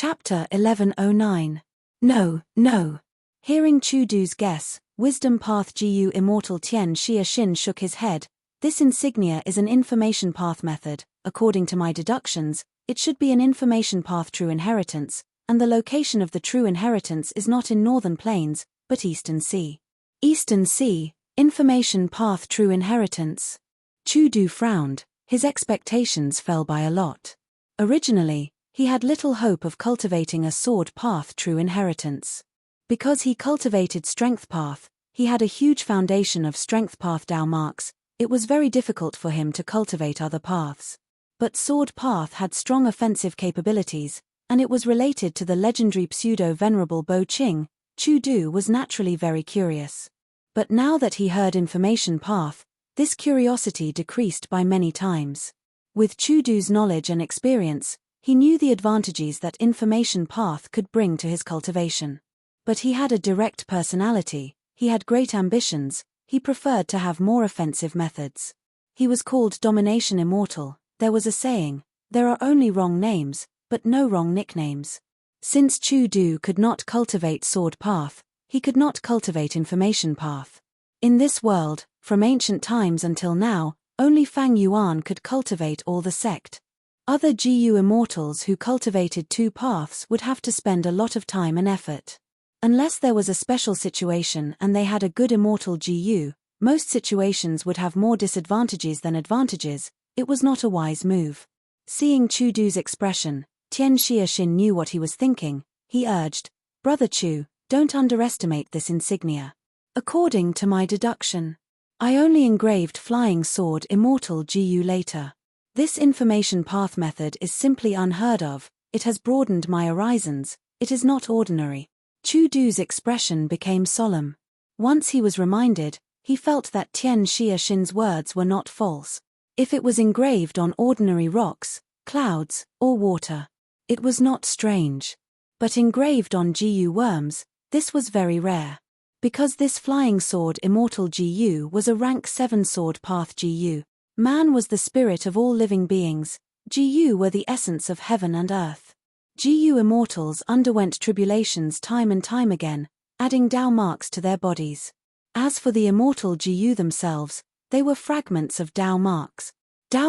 Chapter 1109. No, no. Hearing Chudu's guess, Wisdom Path Gu Immortal Tian Xia Xin shook his head. This insignia is an information path method. According to my deductions, it should be an information path true inheritance, and the location of the true inheritance is not in Northern Plains, but Eastern Sea. Eastern Sea, information path true inheritance. Chudu frowned, his expectations fell by a lot. Originally, he had little hope of cultivating a sword path true inheritance. Because he cultivated strength path, he had a huge foundation of strength path Dao marks. It was very difficult for him to cultivate other paths. But sword path had strong offensive capabilities, and it was related to the legendary pseudo-venerable Bo Qing. Chudu was naturally very curious. But now that he heard information path, this curiosity decreased by many times. With Chudu's knowledge and experience, he knew the advantages that information path could bring to his cultivation. But he had a direct personality, he had great ambitions, he preferred to have more offensive methods. He was called Domination Immortal. There was a saying, there are only wrong names, but no wrong nicknames. Since Chudu could not cultivate sword path, he could not cultivate information path. In this world, from ancient times until now, only Fang Yuan could cultivate all the sect. Other Gu immortals who cultivated two paths would have to spend a lot of time and effort. Unless there was a special situation and they had a good immortal Gu, most situations would have more disadvantages than advantages. It was not a wise move. Seeing Chudu's expression, Tian Xiaxin knew what he was thinking. He urged, Brother Chu, don't underestimate this insignia. According to my deduction, I only engraved Flying Sword Immortal Gu later. This information path method is simply unheard of. It has broadened my horizons. It is not ordinary. Chudu's expression became solemn. Once he was reminded, he felt that Tian Xiaxin's words were not false. If it was engraved on ordinary rocks, clouds, or water, it was not strange. But engraved on Gu worms, this was very rare. Because this Flying Sword Immortal Gu was a rank 7 sword path Gu, man was the spirit of all living beings, Gu were the essence of heaven and earth. Gu immortals underwent tribulations time and time again, adding Dao marks to their bodies. As for the immortal Gu themselves, they were fragments of Dao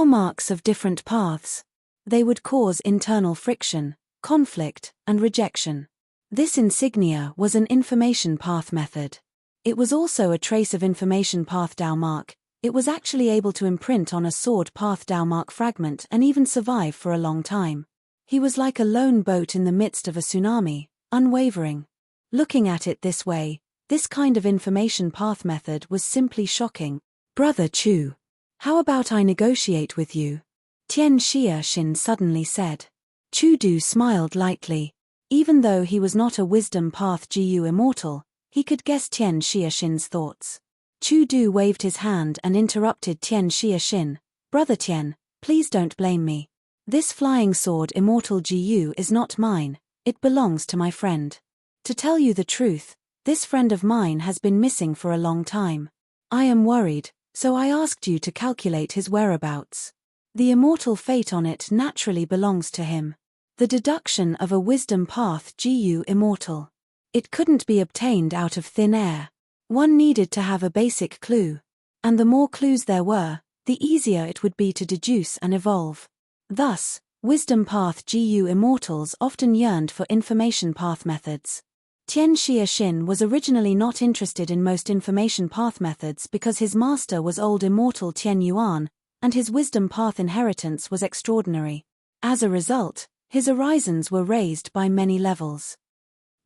marks of different paths. They would cause internal friction, conflict, and rejection. This insignia was an information path method. It was also a trace of information path Dao mark. It was actually able to imprint on a sword path Dao mark fragment and even survive for a long time. He was like a lone boat in the midst of a tsunami, unwavering. Looking at it this way, this kind of information path method was simply shocking. Brother Chu, how about I negotiate with you? Tian Xiaxin suddenly said. Chudu smiled lightly. Even though he was not a wisdom path Gu immortal, he could guess Tian Xiaxin's thoughts. Chudu waved his hand and interrupted Tian Xiaxin. Brother Tian, please don't blame me. This Flying Sword Immortal Gu is not mine, it belongs to my friend. To tell you the truth, this friend of mine has been missing for a long time. I am worried, so I asked you to calculate his whereabouts. The immortal fate on it naturally belongs to him. The deduction of a wisdom path Gu immortal. It couldn't be obtained out of thin air. One needed to have a basic clue. And the more clues there were, the easier it would be to deduce and evolve. Thus, wisdom path Gu immortals often yearned for information path methods. Tian Xiaxin was originally not interested in most information path methods because his master was old immortal Tian Yuan, and his wisdom path inheritance was extraordinary. As a result, his horizons were raised by many levels.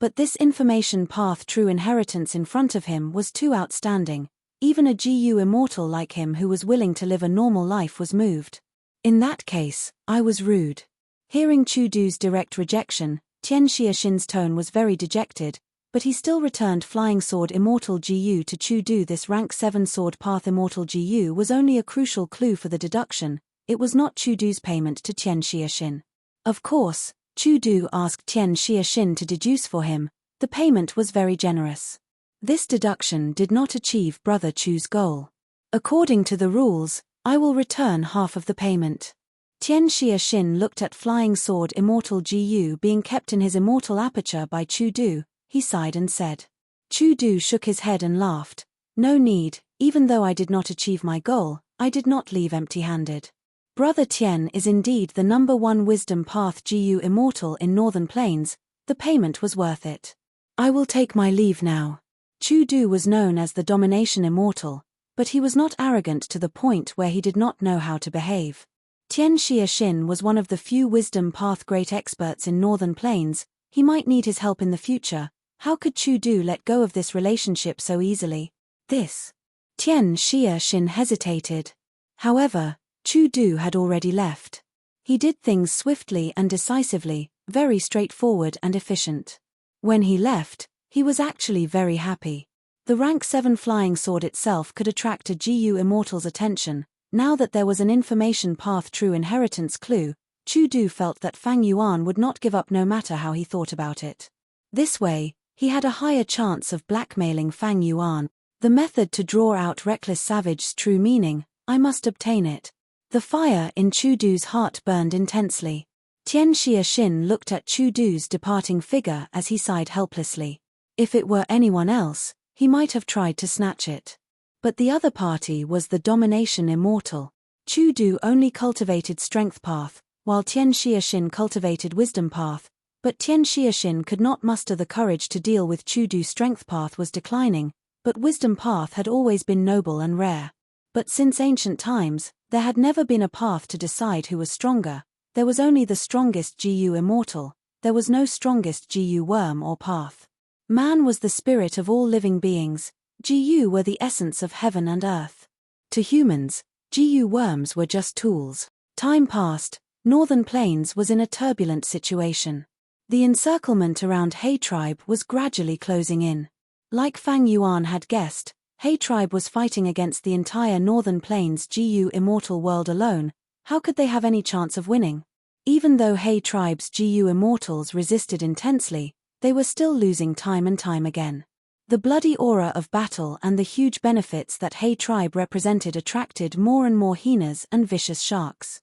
But this information path true inheritance in front of him was too outstanding. Even a Gu immortal like him who was willing to live a normal life was moved. In that case, I was rude. Hearing Chudu's direct rejection, Tian Xiaxin's tone was very dejected, but he still returned Flying Sword Immortal Gu to Chudu. This rank 7 sword path Immortal Gu was only a crucial clue for the deduction. It was not Chudu's payment to Tian Xiaxin. Of course, Chudu asked Tian Xiaxin to deduce for him. The payment was very generous. This deduction did not achieve Brother Chu's goal. According to the rules, I will return half of the payment. Tian Xia looked at flying sword immortal Gu being kept in his immortal aperture by Chu Du. He sighed and said. Chu Du shook his head and laughed. No need, even though I did not achieve my goal, I did not leave empty-handed. Brother Tian is indeed the #1 wisdom path Gu immortal in Northern Plains. The payment was worth it. I will take my leave now. Chu Du was known as the domination immortal, but he was not arrogant to the point where he did not know how to behave. Tian Xia was one of the few wisdom path great experts in Northern Plains. He might need his help in the future. How could Chu Du let go of this relationship so easily? Tian Xia hesitated. However, Chu Du had already left. He did things swiftly and decisively, very straightforward and efficient. When he left, he was actually very happy. The rank 7 flying sword itself could attract a Gu immortal's attention. Now that there was an information path true inheritance clue, Chu Du felt that Fang Yuan would not give up no matter how he thought about it. This way, he had a higher chance of blackmailing Fang Yuan. The method to draw out reckless savage's true meaning, I must obtain it. The fire in Chu Du's heart burned intensely. Tian Xia looked at Chu Du's departing figure as he sighed helplessly. If it were anyone else, he might have tried to snatch it. But the other party was the domination immortal. Chu Du only cultivated strength path, while Tian Xia cultivated wisdom path, but Tian Xia could not muster the courage to deal with Chu Du. Strength path was declining, but wisdom path had always been noble and rare. But since ancient times, there had never been a path to decide who was stronger. There was only the strongest Gu immortal, there was no strongest Gu worm or path. Man was the spirit of all living beings. Gu were the essence of heaven and earth. To humans, Gu worms were just tools. Time passed, Northern Plains was in a turbulent situation. The encirclement around He tribe was gradually closing in. Like Fang Yuan had guessed, He tribe was fighting against the entire Northern Plains Gu immortal world alone. How could they have any chance of winning? Even though He tribe's Gu immortals resisted intensely, they were still losing time and time again. The bloody aura of battle and the huge benefits that He tribe represented attracted more and more hyenas and vicious sharks.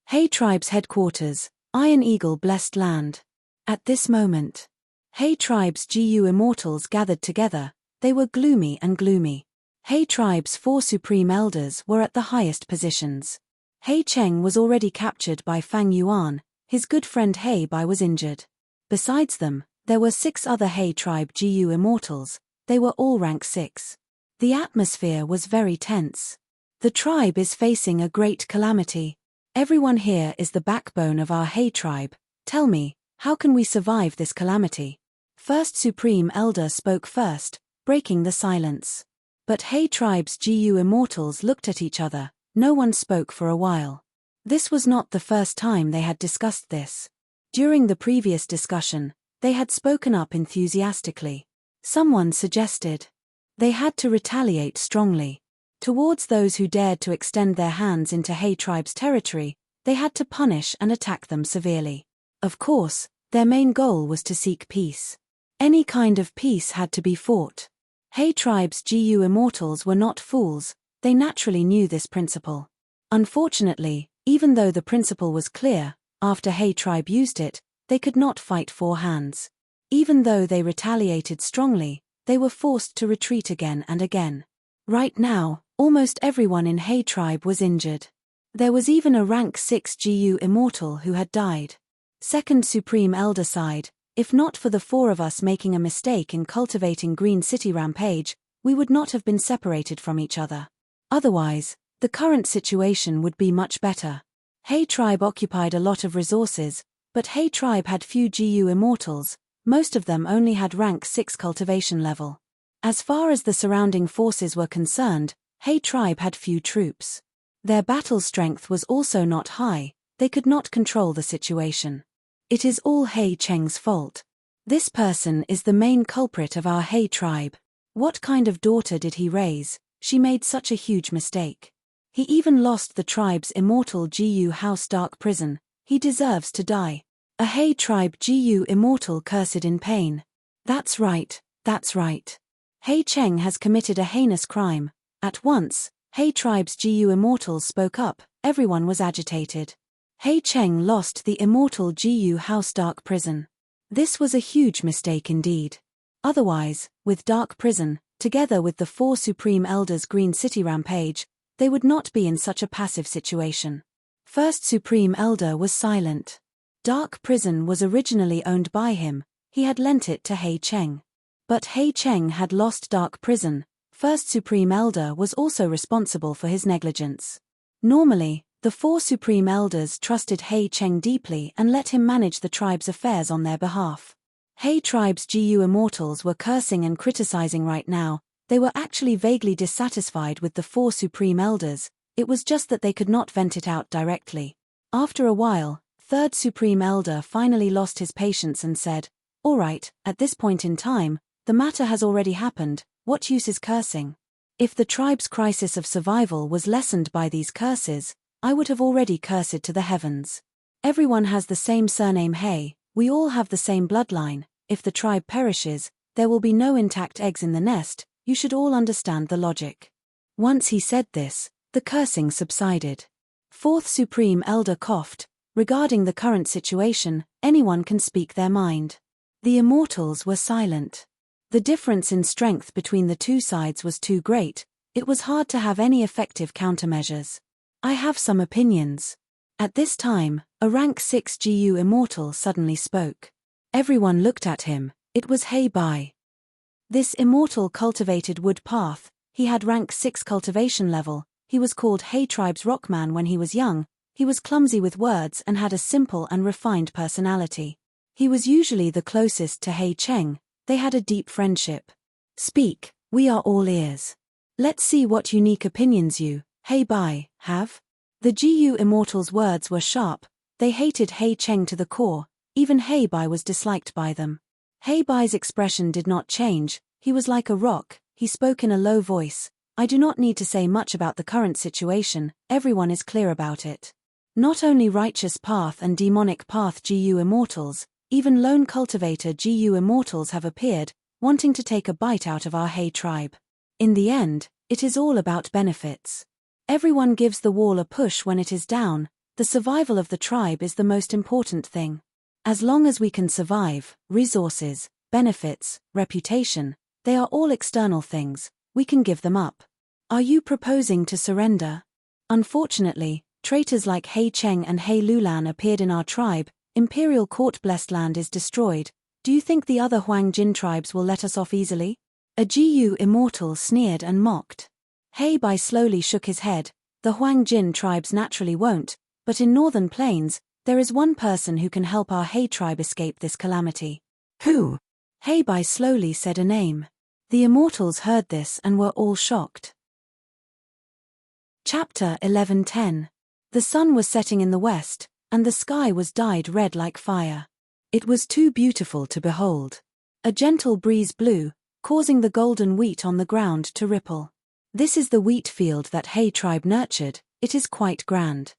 He tribe's headquarters, Iron Eagle blessed land. At this moment, He tribe's Gu immortals gathered together. They were gloomy and gloomy. He tribe's 4 supreme elders were at the highest positions. He Cheng was already captured by Fang Yuan. His good friend He Bai was injured. Besides them, there were 6 other He tribe Gu immortals. They were all rank 6. The atmosphere was very tense. The tribe is facing a great calamity. Everyone here is the backbone of our He tribe. Tell me, how can we survive this calamity? First Supreme Elder spoke first, breaking the silence. But He tribe's Gu immortals looked at each other. No one spoke for a while. This was not the first time they had discussed this. During the previous discussion, they had spoken up enthusiastically. Someone suggested they had to retaliate strongly. Towards those who dared to extend their hands into He tribe's territory, they had to punish and attack them severely. Of course, their main goal was to seek peace. Any kind of peace had to be fought. He tribe's Gu immortals were not fools, they naturally knew this principle. Unfortunately, even though the principle was clear, after He tribe used it, they could not fight 4 hands. Even though they retaliated strongly, they were forced to retreat again and again. Right now, almost everyone in He tribe was injured. There was even a rank 6 Gu immortal who had died. Second Supreme Elder sighed, if not for the 4 of us making a mistake in cultivating Green City Rampage, we would not have been separated from each other. Otherwise, the current situation would be much better. He tribe occupied a lot of resources, but He tribe had few Gu immortals, most of them only had rank 6 cultivation level. As far as the surrounding forces were concerned, He tribe had few troops. Their battle strength was also not high, they could not control the situation. It is all He Cheng's fault. This person is the main culprit of our He tribe. What kind of daughter did he raise? She made such a huge mistake. He even lost the tribe's immortal Gu house dark prison. He deserves to die. A He tribe Gu immortal cursed in pain. That's right, that's right. He Cheng has committed a heinous crime. At once, He tribe's Gu immortals spoke up, everyone was agitated. He Cheng lost the immortal Gu House Dark Prison. This was a huge mistake indeed. Otherwise, with Dark Prison, together with the 4 Supreme Elders' Green City Rampage, they would not be in such a passive situation. First Supreme Elder was silent. Dark Prison was originally owned by him, he had lent it to He Cheng. But He Cheng had lost Dark Prison. First Supreme Elder was also responsible for his negligence. Normally, the 4 Supreme Elders trusted He Cheng deeply and let him manage the tribe's affairs on their behalf. He tribe's Gu immortals were cursing and criticizing right now. They were actually vaguely dissatisfied with the 4 Supreme Elders, it was just that they could not vent it out directly. After a while, Third Supreme Elder finally lost his patience and said, "All right, at this point in time, the matter has already happened, what use is cursing? If the tribe's crisis of survival was lessened by these curses, I would have already cursed to the heavens. Everyone has the same surname He, we all have the same bloodline, if the tribe perishes, there will be no intact eggs in the nest, you should all understand the logic." Once he said this, the cursing subsided. Fourth Supreme Elder coughed, "Regarding the current situation, anyone can speak their mind." The immortals were silent. The difference in strength between the two sides was too great, it was hard to have any effective countermeasures. "I have some opinions." At this time, a rank 6 Gu immortal suddenly spoke. Everyone looked at him, it was He Bai. This immortal cultivated wood path, he had rank 6 cultivation level, he was called He Tribe's Rockman when he was young, he was clumsy with words and had a simple and refined personality. He was usually the closest to He Cheng, they had a deep friendship. "Speak, we are all ears. Let's see what unique opinions you, He Bai, have." The Gu immortals' words were sharp, they hated He Cheng to the core, even He Bai was disliked by them. He Bai's expression did not change, he was like a rock, he spoke in a low voice, "I do not need to say much about the current situation, everyone is clear about it. Not only righteous path and demonic path Gu immortals, even lone cultivator Gu immortals have appeared, wanting to take a bite out of our He tribe. In the end, it is all about benefits. Everyone gives the wall a push when it is down, the survival of the tribe is the most important thing. As long as we can survive, resources, benefits, reputation, they are all external things, we can give them up. Are you proposing to surrender? Unfortunately, traitors like He Cheng and He Lulan appeared in our tribe, Imperial Court-blessed land is destroyed, do you think the other Huang Jin tribes will let us off easily?" A Gu immortal sneered and mocked. He Bai slowly shook his head, "The Huang Jin tribes naturally won't, but in northern plains, there is one person who can help our He tribe escape this calamity." "Who?" He Bai slowly said a name. The immortals heard this and were all shocked. Chapter 11:10. The sun was setting in the west, and the sky was dyed red like fire. It was too beautiful to behold. A gentle breeze blew, causing the golden wheat on the ground to ripple. This is the wheat field that He tribe nurtured, it is quite grand.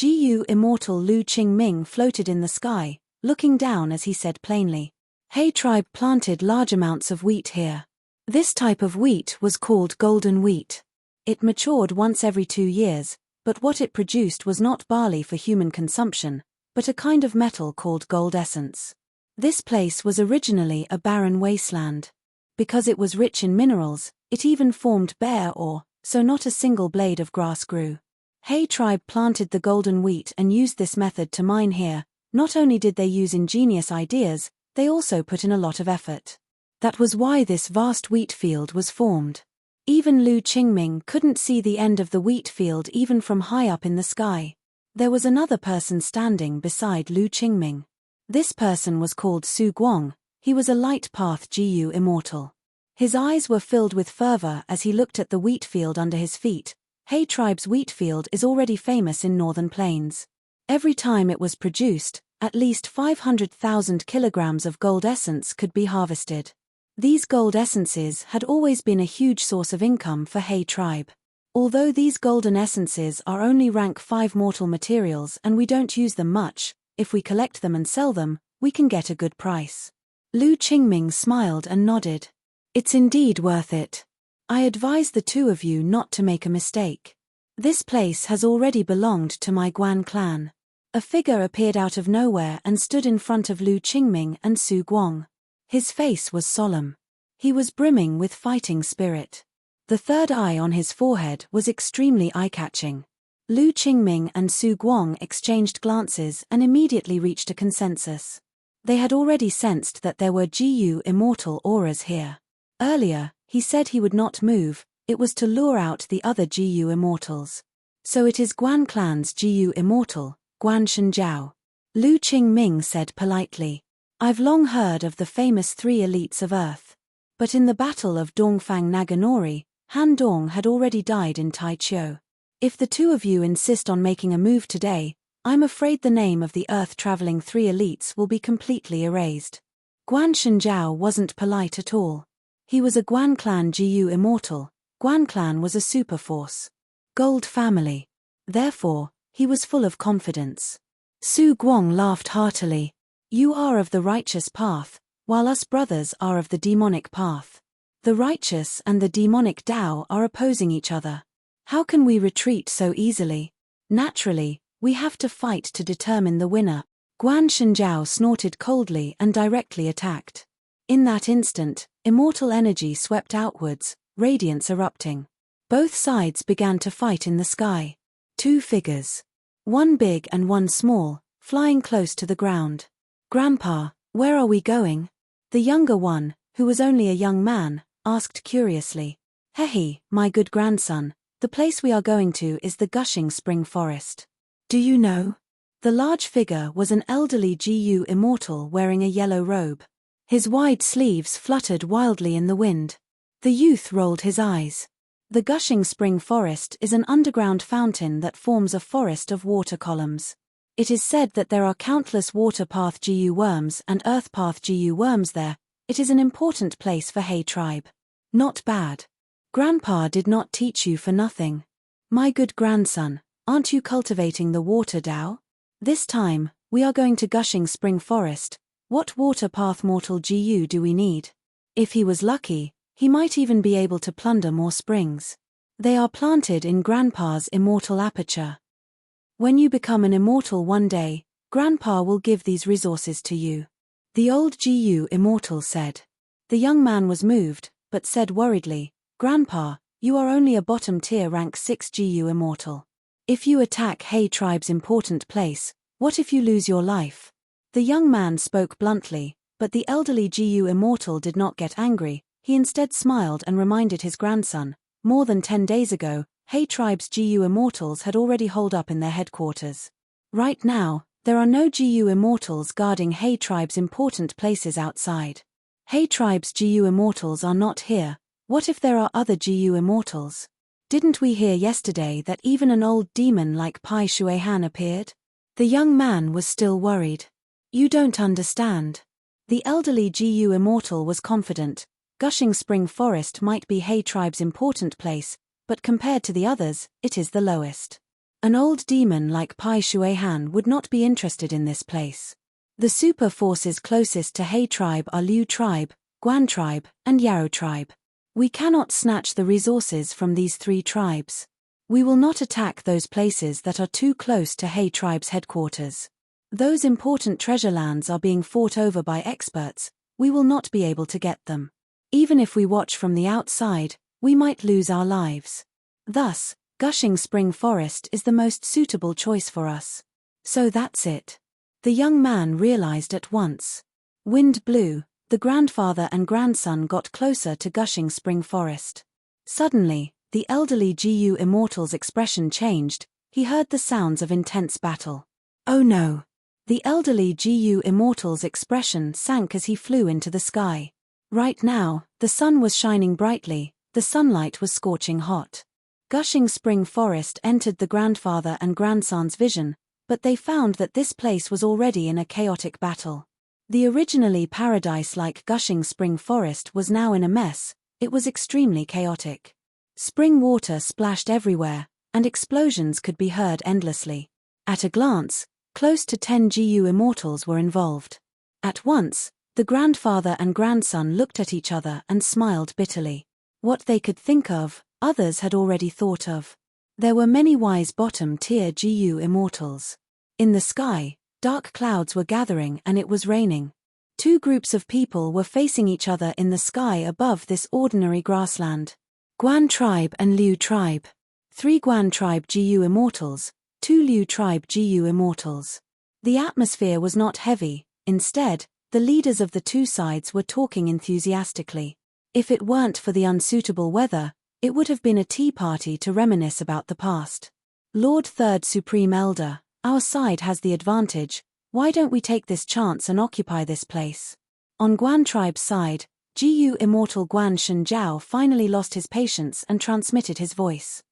Gu immortal Lu Qingming floated in the sky, looking down as he said plainly, "He tribe planted large amounts of wheat here. This type of wheat was called golden wheat. It matured once every 2 years, but what it produced was not barley for human consumption, but a kind of metal called gold essence. This place was originally a barren wasteland. Because it was rich in minerals, it even formed bare ore, so not a single blade of grass grew. He tribe planted the golden wheat and used this method to mine here. Not only did they use ingenious ideas, they also put in a lot of effort. That was why this vast wheat field was formed. Even Lu Qingming couldn't see the end of the wheat field even from high up in the sky. There was another person standing beside Lu Qingming. This person was called Su Guang, he was a light path Gu immortal. His eyes were filled with fervor as he looked at the wheat field under his feet. He tribe's wheat field is already famous in northern plains. Every time it was produced, at least 500,000 kilograms of gold essence could be harvested. These gold essences had always been a huge source of income for He tribe. Although these golden essences are only rank 5 mortal materials and we don't use them much, if we collect them and sell them, we can get a good price. Lu Qingming smiled and nodded. "It's indeed worth it. I advise the two of you not to make a mistake. This place has already belonged to my Guan clan. A figure appeared out of nowhere and stood in front of Lu Qingming and Su Guang. His face was solemn. He was brimming with fighting spirit. The third eye on his forehead was extremely eye-catching. Lu Qingming and Su Guang exchanged glances and immediately reached a consensus. They had already sensed that there were GU immortal auras here. Earlier, he said he would not move, it was to lure out the other GU immortals. So it is Guan clan's GU immortal, Guan Shenjiao. Lu Qingming said politely. I've long heard of the famous 3 elites of Earth. But in the battle of Dongfang Naganori, Han Dong had already died in Taichou. If the 2 of you insist on making a move today, I'm afraid the name of the Earth-traveling 3 elites will be completely erased. Guan Shenjiao wasn't polite at all. He was a Guan clan GU immortal. Guan clan was a superforce. Gold family. Therefore, he was full of confidence. Su Guang laughed heartily. You are of the righteous path, while us brothers are of the demonic path. The righteous and the demonic Tao are opposing each other. How can we retreat so easily? Naturally, we have to fight to determine the winner. Guan Shenjiao snorted coldly and directly attacked. In that instant, immortal energy swept outwards, radiance erupting. Both sides began to fight in the sky. 2 figures. One big and one small, flying close to the ground. Grandpa, where are we going? The younger one, who was only a young man, asked curiously. Hehe, my good grandson, the place we are going to is the Gushing Spring Forest. Do you know? The large figure was an elderly GU immortal wearing a yellow robe. His wide sleeves fluttered wildly in the wind. The youth rolled his eyes. The Gushing Spring Forest is an underground fountain that forms a forest of water columns. It is said that there are countless water path GU worms and earth path GU worms there. It is an important place for He tribe. Not bad. Grandpa did not teach you for nothing. My good grandson, aren't you cultivating the water Tao? This time, we are going to Gushing Spring Forest. What water path mortal GU do we need? If he was lucky, he might even be able to plunder more springs. They are planted in Grandpa's immortal aperture. When you become an immortal one day, Grandpa will give these resources to you. The old GU immortal said. The young man was moved, but said worriedly, Grandpa, you are only a bottom-tier rank 6 GU immortal. If you attack He tribe's important place, what if you lose your life? The young man spoke bluntly, but the elderly GU immortal did not get angry. He instead smiled and reminded his grandson, more than 10 days ago, He tribe's GU immortals had already holed up in their headquarters. Right now, there are no GU immortals guarding He tribe's important places outside. He tribe's GU immortals are not here. What if there are other GU immortals? Didn't we hear yesterday that even an old demon like Pai Shuihan appeared? The young man was still worried. You don't understand. The elderly GU immortal was confident. Gushing Spring Forest might be He tribe's important place, but compared to the others, it is the lowest. An old demon like Pai Shuihan would not be interested in this place. The super forces closest to He tribe are Liu tribe, Guan tribe, and Yao tribe. We cannot snatch the resources from these 3 tribes. We will not attack those places that are too close to He tribe's headquarters. Those important treasure lands are being fought over by experts. We will not be able to get them. Even if we watch from the outside, we might lose our lives. Thus, Gushing Spring Forest is the most suitable choice for us. So that's it. The young man realized at once. Wind blew, the grandfather and grandson got closer to Gushing Spring Forest. Suddenly, the elderly GU immortal's expression changed. He heard the sounds of intense battle. Oh no! The elderly GU immortal's expression sank as he flew into the sky. Right now, the sun was shining brightly, the sunlight was scorching hot. Gushing Spring Forest entered the grandfather and grandson's vision, but they found that this place was already in a chaotic battle. The originally paradise-like Gushing Spring Forest was now in a mess. It was extremely chaotic. Spring water splashed everywhere, and explosions could be heard endlessly. At a glance, close to 10 GU immortals were involved. At once, the grandfather and grandson looked at each other and smiled bitterly. What they could think of, others had already thought of. There were many wise bottom-tier GU immortals. In the sky, dark clouds were gathering and it was raining. Two groups of people were facing each other in the sky above this ordinary grassland. Guan tribe and Liu tribe. 3 Guan tribe Gu immortals, 2 Liu tribe Gu immortals. The atmosphere was not heavy, instead, the leaders of the two sides were talking enthusiastically. If it weren't for the unsuitable weather, it would have been a tea party to reminisce about the past. Lord Third Supreme Elder, our side has the advantage, why don't we take this chance and occupy this place? On Guan tribe's side, Gu immortal Guan Shenjiao finally lost his patience and transmitted his voice.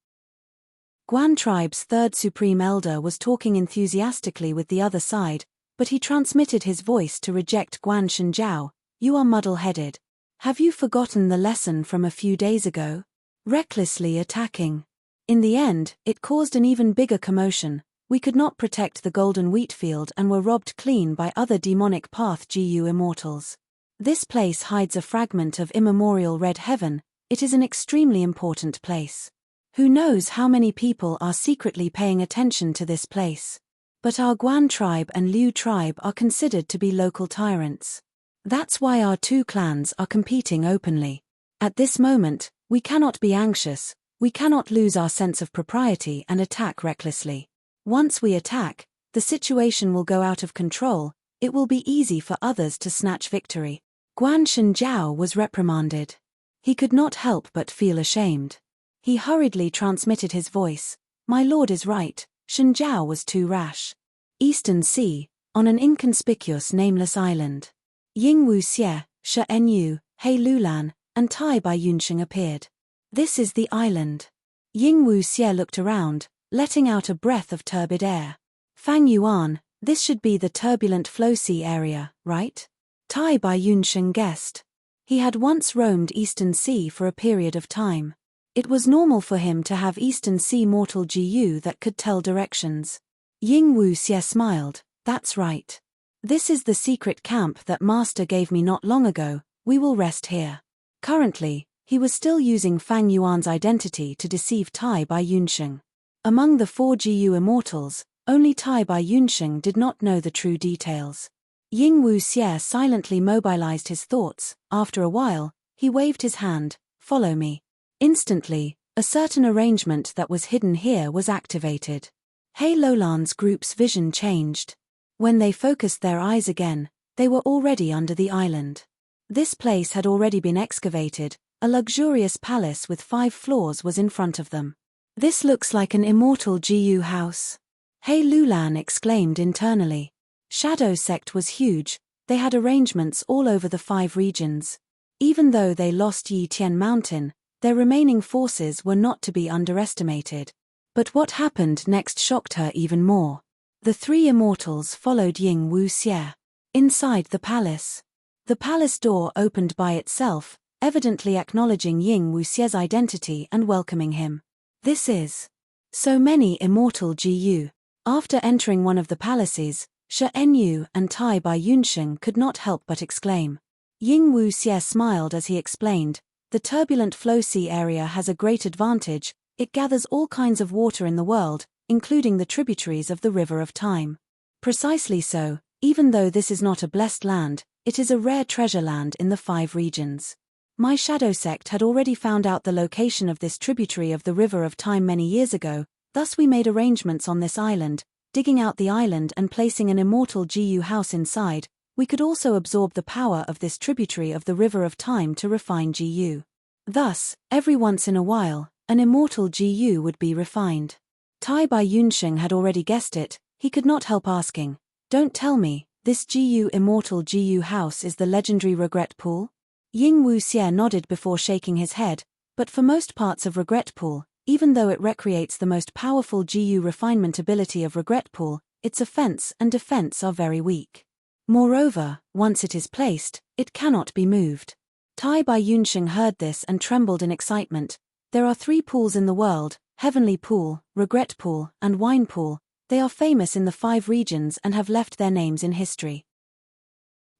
Guan tribe's Third Supreme Elder was talking enthusiastically with the other side, but he transmitted his voice to reject Guan Shenjiao. You are muddle-headed. Have you forgotten the lesson from a few days ago? Recklessly attacking. In the end, it caused an even bigger commotion. We could not protect the golden wheat field and were robbed clean by other demonic path Gu immortals. This place hides a fragment of immemorial red heaven. It is an extremely important place. Who knows how many people are secretly paying attention to this place? But our Guan tribe and Liu tribe are considered to be local tyrants. That's why our two clans are competing openly. At this moment, we cannot be anxious, we cannot lose our sense of propriety and attack recklessly. Once we attack, the situation will go out of control, it will be easy for others to snatch victory. Guan Shenjiao was reprimanded. He could not help but feel ashamed. He hurriedly transmitted his voice. My lord is right, Shenjiao was too rash. Eastern Sea, on an inconspicuous nameless island. Ying Wuxie, Shi Enyu, He Lulan, and Tai Bai Yunsheng appeared. This is the island. Ying Wuxie looked around, letting out a breath of turbid air. Fang Yuan, this should be the turbulent flow sea area, right? Tai Bai Yunsheng guessed. He had once roamed Eastern Sea for a period of time. It was normal for him to have Eastern Sea mortal Gu that could tell directions. Ying Wuxie smiled, that's right. This is the secret camp that Master gave me not long ago, we will rest here. Currently, he was still using Fang Yuan's identity to deceive Tai Bai Yunsheng. Among the 4 Gu immortals, only Tai Bai Yunsheng did not know the true details. Ying Wuxie silently mobilized his thoughts. After a while, he waved his hand, follow me. Instantly, a certain arrangement that was hidden here was activated. He Lulan's group's vision changed. When they focused their eyes again, they were already under the island. This place had already been excavated, a luxurious palace with 5 floors was in front of them. This looks like an immortal Gu house. He Lulan exclaimed internally. Shadow Sect was huge, they had arrangements all over the 5 regions. Even though they lost Yi Tian Mountain, their remaining forces were not to be underestimated. But what happened next shocked her even more. The 3 immortals followed Ying Wuxie. Inside the palace door opened by itself, evidently acknowledging Ying Wuxie's identity and welcoming him. This is so many immortal Gu. After entering one of the palaces, Shi Enyu and Tai Bai Yunsheng could not help but exclaim. Ying Wuxie smiled as he explained, the turbulent flow sea area has a great advantage, it gathers all kinds of water in the world, including the tributaries of the River of Time. Precisely so, even though this is not a blessed land, it is a rare treasure land in the 5 regions. My Shadow Sect had already found out the location of this tributary of the River of Time many years ago, thus we made arrangements on this island, digging out the island and placing an immortal Gu house inside. We could also absorb the power of this tributary of the River of Time to refine Gu. Thus, every once in a while, an immortal Gu would be refined. Tai Bai Yunsheng had already guessed it, he could not help asking, don't tell me, this Gu immortal Gu house is the legendary Regret Pool? Ying Wuxie nodded before shaking his head, but for most parts of Regret Pool, even though it recreates the most powerful Gu refinement ability of Regret Pool, its offense and defense are very weak. Moreover, once it is placed, it cannot be moved. Tai Bai Yunsheng heard this and trembled in excitement. There are 3 pools in the world, Heavenly Pool, Regret Pool, and Wine Pool. They are famous in the 5 regions and have left their names in history.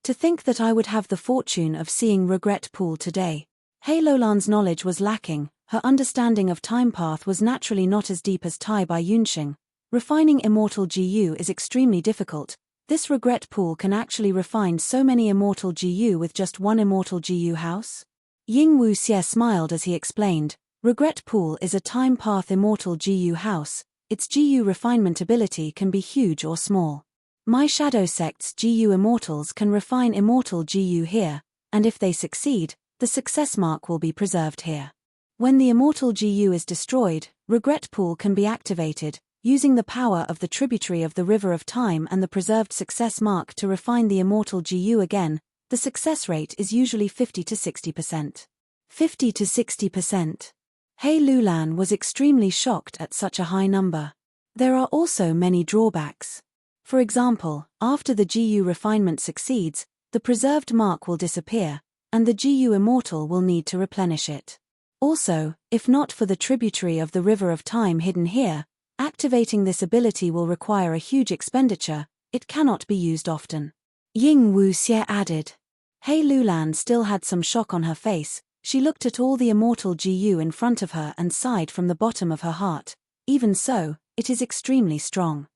To think that I would have the fortune of seeing Regret Pool today. He Lulan's knowledge was lacking, her understanding of time path was naturally not as deep as Tai Bai Yunsheng. Refining immortal GU is extremely difficult. This regret pool can actually refine so many immortal GU with just one immortal GU house? Ying Wuxie smiled as he explained, regret pool is a time path immortal GU house. Its GU refinement ability can be huge or small. My shadow sect's GU immortals can refine immortal GU here, and if they succeed, the success mark will be preserved here. When the immortal GU is destroyed, regret pool can be activated, using the power of the tributary of the river of time and the preserved success mark to refine the immortal GU again. The success rate is usually 50 to 60%. 50 to 60%. He Lulan was extremely shocked at such a high number. There are also many drawbacks. For example, after the GU refinement succeeds, the preserved mark will disappear, and the GU immortal will need to replenish it. Also, if not for the tributary of the river of time hidden here, activating this ability will require a huge expenditure. It cannot be used often. Ying Wuxie added. He Lulan still had some shock on her face. She looked at all the immortal GU in front of her and sighed from the bottom of her heart. Even so, it is extremely strong.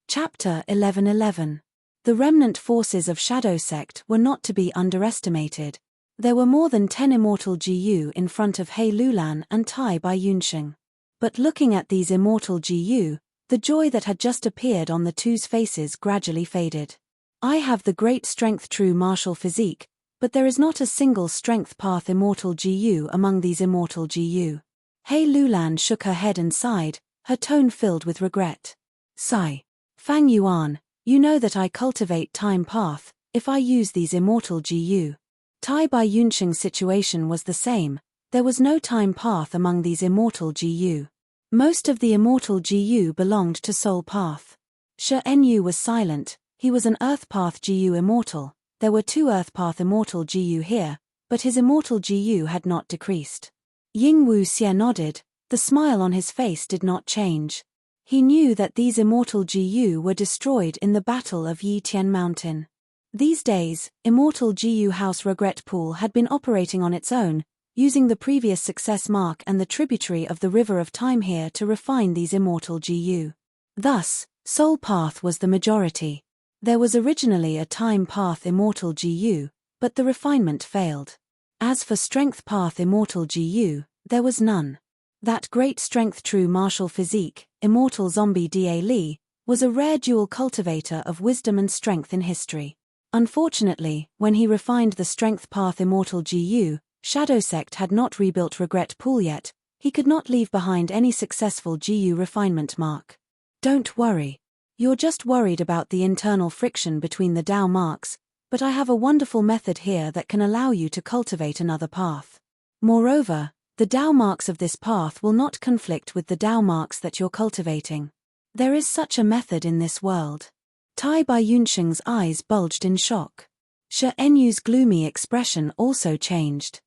Chapter 11:11. The remnant forces of Shadow Sect were not to be underestimated. There were more than 10 immortal GU in front of He Lulan and Tai Bai Yunsheng. But looking at these immortal GU, the joy that had just appeared on the two's faces gradually faded. I have the great strength true martial physique, but there is not a single strength path immortal GU among these immortal GU. He Lulan shook her head and sighed, her tone filled with regret. Sigh. Fang Yuan, you know that I cultivate time path, if I use these immortal GU. Tai Bai Yunsheng's situation was the same, there was no time path among these immortal GU. Most of the immortal GU belonged to soul path. Shi Enyu was silent, he was an earth path GU immortal. There were 2 earth path immortal GU here, but his immortal GU had not decreased. Ying Wuxie nodded, the smile on his face did not change. He knew that these immortal GU were destroyed in the Battle of Yitian Mountain. These days, immortal GU House Regret Pool had been operating on its own, using the previous success mark and the tributary of the river of time here to refine these immortal GU. Thus, soul path was the majority. There was originally a time path immortal GU, but the refinement failed. As for strength path immortal GU, there was none. That great strength true martial physique, immortal zombie Da Li, was a rare dual cultivator of wisdom and strength in history. Unfortunately, when he refined the strength path immortal GU, Shadow Sect had not rebuilt regret pool yet. He could not leave behind any successful GU refinement mark. Don't worry. You're just worried about the internal friction between the Dao marks, but I have a wonderful method here that can allow you to cultivate another path. Moreover, the Dao marks of this path will not conflict with the Dao marks that you're cultivating. There is such a method in this world. Tai Bai Yunsheng's eyes bulged in shock. Shi Enyu's gloomy expression also changed.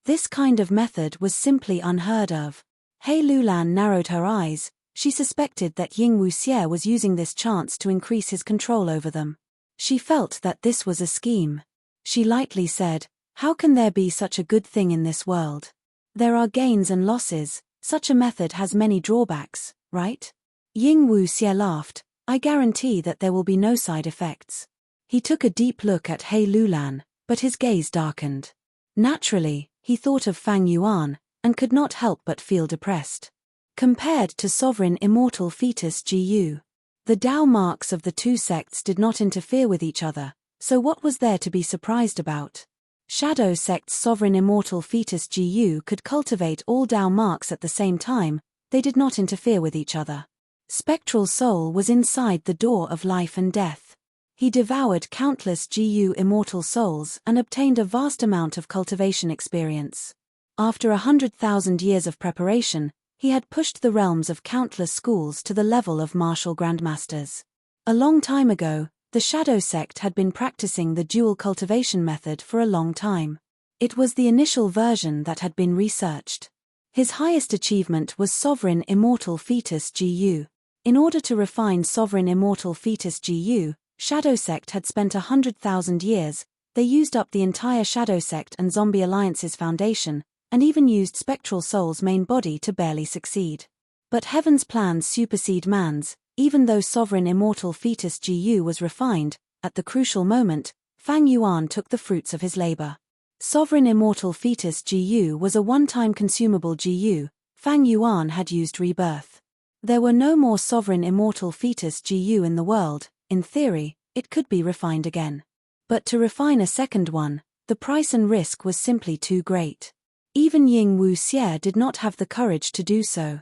This kind of method was simply unheard of. He Lulan narrowed her eyes. She suspected that Ying Wuxie was using this chance to increase his control over them. She felt that this was a scheme. She lightly said, "How can there be such a good thing in this world? There are gains and losses, such a method has many drawbacks, right?" Ying Wuxie laughed, "I guarantee that there will be no side effects." He took a deep look at He Lulan, but his gaze darkened. Naturally, he thought of Fang Yuan, and could not help but feel depressed. Compared to sovereign immortal fetus GU, the Dao marks of the 2 sects did not interfere with each other, so what was there to be surprised about? Shadow Sect's sovereign immortal fetus GU could cultivate all Dao marks at the same time, they did not interfere with each other. Spectral soul was inside the door of life and death. He devoured countless GU immortal souls and obtained a vast amount of cultivation experience. After 100,000 years of preparation, he had pushed the realms of countless schools to the level of martial grandmasters. A long time ago, the Shadow Sect had been practicing the dual cultivation method for a long time. It was the initial version that had been researched. His highest achievement was Sovereign Immortal Fetus GU. In order to refine Sovereign Immortal Fetus GU, Shadow Sect had spent 100,000 years. They used up the entire Shadow Sect and Zombie Alliance's foundation, and even used Spectral Soul's main body to barely succeed. But heaven's plans supersede man's. Even though sovereign immortal fetus Gu was refined, at the crucial moment, Fang Yuan took the fruits of his labor. Sovereign immortal fetus Gu was a one-time consumable Gu. Fang Yuan had used rebirth. There were no more sovereign immortal fetus Gu in the world. In theory, it could be refined again. But to refine a second one, the price and risk was simply too great. Even Ying Wu Xie did not have the courage to do so.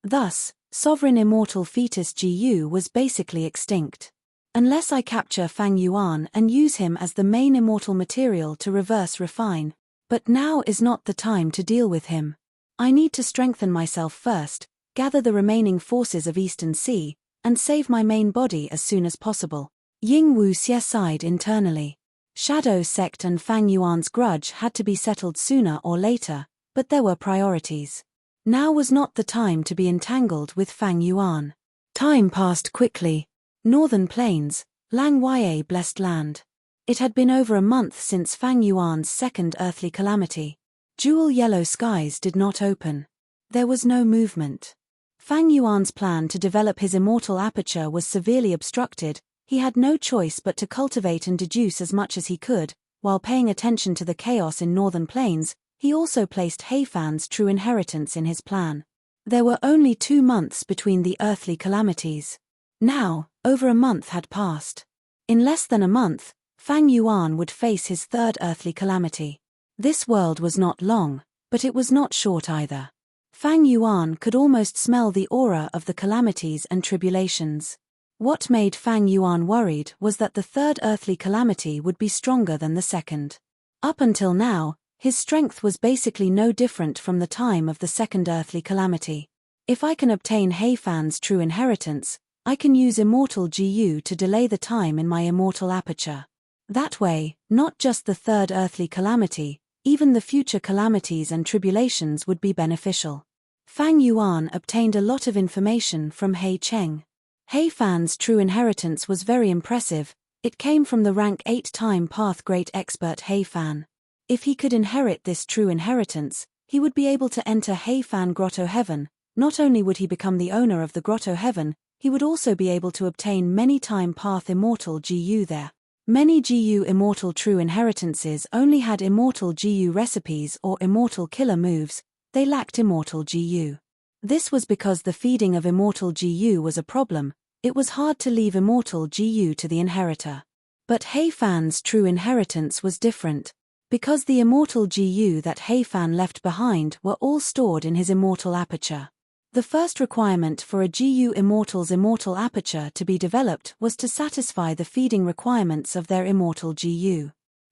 Thus, sovereign immortal fetus Gu was basically extinct. Unless I capture Fang Yuan and use him as the main immortal material to reverse refine. But now is not the time to deal with him. I need to strengthen myself first, gather the remaining forces of Eastern Sea, and save my main body as soon as possible. Ying Wu Xie sighed internally. Shadow Sect and Fang Yuan's grudge had to be settled sooner or later, but there were priorities. Now was not the time to be entangled with Fang Yuan. Time passed quickly. Northern Plains, Lang Wei blessed land. It had been over a month since Fang Yuan's second earthly calamity. Jewel yellow skies did not open. There was no movement. Fang Yuan's plan to develop his immortal aperture was severely obstructed. He had no choice but to cultivate and deduce as much as he could. While paying attention to the chaos in Northern Plains, he also placed Heifan's true inheritance in his plan. There were only 2 months between the earthly calamities. Now, over a month had passed. In less than a month, Fang Yuan would face his third earthly calamity. This world was not long, but it was not short either. Fang Yuan could almost smell the aura of the calamities and tribulations. What made Fang Yuan worried was that the third earthly calamity would be stronger than the second. Up until now, his strength was basically no different from the time of the second earthly calamity. If I can obtain Heifan's true inheritance, I can use immortal Gu to delay the time in my immortal aperture. That way, not just the third earthly calamity, even the future calamities and tribulations would be beneficial. Fang Yuan obtained a lot of information from Hei Cheng. Heifan's true inheritance was very impressive. It came from the rank 8-time path great expert Heifan. If he could inherit this true inheritance, he would be able to enter Heifan Grotto Heaven. Not only would he become the owner of the Grotto Heaven, he would also be able to obtain many-time path immortal Gu there. Many Gu immortal true inheritances only had immortal Gu recipes or immortal killer moves. They lacked immortal Gu. This was because the feeding of immortal Gu was a problem. It was hard to leave immortal Gu to the inheritor. But Heifan's true inheritance was different. Because the immortal Gu that Heifan left behind were all stored in his immortal aperture. The first requirement for a Gu immortal's immortal aperture to be developed was to satisfy the feeding requirements of their immortal Gu.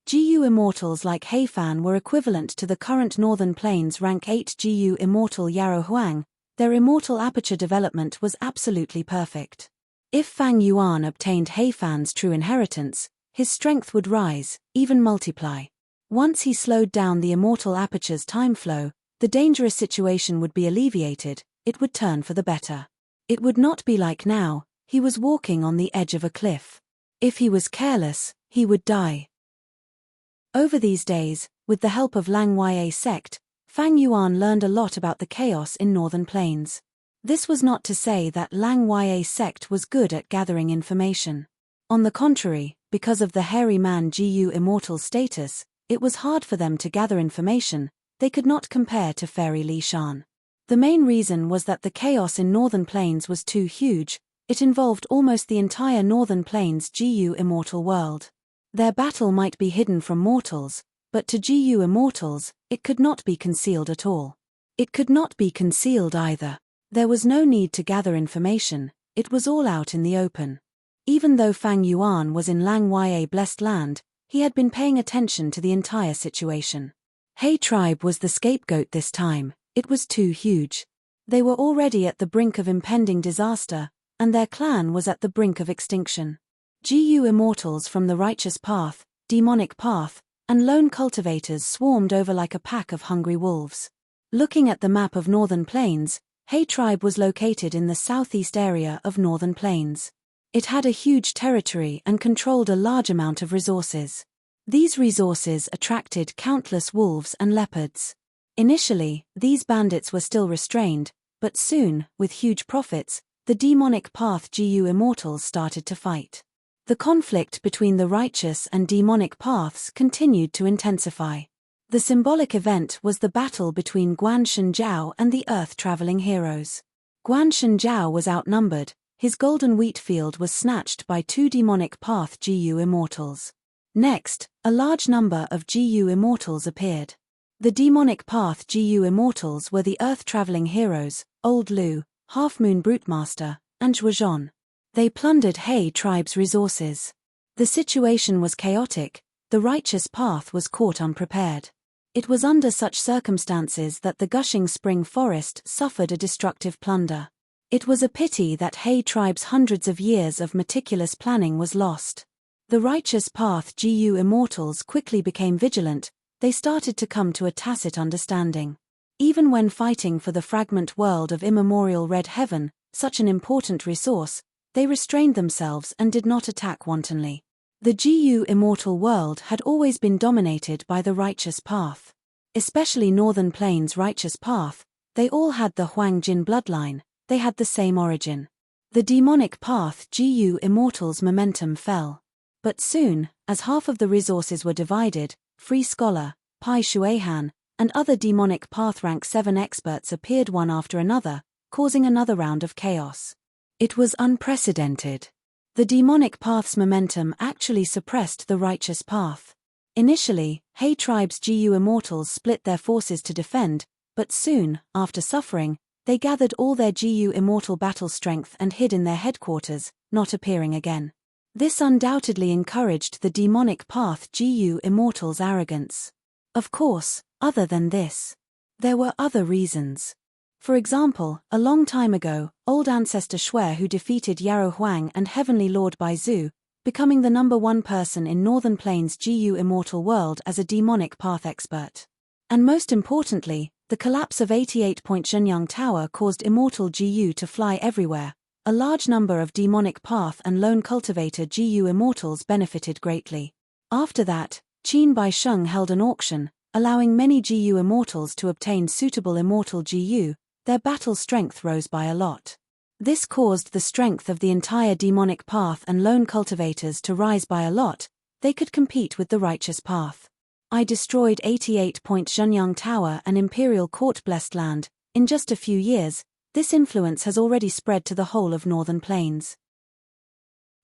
Gu immortals like Heifan were equivalent to the current Northern Plains rank 8 Gu immortal Yarrow Huang. Their immortal aperture development was absolutely perfect. If Fang Yuan obtained Heifan's true inheritance, his strength would rise, even multiply. Once he slowed down the immortal aperture's time flow, the dangerous situation would be alleviated. It would turn for the better. It would not be like now. He was walking on the edge of a cliff. If he was careless, he would die. Over these days, with the help of Lang Wei sect, Fang Yuan learned a lot about the chaos in Northern Plains. This was not to say that Lang Wei sect was good at gathering information. On the contrary, because of the hairy man Gu immortal status, it was hard for them to gather information. They could not compare to Fairy Li Shan. The main reason was that the chaos in Northern Plains was too huge. It involved almost the entire Northern Plains Gu immortal world. Their battle might be hidden from mortals, but to Gu immortals, it could not be concealed at all. It could not be concealed either. There was no need to gather information. It was all out in the open. Even though Fang Yuan was in Lang Wei blessed land, he had been paying attention to the entire situation. Hei tribe was the scapegoat this time. It was too huge. They were already at the brink of impending disaster, and their clan was at the brink of extinction. Gu immortals from the righteous path, demonic path, and lone cultivators swarmed over like a pack of hungry wolves. Looking at the map of Northern Plains, Hei tribe was located in the southeast area of Northern Plains. It had a huge territory and controlled a large amount of resources. These resources attracted countless wolves and leopards. Initially, these bandits were still restrained, But soon, with huge profits, the demonic path GU immortals started to fight. The conflict between the righteous and demonic paths continued to intensify. The symbolic event was the battle between Guan Shenjiao and the earth-traveling heroes. Guan Shenjiao was outnumbered. His golden wheat field was snatched by two demonic path GU immortals. Next, a large number of GU immortals appeared. The demonic path GU immortals were the earth-traveling heroes, Old Lu, Half-Moon Brutemaster, and Zhuozhan. They plundered He tribe's resources. The situation was chaotic. The righteous path was caught unprepared. It was under such circumstances that the gushing spring forest suffered a destructive plunder. It was a pity that He tribe's hundreds of years of meticulous planning was lost. The righteous path GU immortals quickly became vigilant. They started to come to a tacit understanding. Even when fighting for the fragment world of immemorial red heaven, such an important resource, they restrained themselves and did not attack wantonly. The GU immortal world had always been dominated by the righteous path. Especially Northern Plains' righteous path, they all had the Huang Jin bloodline, they had the same origin. The demonic path GU immortals' momentum fell. But soon, as half of the resources were divided, Free Scholar, Pai Shuihan, and other demonic path rank 7 experts appeared one after another, causing another round of chaos. It was unprecedented. The demonic path's momentum actually suppressed the righteous path. Initially, He tribe's GU immortals split their forces to defend, but soon, after suffering, they gathered all their GU immortal battle strength and hid in their headquarters, not appearing again. This undoubtedly encouraged the demonic path GU immortals' arrogance. Of course, other than this, there were other reasons. For example, a long time ago, old ancestor Shui who defeated Yarrow Huang and Heavenly Lord Bai Zhu, becoming the #1 person in Northern Plains GU immortal world as a demonic path expert. And most importantly, the collapse of 88-point Zhenyang Tower caused immortal GU to fly everywhere. A large number of demonic path and lone cultivator GU immortals benefited greatly. After that, Qin Bai Sheng held an auction, allowing many GU immortals to obtain suitable immortal GU. Their battle strength rose by a lot. This caused the strength of the entire demonic path and lone cultivators to rise by a lot. They could compete with the righteous path. I destroyed 88-point Zhenyang Tower and Imperial Court Blessed Land. In just a few years, this influence has already spread to the whole of Northern Plains.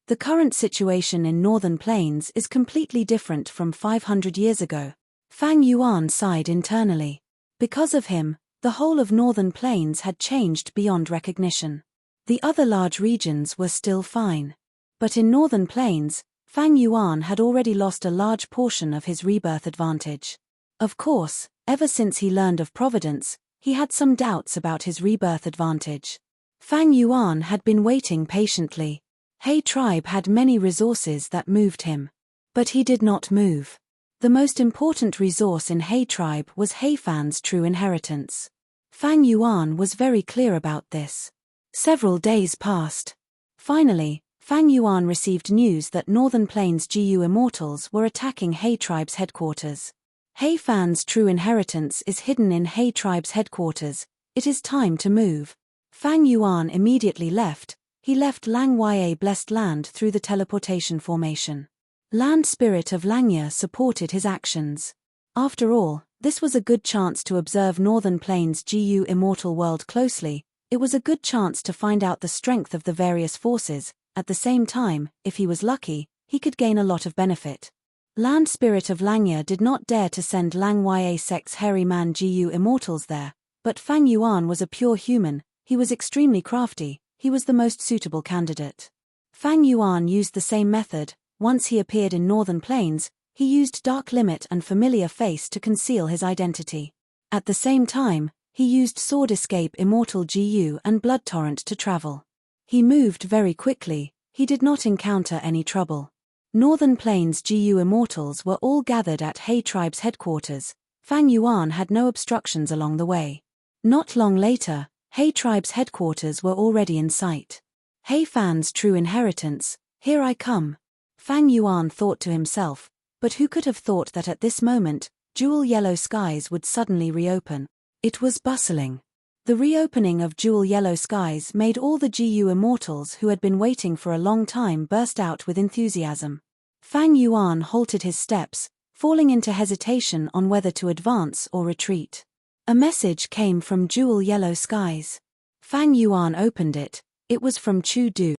The current situation in Northern Plains is completely different from 500 years ago. Fang Yuan sighed internally. Because of him, the whole of Northern Plains had changed beyond recognition. The other large regions were still fine. But in Northern Plains, Fang Yuan had already lost a large portion of his rebirth advantage. Of course, ever since he learned of Providence, he had some doubts about his rebirth advantage. Fang Yuan had been waiting patiently. He tribe had many resources that moved him. But he did not move. The most important resource in He tribe was He Fan's true inheritance. Fang Yuan was very clear about this. Several days passed. Finally, Fang Yuan received news that Northern Plains GU immortals were attacking He tribe's headquarters. He Fan's true inheritance is hidden in He tribe's headquarters. It is time to move. Fang Yuan immediately left. He left Lang Ya Blessed Land through the teleportation formation. Land Spirit of Langya supported his actions. After all, this was a good chance to observe Northern Plains GU immortal world closely. It was a good chance to find out the strength of the various forces. At the same time, if he was lucky, he could gain a lot of benefit. Land Spirit of Langya did not dare to send Lang Ya sect's hairy man GU immortals there, but Fang Yuan was a pure human. He was extremely crafty. He was the most suitable candidate. Fang Yuan used the same method. Once he appeared in Northern Plains, he used Dark Limit and Familiar Face to conceal his identity. At the same time, he used Sword Escape Immortal GU and Blood Torrent to travel. He moved very quickly. He did not encounter any trouble. Northern Plains GU immortals were all gathered at He tribe's headquarters. Fang Yuan had no obstructions along the way. Not long later, He tribe's headquarters were already in sight. He Fan's true inheritance, here I come. Fang Yuan thought to himself, but who could have thought that at this moment, jewel yellow skies would suddenly reopen? It was bustling. The The reopening of jewel yellow skies made all the GU immortals who had been waiting for a long time burst out with enthusiasm. Fang Yuan halted his steps, falling into hesitation on whether to advance or retreat. A message came from jewel yellow skies. Fang Yuan opened it. It was from Chu Du.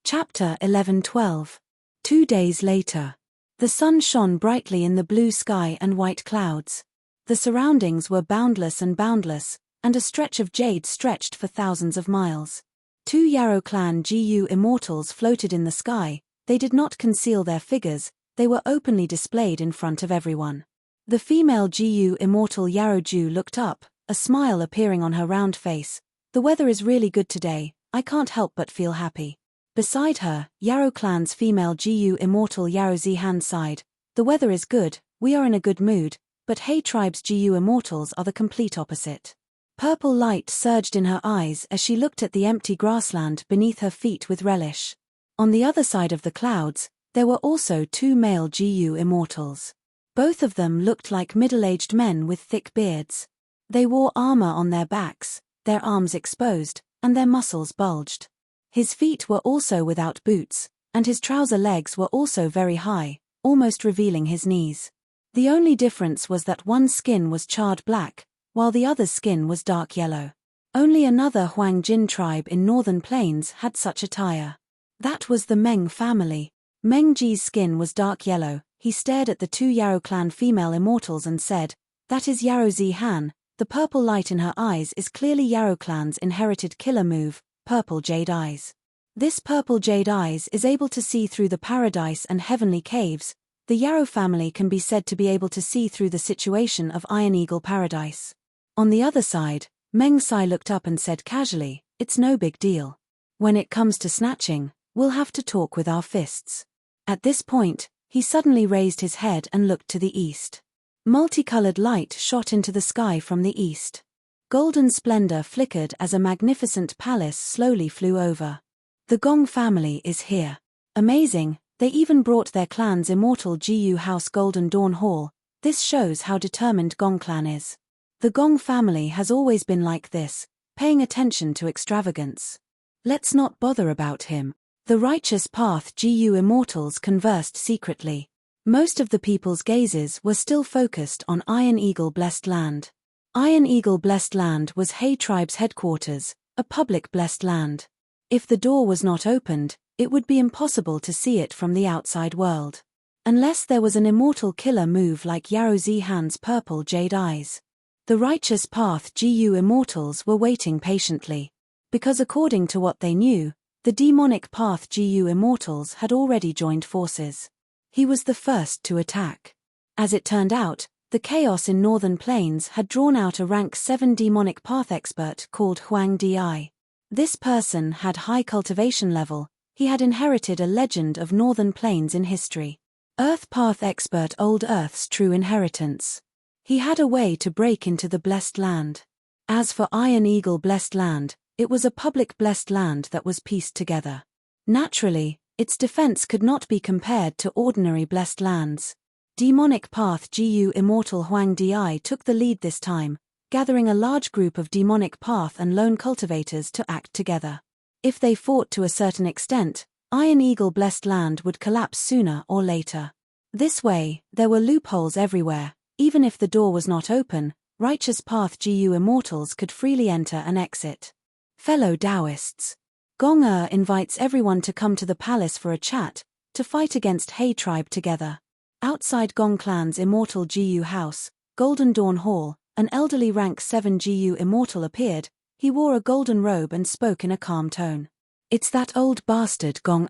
Chapter 11-12. 2 days later. The sun shone brightly in the blue sky and white clouds. The surroundings were boundless, and a stretch of jade stretched for thousands of miles. 2 Yarrow clan GU immortals floated in the sky. They did not conceal their figures, they were openly displayed in front of everyone. The female GU immortal Yarrow Ju looked up, a smile appearing on her round face. The weather is really good today, I can't help but feel happy. Beside her, Yarrow clan's female GU immortal Yarrow Zihan sighed. The weather is good, we are in a good mood, but He tribe's GU immortals are the complete opposite. Purple light surged in her eyes as she looked at the empty grassland beneath her feet with relish. On the other side of the clouds, there were also 2 male GU immortals. Both of them looked like middle-aged men with thick beards. They wore armor on their backs, their arms exposed, and their muscles bulged. His feet were also without boots, and his trouser legs were also very high, almost revealing his knees. The only difference was that one's skin was charred black, while the other's skin was dark yellow. Only another Huang Jin tribe in northern plains had such attire. That was the Meng family. Meng Ji's skin was dark yellow. He stared at the 2 Yarrow clan female immortals and said, "That is Yarrow Zihan." The purple light in her eyes is clearly Yarrow clan's inherited killer move, purple jade eyes. This purple jade eyes is able to see through the paradise and heavenly caves. The Yarrow family can be said to be able to see through the situation of Iron Eagle Paradise. On the other side, Meng Sai looked up and said casually, "It's no big deal. When it comes to snatching, we'll have to talk with our fists." At this point, he suddenly raised his head and looked to the east. Multicolored light shot into the sky from the east. Golden splendor flickered as a magnificent palace slowly flew over. The Gong family is here. Amazing, they even brought their clan's immortal GU house Golden Dawn Hall. This shows how determined Gong clan is. The Gong family has always been like this, paying attention to extravagance. Let's not bother about him. The righteous path GU immortals conversed secretly. Most of the people's gazes were still focused on Iron Eagle Blessed Land. Iron Eagle Blessed Land was He tribe's headquarters, a public blessed land. If the door was not opened, it would be impossible to see it from the outside world. Unless there was an immortal killer move like Yarrow Zihan's purple jade eyes. The righteous path GU immortals were waiting patiently. Because according to what they knew, the demonic path GU immortals had already joined forces. He was the first to attack. As it turned out, the chaos in northern plains had drawn out a rank 7 demonic path expert called Huang Di. This person had high cultivation level. He had inherited a legend of northern plains in history. Earth path expert Old Earth's true inheritance. He had a way to break into the blessed land. As for Iron Eagle Blessed Land, it was a public blessed land that was pieced together. Naturally, its defense could not be compared to ordinary blessed lands. Demonic path GU immortal Huang Di took the lead this time, gathering a large group of demonic path and lone cultivators to act together. If they fought to a certain extent, Iron Eagle Blessed Land would collapse sooner or later. This way, there were loopholes everywhere. Even if the door was not open, righteous path GU immortals could freely enter and exit. Fellow Taoists. Gong invites everyone to come to the palace for a chat, to fight against He tribe together. Outside Gong clan's immortal GU house, Golden Dawn Hall, an elderly rank 7 GU immortal appeared. He wore a golden robe and spoke in a calm tone. "It's that old bastard Gong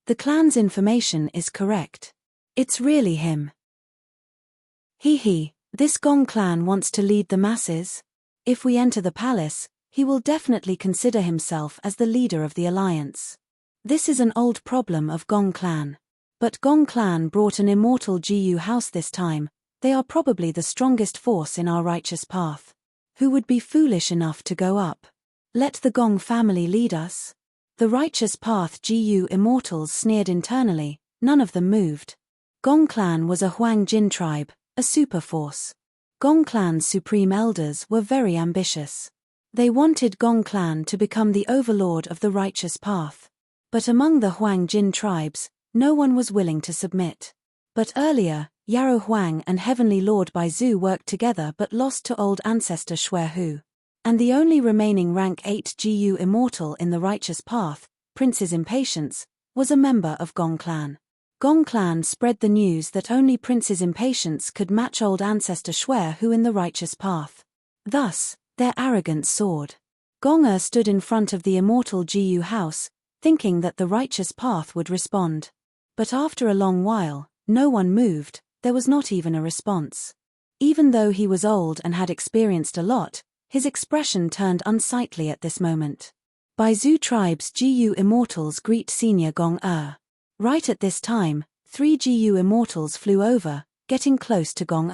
The clan's information is correct. It's really him. This Gong clan wants to lead the masses. If we enter the palace, he will definitely consider himself as the leader of the alliance. This is an old problem of Gong clan. But Gong clan brought an immortal GU house this time. They are probably the strongest force in our righteous path. Who would be foolish enough to go up? Let the Gong family lead us." The righteous path GU immortals sneered internally. None of them moved. Gong clan was a Huang Jin tribe, a super force. Gong Clan's supreme elders were very ambitious. They wanted Gong Clan to become the overlord of the righteous path. But among the Huang Jin tribes, no one was willing to submit. But earlier, Yarrow Huang and Heavenly Lord Baizu worked together but lost to old ancestor Xue Hu. And the only remaining rank 8 GU immortal in the righteous path, Prince's Impatience, was a member of Gong Clan. Gong Clan spread the news that only Prince's Impatience could match old ancestor Xue Hu in the righteous path. Thus, their arrogance soared. Gong stood in front of the immortal GU house, thinking that the righteous path would respond. But after a long while, no one moved, there was not even a response. Even though he was old and had experienced a lot, his expression turned unsightly at this moment. Baizu tribe's GU immortals greet senior Gong. Right at this time, 3 GU immortals flew over, getting close to Gong.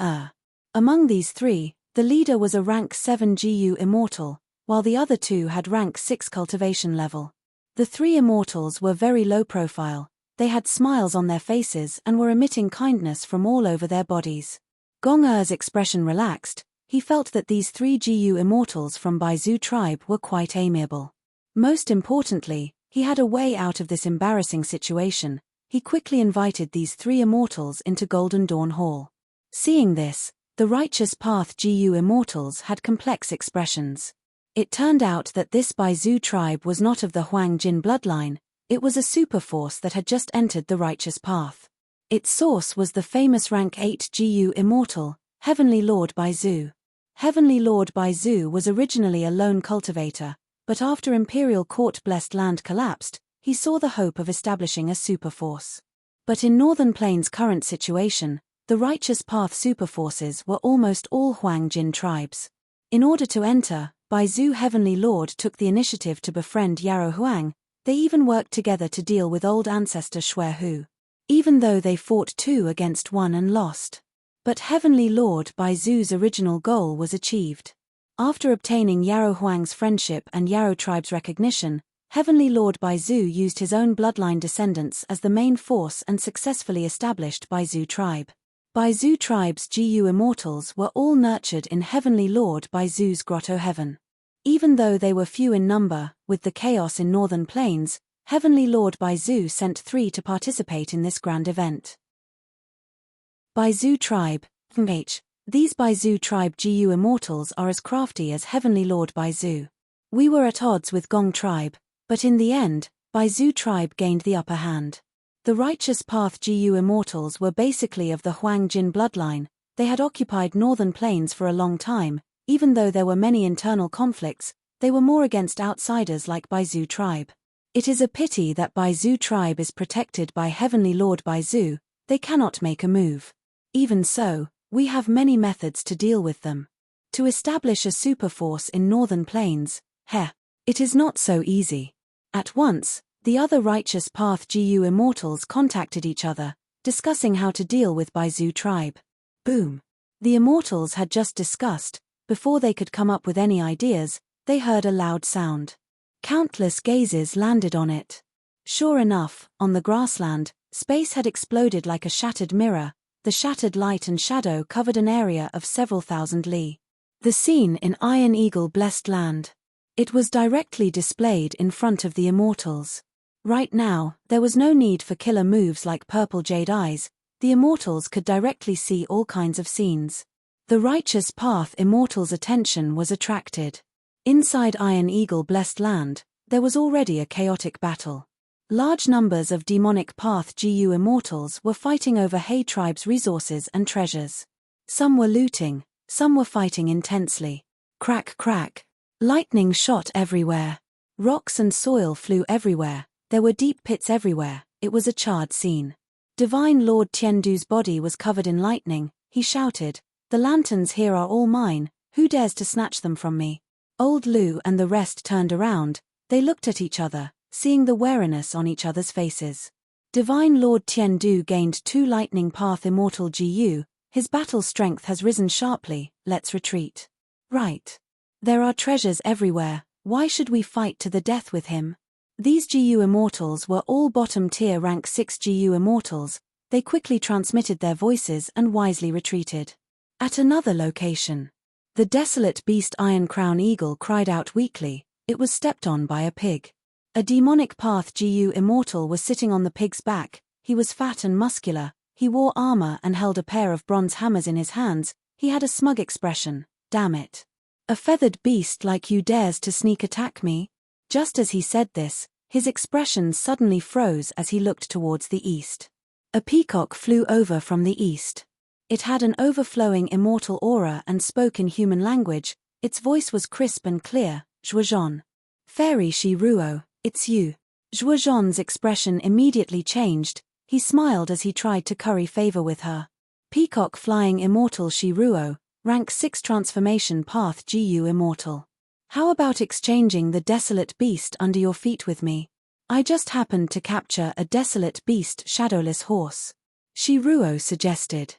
Among these 3, the leader was a rank 7 GU immortal, while the other 2 had rank 6 cultivation level. The 3 immortals were very low profile, they had smiles on their faces and were emitting kindness from all over their bodies. Gong expression relaxed, he felt that these 3 GU immortals from Baizu tribe were quite amiable. Most importantly, he had a way out of this embarrassing situation. He quickly invited these 3 immortals into Golden Dawn Hall. Seeing this, the righteous path GU immortals had complex expressions. It turned out that this Baizu tribe was not of the Huang Jin bloodline, it was a superforce that had just entered the righteous path. Its source was the famous rank 8 GU immortal, Heavenly Lord Baizu. Heavenly Lord Baizu was originally a lone cultivator, but after Imperial Court-blessed land collapsed, he saw the hope of establishing a superforce. But in Northern Plains' current situation, the righteous path superforces were almost all Huang Jin tribes. In order to enter, Baizu Heavenly Lord took the initiative to befriend Yarrow Huang. They even worked together to deal with old ancestor Xue Hu. Even though they fought 2 against 1 and lost. But Heavenly Lord Baizu's original goal was achieved. After obtaining Yarrow Huang's friendship and Yarrow tribe's recognition, Heavenly Lord Baizu used his own bloodline descendants as the main force and successfully established Baizu tribe. Baizu tribe's GU immortals were all nurtured in Heavenly Lord Baizu's grotto heaven. Even though they were few in number, with the chaos in Northern Plains, Heavenly Lord Baizu sent 3 to participate in this grand event. Baizu tribe, H. These Baizu tribe GU immortals are as crafty as Heavenly Lord Baizu. We were at odds with Gong tribe, but in the end, Baizu tribe gained the upper hand. The righteous path GU immortals were basically of the Huang Jin bloodline. They had occupied Northern Plains for a long time. Even though there were many internal conflicts, they were more against outsiders like Baizu tribe. It is a pity that Baizu tribe is protected by Heavenly Lord Baizu, they cannot make a move. Even so, we have many methods to deal with them. To establish a superforce in Northern Plains, it is not so easy. At once, the other righteous path GU immortals contacted each other, discussing how to deal with Baizu tribe. Boom. The immortals had just discussed. Before they could come up with any ideas, they heard a loud sound. Countless gazes landed on it. Sure enough, on the grassland, space had exploded like a shattered mirror. The shattered light and shadow covered an area of several thousand li. The scene in Iron Eagle blessed land. It was directly displayed in front of the immortals. Right now, there was no need for killer moves like purple jade eyes. The immortals could directly see all kinds of scenes. The righteous path immortals' attention was attracted. Inside Iron Eagle blessed land, there was already a chaotic battle. Large numbers of demonic path GU immortals were fighting over Hay tribe's resources and treasures. Some were looting, some were fighting intensely. Crack crack. Lightning shot everywhere. Rocks and soil flew everywhere, there were deep pits everywhere, it was a charred scene. Divine Lord Tiandu's body was covered in lightning, he shouted, "The lanterns here are all mine, who dares to snatch them from me?" Old Lu and the rest turned around, they looked at each other, seeing the wariness on each other's faces. Divine Lord Tiandu gained 2 lightning path immortal GU, his battle strength has risen sharply, let's retreat. Right. There are treasures everywhere, why should we fight to the death with him? These GU immortals were all bottom tier rank 6 GU immortals, they quickly transmitted their voices and wisely retreated. At another location, the desolate beast Iron Crown Eagle cried out weakly. It was stepped on by a pig. A demonic path Gu immortal was sitting on the pig's back. He was fat and muscular, he wore armor and held a pair of bronze hammers in his hands. He had a smug expression. Damn it. A feathered beast like you dares to sneak attack me? Just as he said this, his expression suddenly froze as he looked towards the east. A peacock flew over from the east. It had an overflowing immortal aura and spoke in human language. Its voice was crisp and clear. Zhuozhan. Fairy Shi Ruo, it's you. Zhuozhan's expression immediately changed. He smiled as he tried to curry favor with her. Peacock flying immortal Shi Ruo, rank 6 transformation path Gu immortal. How about exchanging the desolate beast under your feet with me? I just happened to capture a desolate beast shadowless horse. Shi Ruo suggested.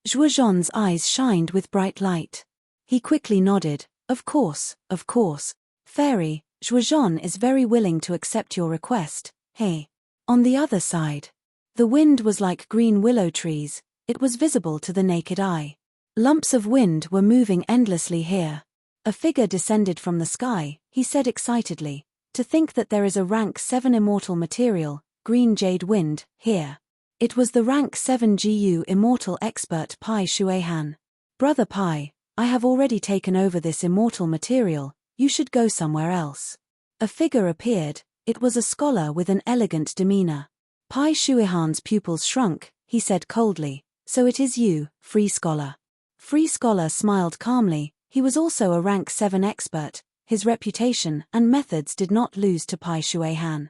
Zhuozhan's eyes shined with bright light. He quickly nodded. Of course, of course. Fairy, Zhuozhan is very willing to accept your request. Hey. On the other side. The wind was like green willow trees. It was visible to the naked eye. Lumps of wind were moving endlessly here. A figure descended from the sky, he said excitedly. To think that there is a rank 7 immortal material, green jade wind, here. It was the rank 7 Gu immortal expert Pai Shuihan. Brother Pai, I have already taken over this immortal material, you should go somewhere else. A figure appeared. It was a scholar with an elegant demeanor. Pai Shuihan's pupils shrunk, he said coldly. So it is you, Free Scholar. Free Scholar smiled calmly. He was also a rank 7 expert. His reputation and methods did not lose to Pai Shuihan.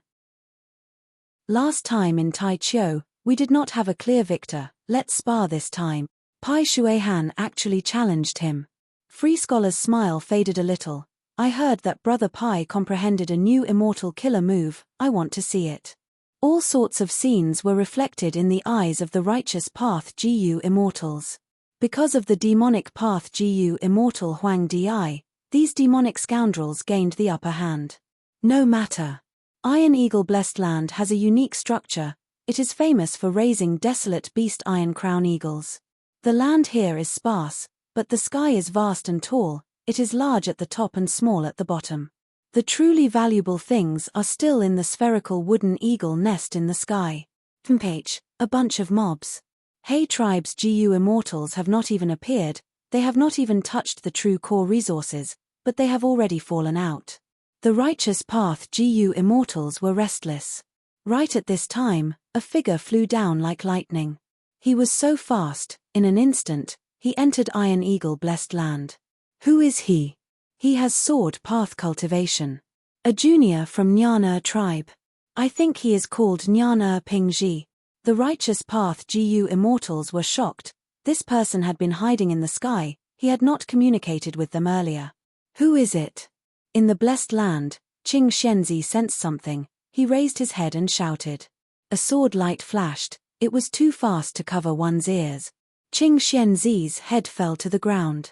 Last time in Tai Chiu, we did not have a clear victor. Let's spar this time. Pai Shuihan actually challenged him. Free Scholar's smile faded a little. I heard that Brother Pai comprehended a new immortal killer move. I want to see it. All sorts of scenes were reflected in the eyes of the righteous path Gu immortals. Because of the demonic path Gu immortal Huang Di, these demonic scoundrels gained the upper hand. No matter. Iron Eagle Blessed Land has a unique structure. It is famous for raising desolate beast Iron Crown Eagles. The land here is sparse, but the sky is vast and tall. It is large at the top and small at the bottom. The truly valuable things are still in the spherical wooden eagle nest in the sky. Page, a bunch of mobs. Hey tribes Gu immortals have not even appeared, they have not even touched the true core resources, but they have already fallen out. The righteous path Gu immortals were restless. Right at this time, a figure flew down like lightning. He was so fast, in an instant, he entered Iron Eagle Blessed Land. Who is he? He has sword path cultivation. A junior from Nyana tribe. I think he is called Nyana Pingji. The righteous path Gu immortals were shocked. This person had been hiding in the sky, he had not communicated with them earlier. Who is it? In the blessed land, Qing Xianzi sensed something. He raised his head and shouted. A sword light flashed. It was too fast to cover one's ears. Qing Xianzi's head fell to the ground.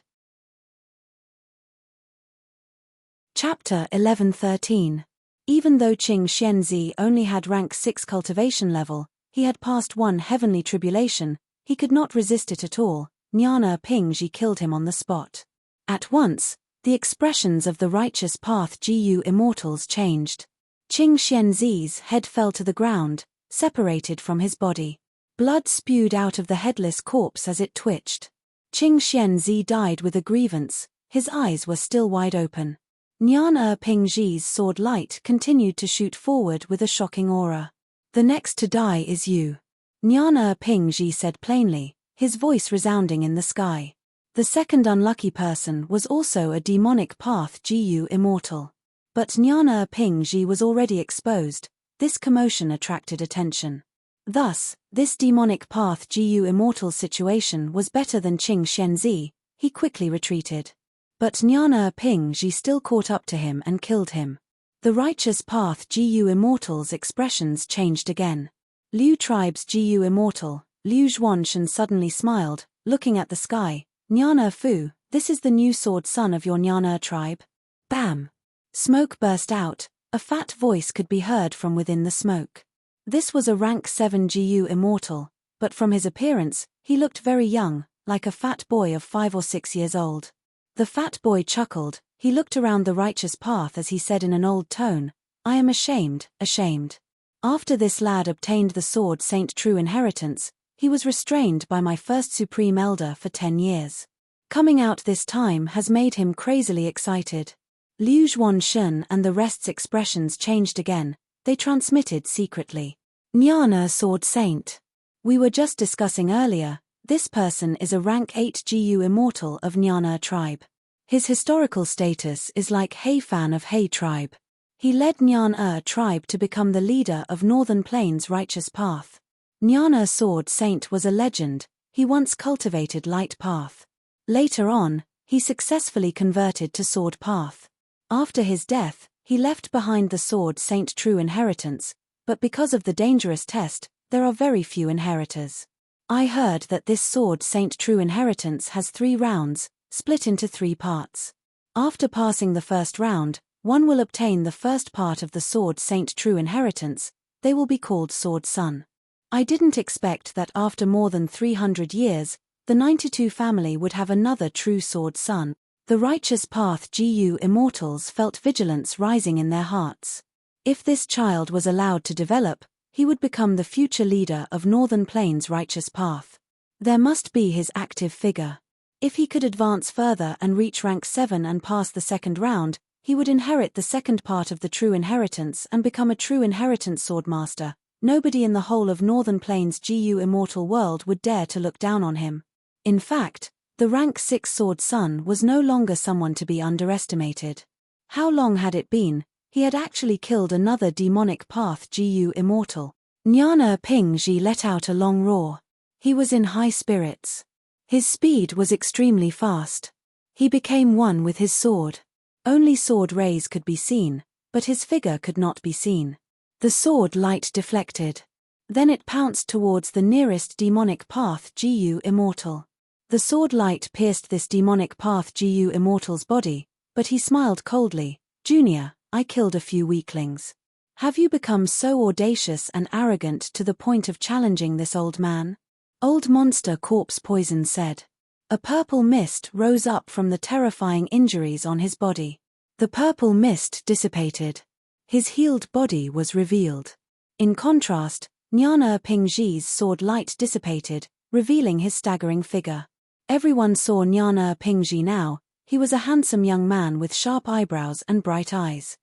Chapter 11-13. Even though Qing Xianzi only had rank 6 cultivation level, he had passed one heavenly tribulation, he could not resist it at all. Nyana Pingji killed him on the spot. At once, the expressions of the righteous path Gu immortals changed. Qing Xianzi's head fell to the ground, separated from his body. Blood spewed out of the headless corpse as it twitched. Qing Xianzi died with a grievance, his eyes were still wide open. Nyana Pingji's sword light continued to shoot forward with a shocking aura. The next to die is you. Nyana Pingji said plainly, his voice resounding in the sky. The second unlucky person was also a demonic path Gu immortal. But Nyana Pingji was already exposed. This commotion attracted attention. Thus, this demonic path Gu immortal situation was better than Qing Xianzi. He quickly retreated. But Nyana Pingji still caught up to him and killed him. The righteous path Gu immortal's expressions changed again. Liu tribe's Gu immortal, Liu Zhuanshan suddenly smiled, looking at the sky. Nyana Fu, this is the new sword son of your Nyana tribe. Bam! Smoke burst out, a fat voice could be heard from within the smoke. This was a rank 7 Gu immortal, but from his appearance, he looked very young, like a fat boy of 5 or 6 years old. The fat boy chuckled. He looked around the righteous path as he said in an old tone, "I am ashamed, ashamed." After this lad obtained the sword Saint True Inheritance, he was restrained by my first Supreme Elder for 10 years. Coming out this time has made him crazily excited. Liu Zhuanshun and the rest's expressions changed again. They transmitted secretly. Jnana Sword Saint. We were just discussing earlier, this person is a rank 8 GU immortal of Jnana tribe. His historical status is like He Fan of He tribe. He led Jnana tribe to become the leader of Northern Plains Righteous Path. Jnana Sword Saint was a legend. He once cultivated Light Path. Later on, he successfully converted to Sword Path. After his death, he left behind the Sword Saint True Inheritance, but because of the dangerous test, there are very few inheritors. I heard that this Sword Saint True Inheritance has 3 rounds, split into 3 parts. After passing the first round, one will obtain the first part of the Sword Saint True Inheritance. They will be called Sword Son. I didn't expect that after more than 300 years, the 92 family would have another true Sword Son. The Righteous Path GU immortals felt vigilance rising in their hearts. If this child was allowed to develop, he would become the future leader of Northern Plains Righteous Path. There must be his active figure. If he could advance further and reach rank 7 and pass the second round, he would inherit the second part of the True Inheritance and become a True Inheritance Swordmaster. Nobody in the whole of Northern Plains GU immortal world would dare to look down on him. In fact, the rank 6 Sword Son was no longer someone to be underestimated. How long had it been? He had actually killed another demonic path GU immortal. Jnana Pingji let out a long roar. He was in high spirits. His speed was extremely fast. He became one with his sword. Only sword rays could be seen, but his figure could not be seen. The sword light deflected. Then it pounced towards the nearest demonic path GU immortal. The sword light pierced this demonic path GU immortal's body, but he smiled coldly. "Junior, I killed a few weaklings. Have you become so audacious and arrogant to the point of challenging this old man?" Old Monster Corpse Poison said. A purple mist rose up from the terrifying injuries on his body. The purple mist dissipated. His healed body was revealed. In contrast, Jnana Pingji's sword light dissipated, revealing his staggering figure. Everyone saw Jnana Pingji now. He was a handsome young man with sharp eyebrows and bright eyes.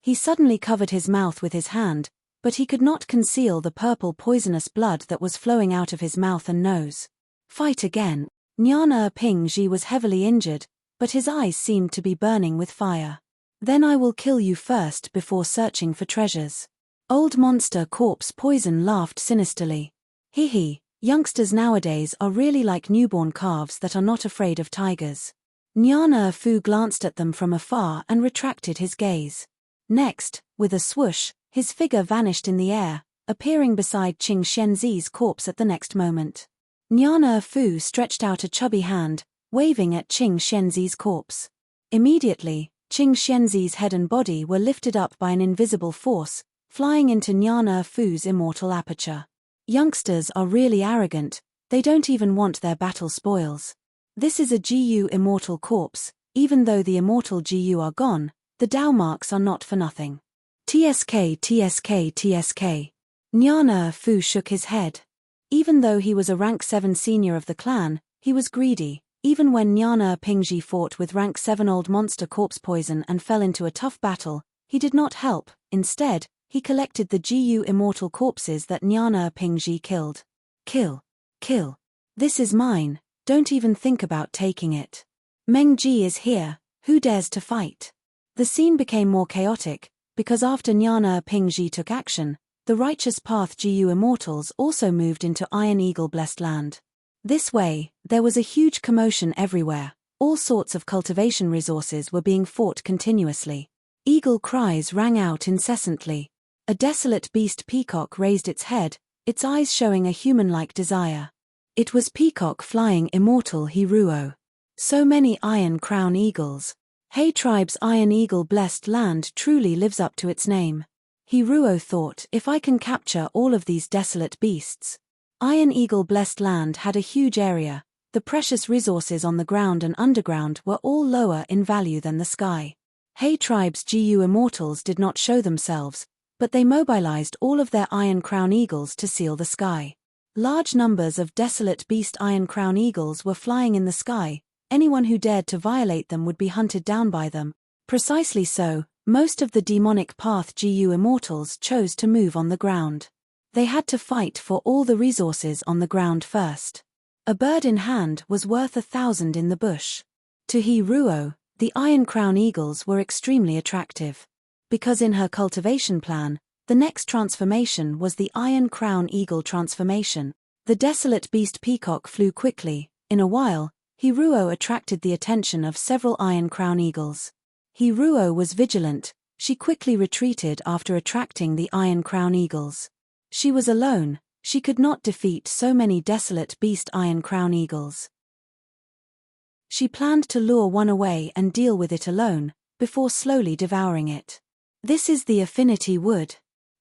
He suddenly covered his mouth with his hand, but he could not conceal the purple poisonous blood that was flowing out of his mouth and nose. Fight again. Jnana Pingji was heavily injured, but his eyes seemed to be burning with fire. Then I will kill you first before searching for treasures. Old Monster Corpse Poison laughed sinisterly. Hee, youngsters nowadays are really like newborn calves that are not afraid of tigers. Jnana Fu glanced at them from afar and retracted his gaze. Next, with a swoosh, his figure vanished in the air, appearing beside Qing Xianzi's corpse at the next moment. Jnana Fu stretched out a chubby hand, waving at Qing Xianzi's corpse. Immediately, Qing Xianzi's head and body were lifted up by an invisible force, flying into Jnana Fu's immortal aperture. Youngsters are really arrogant, they don't even want their battle spoils. This is a GU immortal corpse. Even though the immortal GU are gone, the Dao marks are not for nothing. TSK. Jnana Fu shook his head. Even though he was a rank 7 senior of the clan, he was greedy. Even when Jnana Pingji fought with rank 7 Old Monster Corpse Poison and fell into a tough battle, he did not help. Instead, he collected the GU immortal corpses that Jnana Pingji killed. Kill. This is mine, don't even think about taking it. Meng Ji is here, who dares to fight? The scene became more chaotic, because after Jnana Pingji took action, the Righteous Path GU immortals also moved into Iron Eagle Blessed Land. This way, there was a huge commotion everywhere. All sorts of cultivation resources were being fought continuously. Eagle cries rang out incessantly. A desolate beast peacock raised its head, its eyes showing a human-like desire. It was Peacock flying immortal Hiruo. So many Iron Crown Eagles. He Tribe's Iron Eagle Blessed Land truly lives up to its name. Hiruo thought, if I can capture all of these desolate beasts, Iron Eagle blessed land had a huge area. The precious resources on the ground and underground were all lower in value than the sky. Hay Tribe's GU Immortals did not show themselves, but they mobilized all of their Iron Crown Eagles to seal the sky. Large numbers of desolate beast Iron Crown Eagles were flying in the sky. Anyone who dared to violate them would be hunted down by them. Precisely so, most of the demonic path GU Immortals chose to move on the ground. They had to fight for all the resources on the ground first. A bird in hand was worth 1,000 in the bush. To He Ruo, the Iron Crown Eagles were extremely attractive. Because in her cultivation plan, the next transformation was the Iron Crown Eagle transformation. The desolate beast peacock flew quickly. In a while, He Ruo attracted the attention of several Iron Crown Eagles. He Ruo was vigilant. She quickly retreated after attracting the Iron Crown Eagles. She was alone. She could not defeat so many desolate beast Iron Crown Eagles. She planned to lure one away and deal with it alone, before slowly devouring it. This is the affinity wood.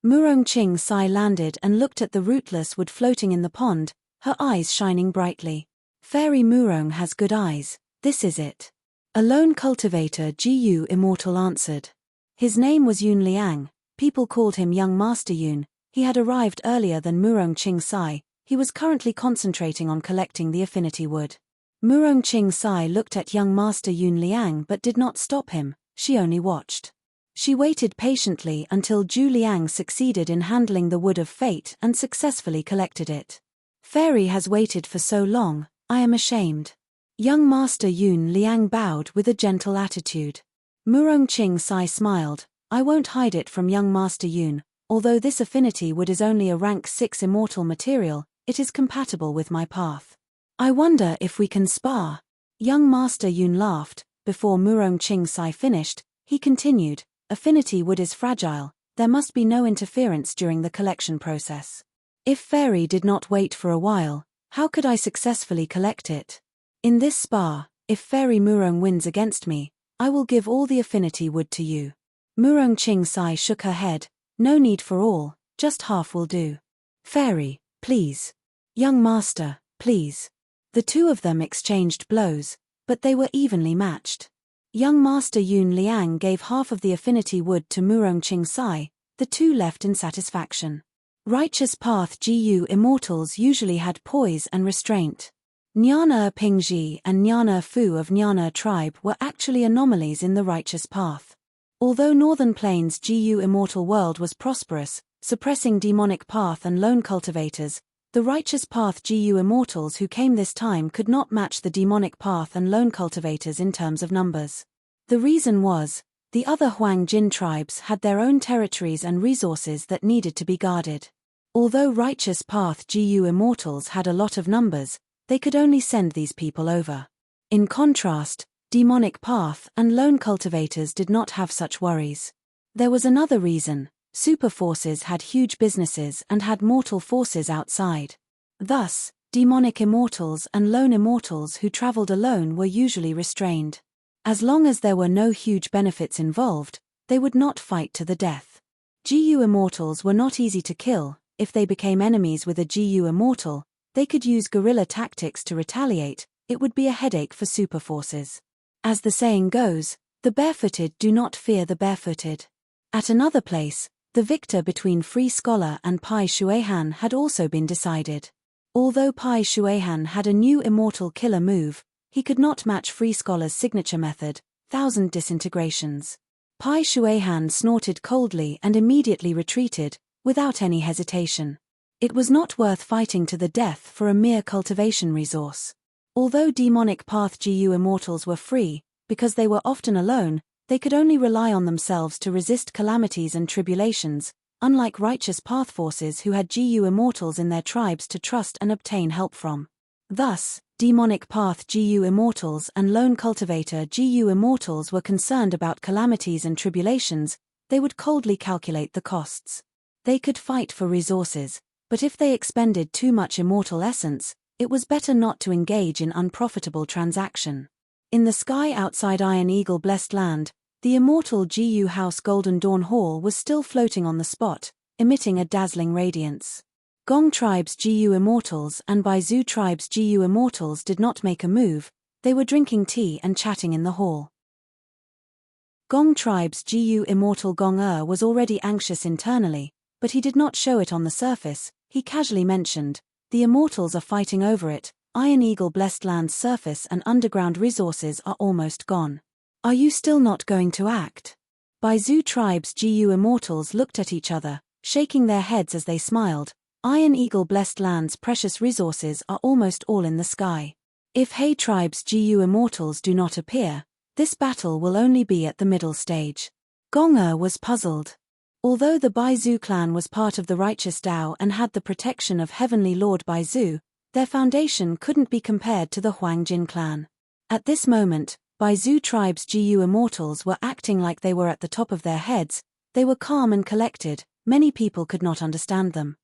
Murong Ching Sai landed and looked at the rootless wood floating in the pond, her eyes shining brightly. Fairy Murong has good eyes, this is it. A lone cultivator GU Immortal answered. His name was Yun Liang, people called him Young Master Yun. He had arrived earlier than Murong Ching Sai. He was currently concentrating on collecting the affinity wood. Murong Ching Sai looked at young Master Yun Liang but did not stop him, she only watched. She waited patiently until Zhu Liang succeeded in handling the wood of fate and successfully collected it. Fairy has waited for so long, I am ashamed. Young Master Yun Liang bowed with a gentle attitude. Murong Ching Sai smiled, I won't hide it from young Master Yun. Although this affinity wood is only a rank 6 immortal material, it is compatible with my path. I wonder if we can spar. Young Master Yun laughed. Before Murong Ching Sai finished, he continued, affinity wood is fragile, there must be no interference during the collection process. If Fairy did not wait for a while, how could I successfully collect it? In this spar, if Fairy Murong wins against me, I will give all the affinity wood to you. Murong Ching Sai shook her head. No need for all, just half will do. Fairy, please. Young Master, please. The two of them exchanged blows, but they were evenly matched. Young Master Yun Liang gave half of the affinity wood to Murong Ching Sai, the two left in satisfaction. Righteous Path GU Immortals usually had poise and restraint. Nyana Pingji and Nyana Fu of Nyana tribe were actually anomalies in the Righteous Path. Although Northern Plains GU Immortal World was prosperous, suppressing demonic path and lone cultivators, the Righteous Path GU Immortals who came this time could not match the demonic path and lone cultivators in terms of numbers. The reason was, the other Huang Jin tribes had their own territories and resources that needed to be guarded. Although Righteous Path GU Immortals had a lot of numbers, they could only send these people over. In contrast, demonic path and lone cultivators did not have such worries. There was another reason. Super forces had huge businesses and had mortal forces outside. Thus, demonic immortals and lone immortals who traveled alone were usually restrained. As long as there were no huge benefits involved, they would not fight to the death. GU immortals were not easy to kill. If they became enemies with a GU immortal, they could use guerrilla tactics to retaliate. It would be a headache for super forces. As the saying goes, the barefooted do not fear the barefooted. At another place, the victor between Free Scholar and Pai Shuehan had also been decided. Although Pai Shuehan had a new immortal killer move, he could not match Free Scholar's signature method, 1000 disintegrations. Pai Shuehan snorted coldly and immediately retreated, without any hesitation. It was not worth fighting to the death for a mere cultivation resource. Although demonic path GU immortals were free, because they were often alone, they could only rely on themselves to resist calamities and tribulations, unlike righteous path forces who had GU immortals in their tribes to trust and obtain help from. Thus, demonic path GU immortals and lone cultivator GU immortals were concerned about calamities and tribulations. They would coldly calculate the costs. They could fight for resources, but if they expended too much immortal essence, it was better not to engage in unprofitable transaction. In the sky outside Iron Eagle blessed land, the immortal GU House Golden Dawn Hall was still floating on the spot, emitting a dazzling radiance. Gong tribe's Gu immortals and Baizu tribe's Gu immortals did not make a move, they were drinking tea and chatting in the hall. Gong tribe's Gu immortal Gong was already anxious internally, but he did not show it on the surface. He casually mentioned, "The immortals are fighting over it, Iron Eagle blessed land's surface and underground resources are almost gone. Are you still not going to act?" Baizu tribe's Gu immortals looked at each other, shaking their heads as they smiled. Iron Eagle blessed land's precious resources are almost all in the sky. If He tribe's Gu immortals do not appear, this battle will only be at the middle stage. Gong was puzzled. Although the Baizu clan was part of the righteous Tao and had the protection of Heavenly Lord Baizu, their foundation couldn't be compared to the Huangjin clan. At this moment, Baizu tribe's Gu immortals were acting like they were at the top of their heads. They were calm and collected, many people could not understand them.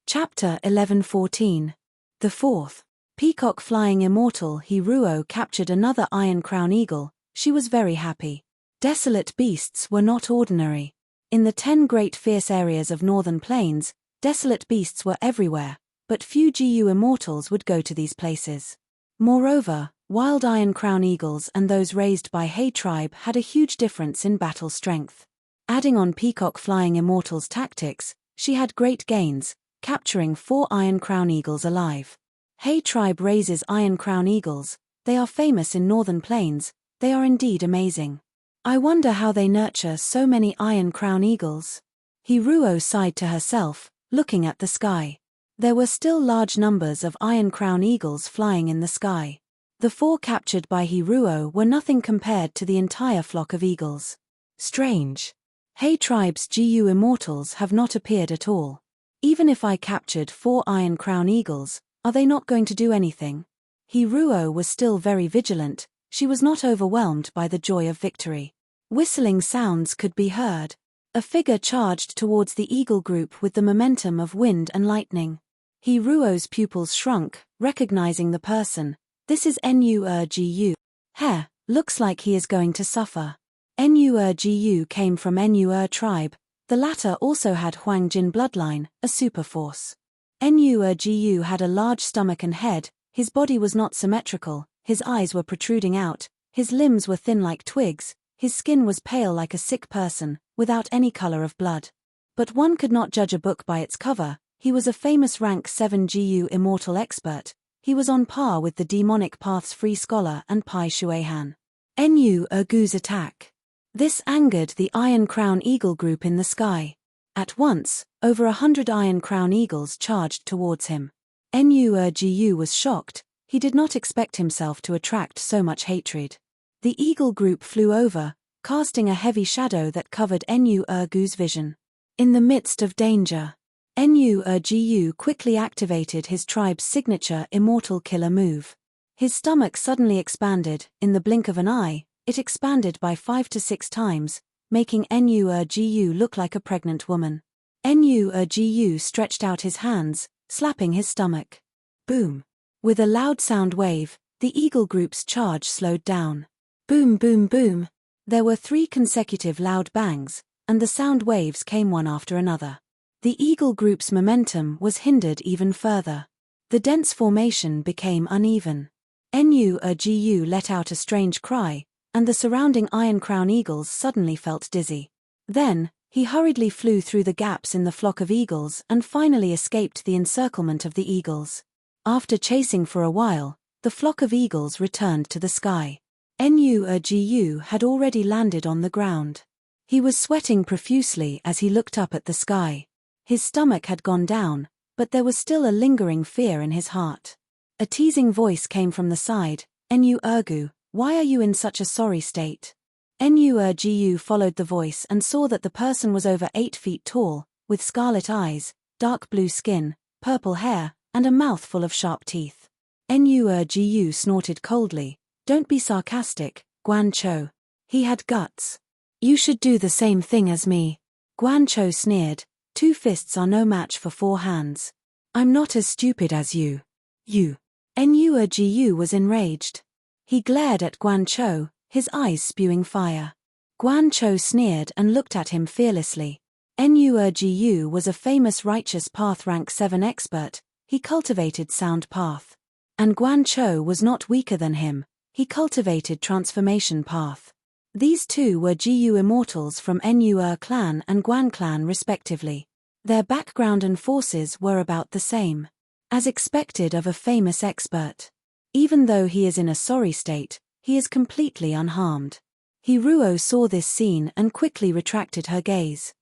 Chapter 11:14. The fourth. Peacock flying immortal Hiruo captured another Iron Crown Eagle. She was very happy. Desolate beasts were not ordinary. In the 10 great fierce areas of northern plains, desolate beasts were everywhere, but few Gu immortals would go to these places. Moreover, wild Iron Crown Eagles and those raised by He tribe had a huge difference in battle strength. Adding on Peacock flying immortals' tactics, she had great gains, capturing 4 Iron Crown Eagles alive. He tribe raises Iron Crown Eagles. They are famous in northern plains. They are indeed amazing. I wonder how they nurture so many Iron Crown Eagles. Hiruo sighed to herself, looking at the sky. There were still large numbers of Iron Crown Eagles flying in the sky. The 4 captured by Hiruo were nothing compared to the entire flock of eagles. Strange. He tribe's Gu immortals have not appeared at all. Even if I captured 4 Iron Crown Eagles, are they not going to do anything? Hiruo was still very vigilant. She was not overwhelmed by the joy of victory. Whistling sounds could be heard. A figure charged towards the eagle group with the momentum of wind and lightning. Hiruo's pupils shrunk, recognizing the person. This is Nu-Gu. Heh, looks like he is going to suffer. Nu-Gu came from Nu tribe. The latter also had Huangjin bloodline, a super force. Nu-Gu had a large stomach and head. His body was not symmetrical, his eyes were protruding out, his limbs were thin like twigs, his skin was pale like a sick person, without any color of blood. But one could not judge a book by its cover. He was a famous rank 7 Gu immortal expert. He was on par with the demonic path's free scholar and Pai Shuihan. Nu-Gu's attack. This angered the Iron Crown Eagle group in the sky. At once, over 100 Iron Crown Eagles charged towards him. Nu-Gu was shocked. He did not expect himself to attract so much hatred. The eagle group flew over, casting a heavy shadow that covered Nu-Gu's vision. In the midst of danger, Nu-Gu quickly activated his tribe's signature immortal killer move. His stomach suddenly expanded. In the blink of an eye, it expanded by 5 to 6 times, making Nu-Gu look like a pregnant woman. Nu-Gu stretched out his hands, slapping his stomach. Boom! With a loud sound wave, the eagle group's charge slowed down. Boom, boom, boom! There were 3 consecutive loud bangs, and the sound waves came one after another. The eagle group's momentum was hindered even further. The dense formation became uneven. Nu-Gu let out a strange cry, and the surrounding Iron Crown Eagles suddenly felt dizzy. Then, he hurriedly flew through the gaps in the flock of eagles and finally escaped the encirclement of the eagles. After chasing for a while, the flock of eagles returned to the sky. Nu-Gu had already landed on the ground. He was sweating profusely as he looked up at the sky. His stomach had gone down, but there was still a lingering fear in his heart. A teasing voice came from the side. Nu-Gu, why are you in such a sorry state? Nu-Gu followed the voice and saw that the person was over 8 feet tall, with scarlet eyes, dark blue skin, purple hair, and a mouth full of sharp teeth. Nu-Gu snorted coldly. Don't be sarcastic, Guan Cho. He had guts. You should do the same thing as me. Guan Cho sneered. 2 fists are no match for 4 hands. I'm not as stupid as you. You. Nu-Gu was enraged. He glared at Guan Cho, his eyes spewing fire. Guan Cho sneered and looked at him fearlessly. NURGU was a famous righteous path rank 7 expert, he cultivated sound path. And Guan Cho was not weaker than him, he cultivated transformation path. These two were GU immortals from NUR clan and Guan clan respectively. Their background and forces were about the same. As expected of a famous expert. Even though he is in a sorry state, he is completely unharmed. Hiruo saw this scene and quickly retracted her gaze.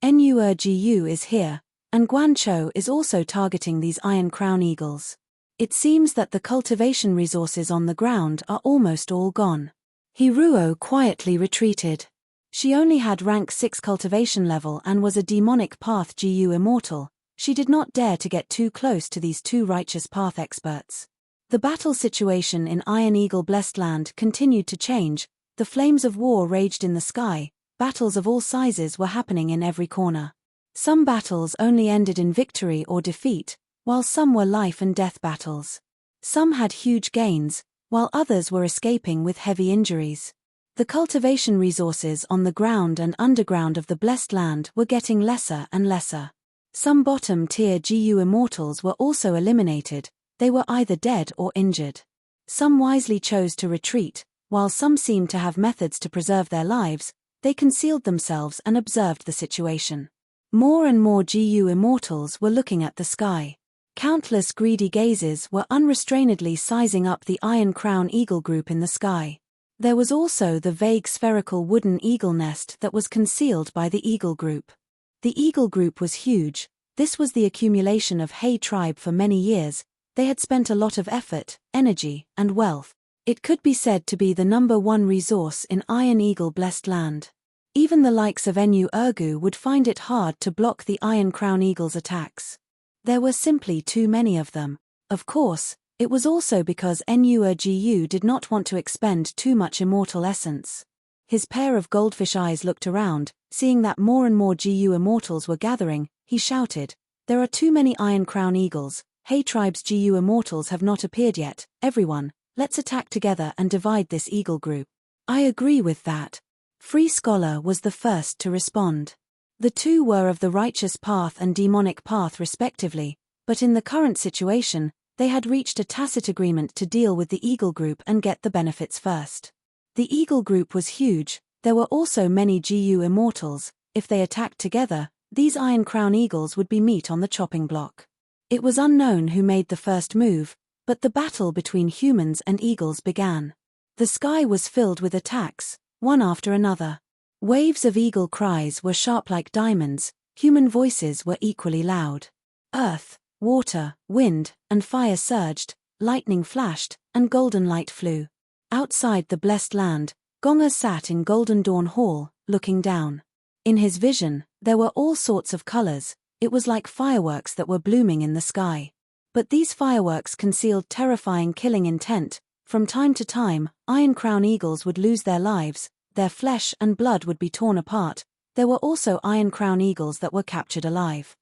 NURGU is here, and Guan Cho is also targeting these Iron Crown Eagles. It seems that the cultivation resources on the ground are almost all gone. Hiruo quietly retreated. She only had rank 6 cultivation level and was a demonic path GU immortal. She did not dare to get too close to these two righteous path experts. The battle situation in Iron Eagle Blessed Land continued to change, the flames of war raged in the sky, battles of all sizes were happening in every corner. Some battles only ended in victory or defeat, while some were life and death battles. Some had huge gains, while others were escaping with heavy injuries. The cultivation resources on the ground and underground of the Blessed Land were getting lesser and lesser. Some bottom-tier GU immortals were also eliminated, they were either dead or injured. Some wisely chose to retreat, while some seemed to have methods to preserve their lives, they concealed themselves and observed the situation. More and more GU immortals were looking at the sky. Countless greedy gazes were unrestrainedly sizing up the Iron Crown Eagle group in the sky. There was also the vague spherical wooden eagle nest that was concealed by the eagle group. The eagle group was huge, this was the accumulation of Hay tribe for many years, they had spent a lot of effort, energy, and wealth. It could be said to be the #1 resource in Iron Eagle Blessed Land. Even the likes of NURGU would find it hard to block the Iron Crown Eagle's attacks. There were simply too many of them. Of course, it was also because NURGU did not want to expend too much immortal essence. His pair of goldfish eyes looked around, seeing that more and more GU immortals were gathering, he shouted, "There are too many Iron Crown Eagles, Hay tribe's GU immortals have not appeared yet, everyone, let's attack together and divide this eagle group." "I agree with that." Free Scholar was the first to respond. The two were of the righteous path and demonic path respectively, but in the current situation, they had reached a tacit agreement to deal with the eagle group and get the benefits first. The eagle group was huge, there were also many GU immortals, if they attacked together, these Iron Crown Eagles would be meat on the chopping block. It was unknown who made the first move, but the battle between humans and eagles began. The sky was filled with attacks, one after another. Waves of eagle cries were sharp like diamonds, human voices were equally loud. Earth, water, wind, and fire surged, lightning flashed, and golden light flew. Outside the Blessed Land, Gong'er sat in Golden Dawn Hall, looking down. In his vision, there were all sorts of colors, it was like fireworks that were blooming in the sky. But these fireworks concealed terrifying killing intent. From time to time, Iron Crown Eagles would lose their lives, their flesh and blood would be torn apart. There were also Iron Crown Eagles that were captured alive.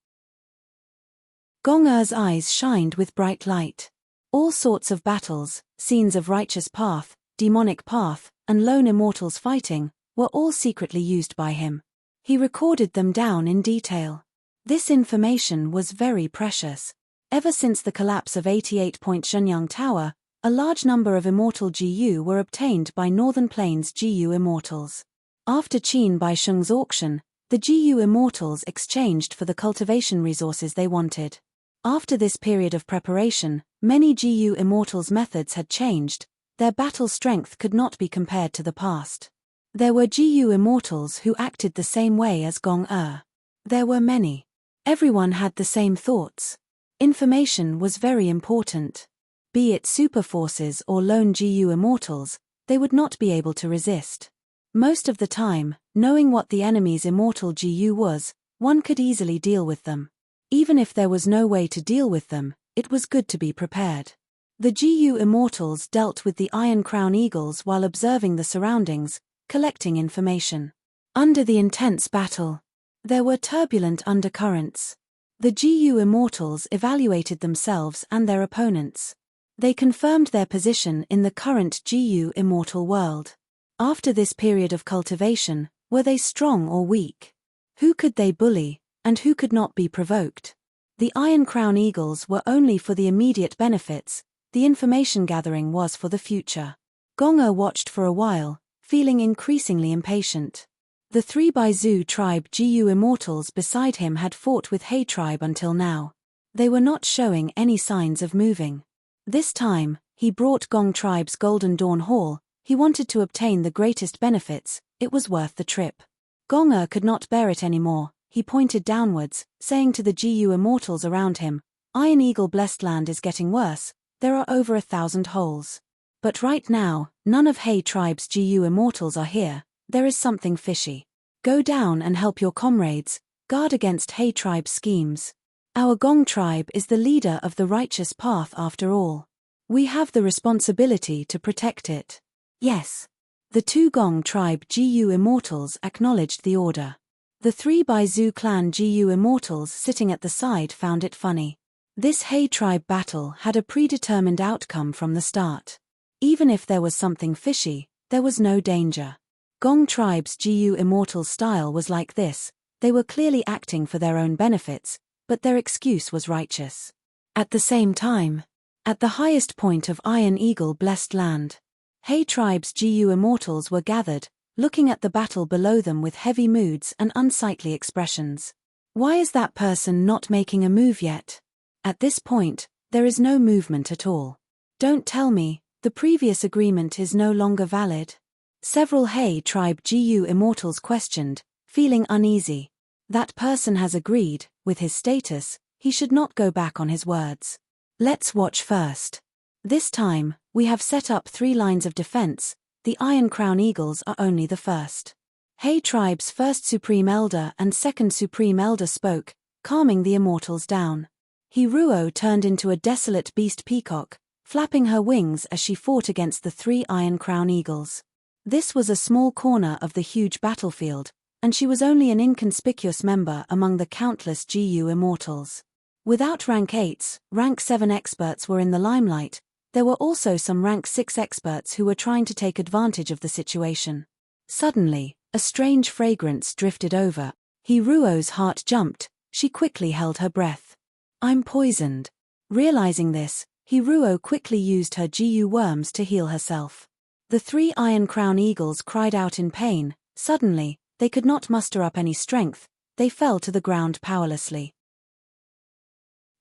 Gong'er's eyes shined with bright light. All sorts of battles, scenes of righteous path, demonic path, and lone immortals fighting, were all secretly used by him. He recorded them down in detail. This information was very precious. Ever since the collapse of 88-point Shenyang Tower, a large number of immortal GU were obtained by Northern Plains GU immortals. After Qin Baisheng's auction, the GU immortals exchanged for the cultivation resources they wanted. After this period of preparation, many GU immortals' methods had changed, their battle strength could not be compared to the past. There were GU immortals who acted the same way as Gong'er. There were many. Everyone had the same thoughts. Information was very important. Be it super forces or lone GU immortals, they would not be able to resist. Most of the time, knowing what the enemy's immortal GU was, one could easily deal with them. Even if there was no way to deal with them, it was good to be prepared. The GU immortals dealt with the Iron Crown Eagles while observing the surroundings, collecting information. Under the intense battle, there were turbulent undercurrents. The GU immortals evaluated themselves and their opponents. They confirmed their position in the current GU immortal world. After this period of cultivation, were they strong or weak? Who could they bully, and who could not be provoked? The Iron Crown Eagles were only for the immediate benefits, the information gathering was for the future. Gong-er watched for a while, feeling increasingly impatient. The 3x tribe Gu immortals beside him had fought with He tribe until now. They were not showing any signs of moving. This time, he brought Gong tribe's Golden Dawn Hall. He wanted to obtain the greatest benefits, it was worth the trip. Gong-er could not bear it anymore, he pointed downwards, saying to the Gu immortals around him, Iron Eagle blessed land is getting worse, there are over 1,000 holes. But right now, none of He tribe's Gu immortals are here, there is something fishy. Go down and help your comrades, guard against He tribe's schemes. Our Gong tribe is the leader of the righteous path after all. We have the responsibility to protect it. Yes. The 2 Gong tribe Gu immortals acknowledged the order. The 3x clan Gu immortals sitting at the side found it funny. This He tribe battle had a predetermined outcome from the start. Even if there was something fishy, there was no danger. Gong tribe's Gu immortals' style was like this, they were clearly acting for their own benefits, but their excuse was righteous. At the same time, at the highest point of Iron Eagle blessed land, He tribe's Gu immortals were gathered, looking at the battle below them with heavy moods and unsightly expressions. Why is that person not making a move yet? At this point, there is no movement at all. Don't tell me, the previous agreement is no longer valid. Several He tribe Gu immortals questioned, feeling uneasy. That person has agreed, with his status, he should not go back on his words. Let's watch first. This time, we have set up 3 lines of defense, the Iron Crown Eagles are only the first. He tribe's first Supreme Elder and second Supreme Elder spoke, calming the immortals down. He-Ruo turned into a desolate beast peacock, flapping her wings as she fought against the 3 Iron Crown Eagles. This was a small corner of the huge battlefield, and she was only an inconspicuous member among the countless Gu immortals. Without rank 8s, rank 7 experts were in the limelight. There were also some rank 6 experts who were trying to take advantage of the situation. Suddenly, a strange fragrance drifted over. He-Ruo's heart jumped, she quickly held her breath. I'm poisoned. Realizing this, He-Ruo quickly used her Gu worms to heal herself. The 3 Iron Crown Eagles cried out in pain. Suddenly, they could not muster up any strength, they fell to the ground powerlessly.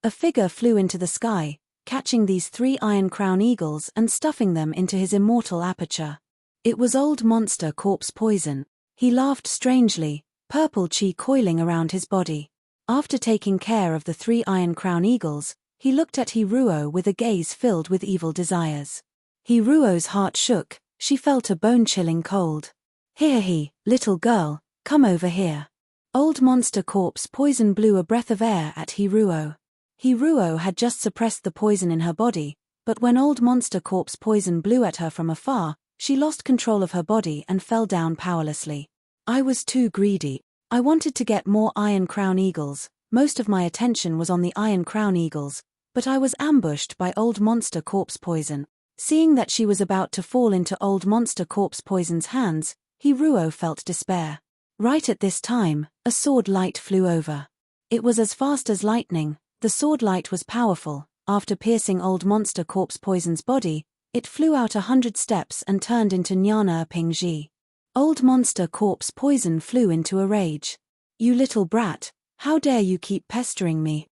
A figure flew into the sky, catching these 3 Iron Crown Eagles and stuffing them into his immortal aperture. It was Old Monster Corpse Poison. He laughed strangely, purple chi coiling around his body. After taking care of the 3 Iron Crown Eagles, he looked at He-Ruo with a gaze filled with evil desires. He-Ruo's heart shook, she felt a bone-chilling cold. Here, little girl, come over here. Old Monster Corpse Poison blew a breath of air at He-Ruo. He-Ruo had just suppressed the poison in her body, but when Old Monster Corpse Poison blew at her from afar, she lost control of her body and fell down powerlessly. I was too greedy. I wanted to get more Iron Crown Eagles, most of my attention was on the Iron Crown Eagles, but I was ambushed by Old Monster Corpse Poison. Seeing that she was about to fall into Old Monster Corpse Poison's hands, He-Ruo felt despair. Right at this time, a sword light flew over. It was as fast as lightning, the sword light was powerful. After piercing Old Monster Corpse Poison's body, it flew out 100 steps and turned into Nyana Pingji. Old Monster Corpse Poison flew into a rage. You little brat, how dare you keep pestering me?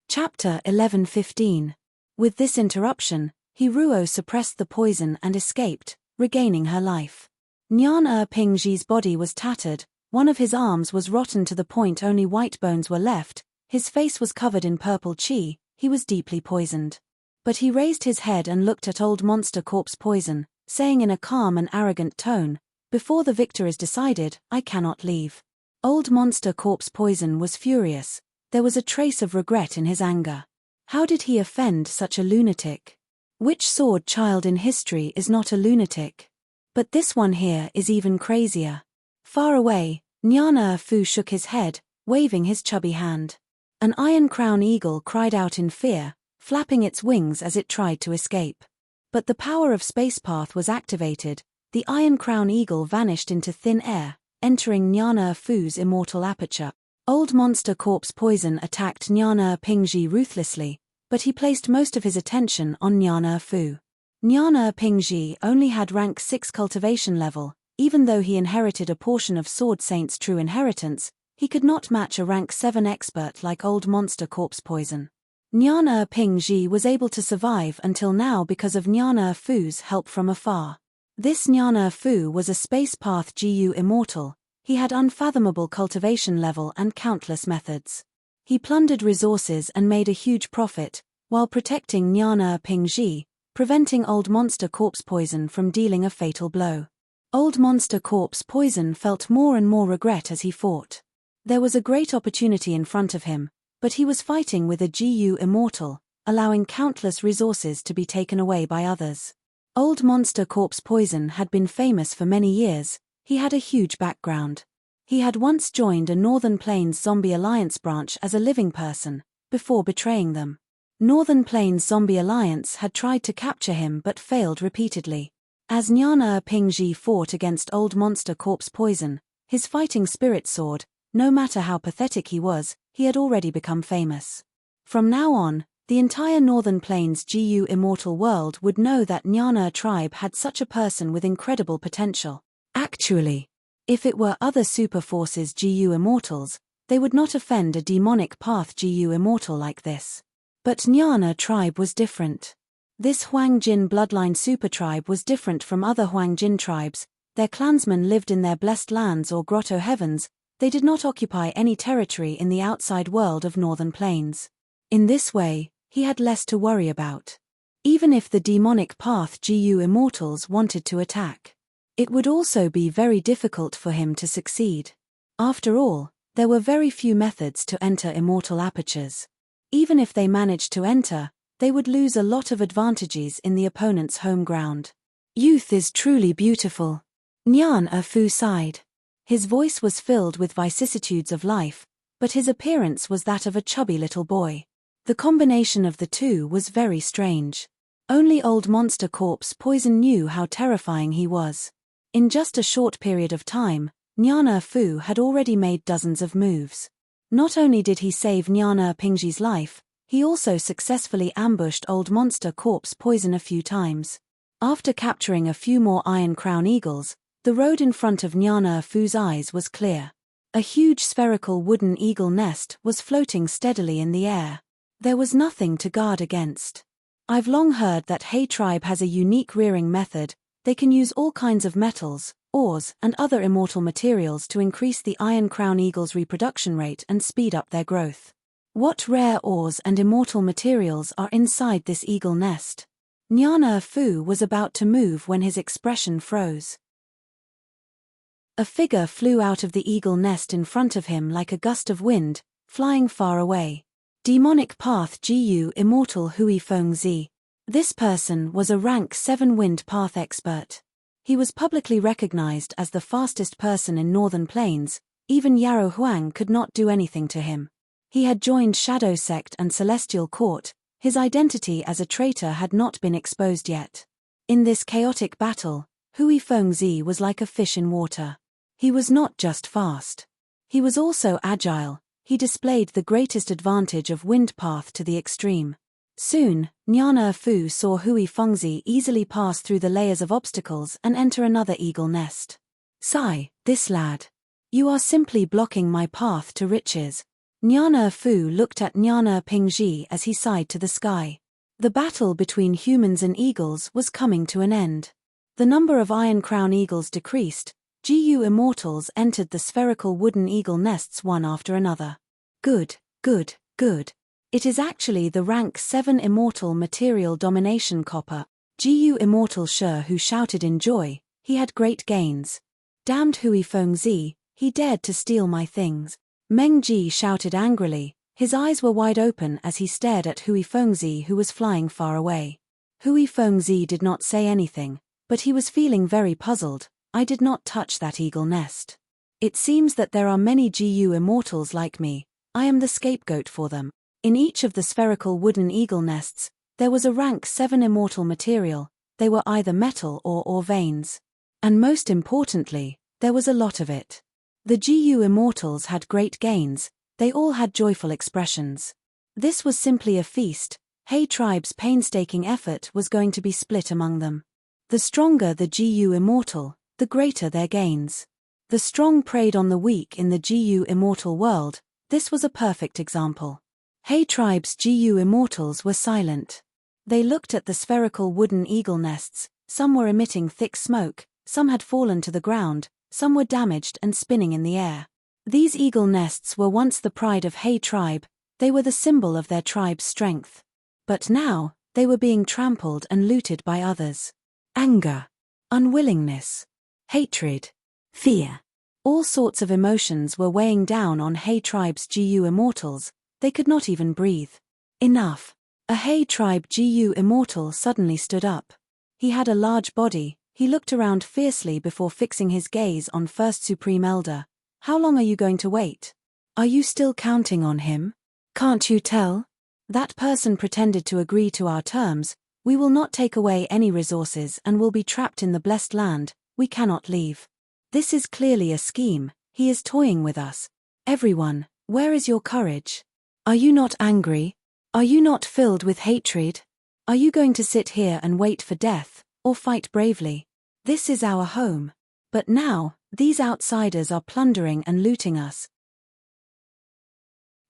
Chapter 11:15. With this interruption, He-Ruo suppressed the poison and escaped, regaining her life. Nyan Pingji's body was tattered, one of his arms was rotten to the point only white bones were left, his face was covered in purple chi, he was deeply poisoned. But he raised his head and looked at Old Monster Corpse Poison, saying in a calm and arrogant tone, "Before the victor is decided, I cannot leave." Old Monster Corpse Poison was furious. There was a trace of regret in his anger. How did he offend such a lunatic? Which sword child in history is not a lunatic? But this one here is even crazier. Far away, Nyana Fu shook his head, waving his chubby hand. An Iron Crown Eagle cried out in fear, flapping its wings as it tried to escape. But the power of Spacepath was activated, the iron crown eagle vanished into thin air, entering Nyana Fu's immortal aperture. Old monster corpse poison attacked Nyana Pingji ruthlessly, but he placed most of his attention on Nyana Fu. Nyana Pingji only had rank 6 cultivation level. Even though he inherited a portion of Sword Saint's true inheritance, he could not match a rank 7 expert like old monster corpse poison. Nyana Pingji was able to survive until now because of Nyana Fu's help from afar. This Nyana Fu was a space path GU immortal. He had unfathomable cultivation level and countless methods. He plundered resources and made a huge profit, while protecting Nyana Pingji, preventing old monster corpse poison from dealing a fatal blow. Old monster corpse poison felt more and more regret as he fought. There was a great opportunity in front of him, but he was fighting with a GU immortal, allowing countless resources to be taken away by others. Old monster corpse poison had been famous for many years. He had a huge background. He had once joined a Northern Plains Zombie Alliance branch as a living person, before betraying them. Northern Plains Zombie Alliance had tried to capture him but failed repeatedly. As Nyana Pingji fought against old monster corpse poison, his fighting spirit soared. No matter how pathetic he was, he had already become famous. From now on, the entire Northern Plains GU immortal world would know that Nyana tribe had such a person with incredible potential. Actually, if it were other super forces GU immortals, they would not offend a demonic path GU immortal like this. But Nyana tribe was different. This Huangjin bloodline super tribe was different from other Huangjin tribes. Their clansmen lived in their blessed lands or grotto heavens. They did not occupy any territory in the outside world of Northern Plains. In this way, he had less to worry about. Even if the demonic path GU immortals wanted to attack, it would also be very difficult for him to succeed. After all, there were very few methods to enter immortal apertures. Even if they managed to enter, they would lose a lot of advantages in the opponent's home ground. Youth is truly beautiful. Nyana Fu sighed. His voice was filled with vicissitudes of life, but his appearance was that of a chubby little boy. The combination of the two was very strange. Only old monster corpse poison knew how terrifying he was. In just a short period of time, Nyana Fu had already made dozens of moves. Not only did he save Nyana Pingji's life, he also successfully ambushed old monster corpse poison a few times. After capturing a few more Iron Crown Eagles, the road in front of Nyana Fu's eyes was clear. A huge spherical wooden eagle nest was floating steadily in the air. There was nothing to guard against. I've long heard that Hay tribe has a unique rearing method. They can use all kinds of metals, ores, and other immortal materials to increase the Iron Crown Eagle's reproduction rate and speed up their growth. What rare ores and immortal materials are inside this eagle nest? Nyana Fu was about to move when his expression froze. A figure flew out of the eagle nest in front of him like a gust of wind, flying far away. Demonic Path GU Immortal Hui Fengzi. This person was a rank 7 wind path expert. He was publicly recognized as the fastest person in Northern Plains. Even Yarrow Huang could not do anything to him. He had joined Shadow Sect and Celestial Court. His identity as a traitor had not been exposed yet. In this chaotic battle, Hui Fengzi was like a fish in water. He was not just fast. He was also agile. He displayed the greatest advantage of wind path to the extreme. Soon, Nyana Fu saw Hui Fengzi easily pass through the layers of obstacles and enter another eagle nest. Sigh, this lad. You are simply blocking my path to riches. Nyana Fu looked at Nyana Pingji as he sighed to the sky. The battle between humans and eagles was coming to an end. The number of Iron Crown Eagles decreased. GU Immortals entered the spherical wooden eagle nests one after another. Good, good, good. It is actually the rank 7 Immortal Material Domination Copper, GU Immortal Sher who shouted in joy. He had great gains. Damned Hui Fengzi, he dared to steal my things. Meng Ji shouted angrily. His eyes were wide open as he stared at Hui Fengzi who was flying far away. Hui Fengzi did not say anything, but he was feeling very puzzled. I did not touch that eagle nest. It seems that there are many GU immortals like me. I am the scapegoat for them. In each of the spherical wooden eagle nests, there was a rank 7 immortal material. They were either metal or ore veins. And most importantly, there was a lot of it. The GU immortals had great gains, they all had joyful expressions. This was simply a feast. Hay tribe's painstaking effort was going to be split among them. The stronger the GU immortal, the greater their gains. The strong preyed on the weak in the GU immortal world. This was a perfect example. Hay tribe's GU immortals were silent. They looked at the spherical wooden eagle nests, some were emitting thick smoke, some had fallen to the ground, some were damaged and spinning in the air. These eagle nests were once the pride of Hay tribe, they were the symbol of their tribe's strength. But now, they were being trampled and looted by others. Anger, unwillingness, hatred, fear. All sorts of emotions were weighing down on Hay tribe's GU immortals, they could not even breathe. Enough. A Hay tribe GU immortal suddenly stood up. He had a large body, he looked around fiercely before fixing his gaze on First Supreme Elder. How long are you going to wait? Are you still counting on him? Can't you tell? That person pretended to agree to our terms. We will not take away any resources and will be trapped in the blessed land. We cannot leave. This is clearly a scheme. He is toying with us. Everyone, where is your courage? Are you not angry? Are you not filled with hatred? Are you going to sit here and wait for death, or fight bravely? This is our home. But now, these outsiders are plundering and looting us.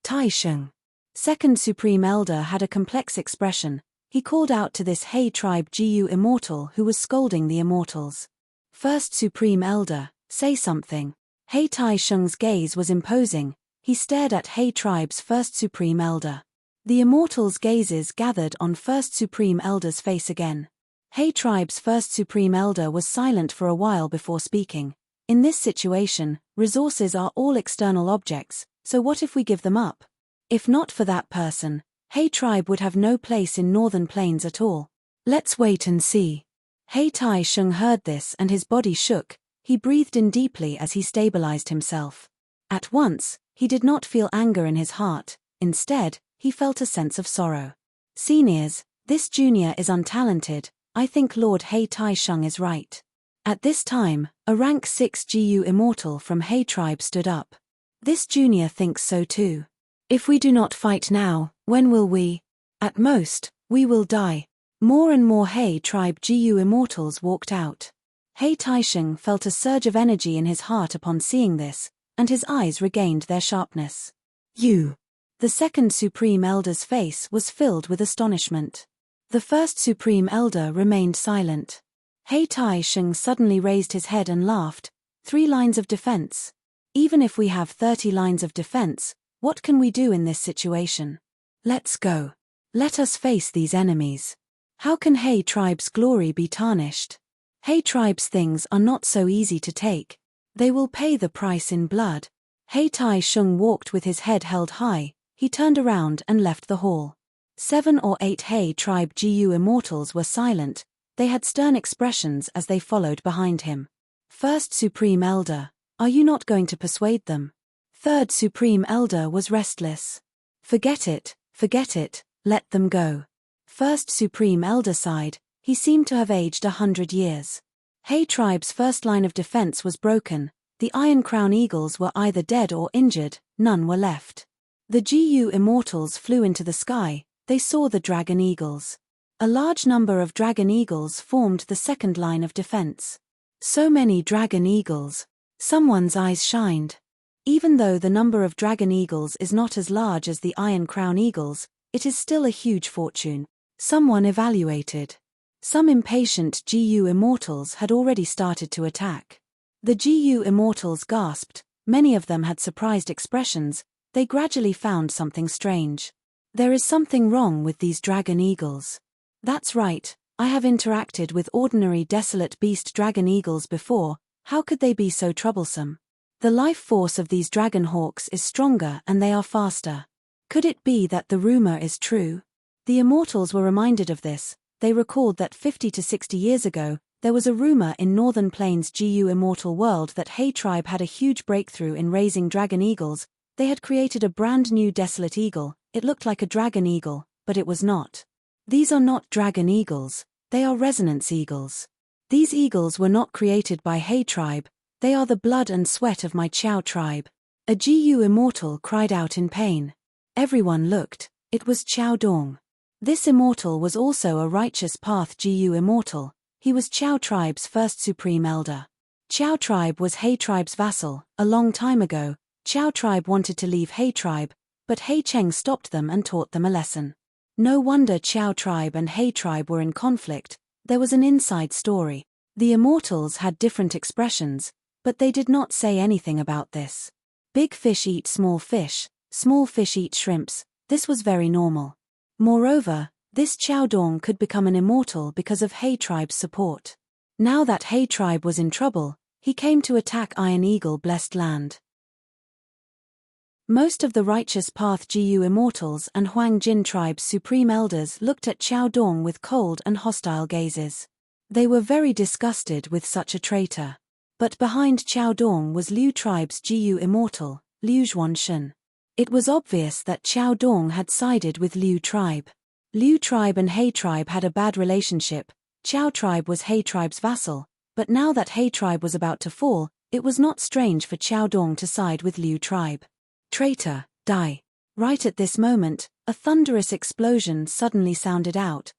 Tai Sheng. Second Supreme Elder had a complex expression. He called out to this Hay tribe GU immortal who was scolding the immortals. First Supreme Elder, say something. Hay Tai Sheng's gaze was imposing. He stared at Hay tribe's First Supreme Elder. The immortals' gazes gathered on First Supreme Elder's face again. Hay tribe's First Supreme Elder was silent for a while before speaking. In this situation, resources are all external objects, so what if we give them up? If not for that person, Hay tribe would have no place in Northern Plains at all. Let's wait and see. Hay Tai Sheng heard this and his body shook. He breathed in deeply as he stabilized himself. At once, he did not feel anger in his heart. Instead, he felt a sense of sorrow. Seniors, this junior is untalented. I think Lord Hay Tai Sheng is right. At this time, a rank 6 GU immortal from Hay tribe stood up. This junior thinks so too. If we do not fight now, when will we? At most, we will die. More and more Hay tribe GU immortals walked out. Hay Tai Sheng felt a surge of energy in his heart upon seeing this, and his eyes regained their sharpness. You. The second Supreme Elder's face was filled with astonishment. The first Supreme Elder remained silent. Hay Tai Sheng suddenly raised his head and laughed. 3 lines of defense. Even if we have 30 lines of defense, what can we do in this situation? Let's go. Let us face these enemies. How can Hay tribe's glory be tarnished? Hay tribe's things are not so easy to take. They will pay the price in blood. Hay Tai Sheng walked with his head held high. He turned around and left the hall. 7 or 8 Hay tribe GU immortals were silent. They had stern expressions as they followed behind him. First Supreme Elder, are you not going to persuade them? Third Supreme Elder was restless. Forget it, let them go. First Supreme Elder sighed. He seemed to have aged 100 years. Hay tribe's first line of defense was broken. The Iron Crown Eagles were either dead or injured, none were left. The GU immortals flew into the sky. They saw the Dragon Eagles. A large number of Dragon Eagles formed the second line of defense. So many Dragon Eagles. Someone's eyes shined. Even though the number of Dragon Eagles is not as large as the Iron Crown Eagles, it is still a huge fortune. Someone evaluated. Some impatient GU immortals had already started to attack. The GU immortals gasped. Many of them had surprised expressions. They gradually found something strange. There is something wrong with these Dragon Eagles. That's right, I have interacted with ordinary desolate beast Dragon Eagles before. How could they be so troublesome? The life force of these Dragon Hawks is stronger and they are faster. Could it be that the rumor is true? The immortals were reminded of this. They recalled that 50 to 60 years ago, there was a rumor in Northern Plains GU immortal world that Hay tribe had a huge breakthrough in raising Dragon Eagles. They had created a brand new desolate eagle. It looked like a Dragon Eagle, but it was not. These are not Dragon Eagles, they are Resonance Eagles. These eagles were not created by He tribe, they are the blood and sweat of my Qiao tribe. A Gu immortal cried out in pain. Everyone looked, it was Qiao Dong. This immortal was also a righteous path Gu immortal, he was Qiao tribe's first supreme elder. Qiao tribe was He tribe's vassal. A long time ago, Qiao tribe wanted to leave He tribe, but He Cheng stopped them and taught them a lesson. No wonder Qiao tribe and He tribe were in conflict, there was an inside story. The immortals had different expressions, but they did not say anything about this. Big fish eat small fish eat shrimps, this was very normal. Moreover, this Qiao Dong could become an immortal because of He tribe's support. Now that He tribe was in trouble, he came to attack Iron Eagle blessed land. Most of the righteous path Gu immortals and Huang Jin tribe's supreme elders looked at Qiao Dong with cold and hostile gazes. They were very disgusted with such a traitor. But behind Qiao Dong was Liu tribe's Gu immortal, Liu Zhuanshen. It was obvious that Qiao Dong had sided with Liu tribe. Liu tribe and He tribe had a bad relationship. Qiao tribe was He tribe's vassal, but now that He tribe was about to fall, it was not strange for Qiao Dong to side with Liu tribe. Traitor, die. Right at this moment, a thunderous explosion suddenly sounded out.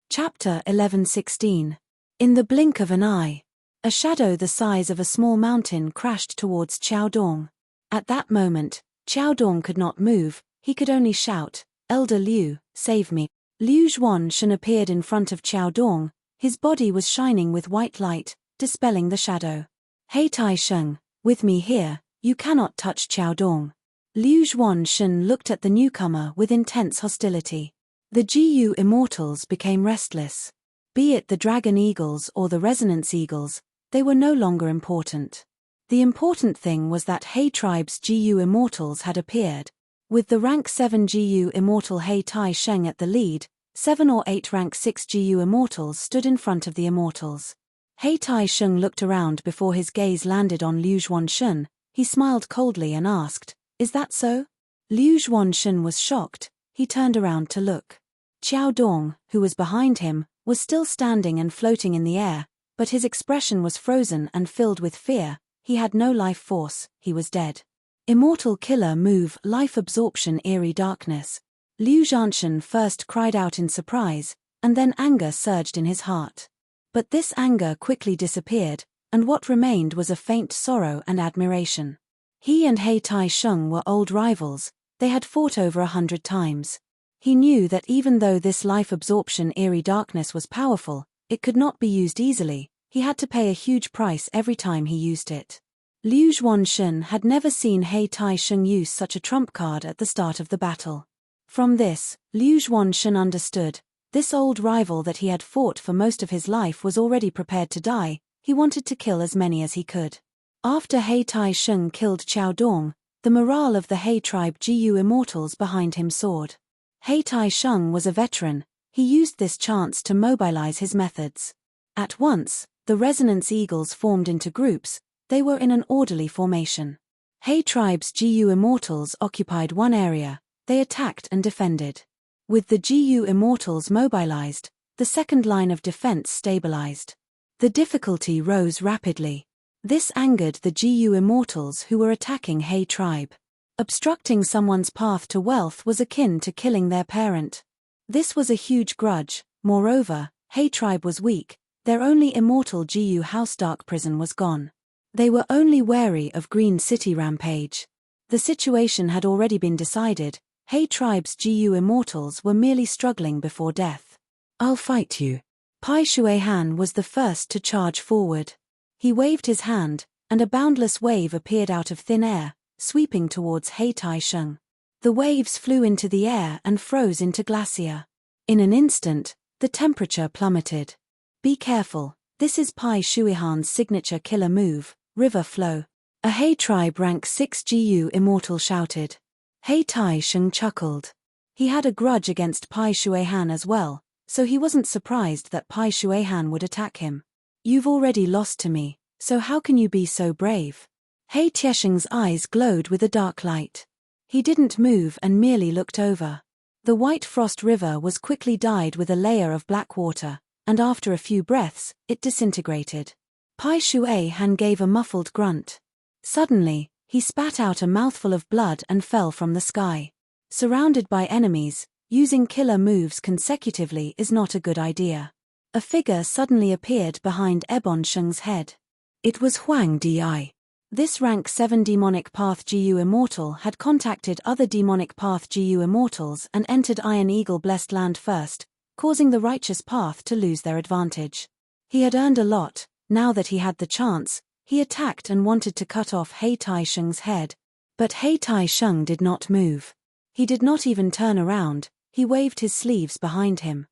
Chapter 11:16. In the blink of an eye. A shadow the size of a small mountain crashed towards Qiao Dong. At that moment, Qiao Dong could not move, he could only shout, Elder Liu, save me. Liu Zhuanshen appeared in front of Qiao Dong, his body was shining with white light, dispelling the shadow. He Tai Sheng, with me here, you cannot touch Qiao Dong. Liu Zhuanshen looked at the newcomer with intense hostility. The Gu immortals became restless. Be it the dragon eagles or the resonance eagles, they were no longer important. The important thing was that He tribe's Gu immortals had appeared. With the rank 7 Gu immortal He Tai Sheng at the lead, 7 or 8 rank 6 Gu immortals stood in front of the immortals. He Tai Sheng looked around before his gaze landed on Liu Zhuanshen, he smiled coldly and asked, is that so? Liu Zhuanshen was shocked, he turned around to look. Qiao Dong, who was behind him, was still standing and floating in the air, but his expression was frozen and filled with fear, he had no life force, he was dead. Immortal killer move, life absorption eerie darkness. Liu Zhuanshen first cried out in surprise, and then anger surged in his heart. But this anger quickly disappeared, and what remained was a faint sorrow and admiration. He and He Tai Sheng were old rivals, they had fought over 100 times. He knew that even though this life absorption eerie darkness was powerful, it could not be used easily, he had to pay a huge price every time he used it. Liu Zhuanshen had never seen He Tai Sheng use such a trump card at the start of the battle. From this, Liu Zhuanshen understood, this old rival that he had fought for most of his life was already prepared to die, he wanted to kill as many as he could. After He Tai Sheng killed Qiao Dong, the morale of the He tribe Gu immortals behind him soared. He Tai Sheng was a veteran, he used this chance to mobilize his methods. At once, the resonance eagles formed into groups, they were in an orderly formation. He tribe's Gu immortals occupied one area, they attacked and defended. With the Gu immortals mobilized, the second line of defense stabilized. The difficulty rose rapidly. This angered the Gu immortals who were attacking He tribe. Obstructing someone's path to wealth was akin to killing their parent. This was a huge grudge, moreover, He tribe was weak, their only immortal Gu house dark prison was gone. They were only wary of Green City rampage. The situation had already been decided, He tribe's Gu immortals were merely struggling before death. I'll fight you. Pai Shuihan was the first to charge forward. He waved his hand, and a boundless wave appeared out of thin air, sweeping towards He Tai Sheng. The waves flew into the air and froze into glacier. In an instant, the temperature plummeted. Be careful, this is Pai Shuihan's signature killer move, river flow. A He tribe rank 6 Gu immortal shouted. He Tai Sheng chuckled. He had a grudge against Pai Shuihan as well, so he wasn't surprised that Pai Shuihan would attack him. You've already lost to me, so how can you be so brave? He Tiesheng's eyes glowed with a dark light. He didn't move and merely looked over. The white frost river was quickly dyed with a layer of black water, and after a few breaths, it disintegrated. Pai Shui Han gave a muffled grunt. Suddenly, he spat out a mouthful of blood and fell from the sky. Surrounded by enemies, using killer moves consecutively is not a good idea. A figure suddenly appeared behind Ebon Sheng's head. It was Huang Di. This rank 7 demonic path GU immortal had contacted other demonic path GU immortals and entered Iron Eagle blessed land first, causing the righteous path to lose their advantage. He had earned a lot. Now that he had the chance, he attacked and wanted to cut off He Tai Sheng's head. But He Tai Sheng did not move. He did not even turn around, he waved his sleeves behind him.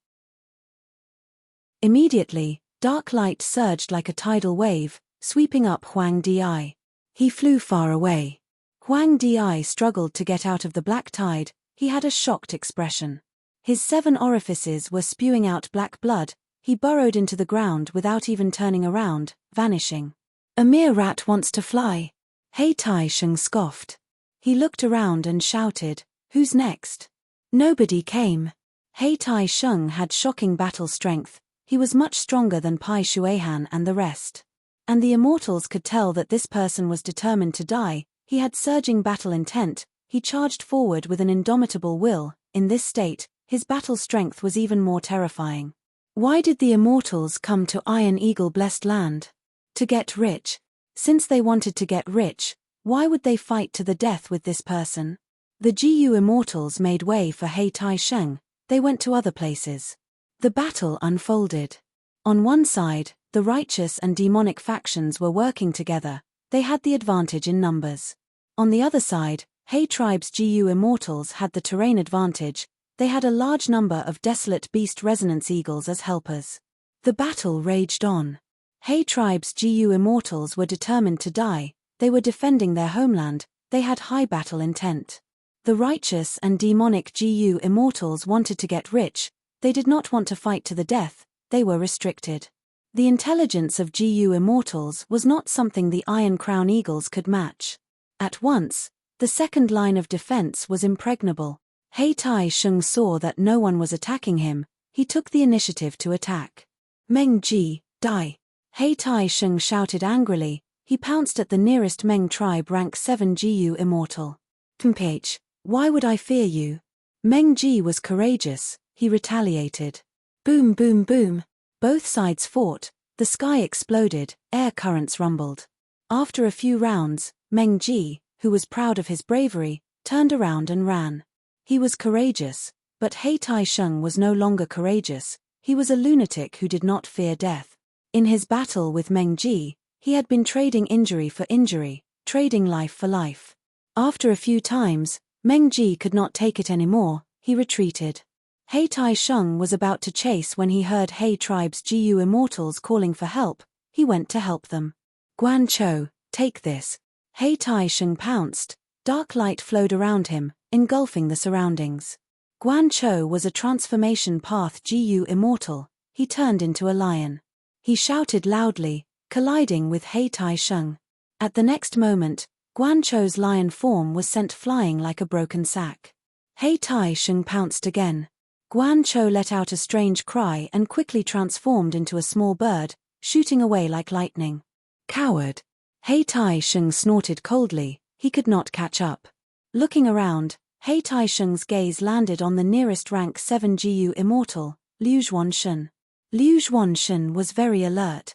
Immediately, dark light surged like a tidal wave, sweeping up Huang Di. He flew far away. Huang Di struggled to get out of the black tide, he had a shocked expression. His 7 orifices were spewing out black blood, he burrowed into the ground without even turning around, vanishing. A mere rat wants to fly. He Tai Sheng scoffed. He looked around and shouted, "Who's next?" Nobody came. He Tai Sheng had shocking battle strength, he was much stronger than Pai Shuihan and the rest. And the immortals could tell that this person was determined to die, he had surging battle intent, he charged forward with an indomitable will. In this state, his battle strength was even more terrifying. Why did the immortals come to Iron Eagle blessed land? To get rich. Since they wanted to get rich, why would they fight to the death with this person? The GU immortals made way for He Tai Sheng, they went to other places. The battle unfolded. On one side, the righteous and demonic factions were working together, they had the advantage in numbers. On the other side, He tribe's GU immortals had the terrain advantage, they had a large number of desolate beast resonance eagles as helpers. The battle raged on. He tribe's GU immortals were determined to die, they were defending their homeland, they had high battle intent. The righteous and demonic GU immortals wanted to get rich, they did not want to fight to the death, they were restricted. The intelligence of GU immortals was not something the Iron Crown Eagles could match. At once, the second line of defense was impregnable. He Tai Sheng saw that no one was attacking him, he took the initiative to attack. Meng Ji, die! He Tai Sheng shouted angrily, he pounced at the nearest Meng tribe rank 7 GU immortal. Mph, why would I fear you? Meng Ji was courageous, he retaliated. Boom boom boom. Both sides fought, the sky exploded, air currents rumbled. After a few rounds, Meng Ji, who was proud of his bravery, turned around and ran. He was courageous, but He Tai Sheng was no longer courageous, he was a lunatic who did not fear death. In his battle with Meng Ji, he had been trading injury for injury, trading life for life. After a few times, Meng Ji could not take it anymore, he retreated. He Tai Sheng was about to chase when he heard He tribe's GU immortals calling for help, he went to help them. Guan Chou, take this. He Tai Sheng pounced, dark light flowed around him, engulfing the surroundings. Guan Chou was a transformation path GU immortal, he turned into a lion. He shouted loudly, colliding with He Tai Sheng. At the next moment, Guan Chou's lion form was sent flying like a broken sack. He Tai Sheng pounced again. Guan Chou let out a strange cry and quickly transformed into a small bird, shooting away like lightning. Coward! He Tai Sheng snorted coldly, he could not catch up. Looking around, He Tai Sheng's gaze landed on the nearest rank 7 GU immortal, Liu Xuanshun. Liu Xuanshun was very alert.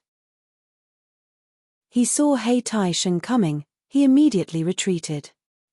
He saw He Tai Sheng coming, he immediately retreated.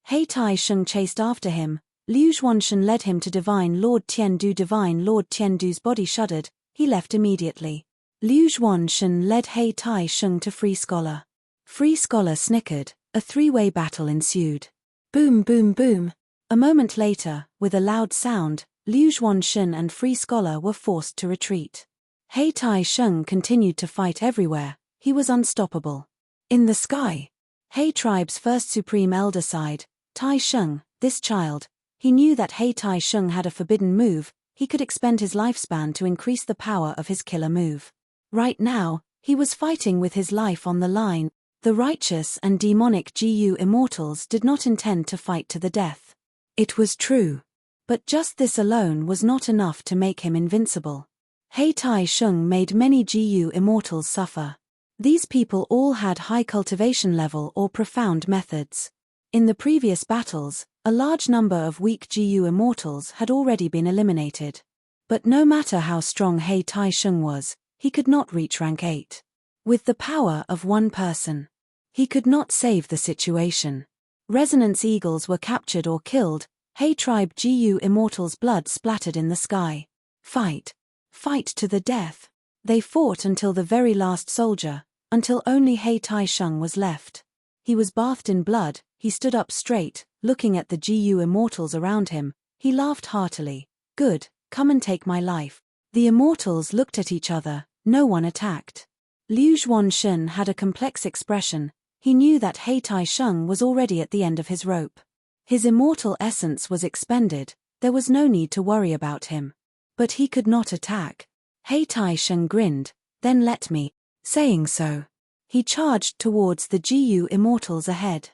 He Tai Sheng chased after him, Liu Xuanshun led him to Divine Lord Tiandu. Divine Lord Tiandu's body shuddered, he left immediately. Liu Xuanshun led He Tai Sheng to Free Scholar. Free Scholar snickered, a three-way battle ensued. Boom boom boom. A moment later, with a loud sound, Liu Xuanshun and Free Scholar were forced to retreat. He Tai Sheng continued to fight everywhere, he was unstoppable. In the sky, He tribe's first supreme elder sighed, Tai Sheng, this child. He knew that He Tai Sheng had a forbidden move, he could expend his lifespan to increase the power of his killer move. Right now, he was fighting with his life on the line. The righteous and demonic GU immortals did not intend to fight to the death. It was true. But just this alone was not enough to make him invincible. He Tai Sheng made many GU immortals suffer. These people all had high cultivation level or profound methods. In the previous battles, a large number of weak GU immortals had already been eliminated. But no matter how strong He Tai Sheng was, he could not reach rank 8. With the power of one person, he could not save the situation. Resonance eagles were captured or killed. He tribe GU immortals' blood splattered in the sky. Fight. Fight to the death. They fought until the very last soldier, until only He Tai Sheng was left. He was bathed in blood. He stood up straight, looking at the GU immortals around him. He laughed heartily. Good, come and take my life. The immortals looked at each other. No one attacked. Liu Xuanxun had a complex expression. He knew that He Tai Sheng was already at the end of his rope. His immortal essence was expended. There was no need to worry about him. But he could not attack. He Tai Sheng grinned. Then let me. Saying so, he charged towards the GU immortals ahead.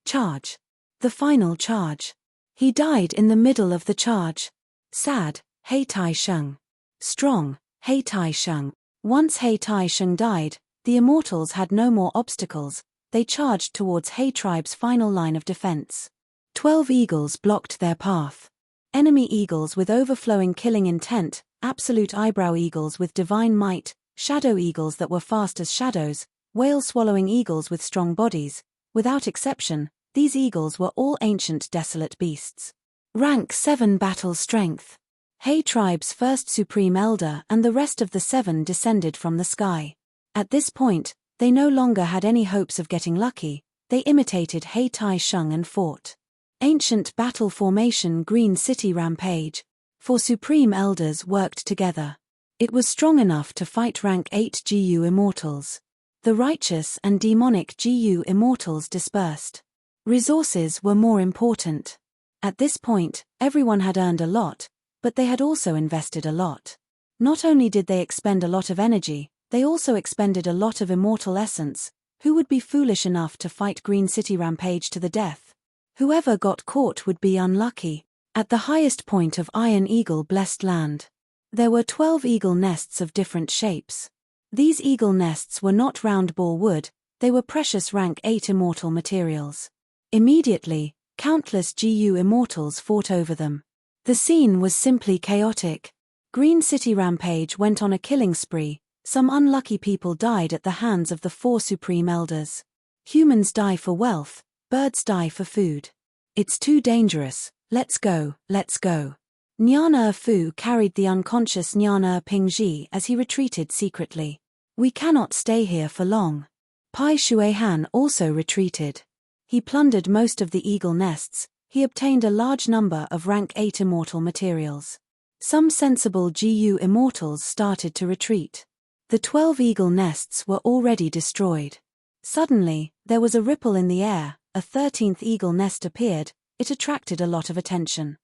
Charge. The final charge. He died in the middle of the charge. Sad, He Tai Sheng. Strong, He Tai Sheng. Once He Tai Sheng died, the immortals had no more obstacles. They charged towards He tribe's final line of defense. 12 eagles blocked their path. Enemy eagles with overflowing killing intent, absolute eyebrow eagles with divine might, shadow eagles that were fast as shadows, whale-swallowing eagles with strong bodies. Without exception, these eagles were all ancient desolate beasts. Rank 7 battle strength. He tribe's first supreme elder and the rest of the 7 descended from the sky. At this point, they no longer had any hopes of getting lucky. They imitated He Tai Sheng and fought. Ancient battle formation Green City Rampage. 4 supreme elders worked together. It was strong enough to fight rank 8 GU immortals. The righteous and demonic GU immortals dispersed. Resources were more important. At this point, everyone had earned a lot, but they had also invested a lot. Not only did they expend a lot of energy, they also expended a lot of immortal essence. Who would be foolish enough to fight Green City Rampage to the death? Whoever got caught would be unlucky. At the highest point of Iron Eagle Blessed Land, there were 12 eagle nests of different shapes. These eagle nests were not round ball wood, they were precious rank 8 immortal materials. Immediately, countless GU immortals fought over them. The scene was simply chaotic. Green City Rampage went on a killing spree. Some unlucky people died at the hands of the 4 supreme elders. Humans die for wealth, birds die for food. It's too dangerous. Let's go, let's go. Nyan Fu carried the unconscious Nyan Pingji as he retreated secretly. We cannot stay here for long. Pai Shuihan also retreated. He plundered most of the eagle nests. He obtained a large number of rank 8 immortal materials. Some sensible GU immortals started to retreat. The 12 eagle nests were already destroyed. Suddenly, there was a ripple in the air. A 13th eagle nest appeared. It attracted a lot of attention.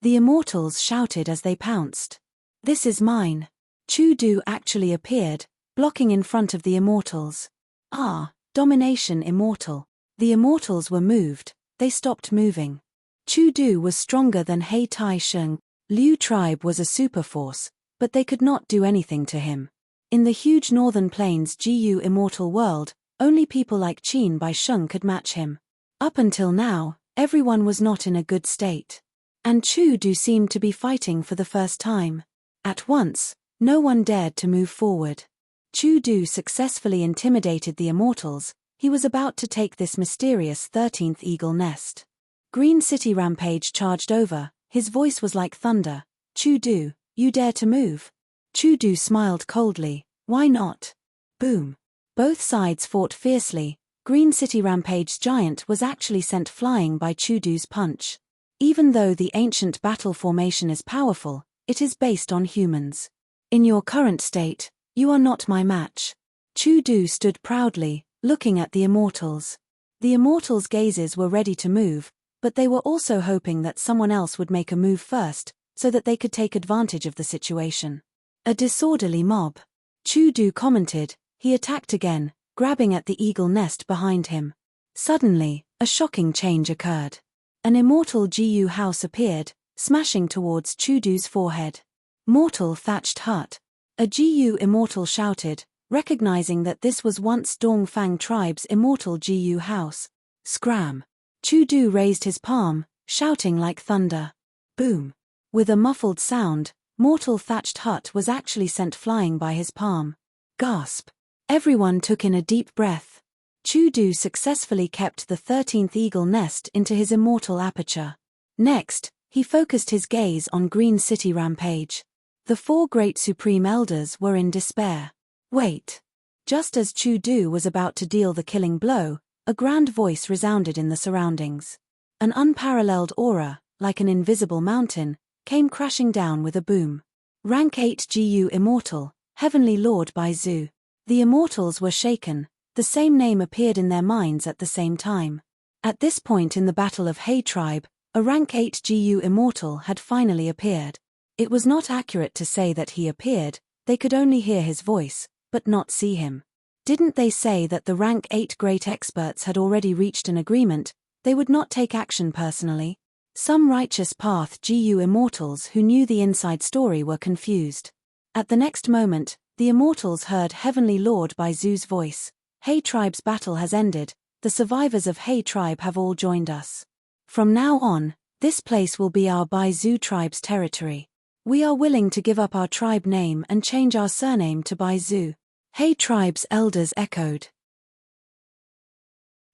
The immortals shouted as they pounced. This is mine. Chu Du actually appeared, blocking in front of the immortals. Ah, domination immortal. The immortals were moved. They stopped moving. Chu Du was stronger than He Tai Sheng. Liu tribe was a superforce, but they could not do anything to him. In the huge northern plains GU immortal world, only people like Qin Bai Sheng could match him. Up until now, everyone was not in a good state. And Chu Du seemed to be fighting for the first time. At once, no one dared to move forward. Chu Du successfully intimidated the immortals. He was about to take this mysterious 13th eagle nest. Green City Rampage charged over. His voice was like thunder. Chu Du, you dare to move? Chu Du smiled coldly. Why not? Boom. Both sides fought fiercely. Green City Rampage's giant was actually sent flying by Chu Du's punch. Even though the ancient battle formation is powerful, it is based on humans. In your current state, you are not my match. Chu Du stood proudly, looking at the immortals. The immortals' gazes were ready to move, but they were also hoping that someone else would make a move first, so that they could take advantage of the situation. A disorderly mob. Chu Du commented. He attacked again, grabbing at the eagle nest behind him. Suddenly, a shocking change occurred. An immortal Gu house appeared, smashing towards Chudu's forehead. Mortal thatched hut. A Gu immortal shouted, recognizing that this was once Dongfang tribe's immortal Gu house. Scram! Chudu raised his palm, shouting like thunder. Boom! With a muffled sound, mortal thatched hut was actually sent flying by his palm. Gasp! Everyone took in a deep breath. Chudu successfully kept the 13th eagle nest into his immortal aperture. Next, he focused his gaze on Green City Rampage. The 4 great supreme elders were in despair. Wait! Just as Chudu was about to deal the killing blow, a grand voice resounded in the surroundings. An unparalleled aura, like an invisible mountain, came crashing down with a boom. Rank 8 Gu Immortal, Heavenly Lord Baizu. The Immortals were shaken. The same name appeared in their minds at the same time. At this point in the Battle of He Tribe, a rank 8 Gu Immortal had finally appeared. It was not accurate to say that he appeared, they could only hear his voice, but not see him. Didn't they say that the rank 8 great experts had already reached an agreement, they would not take action personally? Some righteous path Gu Immortals who knew the inside story were confused. At the next moment, the Immortals heard Heavenly Lord Baizu's voice. He Tribe's battle has ended, the survivors of He Tribe have all joined us. From now on, this place will be our Baizu tribe's territory. We are willing to give up our tribe name and change our surname to Baizu. He Tribe's elders echoed.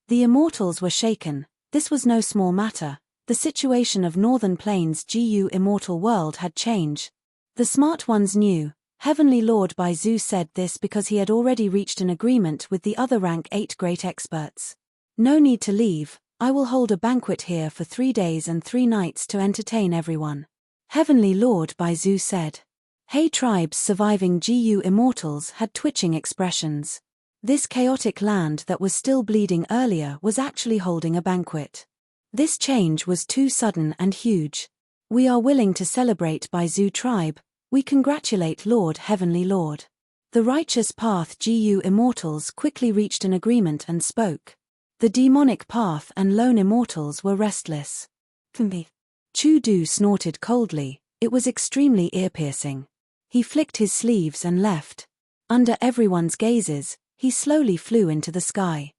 The Immortals were shaken. This was no small matter. The situation of Northern Plains' Gu Immortal world had changed. The smart ones knew. Heavenly Lord Baizu said this because he had already reached an agreement with the other rank 8 great experts. No need to leave, I will hold a banquet here for 3 days and 3 nights to entertain everyone. Heavenly Lord Baizu said. He Tribe's surviving Gu Immortals had twitching expressions. This chaotic land that was still bleeding earlier was actually holding a banquet. This change was too sudden and huge. We are willing to celebrate Baizu Tribe. We congratulate Lord Heavenly Lord. The righteous path Gu Immortals quickly reached an agreement and spoke. The demonic path and lone Immortals were restless. Chudu snorted coldly, it was extremely ear-piercing. He flicked his sleeves and left. Under everyone's gazes, he slowly flew into the sky.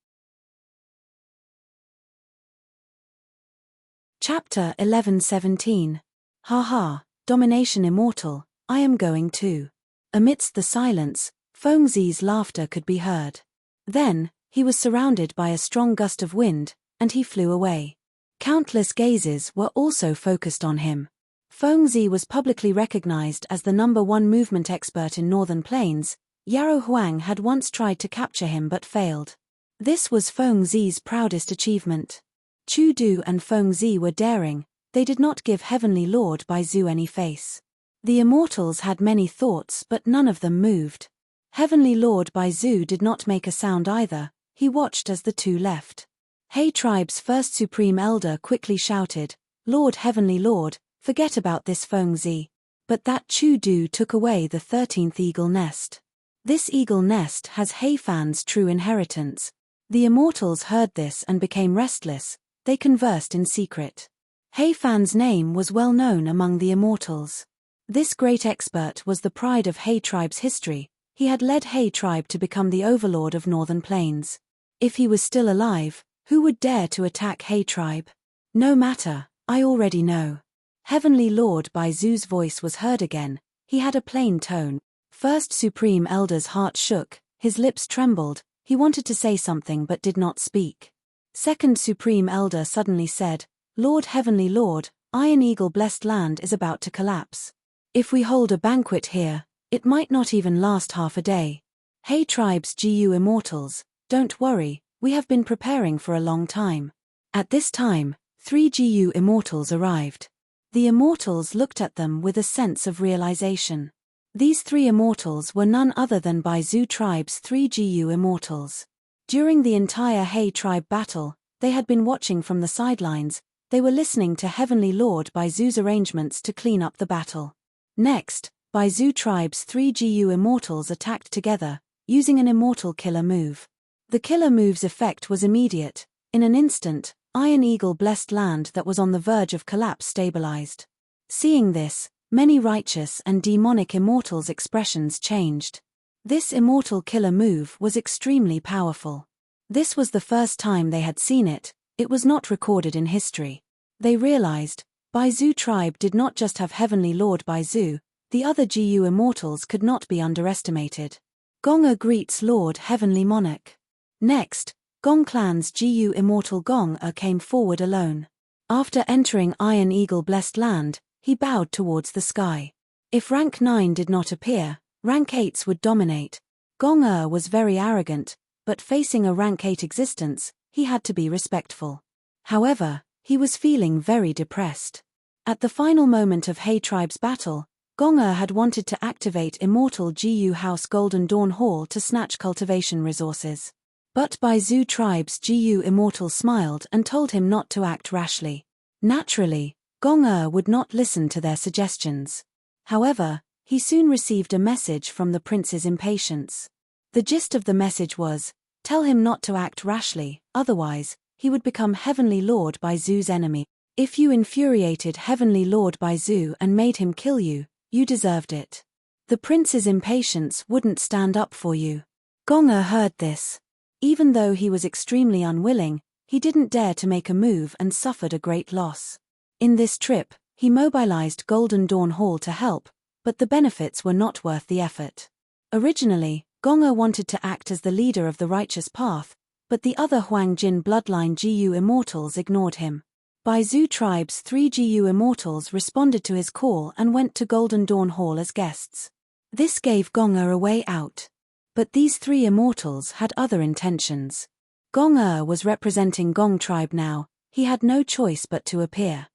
Chapter 11:17. Ha, Domination Immortal. I am going too. Amidst the silence, Fengzi's laughter could be heard. Then, he was surrounded by a strong gust of wind, and he flew away. Countless gazes were also focused on him. Fengzi was publicly recognized as the #1 movement expert in Northern Plains. Yarrow Huang had once tried to capture him but failed. This was Fengzi's proudest achievement. Chudu and Fengzi were daring, they did not give Heavenly Lord Baizu any face. The Immortals had many thoughts but none of them moved. Heavenly Lord Baizu did not make a sound either, he watched as the two left. He Tribe's first Supreme Elder quickly shouted, Lord Heavenly Lord, forget about this Fengzi. But that Chudu took away the 13th eagle nest. This eagle nest has He Fan's true inheritance. The Immortals heard this and became restless, they conversed in secret. He Fan's name was well known among the Immortals. This great expert was the pride of He Tribe's history, he had led He Tribe to become the overlord of Northern Plains. If he was still alive, who would dare to attack He Tribe? No matter, I already know. Heavenly Lord Baizu's voice was heard again, he had a plain tone. First Supreme Elder's heart shook, his lips trembled, he wanted to say something but did not speak. Second Supreme Elder suddenly said, Lord Heavenly Lord, Iron Eagle blessed land is about to collapse. If we hold a banquet here, it might not even last half a day. He Tribe's Gu Immortals, don't worry, we have been preparing for a long time. At this time, 3 Gu Immortals arrived. The Immortals looked at them with a sense of realization. These 3 Immortals were none other than Baizu Tribe's 3 Gu Immortals. During the entire He Tribe battle, they had been watching from the sidelines, they were listening to Heavenly Lord Baizu's arrangements to clean up the battle. Next, Baizu Tribe's 3 Gu Immortals attacked together, using an immortal killer move. The killer move's effect was immediate. In an instant, Iron Eagle blessed land that was on the verge of collapse stabilized. Seeing this, many righteous and demonic immortals' expressions changed. This immortal killer move was extremely powerful. This was the first time they had seen it. It was not recorded in history. They realized, Baizu tribe did not just have Heavenly Lord Baizu, the other GU immortals could not be underestimated. Gong-er greets Lord Heavenly Monarch. Next, Gong clan's GU immortal Gong-er came forward alone. After entering Iron Eagle blessed land, he bowed towards the sky. If rank 9 did not appear, rank 8s would dominate. Gong-er was very arrogant, but facing a rank 8 existence, he had to be respectful. However, he was feeling very depressed. At the final moment of Hei Tribe's battle, Gong-er had wanted to activate Immortal GU House Golden Dawn Hall to snatch cultivation resources. But Baizu Tribe's GU Immortal smiled and told him not to act rashly. Naturally, Gong-er would not listen to their suggestions. However, he soon received a message from the prince's impatience. The gist of the message was, tell him not to act rashly, otherwise, he would become Heavenly Lord Baizu's enemy. If you infuriated Heavenly Lord Baizu and made him kill you, you deserved it. The prince's impatience wouldn't stand up for you. Gong-er heard this. Even though he was extremely unwilling, he didn't dare to make a move and suffered a great loss. In this trip, he mobilized Golden Dawn Hall to help, but the benefits were not worth the effort. Originally, Gong-er wanted to act as the leader of the righteous path, but the other Huang Jin bloodline GU immortals ignored him. Baizu Tribe's 3 GU immortals responded to his call and went to Golden Dawn Hall as guests. This gave Gong-er a way out. But these 3 immortals had other intentions. Gong-er was representing Gong Tribe now, he had no choice but to appear.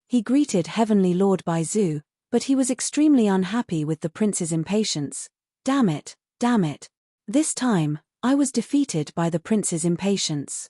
He greeted Heavenly Lord Baizu, but he was extremely unhappy with the prince's impatience. Damn it, damn it. This time, I was defeated by the prince's impatience.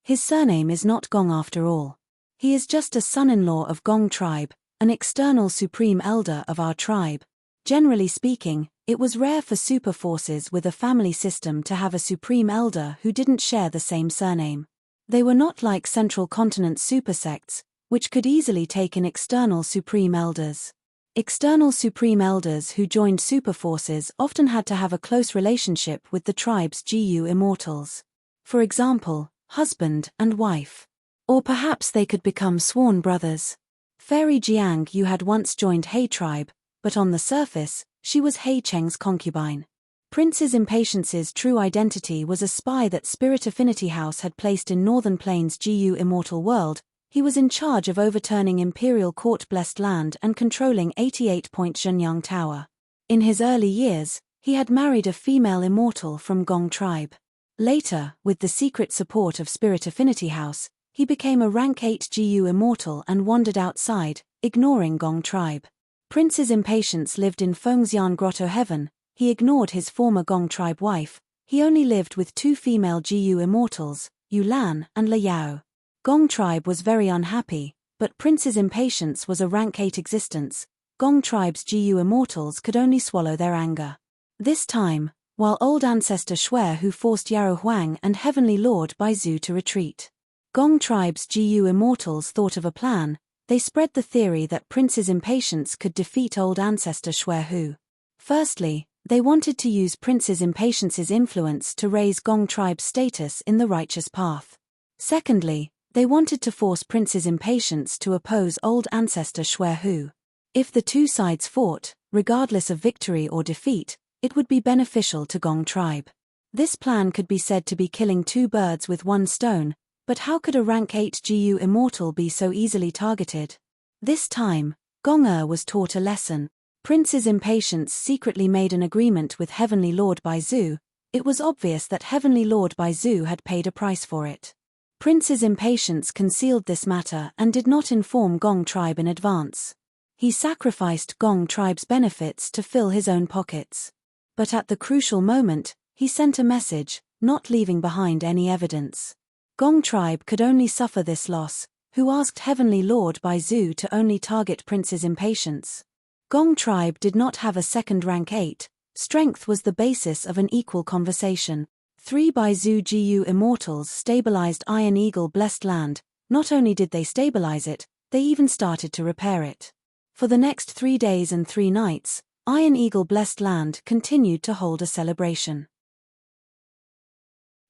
His surname is not Gong after all. He is just a son-in-law of Gong Tribe, an external supreme elder of our tribe. Generally speaking, it was rare for super forces with a family system to have a supreme elder who didn't share the same surname. They were not like Central Continent supersects, which could easily take in external supreme elders. External supreme elders who joined super forces often had to have a close relationship with the tribe's GU immortals. For example, husband and wife. Or perhaps they could become sworn brothers. Fairy Jiang Yu had once joined Hei Tribe, but on the surface, she was Hei Cheng's concubine. Prince's Impatience's true identity was a spy that Spirit Affinity House had placed in Northern Plains GU Immortal World. He was in charge of overturning Imperial Court blessed land and controlling 88-point Zhenyang Tower. In his early years, he had married a female immortal from Gong Tribe. Later, with the secret support of Spirit Affinity House, he became a rank 8 GU immortal and wandered outside, ignoring Gong Tribe. Prince's Impatience lived in Fengxian Grotto Heaven. He ignored his former Gong Tribe wife. He only lived with 2 female GU immortals, Yu Lan and Le Yao. Gong Tribe was very unhappy, but Prince's Impatience was a rank 8 existence. Gong Tribe's GU immortals could only swallow their anger. This time, while old ancestor Shui who forced Yarrow Huang and Heavenly Lord Baizu to retreat. Gong Tribe's GU immortals thought of a plan. They spread the theory that Prince's Impatience could defeat old ancestor Shui Hu. Firstly, they wanted to use Prince's Impatience's influence to raise Gong Tribe's status in the righteous path. Secondly, they wanted to force Prince's Impatience to oppose old ancestor Shui Hu. If the two sides fought, regardless of victory or defeat, it would be beneficial to Gong Tribe. This plan could be said to be killing 2 birds with 1 stone, but how could a rank 8 GU immortal be so easily targeted? This time, Gong-er was taught a lesson. Prince's Impatience secretly made an agreement with Heavenly Lord Baizu. It was obvious that Heavenly Lord Baizu had paid a price for it. Prince's Impatience concealed this matter and did not inform Gong Tribe in advance. He sacrificed Gong Tribe's benefits to fill his own pockets. But at the crucial moment, he sent a message, not leaving behind any evidence. Gong Tribe could only suffer this loss, who asked Heavenly Lord Baizu to only target Prince's Impatience. Gong Tribe did not have a second rank 8, strength was the basis of an equal conversation. 3 Baizu GU Immortals stabilized Iron Eagle Blessed Land. Not only did they stabilize it, they even started to repair it. For the next 3 days and 3 nights, Iron Eagle Blessed Land continued to hold a celebration.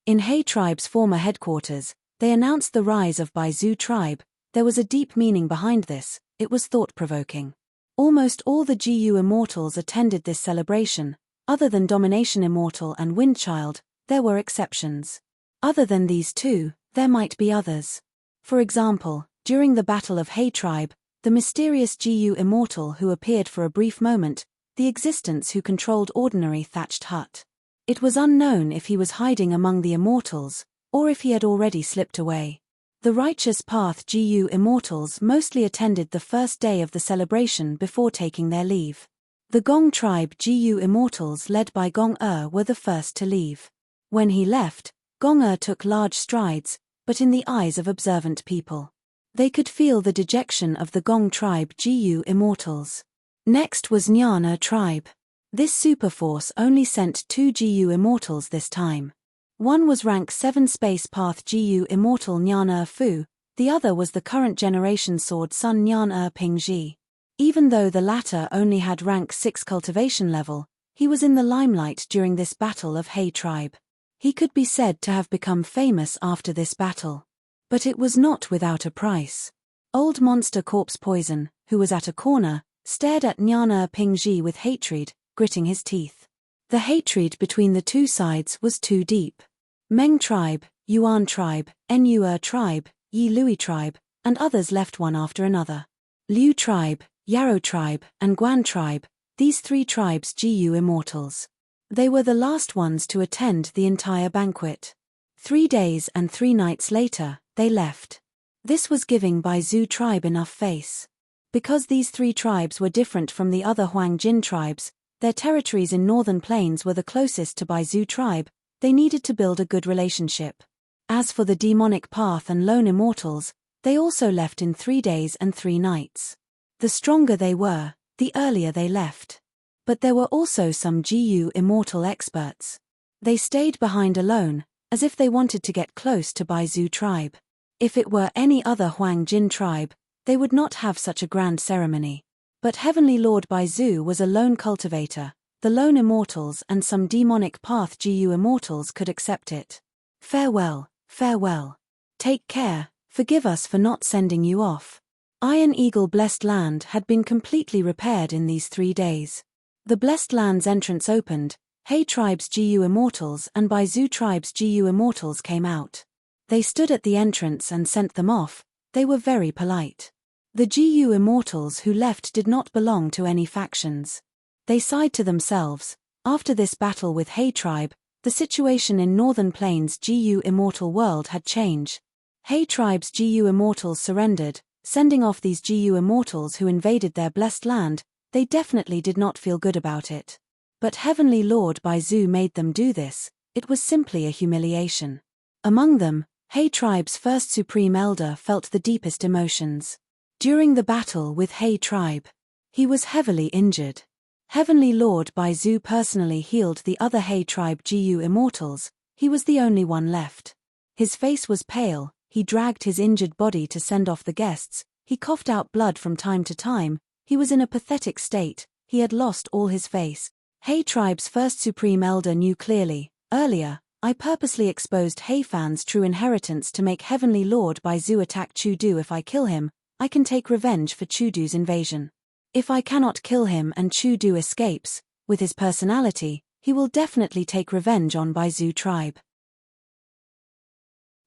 In He Tribe's former headquarters, they announced the rise of Baizu Tribe. There was a deep meaning behind this. It was thought-provoking. Almost all the GU Immortals attended this celebration. Other than Domination Immortal and Windchild, there were exceptions. Other than these two, there might be others. For example, during the Battle of He Tribe, the mysterious GU Immortal who appeared for a brief moment, the existence who controlled ordinary thatched hut. It was unknown if he was hiding among the Immortals, or if he had already slipped away. The Righteous Path GU Immortals mostly attended the first day of the celebration before taking their leave. The Gong Tribe GU Immortals led by Gong were the first to leave. When he left, Gong took large strides, but in the eyes of observant people, they could feel the dejection of the Gong Tribe GU Immortals. Next was Nyana Tribe. This superforce only sent 2 GU Immortals this time. One was rank 7 Space Path GU Immortal Nyana Fu, the other was the current generation Sword Sun Nyana Pingji. Even though the latter only had rank 6 cultivation level, he was in the limelight during this battle of He Tribe. He could be said to have become famous after this battle. But it was not without a price. Old Monster Corpse Poison, who was at a corner, stared at Nyana Pingji with hatred, gritting his teeth. The hatred between the two sides was too deep. Meng Tribe, Yuan Tribe, Nu Tribe, Yi Lui Tribe, and others left one after another. Liu Tribe, Yarrow Tribe, and Guan Tribe, these 3 tribes GU Immortals. They were the last ones to attend the entire banquet. 3 days and 3 nights later, they left. This was giving Baizu Tribe enough face. Because these 3 tribes were different from the other Huang Jin tribes, their territories in northern plains were the closest to Baizu Tribe, they needed to build a good relationship. As for the Demonic Path and Lone Immortals, they also left in 3 days and 3 nights. The stronger they were, the earlier they left. But there were also some GU Immortal experts. They stayed behind alone, as if they wanted to get close to Baizu Tribe. If it were any other Huang Jin tribe, they would not have such a grand ceremony. But Heavenly Lord Baizu was a lone cultivator. The Lone Immortals and some Demonic Path GU Immortals could accept it. Farewell, farewell. Take care, forgive us for not sending you off. Iron Eagle Blessed Land had been completely repaired in these 3 days. The Blessed Land's entrance opened, He Tribe's GU Immortals and Baizu Tribe's GU Immortals came out. They stood at the entrance and sent them off. They were very polite. The GU Immortals who left did not belong to any factions. They sighed to themselves. After this battle with He Tribe, the situation in Northern Plains GU Immortal world had changed. He Tribe's GU Immortals surrendered, sending off these GU Immortals who invaded their blessed land. They definitely did not feel good about it. But Heavenly Lord Baizu made them do this. It was simply a humiliation. Among them, He Tribe's first Supreme Elder felt the deepest emotions. During the battle with He Tribe, he was heavily injured. Heavenly Lord Baizu personally healed the other He Tribe GU Immortals. He was the only one left. His face was pale, he dragged his injured body to send off the guests, he coughed out blood from time to time, he was in a pathetic state, he had lost all his face. He Tribe's first Supreme Elder knew clearly. Earlier, I purposely exposed He Fan's true inheritance to make Heavenly Lord Baizu attack Chudu. If I kill him, I can take revenge for Chudu's invasion. If I cannot kill him and Chudu escapes, with his personality, he will definitely take revenge on Baizu Tribe.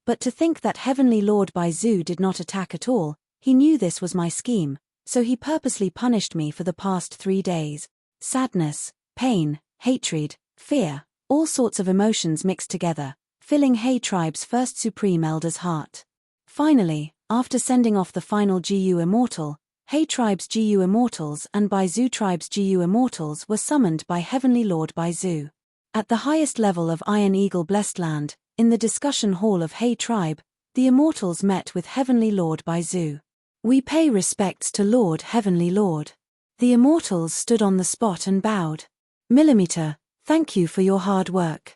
But to think that Heavenly Lord Baizu did not attack at all, he knew this was my scheme, so he purposely punished me for the past 3 days. Sadness, pain, hatred, fear, all sorts of emotions mixed together, filling He Tribe's first Supreme Elder's heart. Finally, after sending off the final GU Immortal, He Tribe's GU Immortals and Baizu Tribe's GU Immortals were summoned by Heavenly Lord Baizu. At the highest level of Iron Eagle Blessed Land, in the discussion hall of He Tribe, the Immortals met with Heavenly Lord Baizu. We pay respects to Lord Heavenly Lord. The Immortals stood on the spot and bowed. Millimeter, thank you for your hard work.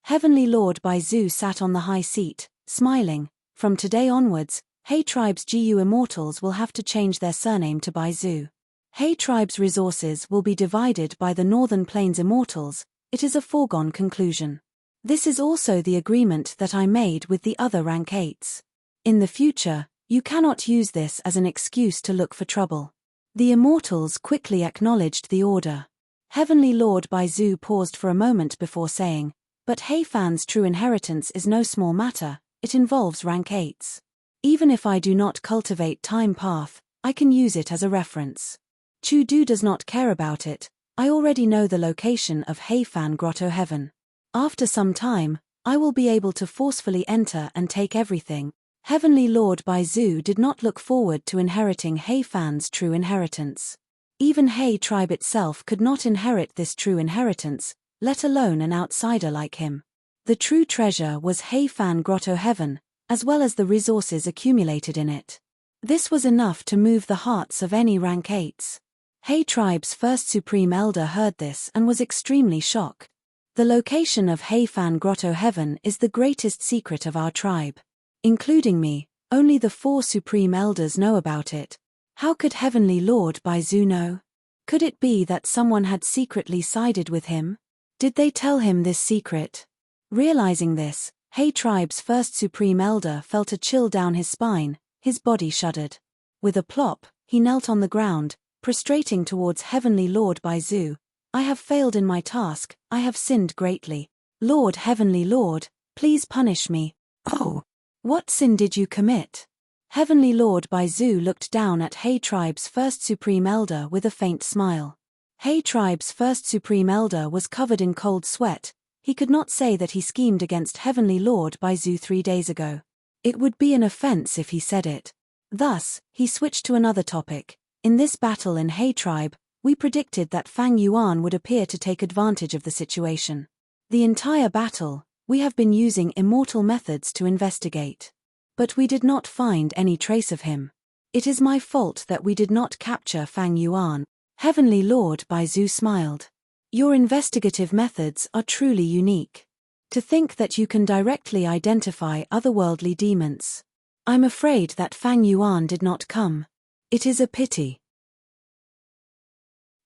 Heavenly Lord Baizu sat on the high seat, smiling. From today onwards, He Tribe's GU Immortals will have to change their surname to Baizu. He Tribe's resources will be divided by the Northern Plains Immortals. It is a foregone conclusion. This is also the agreement that I made with the other rank 8s. In the future, you cannot use this as an excuse to look for trouble. The Immortals quickly acknowledged the order. Heavenly Lord Baizu paused for a moment before saying, "But He Fan's true inheritance is no small matter, it involves rank 8s. Even if I do not cultivate Time Path, I can use it as a reference. Chudu does not care about it, I already know the location of He Fan Grotto Heaven. After some time, I will be able to forcefully enter and take everything." Heavenly Lord Baizu did not look forward to inheriting He Fan's true inheritance. Even He Tribe itself could not inherit this true inheritance, let alone an outsider like him. The true treasure was He Fan Grotto Heaven, as well as the resources accumulated in it. This was enough to move the hearts of any rank 8s. He Tribe's first Supreme Elder heard this and was extremely shocked. The location of He Fan Grotto Heaven is the greatest secret of our tribe. Including me, only the 4 Supreme Elders know about it. How could Heavenly Lord Baizu know? Could it be that someone had secretly sided with him? Did they tell him this secret? Realizing this, He Tribe's first Supreme Elder felt a chill down his spine, his body shuddered. With a plop, he knelt on the ground, prostrating towards Heavenly Lord Baizu. "I have failed in my task, I have sinned greatly. Lord Heavenly Lord, please punish me." "Oh! What sin did you commit?" Heavenly Lord Baizu looked down at He Tribe's first Supreme Elder with a faint smile. He Tribe's first Supreme Elder was covered in cold sweat. He could not say that he schemed against Heavenly Lord Baizu 3 days ago. It would be an offense if he said it. Thus, he switched to another topic. "In this battle in He Tribe, we predicted that Fang Yuan would appear to take advantage of the situation. The entire battle, we have been using immortal methods to investigate. But we did not find any trace of him. It is my fault that we did not capture Fang Yuan." Heavenly Lord Baizu smiled. "Your investigative methods are truly unique. To think that you can directly identify otherworldly demons. I'm afraid that Fang Yuan did not come. It is a pity.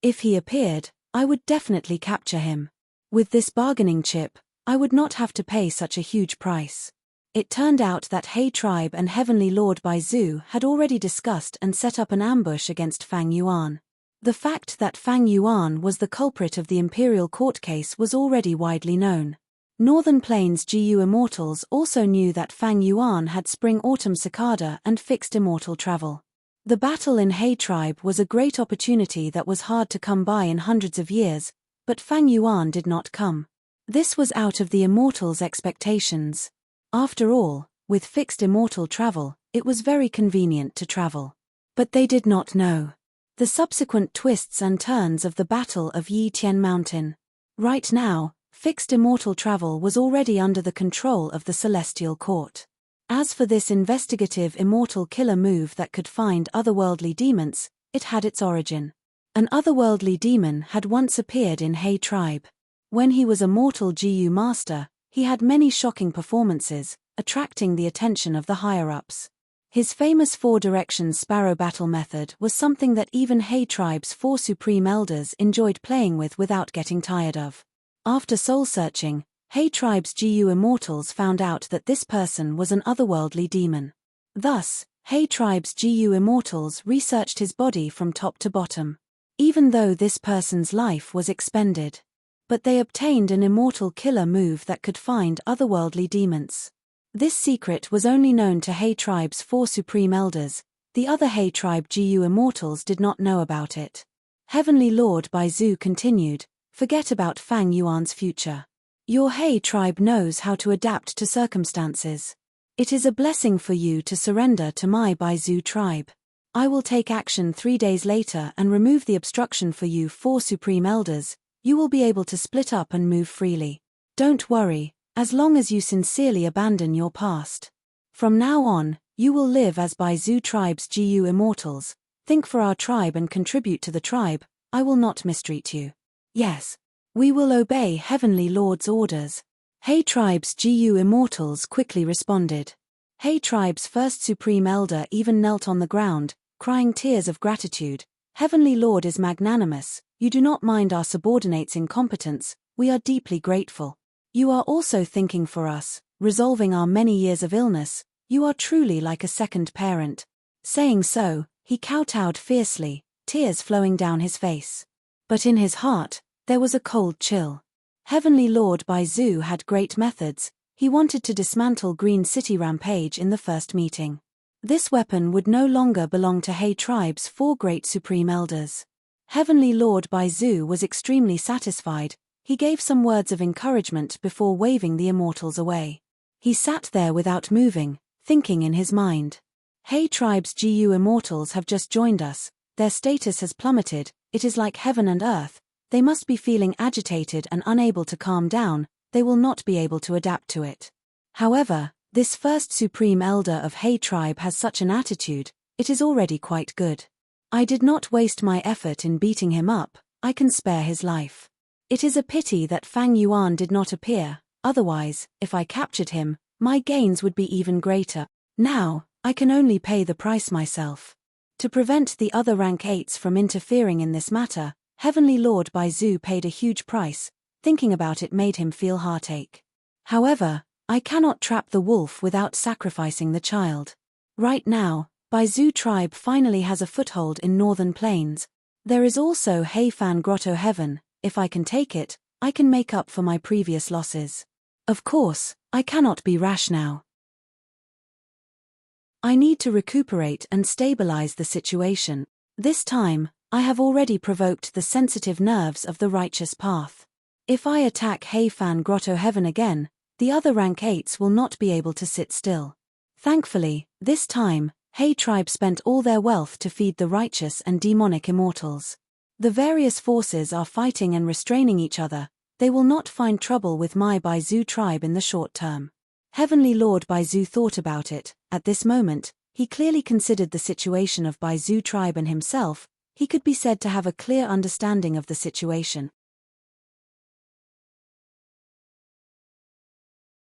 If he appeared, I would definitely capture him. With this bargaining chip, I would not have to pay such a huge price." It turned out that He Tribe and Heavenly Lord Baizu had already discussed and set up an ambush against Fang Yuan. The fact that Fang Yuan was the culprit of the Imperial Court case was already widely known. Northern Plains GU Immortals also knew that Fang Yuan had Spring-Autumn Cicada and fixed immortal travel. The battle in He Tribe was a great opportunity that was hard to come by in hundreds of years, but Fang Yuan did not come. This was out of the Immortals' expectations. After all, with fixed immortal travel, it was very convenient to travel. But they did not know the subsequent twists and turns of the Battle of Yi Tian Mountain. Right now, fixed immortal travel was already under the control of the Celestial Court. As for this investigative immortal killer move that could find otherworldly demons, it had its origin. An otherworldly demon had once appeared in He Tribe. When he was a mortal GU master, he had many shocking performances, attracting the attention of the higher-ups. His famous 4-direction sparrow battle method was something that even He Tribe's 4 Supreme Elders enjoyed playing with without getting tired of. After soul-searching, He Tribe's GU Immortals found out that this person was an otherworldly demon. Thus, He Tribe's GU Immortals researched his body from top to bottom. Even though this person's life was expended. But they obtained an immortal killer move that could find otherworldly demons. This secret was only known to He Tribe's 4 Supreme Elders. The other He Tribe GU Immortals did not know about it. Heavenly Lord Baizu continued, "Forget about Fang Yuan's future. Your He Tribe knows how to adapt to circumstances. It is a blessing for you to surrender to my Baizu tribe. I will take action 3 days later and remove the obstruction for you 4 Supreme Elders. You will be able to split up and move freely. Don't worry, as long as you sincerely abandon your past. From now on, you will live as Baizu Tribe's GU Immortals. Think for our tribe and contribute to the tribe. I will not mistreat you. Yes. We will obey Heavenly Lord's orders." Hey Tribe's GU Immortals quickly responded. Hey Tribe's first Supreme Elder even knelt on the ground, crying tears of gratitude. Heavenly Lord is magnanimous, you do not mind our subordinates' incompetence, we are deeply grateful. You are also thinking for us, resolving our many years of illness, you are truly like a second parent. Saying so, he kowtowed fiercely, tears flowing down his face. But in his heart, there was a cold chill. Heavenly Lord Baizu had great methods, he wanted to dismantle Green City Rampage in the first meeting. This weapon would no longer belong to Hey Tribe's 4 great Supreme Elders. Heavenly Lord Baizu was extremely satisfied, he gave some words of encouragement before waving the immortals away. He sat there without moving, thinking in his mind. Hey Tribe's GU immortals have just joined us, their status has plummeted, it is like heaven and earth, they must be feeling agitated and unable to calm down, they will not be able to adapt to it. However, this first Supreme Elder of Hey Tribe has such an attitude, it is already quite good. I did not waste my effort in beating him up, I can spare his life. It is a pity that Fang Yuan did not appear, otherwise, if I captured him, my gains would be even greater. Now, I can only pay the price myself. To prevent the other rank 8s from interfering in this matter, Heavenly Lord Baizu paid a huge price, thinking about it made him feel heartache. However, I cannot trap the wolf without sacrificing the child. Right now, Baizu tribe finally has a foothold in northern plains. There is also Heifan Grotto Heaven, if I can take it, I can make up for my previous losses. Of course, I cannot be rash now. I need to recuperate and stabilize the situation. This time, I have already provoked the sensitive nerves of the righteous path. If I attack Heifan Grotto Heaven again, the other rank 8s will not be able to sit still. Thankfully, this time, Hey Tribe spent all their wealth to feed the righteous and demonic immortals. The various forces are fighting and restraining each other, they will not find trouble with my Baizu tribe in the short term. Heavenly Lord Baizu thought about it, at this moment, he clearly considered the situation of Baizu tribe and himself, he could be said to have a clear understanding of the situation.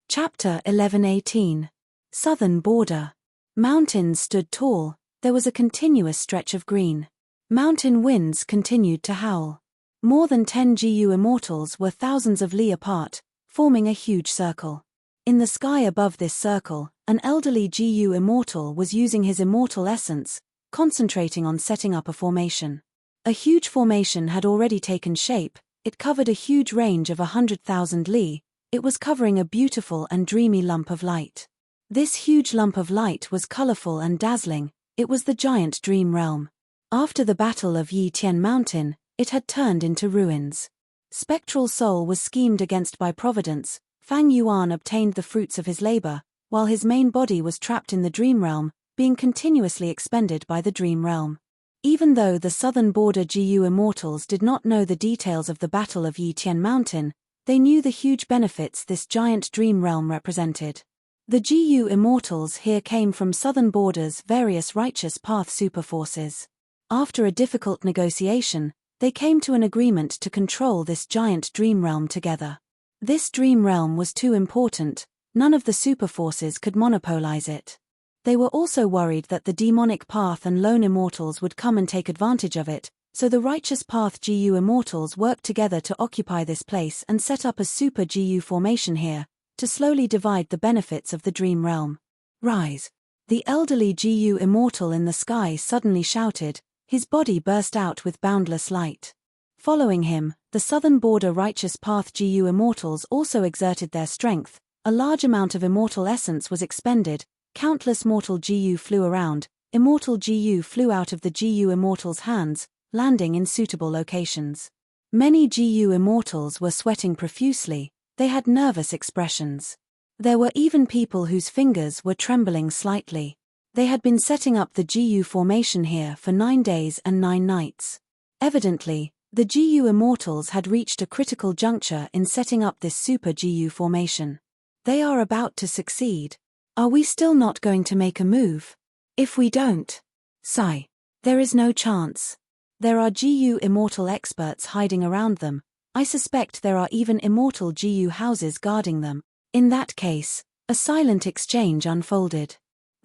Chapter 11:18. Southern Border. Mountains stood tall, there was a continuous stretch of green. Mountain winds continued to howl. More than 10 GU immortals were thousands of li apart, forming a huge circle. In the sky above this circle, an elderly GU immortal was using his immortal essence, concentrating on setting up a formation. A huge formation had already taken shape, it covered a huge range of 100,000 li, it was covering a beautiful and dreamy lump of light. This huge lump of light was colorful and dazzling, it was the giant dream realm. After the battle of Yi Tian Mountain, it had turned into ruins. Spectral soul was schemed against by Providence, Fang Yuan obtained the fruits of his labor, while his main body was trapped in the dream realm, being continuously expended by the dream realm. Even though the southern border GU immortals did not know the details of the Battle of Yi Tian Mountain, they knew the huge benefits this giant dream realm represented. The GU immortals here came from southern border's various righteous path superforces. After a difficult negotiation, they came to an agreement to control this giant dream realm together. This dream realm was too important, none of the superforces could monopolize it. They were also worried that the demonic path and lone immortals would come and take advantage of it, so the righteous path GU immortals worked together to occupy this place and set up a super GU formation here, to slowly divide the benefits of the dream realm. Rise! The elderly GU immortal in the sky suddenly shouted, his body burst out with boundless light. Following him, the southern border righteous path GU immortals also exerted their strength, a large amount of immortal essence was expended, countless mortal GU flew around, immortal GU flew out of the GU immortals' hands, landing in suitable locations. Many GU immortals were sweating profusely, they had nervous expressions. There were even people whose fingers were trembling slightly. They had been setting up the GU formation here for 9 days and 9 nights. Evidently, the GU immortals had reached a critical juncture in setting up this super GU formation. They are about to succeed. Are we still not going to make a move? If we don't, sigh. There is no chance. There are GU immortal experts hiding around them. I suspect there are even immortal GU houses guarding them. In that case, a silent exchange unfolded.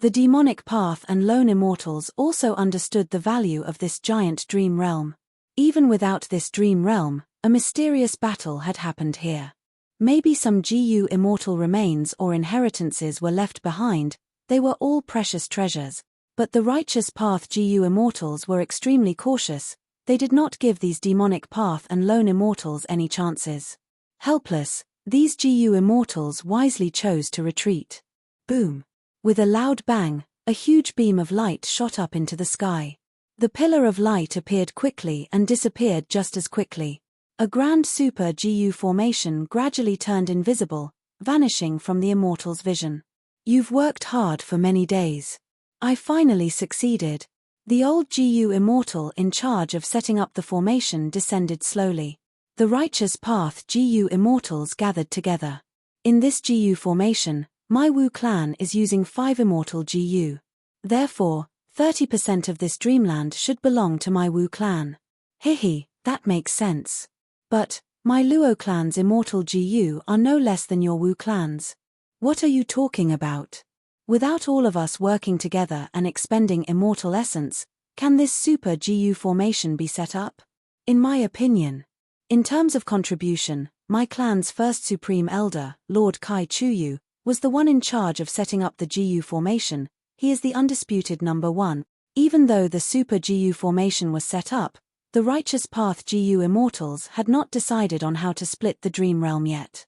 The demonic path and lone immortals also understood the value of this giant dream realm. Even without this dream realm, a mysterious battle had happened here. Maybe some GU immortal remains or inheritances were left behind, they were all precious treasures. But the righteous path GU immortals were extremely cautious, they did not give these demonic path and lone immortals any chances. Helpless, these GU immortals wisely chose to retreat. Boom! With a loud bang, a huge beam of light shot up into the sky. The pillar of light appeared quickly and disappeared just as quickly. A grand super GU formation gradually turned invisible, vanishing from the immortal's vision. You've worked hard for many days. I finally succeeded. The old GU immortal in charge of setting up the formation descended slowly. The righteous path GU immortals gathered together. In this GU formation, my Wu clan is using 5 immortal GU. Therefore, 30% of this dreamland should belong to my Wu clan. Hihi, that makes sense. But, my Luo clan's immortal GU are no less than your Wu clan's. What are you talking about? Without all of us working together and expending immortal essence, can this super GU formation be set up? In my opinion. In terms of contribution, my clan's first supreme elder, Lord Kai Chuyu, was the one in charge of setting up the GU formation. He is the undisputed number 1. Even though the super GU formation was set up, the righteous path GU immortals had not decided on how to split the dream realm yet.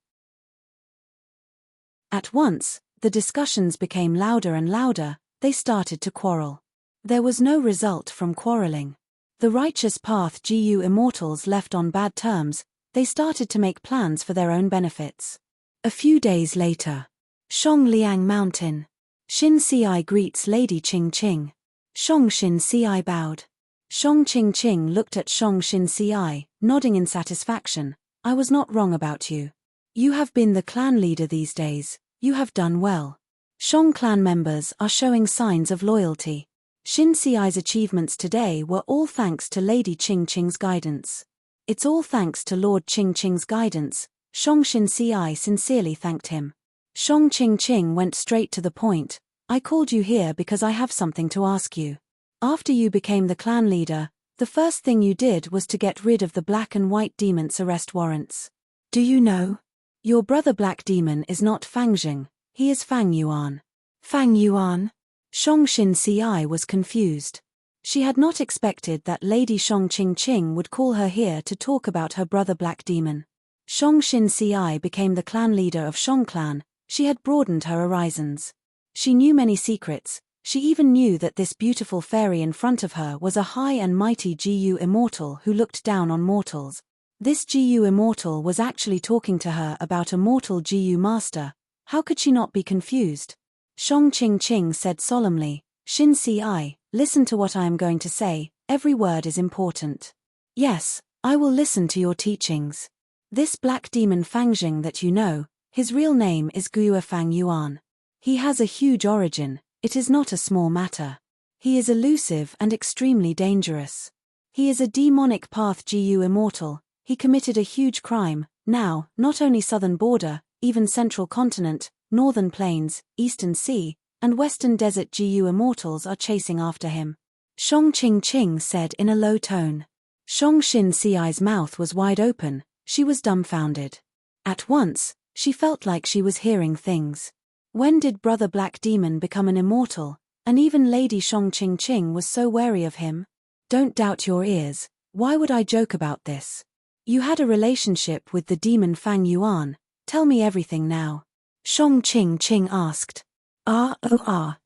At once, the discussions became louder and louder, they started to quarrel. There was no result from quarreling. The righteous path GU immortals left on bad terms, they started to make plans for their own benefits. A few days later. Shongliang Mountain. Xin Ci greets Lady Qing Qing. Shong Xin Ci bowed. Shong Qing Qing looked at Shong Xin Ci, nodding in satisfaction. I was not wrong about you. You have been the clan leader these days, you have done well. Shong clan members are showing signs of loyalty. Xin Ci's achievements today were all thanks to Lady Qing Qing's guidance. It's all thanks to Lord Qing Qing's guidance, Shong Xin Ci sincerely thanked him. Shong Qing Qing went straight to the point. I called you here because I have something to ask you. After you became the clan leader, the first thing you did was to get rid of the Black and White Demon's arrest warrants. Do you know? Your brother Black Demon is not Fangjing, he is Fang Yuan. Fang Yuan? Shong Xin Ci was confused. She had not expected that Lady Shong Qing Qing would call her here to talk about her brother Black Demon. Shong Xin Ci became the clan leader of Shong Clan, she had broadened her horizons. She knew many secrets, she even knew that this beautiful fairy in front of her was a high and mighty GU immortal who looked down on mortals. This GU immortal was actually talking to her about a mortal GU master. How could she not be confused? Shong Qing Qing said solemnly, Xin Ci, listen to what I am going to say, every word is important. Yes, I will listen to your teachings. This black demon Fangjing that you know, his real name is Guo Fang Yuan. He has a huge origin, it is not a small matter. He is elusive and extremely dangerous. He is a demonic path GU immortal, he committed a huge crime, now, not only southern border, even central continent, northern plains, eastern sea, and western desert GU immortals are chasing after him. Shong Qing Qing said in a low tone. Shong Xin Ci's mouth was wide open, she was dumbfounded. At once, she felt like she was hearing things. When did Brother Black Demon become an immortal, and even Lady Shong Qing Qing was so wary of him? Don't doubt your ears, why would I joke about this? You had a relationship with the demon Fang Yuan, tell me everything now. Shong Qing Qing asked.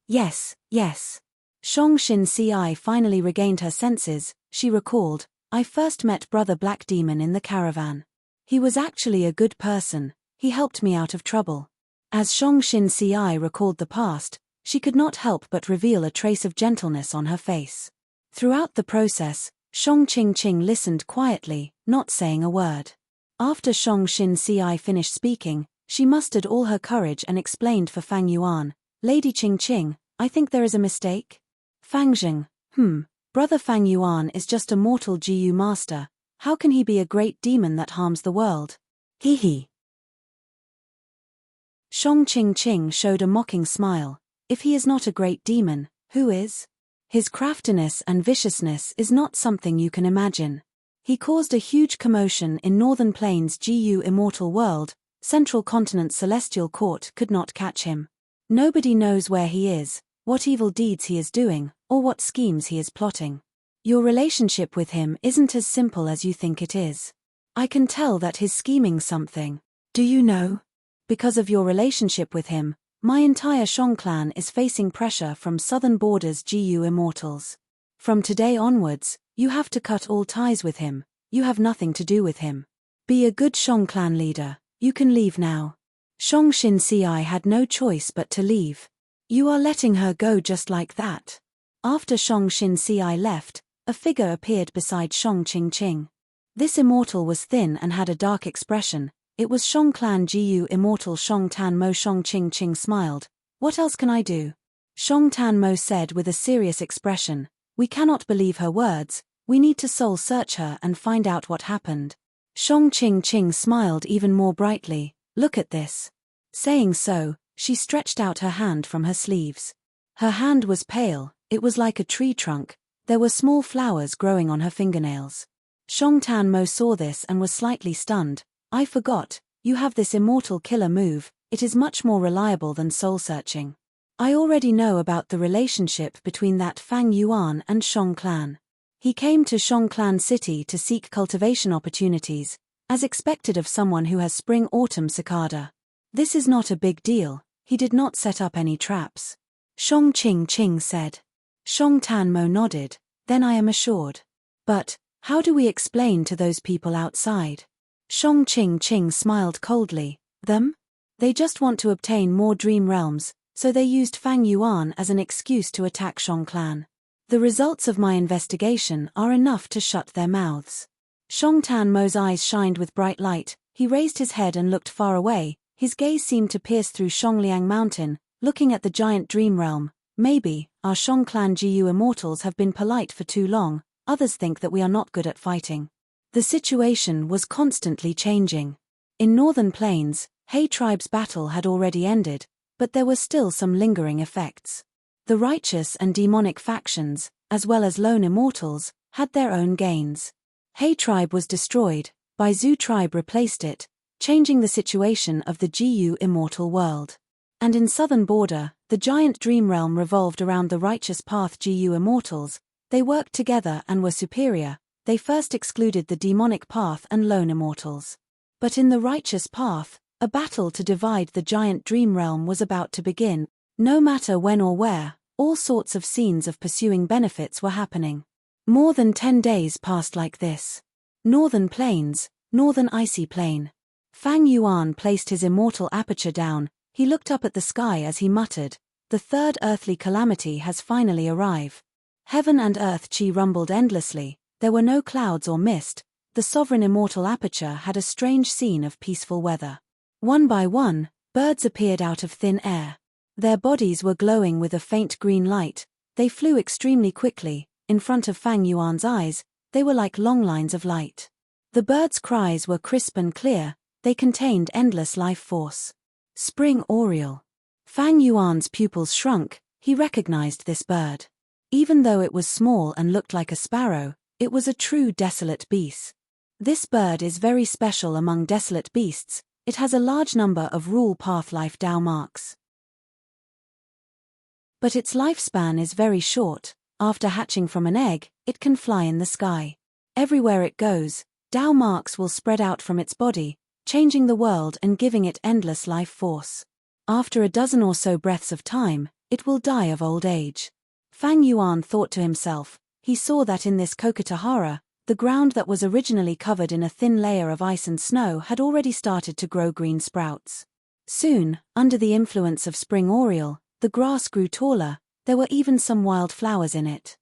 Yes, yes. Shong Xin Ci finally regained her senses, she recalled, I first met Brother Black Demon in the caravan. He was actually a good person, he helped me out of trouble. As Shong Xin Ci recalled the past, she could not help but reveal a trace of gentleness on her face. Throughout the process, Shong Qing Qing listened quietly, not saying a word. After Shong Xin Ci finished speaking, she mustered all her courage and explained for Fang Yuan, Lady Qing Qing, I think there is a mistake. Fangjing, Brother Fang Yuan is just a mortal GU master, How can he be a great demon that harms the world? Hee hee. Shang Ching showed a mocking smile. If he is not a great demon, who is? His craftiness and viciousness is not something you can imagine. He caused a huge commotion in Northern Plains GU Immortal World. Central Continent Celestial Court could not catch him. Nobody knows where he is, what evil deeds he is doing, or what schemes he is plotting. Your relationship with him isn't as simple as you think it is. I can tell that he's scheming something. Do you know? Because of your relationship with him, my entire Shang clan is facing pressure from Southern Borders GU Immortals. From today onwards, you have to cut all ties with him. You have nothing to do with him. Be a good Shang clan leader. You can leave now. Shang Xin had no choice but to leave. You are letting her go just like that. After Shang Xin left, a figure appeared beside Shang Ching. This immortal was thin and had a dark expression. It was Shang Clan GU Immortal Shang Tan Mo. Shang Ching smiled. What else can I do? Shang Tan Mo said with a serious expression. We cannot believe her words. We need to soul search her and find out what happened. Shang Ching smiled even more brightly. Look at this. Saying so, she stretched out her hand from her sleeves. Her hand was pale, it was like a tree trunk. There were small flowers growing on her fingernails. Shang Tan Mo saw this and was slightly stunned. I forgot, you have this immortal killer move. It is much more reliable than soul searching. I already know about the relationship between that Fang Yuan and Shang Clan. He came to Shang Clan City to seek cultivation opportunities, as expected of someone who has spring-autumn cicada. This is not a big deal, he did not set up any traps. Shang Ching said. Shang Tan Mo nodded, then I am assured. But, how do we explain to those people outside? Shang Ching smiled coldly. Them? They just want to obtain more dream realms, so they used Fang Yuan as an excuse to attack Shang Clan. The results of my investigation are enough to shut their mouths. Shang Tan Mo's eyes shined with bright light. He raised his head and looked far away. His gaze seemed to pierce through Shongliang Mountain, looking at the giant dream realm. Maybe, our Shang Clan GU Immortals have been polite for too long. Others think that we are not good at fighting. The situation was constantly changing. In Northern Plains, He Tribe's battle had already ended, but there were still some lingering effects. The righteous and demonic factions, as well as lone immortals, had their own gains. He Tribe was destroyed, Bai Zhu Tribe replaced it, changing the situation of the GU Immortal world. And in Southern Border, the giant dream realm revolved around the righteous path GU Immortals. They worked together and were superior. They first excluded the demonic path and lone immortals. But in the righteous path, a battle to divide the giant dream realm was about to begin. No matter when or where, all sorts of scenes of pursuing benefits were happening. More than 10 days passed like this. Northern Plains, Northern Icy Plain. Fang Yuan placed his immortal aperture down. He looked up at the sky as he muttered, the third earthly calamity has finally arrived. Heaven and earth chi rumbled endlessly. There were no clouds or mist. The sovereign immortal aperture had a strange scene of peaceful weather. One by one, birds appeared out of thin air. Their bodies were glowing with a faint green light. They flew extremely quickly. In front of Fang Yuan's eyes, they were like long lines of light. The birds' cries were crisp and clear. They contained endless life force. Spring Oriole. Fang Yuan's pupils shrunk. He recognized this bird. Even though it was small and looked like a sparrow, it was a true desolate beast. This bird is very special among desolate beasts. It has a large number of rule path life Dao marks. But its lifespan is very short. After hatching from an egg, it can fly in the sky. Everywhere it goes, Dao marks will spread out from its body, changing the world and giving it endless life force. After a dozen or so breaths of time, it will die of old age. Fang Yuan thought to himself. He saw that in this Kokotahara, the ground that was originally covered in a thin layer of ice and snow had already started to grow green sprouts. Soon, under the influence of Spring Oriole, the grass grew taller. There were even some wild flowers in it.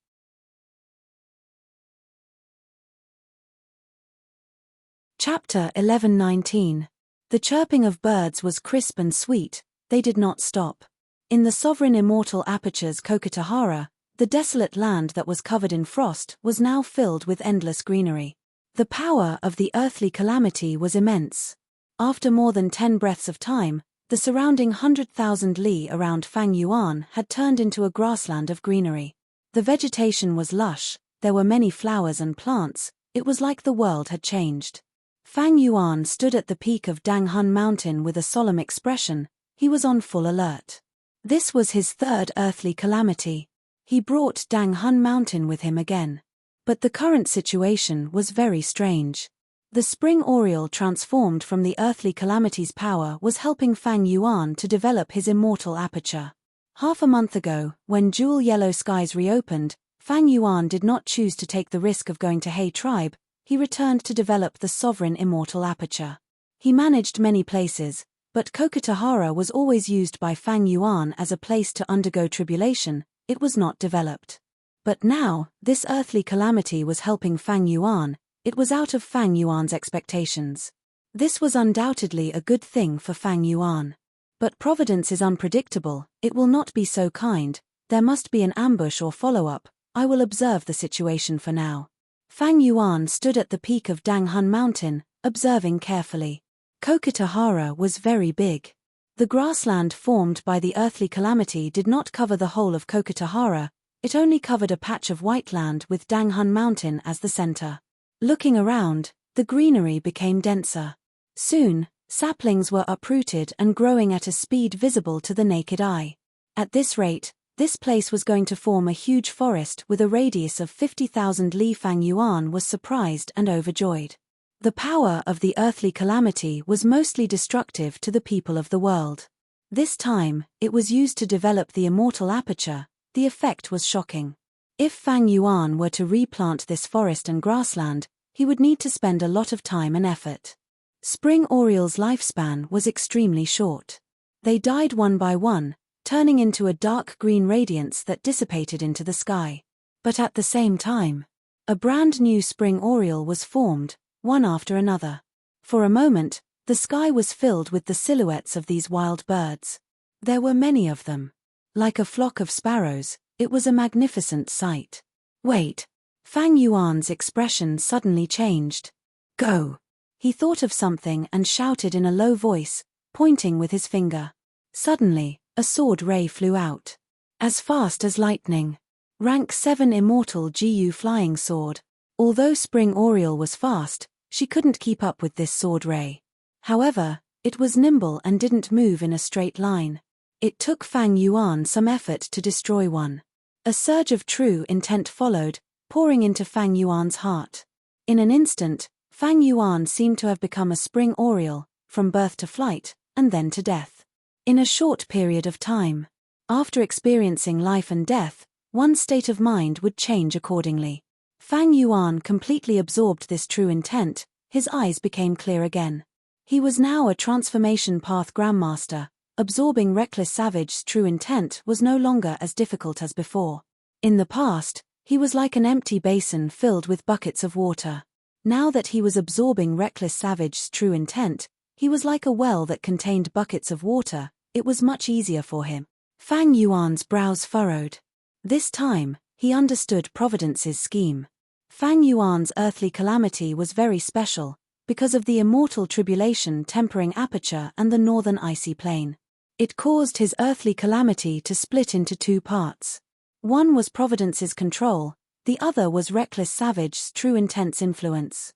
Chapter 11:19. The chirping of birds was crisp and sweet. They did not stop. In the sovereign immortal aperture's Kokotahara, the desolate land that was covered in frost was now filled with endless greenery. The power of the earthly calamity was immense. After more than 10 breaths of time, the surrounding 100,000 li around Fang Yuan had turned into a grassland of greenery. The vegetation was lush, there were many flowers and plants, it was like the world had changed. Fang Yuan stood at the peak of Danghun Mountain with a solemn expression. He was on full alert. This was his third earthly calamity. He brought Danghun Mountain with him again. But the current situation was very strange. The spring oriole transformed from the earthly calamity's power was helping Fang Yuan to develop his immortal aperture. Half a month ago, when jewel yellow skies reopened, Fang Yuan did not choose to take the risk of going to He tribe. He returned to develop the sovereign immortal aperture. He managed many places, but Kokotahara was always used by Fang Yuan as a place to undergo tribulation. It was not developed. But now, this earthly calamity was helping Fang Yuan. It was out of Fang Yuan's expectations. This was undoubtedly a good thing for Fang Yuan. But providence is unpredictable, it will not be so kind, there must be an ambush or follow-up. I will observe the situation for now. Fang Yuan stood at the peak of Danghun Mountain, observing carefully. Kokotahara was very big. The grassland formed by the earthly calamity did not cover the whole of Kokotahara, it only covered a patch of white land with Danghun Mountain as the center. Looking around, the greenery became denser. Soon, saplings were uprooted and growing at a speed visible to the naked eye. At this rate, this place was going to form a huge forest with a radius of 50,000 li. Fang Yuan was surprised and overjoyed. The power of the earthly calamity was mostly destructive to the people of the world. This time, it was used to develop the immortal aperture. The effect was shocking. If Fang Yuan were to replant this forest and grassland, he would need to spend a lot of time and effort. Spring orioles' lifespan was extremely short. They died one by one, turning into a dark green radiance that dissipated into the sky. But at the same time, a brand new spring oriole was formed, one after another. For a moment, the sky was filled with the silhouettes of these wild birds. There were many of them. Like a flock of sparrows, it was a magnificent sight. Wait. Fang Yuan's expression suddenly changed. Go. He thought of something and shouted in a low voice, pointing with his finger. Suddenly, a sword ray flew out. As fast as lightning. Rank 7 immortal GU flying sword. Although Spring Oriole was fast, she couldn't keep up with this sword ray. However, it was nimble and didn't move in a straight line. It took Fang Yuan some effort to destroy one. A surge of true intent followed, pouring into Fang Yuan's heart. In an instant, Fang Yuan seemed to have become a spring oriole, from birth to flight, and then to death. In a short period of time. After experiencing life and death, one's state of mind would change accordingly. Fang Yuan completely absorbed this true intent, his eyes became clear again. He was now a transformation path grandmaster. Absorbing reckless savage's true intent was no longer as difficult as before. In the past, he was like an empty basin filled with buckets of water. Now that he was absorbing reckless savage's true intent, he was like a well that contained buckets of water. It was much easier for him. Fang Yuan's brows furrowed. This time, he understood Providence's scheme. Fang Yuan's earthly calamity was very special, because of the immortal tribulation tempering aperture and the northern icy plain. It caused his earthly calamity to split into two parts. One was Providence's control, the other was reckless savage's true intent's influence.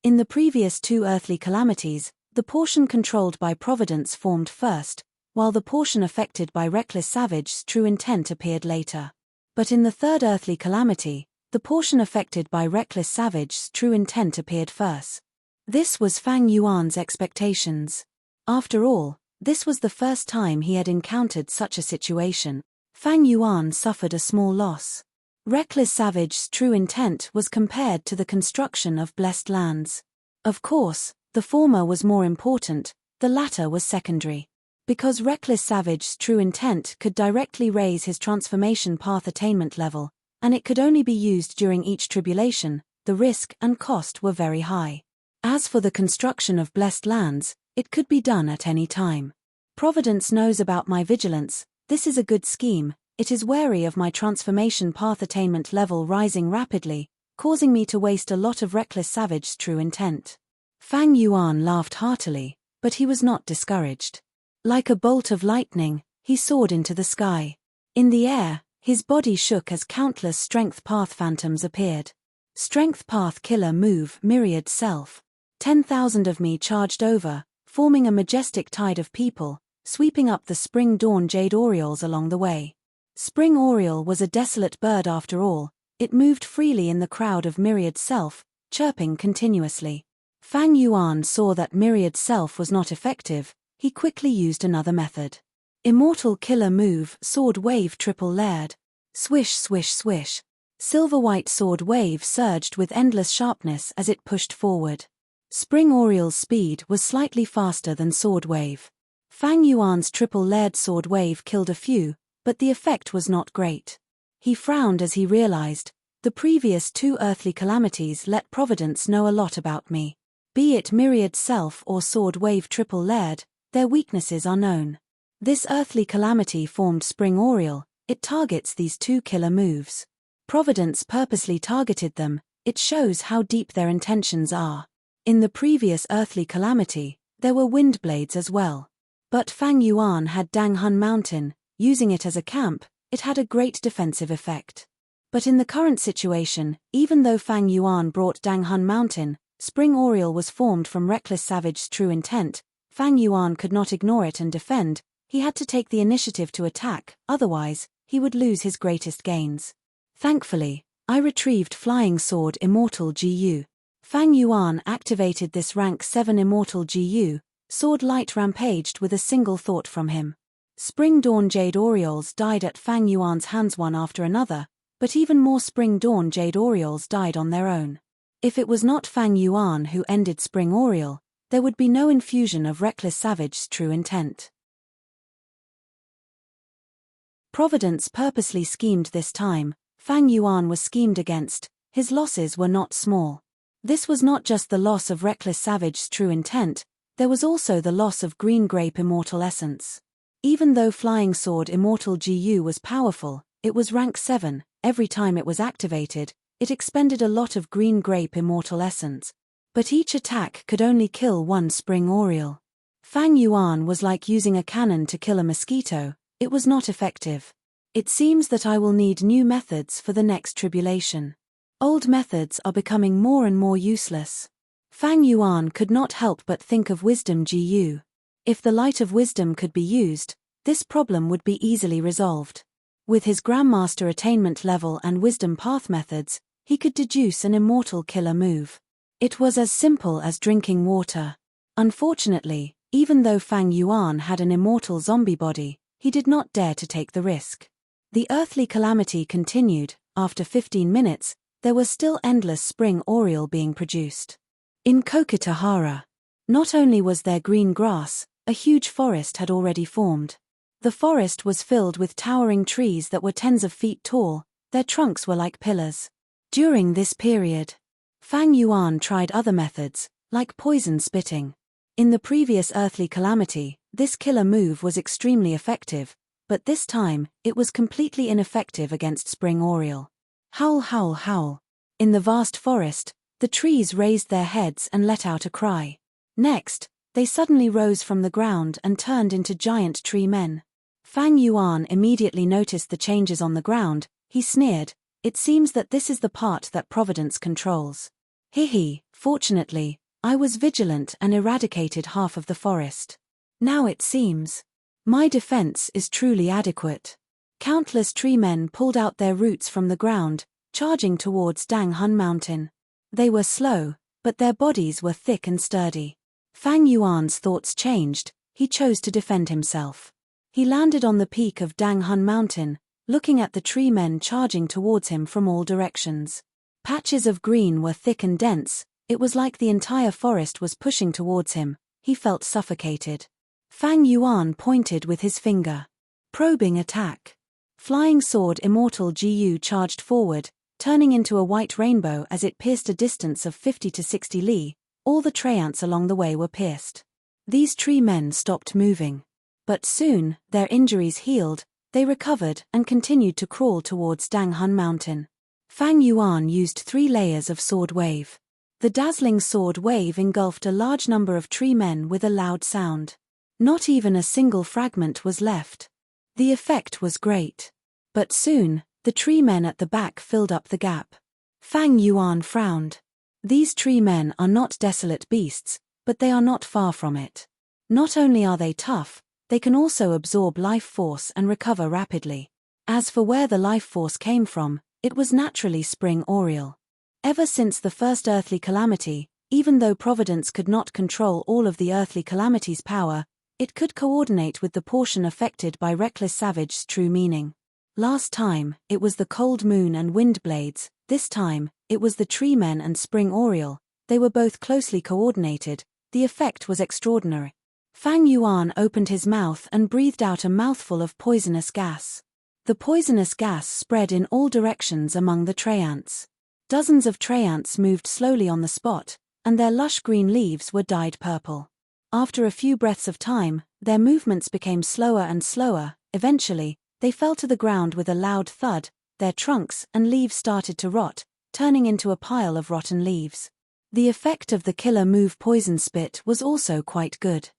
In the previous two earthly calamities, the portion controlled by Providence formed first, while the portion affected by reckless savage's true intent appeared later. But in the third earthly calamity, the portion affected by reckless savage's true intent appeared first. This was Fang Yuan's expectations. After all, this was the first time he had encountered such a situation. Fang Yuan suffered a small loss. Reckless savage's true intent was compared to the construction of blessed lands. Of course, the former was more important, the latter was secondary. Because reckless savage's true intent could directly raise his transformation path attainment level, and it could only be used during each tribulation, the risk and cost were very high. As for the construction of blessed lands, it could be done at any time. Providence knows about my vigilance, this is a good scheme, it is wary of my transformation path attainment level rising rapidly, causing me to waste a lot of reckless savage's true intent. Fang Yuan laughed heartily, but he was not discouraged. Like a bolt of lightning, he soared into the sky. In the air, his body shook as countless strength path phantoms appeared. Strength path killer move myriad self. 10,000 of me charged over, forming a majestic tide of people, sweeping up the spring dawn jade orioles along the way. Spring oriole was a desolate bird after all. It moved freely in the crowd of myriad self, chirping continuously. Fang Yuan saw that myriad self was not effective. He quickly used another method. Immortal killer move sword wave triple layered. Swish swish swish. Silver-white sword wave surged with endless sharpness as it pushed forward. Spring oriole's speed was slightly faster than sword wave. Fang Yuan's triple-layered sword wave killed a few, but the effect was not great. He frowned as he realized, the previous 2 earthly calamities let Providence know a lot about me. Be it myriad self or sword wave triple-layered, their weaknesses are known. This earthly calamity formed spring oriole. It targets these 2 killer moves. Providence purposely targeted them. It shows how deep their intentions are. In the previous earthly calamity, there were wind blades as well. But Fang Yuan had Danghun Mountain. Using it as a camp, it had a great defensive effect. But in the current situation, even though Fang Yuan brought Danghun Mountain, spring oriole was formed from reckless savage's true intent. Fang Yuan could not ignore it and defend. He had to take the initiative to attack, otherwise, he would lose his greatest gains. Thankfully, I retrieved Flying Sword Immortal GU. Fang Yuan activated this rank 7 Immortal GU. Sword Light rampaged with a single thought from him. Spring Dawn Jade Orioles died at Fang Yuan's hands one after another, but even more Spring Dawn Jade Orioles died on their own. If it was not Fang Yuan who ended Spring Oriole, there would be no infusion of reckless savage's true intent. Providence purposely schemed this time. Fang Yuan was schemed against. His losses were not small. This was not just the loss of reckless savage's true intent, there was also the loss of Green Grape Immortal Essence. Even though Flying Sword Immortal GU was powerful, it was rank 7, every time it was activated, it expended a lot of Green Grape Immortal Essence. But each attack could only kill 1 Spring Oriole. Fang Yuan was like using a cannon to kill a mosquito. It was not effective. It seems that I will need new methods for the next tribulation. Old methods are becoming more and more useless. Fang Yuan could not help but think of Wisdom GU. If the light of wisdom could be used, this problem would be easily resolved. With his Grandmaster attainment level and wisdom path methods, he could deduce an immortal killer move. It was as simple as drinking water. Unfortunately, even though Fang Yuan had an immortal zombie body, he did not dare to take the risk. The earthly calamity continued. After 15 minutes, there was still endless spring oriole being produced. In Kokitahara, not only was there green grass, a huge forest had already formed. The forest was filled with towering trees that were tens of feet tall. Their trunks were like pillars. During this period, Fang Yuan tried other methods, like poison spitting. In the previous earthly calamity, this killer move was extremely effective, but this time, it was completely ineffective against spring oriole. Howl howl howl. In the vast forest, the trees raised their heads and let out a cry. Next, they suddenly rose from the ground and turned into giant tree men. Fang Yuan immediately noticed the changes on the ground. He sneered, "It seems that this is the part that Providence controls." Hee, fortunately, I was vigilant and eradicated half of the forest. Now it seems my defense is truly adequate. Countless tree men pulled out their roots from the ground, charging towards Danghun Mountain. They were slow, but their bodies were thick and sturdy. Fang Yuan's thoughts changed. He chose to defend himself. He landed on the peak of Danghun Mountain, looking at the tree men charging towards him from all directions. Patches of green were thick and dense. It was like the entire forest was pushing towards him. He felt suffocated. Fang Yuan pointed with his finger. Probing attack. Flying Sword Immortal GU charged forward, turning into a white rainbow as it pierced a distance of 50 to 60 li. All the treants along the way were pierced. These tree men stopped moving. But soon, their injuries healed, they recovered and continued to crawl towards Danghun Mountain. Fang Yuan used 3 layers of sword wave. The dazzling sword wave engulfed a large number of tree men with a loud sound. Not even a single fragment was left. The effect was great. But soon, the tree men at the back filled up the gap. Fang Yuan frowned. These tree men are not desolate beasts, but they are not far from it. Not only are they tough, they can also absorb life force and recover rapidly. As for where the life force came from, it was naturally spring aureole. Ever since the first earthly calamity, even though Providence could not control all of the earthly calamity's power, it could coordinate with the portion affected by reckless savage's true meaning. Last time, it was the cold moon and wind blades. This time, it was the tree men and spring aureole. They were both closely coordinated. The effect was extraordinary. Fang Yuan opened his mouth and breathed out a mouthful of poisonous gas. The poisonous gas spread in all directions among the tree ants. Dozens of tree ants moved slowly on the spot, and their lush green leaves were dyed purple. After a few breaths of time, their movements became slower and slower. Eventually, they fell to the ground with a loud thud. Their trunks and leaves started to rot, turning into a pile of rotten leaves. The effect of the killer move poison spit was also quite good.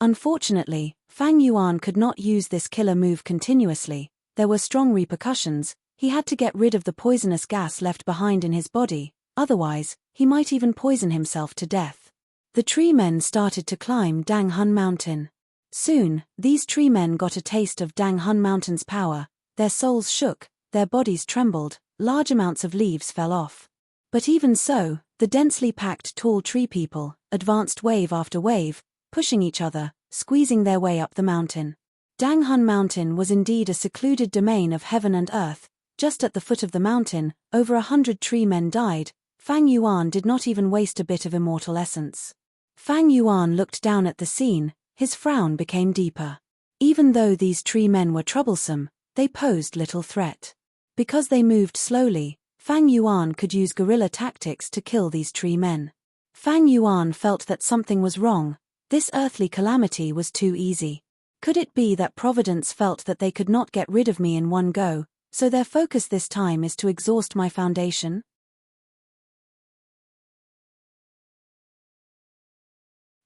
Unfortunately, Fang Yuan could not use this killer move continuously. There were strong repercussions. He had to get rid of the poisonous gas left behind in his body, otherwise, he might even poison himself to death. The tree men started to climb Dang Hun Mountain. Soon, these tree men got a taste of Dang Hun Mountain's power. Their souls shook, their bodies trembled, large amounts of leaves fell off. But even so, the densely packed tall tree people advanced wave after wave, pushing each other, squeezing their way up the mountain. Dang Hun Mountain was indeed a secluded domain of heaven and earth. Just at the foot of the mountain, over 100 tree men died. Fang Yuan did not even waste a bit of immortal essence. Fang Yuan looked down at the scene, his frown became deeper. Even though these tree men were troublesome, they posed little threat. Because they moved slowly, Fang Yuan could use guerrilla tactics to kill these tree men. Fang Yuan felt that something was wrong. This earthly calamity was too easy. Could it be that Providence felt that they could not get rid of me in one go, so their focus this time is to exhaust my foundation?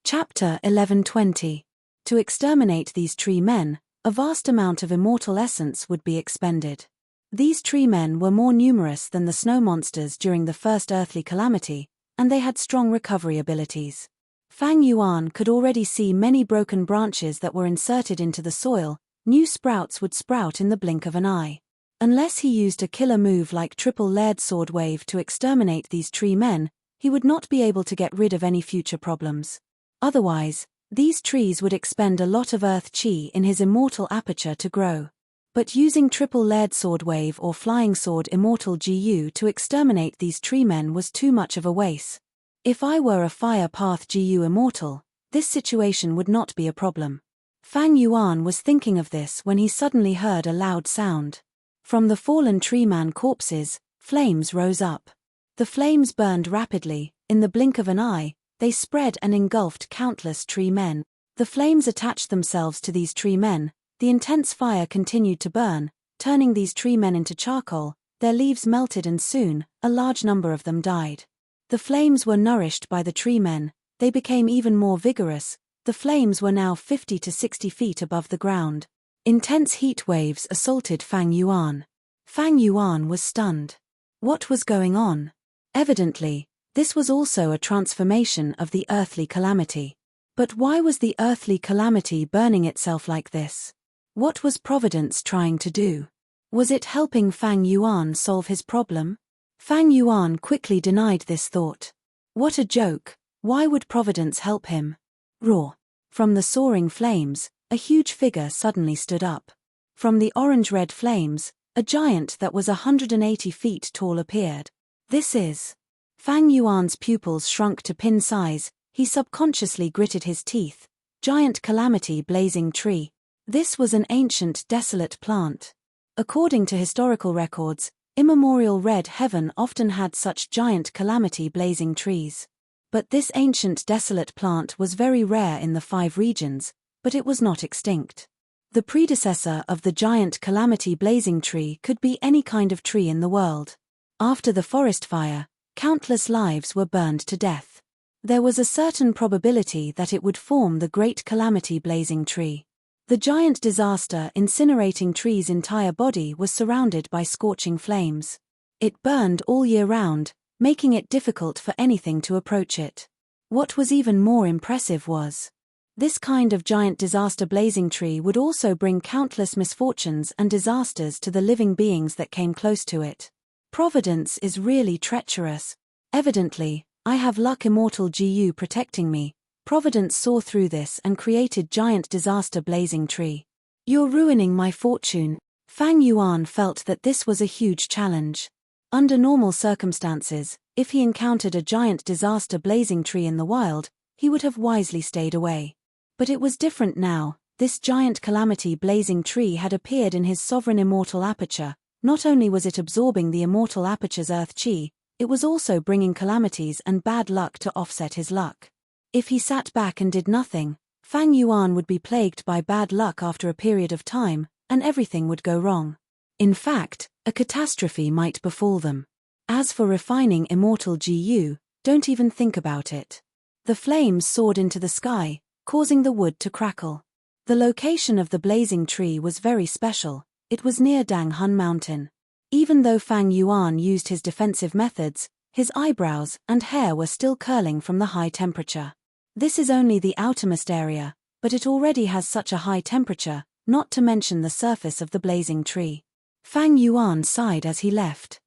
Chapter 11:20. To exterminate these tree men, a vast amount of immortal essence would be expended. These tree men were more numerous than the snow monsters during the first earthly calamity, and they had strong recovery abilities. Fang Yuan could already see many broken branches that were inserted into the soil. New sprouts would sprout in the blink of an eye. Unless he used a killer move like triple layered sword wave to exterminate these tree men, he would not be able to get rid of any future problems. Otherwise, these trees would expend a lot of earth chi in his immortal aperture to grow. But using triple layered sword wave or flying sword immortal GU to exterminate these tree men was too much of a waste. If I were a fire path GU immortal, this situation would not be a problem. Fang Yuan was thinking of this when he suddenly heard a loud sound. From the fallen tree man corpses, flames rose up. The flames burned rapidly. In the blink of an eye, they spread and engulfed countless tree men. The flames attached themselves to these tree men. The intense fire continued to burn, turning these tree men into charcoal. Their leaves melted and soon, a large number of them died. The flames were nourished by the tree men. They became even more vigorous. The flames were now 50 to 60 feet above the ground. Intense heat waves assaulted Fang Yuan. Fang Yuan was stunned. What was going on? Evidently, this was also a transformation of the earthly calamity. But why was the earthly calamity burning itself like this? What was Providence trying to do? Was it helping Fang Yuan solve his problem? Fang Yuan quickly denied this thought. What a joke! Why would Providence help him? Roar! From the soaring flames, a huge figure suddenly stood up. From the orange-red flames, a giant that was 180 feet tall appeared. This is... Fang Yuan's pupils shrunk to pin size. He subconsciously gritted his teeth. Giant calamity blazing tree. This was an ancient desolate plant. According to historical records, immemorial red heaven often had such giant calamity blazing trees. But this ancient desolate plant was very rare in the 5 regions, but it was not extinct. The predecessor of the giant calamity blazing tree could be any kind of tree in the world. After the forest fire, countless lives were burned to death. There was a certain probability that it would form the great calamity blazing tree. The giant disaster incinerating tree's entire body was surrounded by scorching flames. It burned all year round, making it difficult for anything to approach it. What was even more impressive was, this kind of giant disaster blazing tree would also bring countless misfortunes and disasters to the living beings that came close to it. Providence is really treacherous. Evidently, I have luck immortal GU protecting me. Providence saw through this and created giant disaster blazing tree. You're ruining my fortune. Fang Yuan felt that this was a huge challenge. Under normal circumstances, if he encountered a giant disaster blazing tree in the wild, he would have wisely stayed away. But it was different now. This giant calamity blazing tree had appeared in his sovereign immortal aperture. Not only was it absorbing the immortal aperture's earth chi, it was also bringing calamities and bad luck to offset his luck. If he sat back and did nothing, Fang Yuan would be plagued by bad luck after a period of time, and everything would go wrong. In fact, a catastrophe might befall them. As for refining immortal GU, don't even think about it. The flames soared into the sky, causing the wood to crackle. The location of the blazing tree was very special. It was near Danghun Mountain. Even though Fang Yuan used his defensive methods, his eyebrows and hair were still curling from the high temperature. This is only the outermost area, but it already has such a high temperature, not to mention the surface of the blazing tree. Fang Yuan sighed as he left.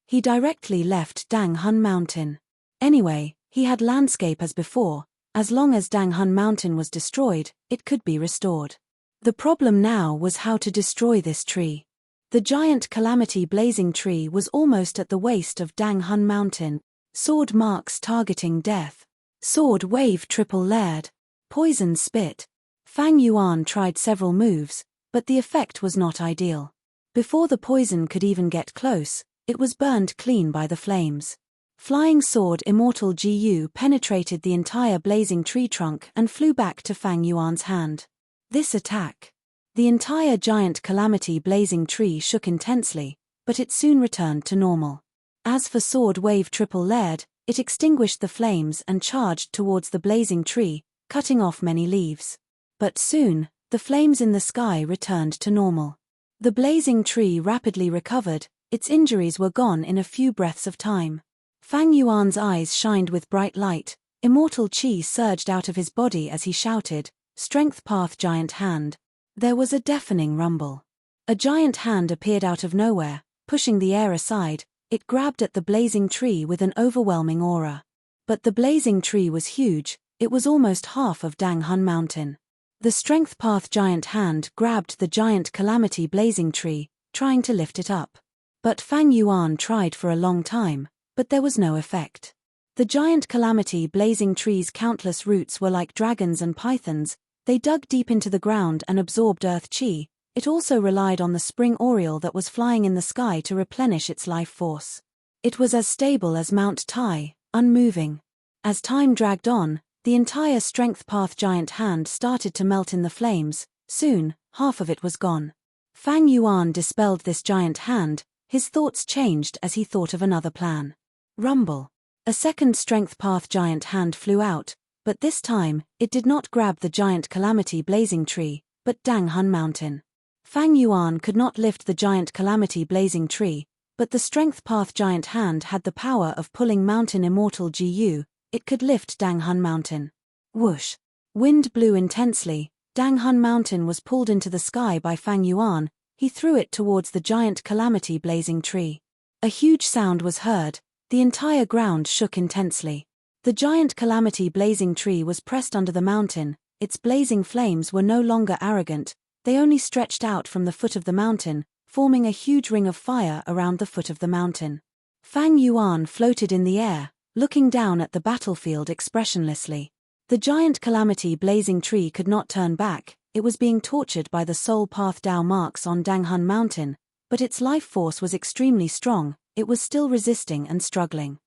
He directly left Danghun Mountain. Anyway, he had landscape as before. As long as Danghun Mountain was destroyed, it could be restored. The problem now was how to destroy this tree. The giant calamity blazing tree was almost at the waist of Danghun Mountain. Sword marks targeting death. Sword wave triple layered. Poison spit. Fang Yuan tried several moves, but the effect was not ideal. Before the poison could even get close, it was burned clean by the flames. Flying sword immortal GU penetrated the entire blazing tree trunk and flew back to Fang Yuan's hand. This attack. The entire giant calamity blazing tree shook intensely, but it soon returned to normal. As for sword wave triple layered, it extinguished the flames and charged towards the blazing tree, cutting off many leaves. But soon, the flames in the sky returned to normal. The blazing tree rapidly recovered, its injuries were gone in a few breaths of time. Fang Yuan's eyes shined with bright light, immortal qi surged out of his body as he shouted, "Strength Path Giant Hand." There was a deafening rumble. A giant hand appeared out of nowhere, pushing the air aside. It grabbed at the blazing tree with an overwhelming aura. But the blazing tree was huge, it was almost half of Danghun Mountain. The Strength Path Giant Hand grabbed the giant calamity blazing tree, trying to lift it up. But Fang Yuan tried for a long time, but there was no effect. The giant calamity blazing tree's countless roots were like dragons and pythons. They dug deep into the ground and absorbed earth chi. It also relied on the spring oriole that was flying in the sky to replenish its life force. It was as stable as Mount Tai, unmoving. As time dragged on, the entire Strength Path Giant Hand started to melt in the flames. Soon, half of it was gone. Fang Yuan dispelled this giant hand. His thoughts changed as he thought of another plan. Rumble. A second Strength Path Giant Hand flew out, but this time, it did not grab the giant calamity blazing tree, but Danghun Mountain. Fang Yuan could not lift the giant calamity blazing tree, but the Strength Path Giant Hand had the power of pulling mountain immortal GU. It could lift Danghun Mountain. Whoosh. Wind blew intensely. Danghun Mountain was pulled into the sky by Fang Yuan. He threw it towards the giant calamity blazing tree. A huge sound was heard. The entire ground shook intensely. The giant calamity blazing tree was pressed under the mountain. Its blazing flames were no longer arrogant. They only stretched out from the foot of the mountain, forming a huge ring of fire around the foot of the mountain. Fang Yuan floated in the air, looking down at the battlefield expressionlessly. The giant calamity blazing tree could not turn back. It was being tortured by the soul path Dao marks on Danghun Mountain, but its life force was extremely strong. It was still resisting and struggling.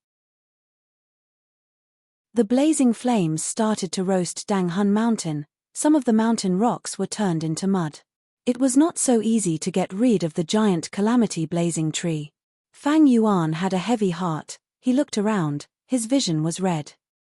The blazing flames started to roast Danghun Mountain. Some of the mountain rocks were turned into mud. It was not so easy to get rid of the giant calamity blazing tree. Fang Yuan had a heavy heart. He looked around, his vision was red.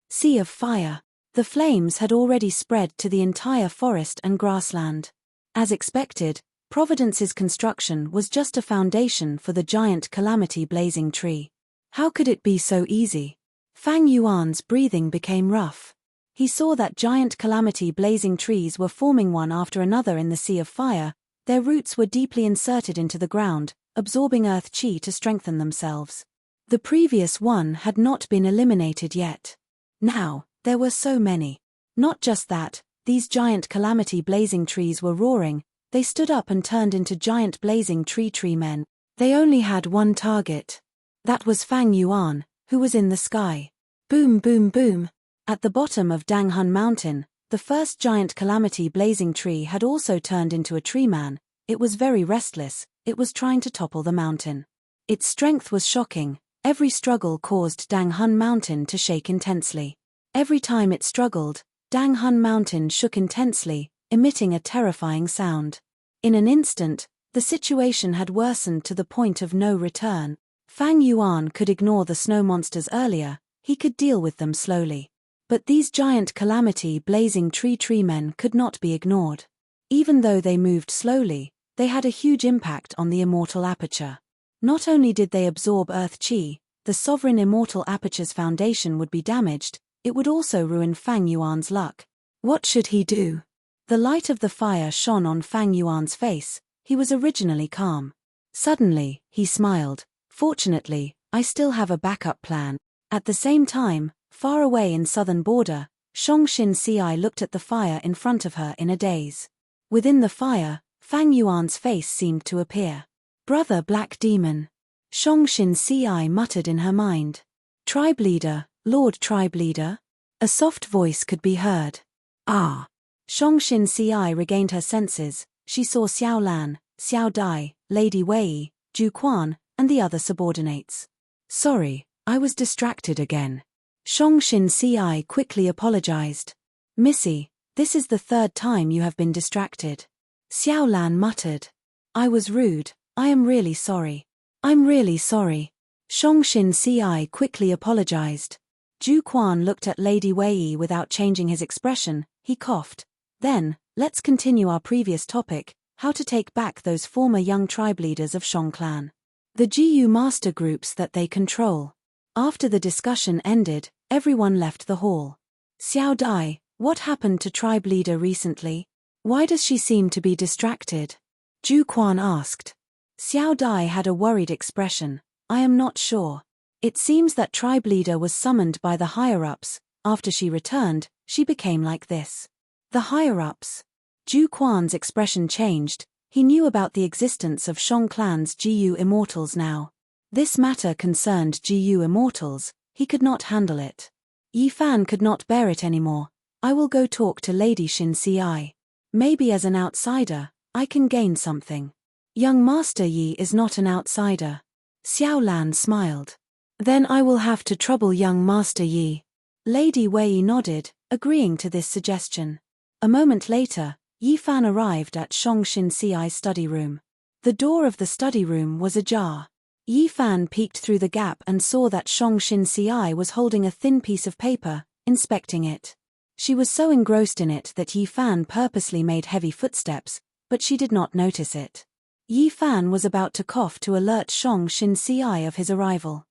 Sea of fire. The flames had already spread to the entire forest and grassland. As expected, Providence's construction was just a foundation for the giant calamity blazing tree. How could it be so easy? Fang Yuan's breathing became rough. He saw that giant calamity blazing trees were forming one after another in the sea of fire. Their roots were deeply inserted into the ground, absorbing earth chi to strengthen themselves. The previous one had not been eliminated yet. Now, there were so many. Not just that, these giant calamity blazing trees were roaring. They stood up and turned into giant blazing tree men. They only had one target. That was Fang Yuan, who was in the sky. Boom boom boom. At the bottom of Danghun Mountain, the first giant calamity blazing tree had also turned into a tree man. It was very restless, it was trying to topple the mountain. Its strength was shocking. Every struggle caused Danghun Mountain to shake intensely. Every time it struggled, Danghun Mountain shook intensely, emitting a terrifying sound. In an instant, the situation had worsened to the point of no return. Fang Yuan could ignore the snow monsters earlier, he could deal with them slowly. But these giant calamity blazing tree men could not be ignored. Even though they moved slowly, they had a huge impact on the immortal aperture. Not only did they absorb earth chi, the sovereign immortal aperture's foundation would be damaged, it would also ruin Fang Yuan's luck. What should he do? The light of the fire shone on Fang Yuan's face. He was originally calm. Suddenly, he smiled. Fortunately, I still have a backup plan. At the same time, far away in southern border, Shongshin Ci looked at the fire in front of her in a daze. Within the fire, Fang Yuan's face seemed to appear. Brother Black Demon. Shongshin Ci muttered in her mind. Tribe leader, Lord Tribe leader? A soft voice could be heard. Ah! Shongshin Ci regained her senses. She saw Xiao Lan, Xiao Dai, Lady Wei, Ju Quan, and the other subordinates. Sorry, I was distracted again. Shongshin Ci quickly apologized. Missy, this is the third time you have been distracted. Xiao Lan muttered. I was rude, I am really sorry. I'm really sorry. Shongshin Ci quickly apologized. Ju Quan looked at Lady Wei without changing his expression. He coughed. Then, let's continue our previous topic, how to take back those former young tribe leaders of Shong clan. The GU master groups that they control. After the discussion ended, everyone left the hall. Xiao Dai, what happened to tribe leader recently? Why does she seem to be distracted? Ju Quan asked. Xiao Dai had a worried expression. I am not sure. It seems that tribe leader was summoned by the higher-ups. After she returned, she became like this. The higher-ups. Ju Quan's expression changed. He knew about the existence of Shong clan's GU immortals now. This matter concerned GU immortals. He could not handle it. Yi Fan could not bear it anymore. I will go talk to Lady Shin Ci. Maybe as an outsider, I can gain something. Young Master Yi is not an outsider. Xiao Lan smiled. Then I will have to trouble young Master Yi. Lady Wei nodded, agreeing to this suggestion. A moment later, Yi Fan arrived at Shongshin Ci's study room. The door of the study room was ajar. Yi Fan peeked through the gap and saw that Shongshin Ci was holding a thin piece of paper, inspecting it. She was so engrossed in it that Yi Fan purposely made heavy footsteps, but she did not notice it. Yi Fan was about to cough to alert Shongshin Ci of his arrival.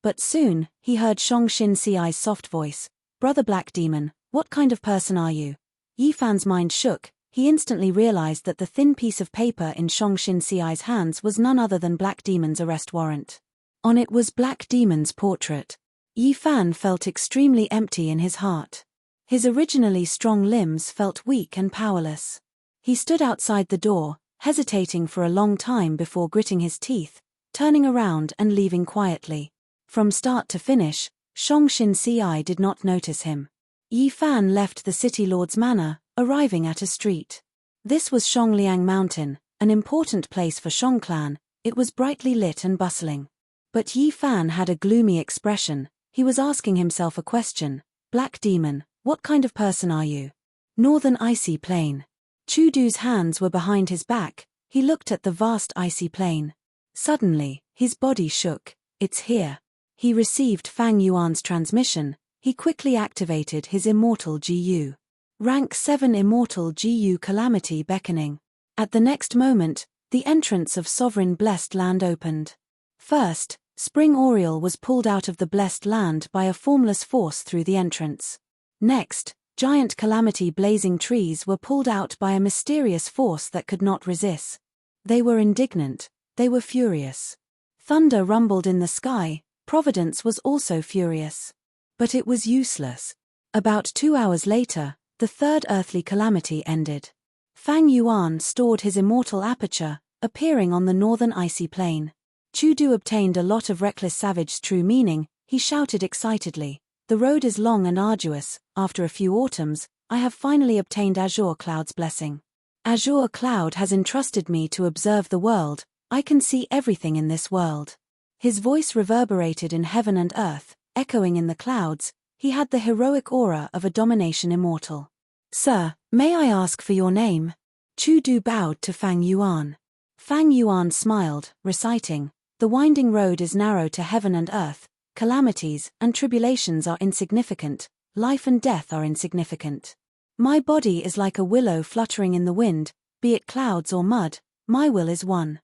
But soon, he heard Shongshin Ci's soft voice. Brother Black Demon, what kind of person are you? Yi Fan's mind shook. He instantly realized that the thin piece of paper in Shongshin Ci's hands was none other than Black Demon's arrest warrant. On it was Black Demon's portrait. Yi Fan felt extremely empty in his heart. His originally strong limbs felt weak and powerless. He stood outside the door, hesitating for a long time before gritting his teeth, turning around and leaving quietly. From start to finish, Shongshin Ci did not notice him. Yi Fan left the city lord's manor, arriving at a street. This was Shongliang Mountain, an important place for Shong clan. It was brightly lit and bustling. But Yi Fan had a gloomy expression. He was asking himself a question. Black Demon, What kind of person are you? Northern icy plain. Chudu's hands were behind his back, he looked at the vast icy plain. Suddenly, his body shook. It's here. He received Fang Yuan's transmission, he quickly activated his immortal GU. Rank 7 immortal GU calamity beckoning. At the next moment, the entrance of sovereign blessed land opened. First, Spring Oriole was pulled out of the blessed land by a formless force through the entrance. Next, giant calamity blazing trees were pulled out by a mysterious force that could not resist. They were indignant, they were furious. Thunder rumbled in the sky, Providence was also furious. But it was useless. About 2 hours later, the third earthly calamity ended. Fang Yuan stored his immortal aperture, appearing on the northern icy plain. Chudu obtained a lot of reckless savage's true meaning, he shouted excitedly. The road is long and arduous, after a few autumns, I have finally obtained Azure Cloud's blessing. Azure Cloud has entrusted me to observe the world, I can see everything in this world. His voice reverberated in heaven and earth, echoing in the clouds, he had the heroic aura of a domination immortal. Sir, may I ask for your name? Chudu bowed to Fang Yuan. Fang Yuan smiled, reciting, the winding road is narrow to heaven and earth, calamities and tribulations are insignificant, life and death are insignificant. My body is like a willow fluttering in the wind, be it clouds or mud, my will is one.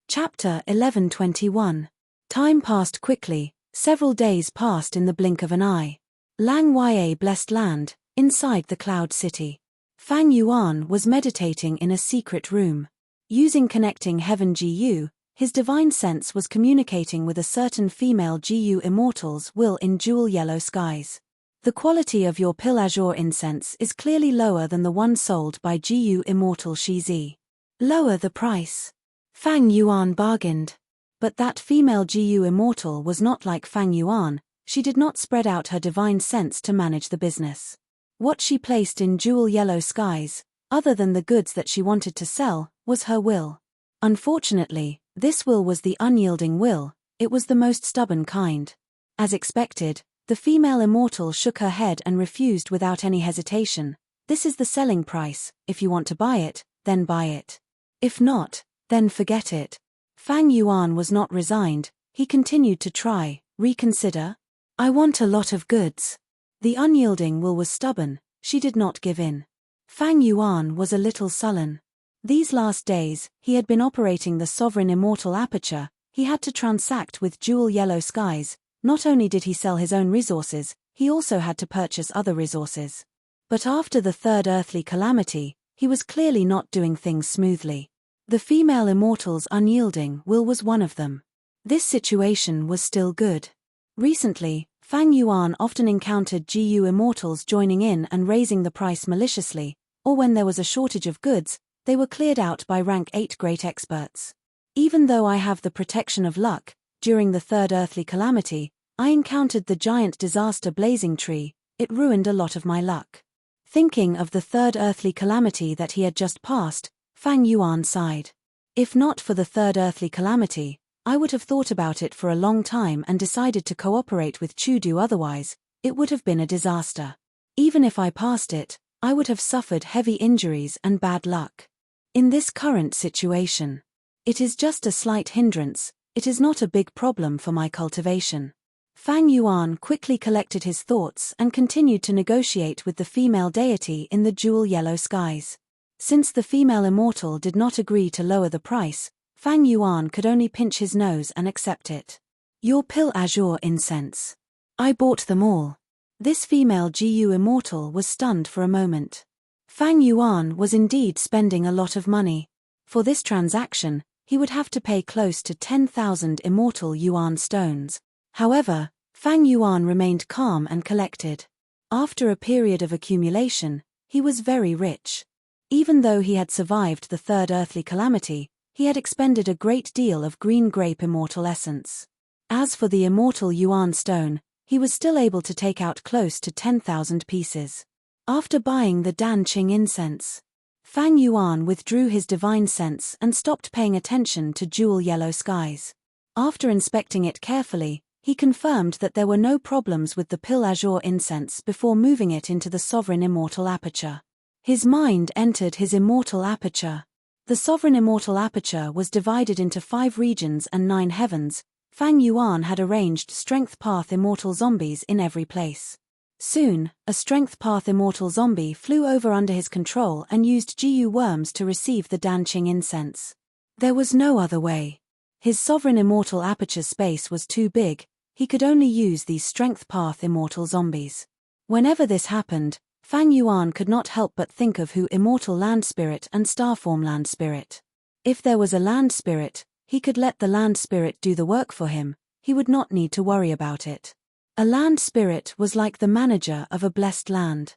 Chapter 11:21. Time passed quickly, several days passed in the blink of an eye. Lang Ya blessed land, inside the Cloud City. Fang Yuan was meditating in a secret room. Using connecting heaven GU, his divine sense was communicating with a certain female GU immortal's will in jewel yellow skies. The quality of your Pil Azure incense is clearly lower than the one sold by GU immortal Shizi. Lower the price. Fang Yuan bargained. But that female GU immortal was not like Fang Yuan, she did not spread out her divine sense to manage the business. What she placed in jewel yellow skies, other than the goods that she wanted to sell, was her will. Unfortunately, this will was the unyielding will, it was the most stubborn kind. As expected, the female immortal shook her head and refused without any hesitation. This is the selling price, if you want to buy it, then buy it. If not, then forget it. Fang Yuan was not resigned, he continued to try, reconsider. I want a lot of goods. The unyielding will was stubborn, she did not give in. Fang Yuan was a little sullen. These last days, he had been operating the sovereign immortal aperture, he had to transact with jewel yellow skies, not only did he sell his own resources, he also had to purchase other resources. But after the third earthly calamity, he was clearly not doing things smoothly. The female immortal's unyielding will was one of them. This situation was still good. Recently, Fang Yuan often encountered GU immortals joining in and raising the price maliciously, or when there was a shortage of goods, they were cleared out by rank 8 great experts. Even though I have the protection of luck, during the third earthly calamity, I encountered the giant disaster blazing tree, it ruined a lot of my luck. Thinking of the third earthly calamity that he had just passed, Fang Yuan sighed. If not for the third earthly calamity, I would have thought about it for a long time and decided to cooperate with Chudu, otherwise, it would have been a disaster. Even if I passed it, I would have suffered heavy injuries and bad luck. In this current situation, it is just a slight hindrance, it is not a big problem for my cultivation. Fang Yuan quickly collected his thoughts and continued to negotiate with the female deity in the jewel yellow skies. Since the female immortal did not agree to lower the price, Fang Yuan could only pinch his nose and accept it. Your Pil Azure incense. I bought them all. This female GU immortal was stunned for a moment. Fang Yuan was indeed spending a lot of money. For this transaction, he would have to pay close to 10,000 immortal yuan stones. However, Fang Yuan remained calm and collected. After a period of accumulation, he was very rich. Even though he had survived the third earthly calamity, he had expended a great deal of green grape immortal essence. As for the immortal yuan stone, he was still able to take out close to 10,000 pieces. After buying the Dan Qing incense, Fang Yuan withdrew his divine sense and stopped paying attention to jewel yellow skies. After inspecting it carefully, He confirmed that there were no problems with the Pil Azure incense before moving it into the sovereign immortal aperture. His mind entered his immortal aperture. The sovereign immortal aperture was divided into 5 regions and 9 heavens. Fang Yuan had arranged strength path immortal zombies in every place. Soon, a strength path immortal zombie flew over under his control and used GU worms to receive the Danqing incense. There was no other way. His sovereign immortal aperture space was too big, he could only use these strength path immortal zombies. Whenever this happened, Fang Yuan could not help but think of Hu immortal land spirit and starform land spirit. If there was a land spirit, he could let the land spirit do the work for him, he would not need to worry about it. A land spirit was like the manager of a blessed land.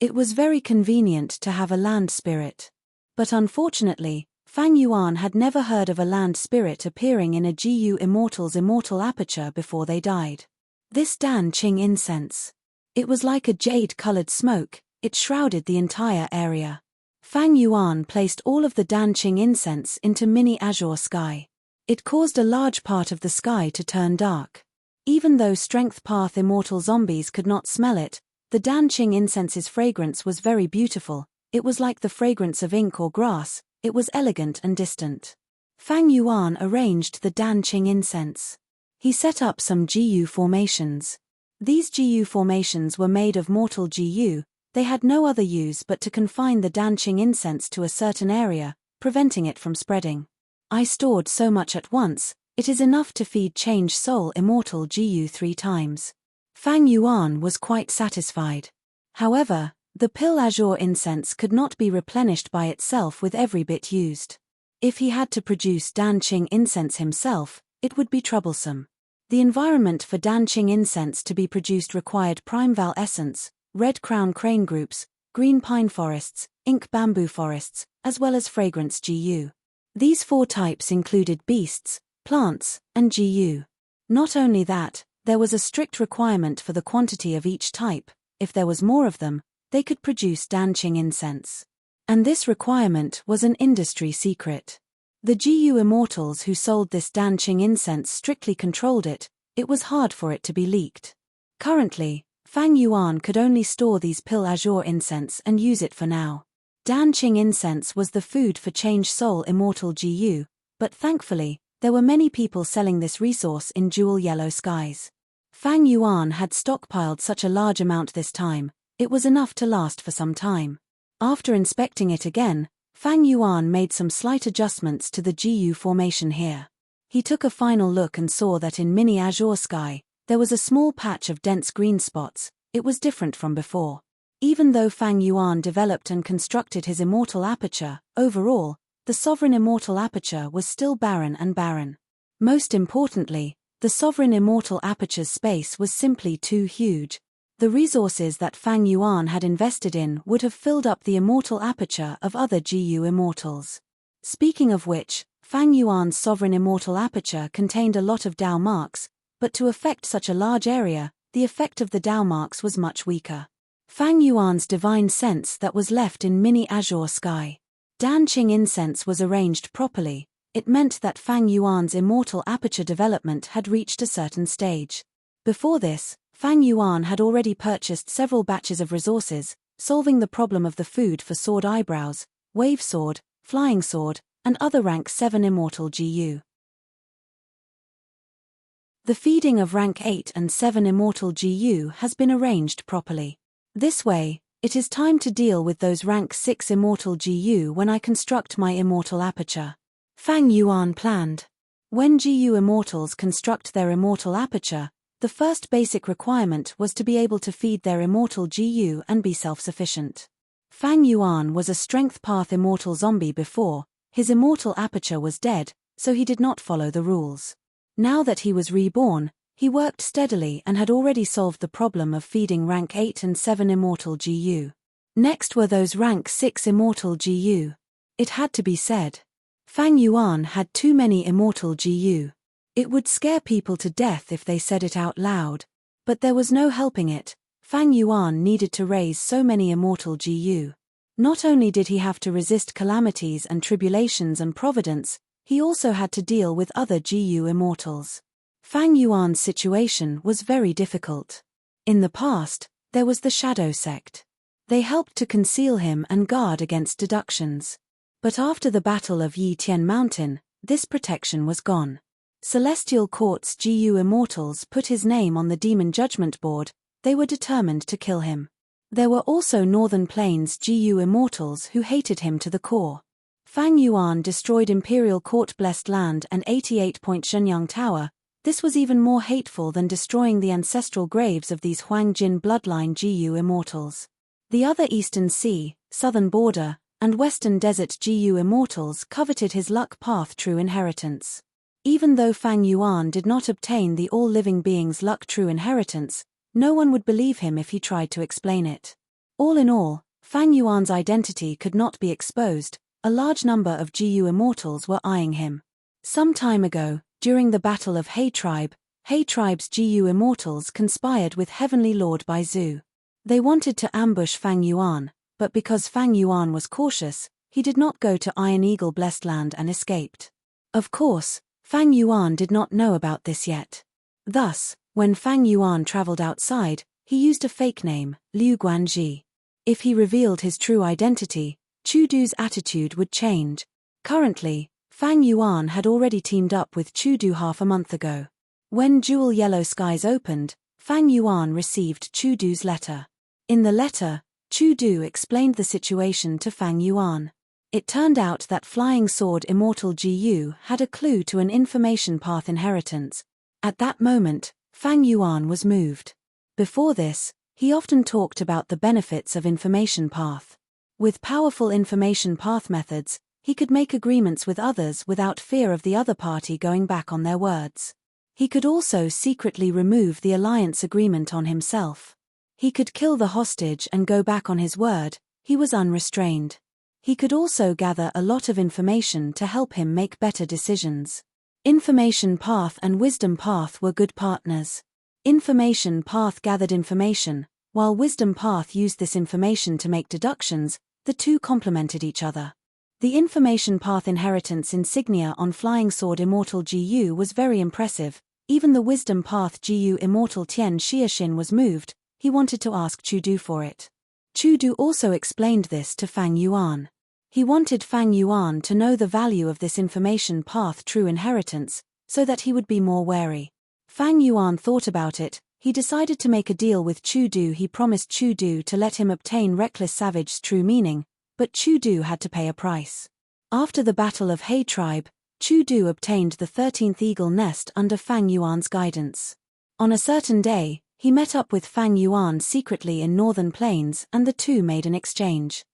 It was very convenient to have a land spirit. But unfortunately, Fang Yuan had never heard of a land spirit appearing in a GU Immortal's immortal aperture before they died. This Danqing incense. It was like a jade-colored smoke, it shrouded the entire area. Fang Yuan placed all of the Danqing incense into mini azure sky. It caused a large part of the sky to turn dark. Even though strength path immortal zombies could not smell it, the Danqing incense's fragrance was very beautiful. It was like the fragrance of ink or grass, it was elegant and distant. Fang Yuan arranged the Danqing incense. He set up some GU formations. These GU formations were made of mortal GU, they had no other use but to confine the Danqing incense to a certain area, preventing it from spreading. I stored so much at once, it is enough to feed Change Soul Immortal GU 3 times. Fang Yuan was quite satisfied. However, the Pil Azure incense could not be replenished by itself with every bit used. If he had to produce Danqing incense himself, it would be troublesome. The environment for Danqing incense to be produced required Primeval essence, red crown crane groups, green pine forests, ink bamboo forests, as well as fragrance GU. These 4 types included beasts, plants, and GU. Not only that, there was a strict requirement for the quantity of each type. If there was more of them, they could produce Danqing incense. And this requirement was an industry secret. The GU immortals who sold this Danqing incense strictly controlled it, it was hard for it to be leaked. Currently, Fang Yuan could only store these Pil Azure incense and use it for now. Danqing incense was the food for Change Soul Immortal GU, but thankfully, there were many people selling this resource in jewel yellow skies. Fang Yuan had stockpiled such a large amount this time, it was enough to last for some time. After inspecting it again, Fang Yuan made some slight adjustments to the GU formation here. He took a final look and saw that in mini azure sky, there was a small patch of dense green spots, it was different from before. Even though Fang Yuan developed and constructed his immortal aperture, overall, the sovereign immortal aperture was still barren and barren. Most importantly, the sovereign immortal aperture's space was simply too huge. The resources that Fang Yuan had invested in would have filled up the immortal aperture of other GU immortals. Speaking of which, Fang Yuan's sovereign immortal aperture contained a lot of Dao marks, but to affect such a large area, the effect of the Dao marks was much weaker. Fang Yuan's divine sense that was left in mini azure sky. Danqing incense was arranged properly, it meant that Fang Yuan's immortal aperture development had reached a certain stage. Before this, Fang Yuan had already purchased several batches of resources, solving the problem of the food for sword eyebrows, wave sword, flying sword, and other rank 7 immortal GU. The feeding of rank 8 and 7 immortal GU has been arranged properly. This way, it is time to deal with those rank 6 immortal GU when I construct my immortal aperture. Fang Yuan planned. When GU immortals construct their immortal aperture, the first basic requirement was to be able to feed their immortal GU and be self-sufficient. Fang Yuan was a strength path immortal zombie before, his immortal aperture was dead, so he did not follow the rules. Now that he was reborn, he worked steadily and had already solved the problem of feeding rank 8 and 7 immortal GU. Next were those rank 6 immortal GU. It had to be said. Fang Yuan had too many immortal GU. It would scare people to death if they said it out loud. But there was no helping it, Fang Yuan needed to raise so many immortal GU. Not only did he have to resist calamities and tribulations and providence, he also had to deal with other GU immortals. Fang Yuan's situation was very difficult. In the past, there was the Shadow Sect. They helped to conceal him and guard against deductions. But after the Battle of Yi Tian Mountain, this protection was gone. Celestial Court's GU immortals put his name on the Demon Judgment Board. They were determined to kill him. There were also Northern Plains GU immortals who hated him to the core. Fang Yuan destroyed Imperial Court Blessed Land and 88-point Shenyang Tower. This was even more hateful than destroying the ancestral graves of these Huang Jin bloodline GU immortals. The other Eastern Sea, Southern Border, and Western Desert GU immortals coveted his luck path true inheritance. Even though Fang Yuan did not obtain the all-living beings' luck true inheritance, no one would believe him if he tried to explain it. All in all, Fang Yuan's identity could not be exposed. A large number of GU immortals were eyeing him. Some time ago, during the Battle of He Tribe's GU immortals conspired with Heavenly Lord Baizu. They wanted to ambush Fang Yuan, but because Fang Yuan was cautious, he did not go to Iron Eagle Blessed Land and escaped. Of course, Fang Yuan did not know about this yet. Thus, when Fang Yuan traveled outside, he used a fake name, Liu Guanji. If he revealed his true identity, Chudu's attitude would change. Currently, Fang Yuan had already teamed up with Chudu half a month ago. When Jewel Yellow Skies opened, Fang Yuan received Chudu's letter. In the letter, Chudu explained the situation to Fang Yuan. It turned out that Flying Sword Immortal GU had a clue to an information path inheritance. At that moment, Fang Yuan was moved. Before this, he often talked about the benefits of information path. With powerful information path methods, he could make agreements with others without fear of the other party going back on their words. He could also secretly remove the alliance agreement on himself. He could kill the hostage and go back on his word. He was unrestrained. He could also gather a lot of information to help him make better decisions. Information path and wisdom path were good partners. Information path gathered information, while wisdom path used this information to make deductions. The two complemented each other. The information path inheritance insignia on Flying Sword Immortal GU was very impressive. Even the wisdom path GU Immortal Tian Xiaxin was moved. He wanted to ask Chudu for it. Chudu also explained this to Fang Yuan. He wanted Fang Yuan to know the value of this information path true inheritance, so that he would be more wary. Fang Yuan thought about it. He decided to make a deal with Chudu. He promised Chudu to let him obtain Reckless Savage's true meaning, but Chudu had to pay a price. After the Battle of He Tribe, Chudu obtained the 13th Eagle Nest under Fang Yuan's guidance. On a certain day, he met up with Fang Yuan secretly in Northern Plains and the two made an exchange.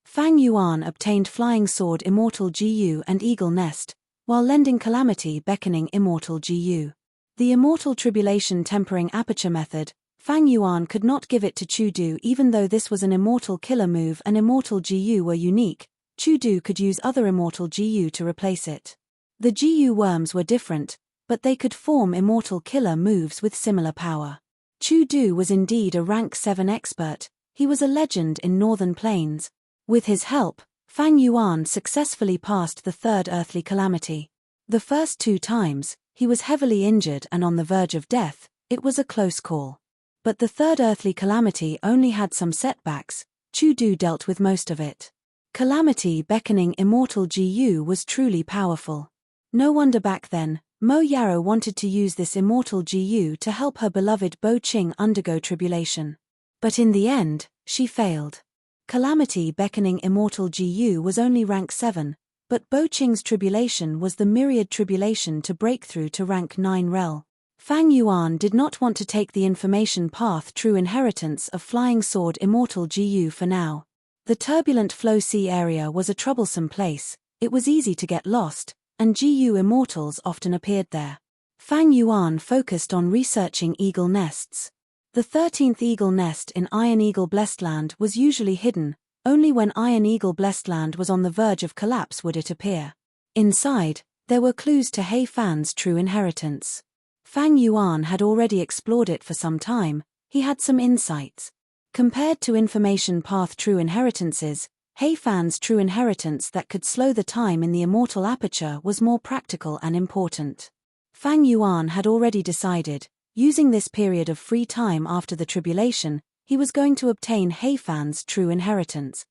Fang Yuan obtained Flying Sword Immortal GU and Eagle Nest, while lending Calamity Beckoning Immortal GU. The Immortal Tribulation Tempering Aperture method, Fang Yuan could not give it to Chudu even though this was an Immortal Killer move and Immortal GU were unique. Chudu could use other Immortal GU to replace it. The GU worms were different, but they could form Immortal Killer moves with similar power. Chudu was indeed a rank 7 expert. He was a legend in Northern Plains. With his help, Fang Yuan successfully passed the third earthly calamity. The first 2 times, he was heavily injured and on the verge of death. It was a close call. But the third earthly calamity only had some setbacks. Chudu dealt with most of it. Calamity Beckoning Immortal GU was truly powerful. No wonder back then, Mo Yarrow wanted to use this Immortal GU to help her beloved Bo Qing undergo tribulation. But in the end, she failed. Calamity Beckoning Immortal GU was only rank 7, but Bo Qing's tribulation was the myriad tribulation to break through to rank 9 rel. Fang Yuan did not want to take the information path true inheritance of Flying Sword Immortal GU for now. The turbulent Flow Sea area was a troublesome place. It was easy to get lost, and GU immortals often appeared there. Fang Yuan focused on researching eagle nests. The 13th eagle nest in Iron Eagle Blessed Land was usually hidden. Only when Iron Eagle Blessed Land was on the verge of collapse would it appear. Inside, there were clues to He Fan's true inheritance. Fang Yuan had already explored it for some time. He had some insights. Compared to information path true inheritances, He Fan's true inheritance that could slow the time in the immortal aperture was more practical and important. Fang Yuan had already decided, using this period of free time after the tribulation, he was going to obtain He Fan's true inheritance.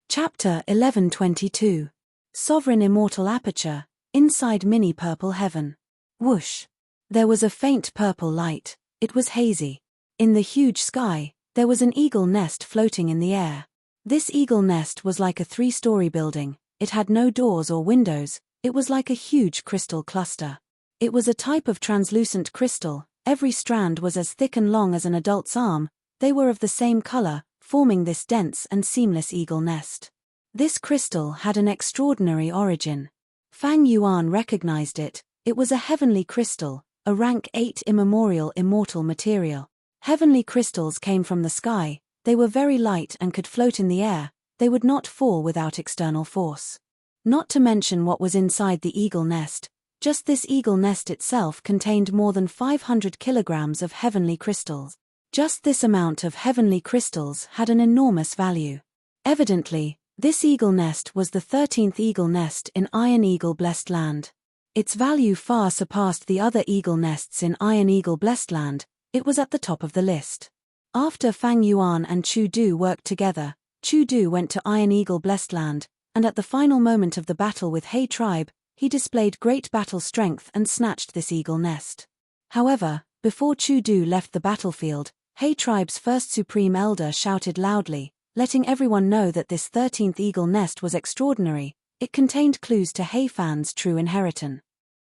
Chapter 1122. Sovereign Immortal Aperture, Inside Mini Purple Heaven. Whoosh. There was a faint purple light. It was hazy. In the huge sky, there was an eagle nest floating in the air. This eagle nest was like a 3-story building. It had no doors or windows. It was like a huge crystal cluster. It was a type of translucent crystal. Every strand was as thick and long as an adult's arm. They were of the same color, forming this dense and seamless eagle nest. This crystal had an extraordinary origin. Fang Yuan recognized it. It was a heavenly crystal, a rank 8 immemorial immortal material. Heavenly crystals came from the sky. They were very light and could float in the air. They would not fall without external force. Not to mention what was inside the eagle nest. Just this eagle nest itself contained more than 500 kilograms of heavenly crystals. Just this amount of heavenly crystals had an enormous value. Evidently, this eagle nest was the 13th eagle nest in Iron Eagle Blessed Land. Its value far surpassed the other eagle nests in Iron Eagle Blessed Land. It was at the top of the list. After Fang Yuan and Chu Du worked together, Chu Du went to Iron Eagle Blessed Land, and at the final moment of the battle with He tribe, he displayed great battle strength and snatched this eagle nest. However, before Chu Du left the battlefield, He tribe's first supreme elder shouted loudly, letting everyone know that this 13th eagle nest was extraordinary. It contained clues to He Fan's true inheritance.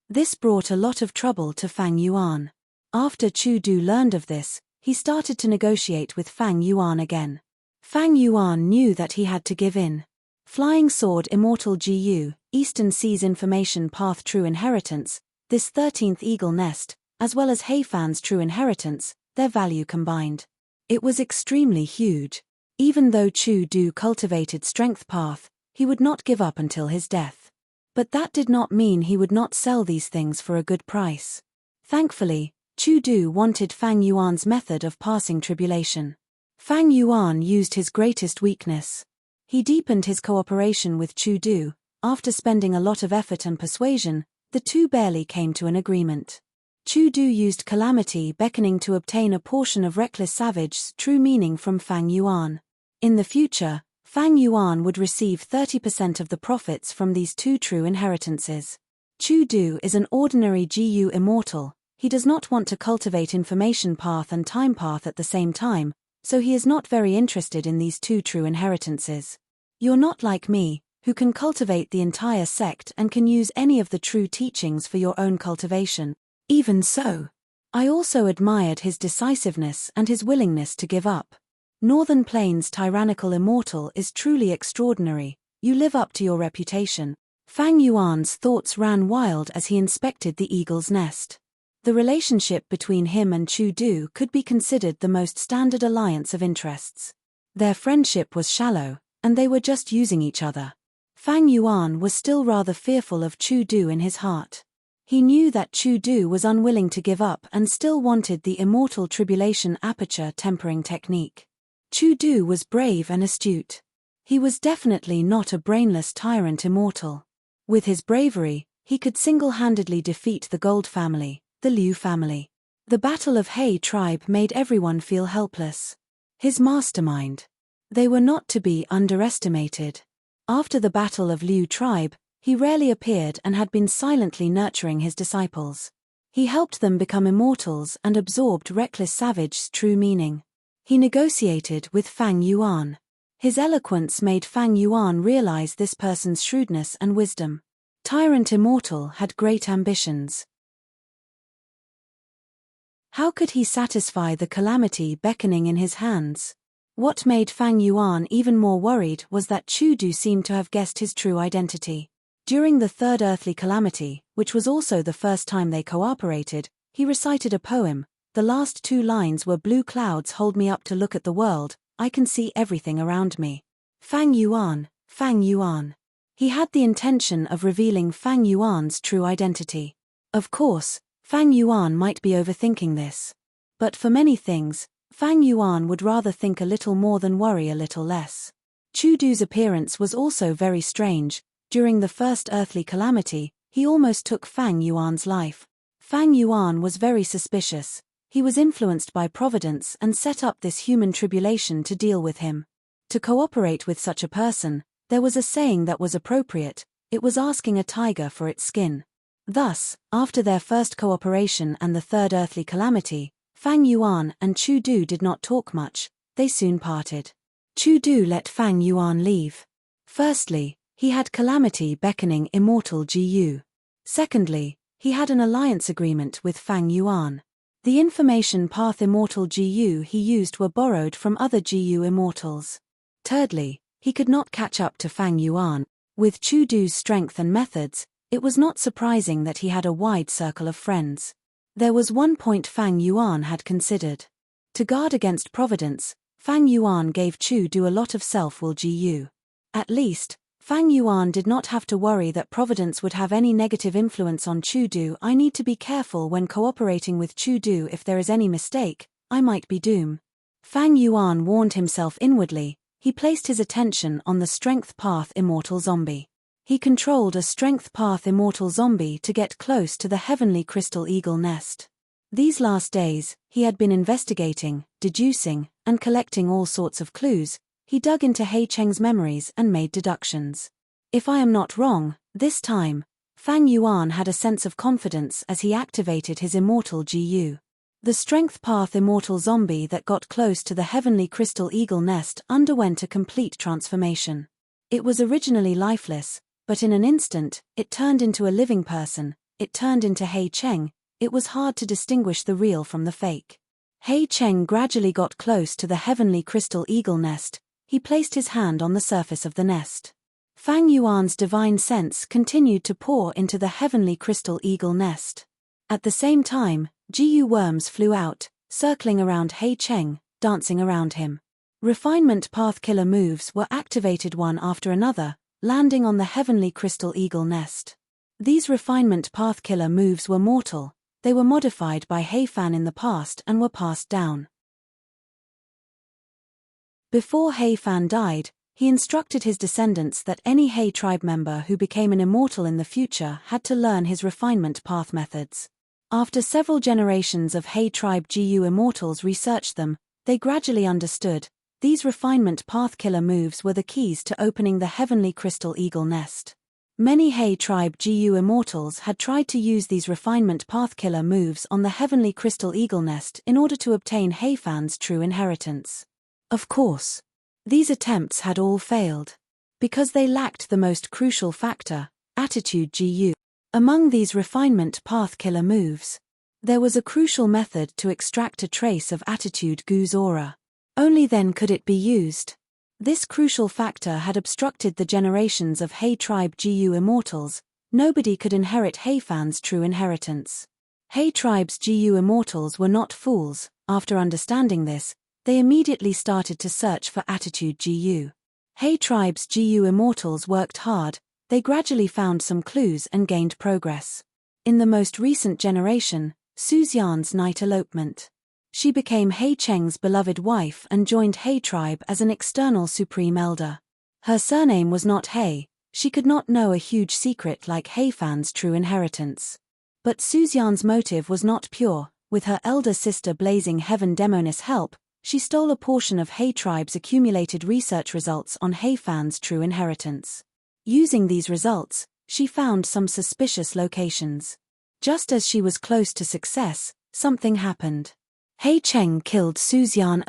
This brought a lot of trouble to Fang Yuan. After Chu Du learned of this, he started to negotiate with Fang Yuan again. Fang Yuan knew that he had to give in. Flying Sword Immortal GU, Eastern Seas Information Path True Inheritance, this 13th eagle nest, as well as He Fan's true inheritance, their value combined. It was extremely huge. Even though Chu Du cultivated Strength Path, he would not give up until his death. But that did not mean he would not sell these things for a good price. Thankfully, Chu Du wanted Fang Yuan's method of passing tribulation. Fang Yuan used his greatest weakness. He deepened his cooperation with Chu Du. After spending a lot of effort and persuasion, the two barely came to an agreement. Chu Du used calamity beckoning to obtain a portion of Reckless Savage's true meaning from Fang Yuan. In the future, Fang Yuan would receive 30% of the profits from these two true inheritances. Chu Du is an ordinary GU immortal. He does not want to cultivate Information Path and Time Path at the same time, so he is not very interested in these two true inheritances. You're not like me, who can cultivate the entire sect and can use any of the true teachings for your own cultivation. Even so, I also admired his decisiveness and his willingness to give up. Northern Plains Tyrannical Immortal is truly extraordinary. You live up to your reputation. Fang Yuan's thoughts ran wild as he inspected the eagle's nest. The relationship between him and Chu Du could be considered the most standard alliance of interests. Their friendship was shallow, and they were just using each other. Fang Yuan was still rather fearful of Chu Du in his heart. He knew that Chu Du was unwilling to give up and still wanted the immortal tribulation aperture tempering technique. Chu Du was brave and astute. He was definitely not a brainless tyrant immortal. With his bravery, he could single-handedly defeat the Gold family, the Liu family. The Battle of He tribe made everyone feel helpless. His mastermind. They were not to be underestimated. After the Battle of Liu tribe, he rarely appeared and had been silently nurturing his disciples. He helped them become immortals and absorbed Reckless Savage's true meaning. He negotiated with Fang Yuan. His eloquence made Fang Yuan realize this person's shrewdness and wisdom. Tyrant Immortal had great ambitions. How could he satisfy the calamity beckoning in his hands? What made Fang Yuan even more worried was that Chu Du seemed to have guessed his true identity. During the third earthly calamity, which was also the first time they cooperated, he recited a poem. The last 2 lines were "Blue clouds hold me up to look at the world, I can see everything around me." Fang Yuan, Fang Yuan. He had the intention of revealing Fang Yuan's true identity. Of course, Fang Yuan might be overthinking this. But for many things, Fang Yuan would rather think a little more than worry a little less. Chudu's appearance was also very strange. During the first earthly calamity, he almost took Fang Yuan's life. Fang Yuan was very suspicious. He was influenced by Providence and set up this human tribulation to deal with him. To cooperate with such a person, there was a saying that was appropriate: it was asking a tiger for its skin. Thus, after their first cooperation and the third earthly calamity, Fang Yuan and Chudu did not talk much. They soon parted. Chudu let Fang Yuan leave. Firstly, he had calamity beckoning immortal Jiyu. Secondly, he had an alliance agreement with Fang Yuan. The information path immortal Jiyu he used were borrowed from other Jiyu immortals. Thirdly, he could not catch up to Fang Yuan. With Chudu's strength and methods, it was not surprising that he had a wide circle of friends. There was one point Fang Yuan had considered. To guard against Providence, Fang Yuan gave Chudu a lot of self-will Jiyu. At least, Fang Yuan did not have to worry that Providence would have any negative influence on Chudu. I need to be careful when cooperating with Chudu. If there is any mistake, I might be doomed. Fang Yuan warned himself inwardly. He placed his attention on the strength path immortal zombie. He controlled a strength path immortal zombie to get close to the heavenly crystal eagle nest. These last days, he had been investigating, deducing, and collecting all sorts of clues. He dug into He Cheng's memories and made deductions. If I am not wrong, this time, Fang Yuan had a sense of confidence as he activated his immortal Jiyu. The strength path immortal zombie that got close to the heavenly crystal eagle nest underwent a complete transformation. It was originally lifeless, but in an instant, it turned into a living person. It turned into He Cheng. It was hard to distinguish the real from the fake. He Cheng gradually got close to the heavenly crystal eagle nest. He placed his hand on the surface of the nest. Fang Yuan's divine sense continued to pour into the heavenly crystal eagle nest. At the same time, Jiyu worms flew out, circling around He Cheng, dancing around him. Refinement path killer moves were activated one after another, landing on the heavenly crystal eagle nest. These refinement path killer moves were mortal. They were modified by He Fan in the past and were passed down. Before He Fan died, he instructed his descendants that any He tribe member who became an immortal in the future had to learn his refinement path methods. After several generations of He tribe Jiyu immortals researched them, they gradually understood. These refinement path killer moves were the keys to opening the heavenly crystal eagle nest. Many He tribe Jiyu immortals had tried to use these refinement path killer moves on the heavenly crystal eagle nest in order to obtain He Fan's true inheritance. Of course, these attempts had all failed. Because they lacked the most crucial factor, attitude Jiyu. Among these refinement path killer moves, there was a crucial method to extract a trace of attitude Gu's aura. Only then could it be used. This crucial factor had obstructed the generations of He tribe Jiyu immortals. Nobody could inherit He Fan's true inheritance. He tribe's Jiyu immortals were not fools. After understanding this, they immediately started to search for attitude Jiyu. He tribe's Jiyu immortals worked hard. They gradually found some clues and gained progress. In the most recent generation, Suzian's night elopement. She became He Cheng's beloved wife and joined He tribe as an external supreme elder. Her surname was not He. She could not know a huge secret like He Fan's true inheritance. But Suzian's motive was not pure. With her elder sister Blazing Heaven Demoness' help, she stole a portion of He tribe's accumulated research results on He Fan's true inheritance. Using these results, she found some suspicious locations. Just as she was close to success, something happened. He Cheng killed Suzian.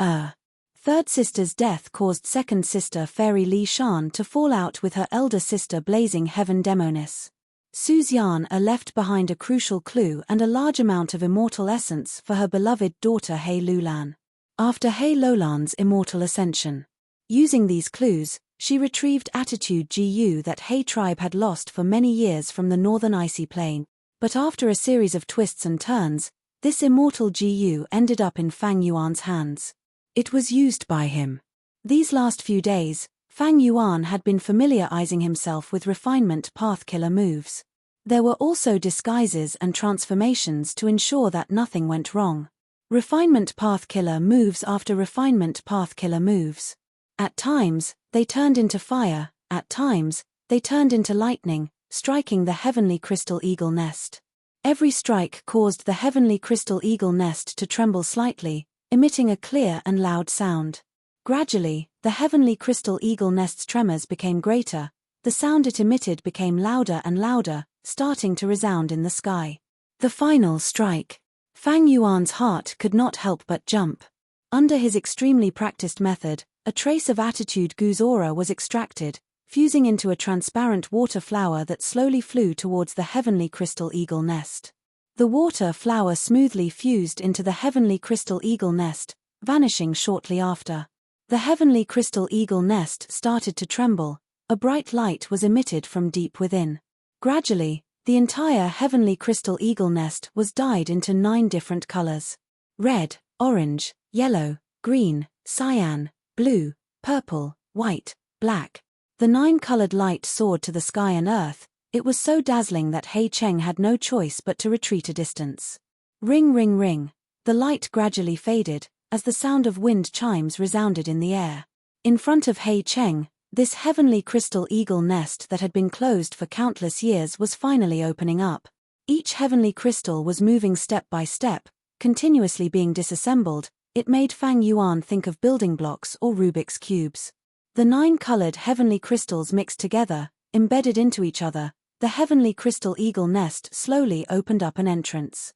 Third sister's death caused second sister Fairy Li Shan to fall out with her elder sister Blazing Heaven Demoness. Suzian left behind a crucial clue and a large amount of immortal essence for her beloved daughter He Lulan. After He Lulan's immortal ascension, using these clues, she retrieved attitude Jiyu that He tribe had lost for many years from the northern icy plain. But after a series of twists and turns, this immortal Jiyu ended up in Fang Yuan's hands. It was used by him. These last few days, Fang Yuan had been familiarizing himself with refinement path killer moves. There were also disguises and transformations to ensure that nothing went wrong. Refinement path killer moves after refinement path killer moves. At times, they turned into fire, at times, they turned into lightning, striking the heavenly crystal eagle nest. Every strike caused the heavenly crystal eagle nest to tremble slightly, emitting a clear and loud sound. Gradually, the heavenly crystal eagle nest's tremors became greater, the sound it emitted became louder and louder, starting to resound in the sky. The final strike. Fang Yuan's heart could not help but jump. Under his extremely practiced method, a trace of attitude Gu's aura was extracted, fusing into a transparent water flower that slowly flew towards the heavenly crystal eagle nest. The water flower smoothly fused into the heavenly crystal eagle nest, vanishing shortly after. The heavenly crystal eagle nest started to tremble, a bright light was emitted from deep within. Gradually, the entire heavenly crystal eagle nest was dyed into 9 different colors: red, orange, yellow, green, cyan, blue, purple, white, black. The 9-colored light soared to the sky and earth. It was so dazzling that Hei Cheng had no choice but to retreat a distance. Ring ring ring. The light gradually faded, as the sound of wind chimes resounded in the air. In front of Hei Cheng, this heavenly crystal eagle nest that had been closed for countless years was finally opening up. Each heavenly crystal was moving step by step, continuously being disassembled. It made Fang Yuan think of building blocks or Rubik's cubes. The 9-colored heavenly crystals mixed together, embedded into each other. The heavenly crystal eagle nest slowly opened up an entrance.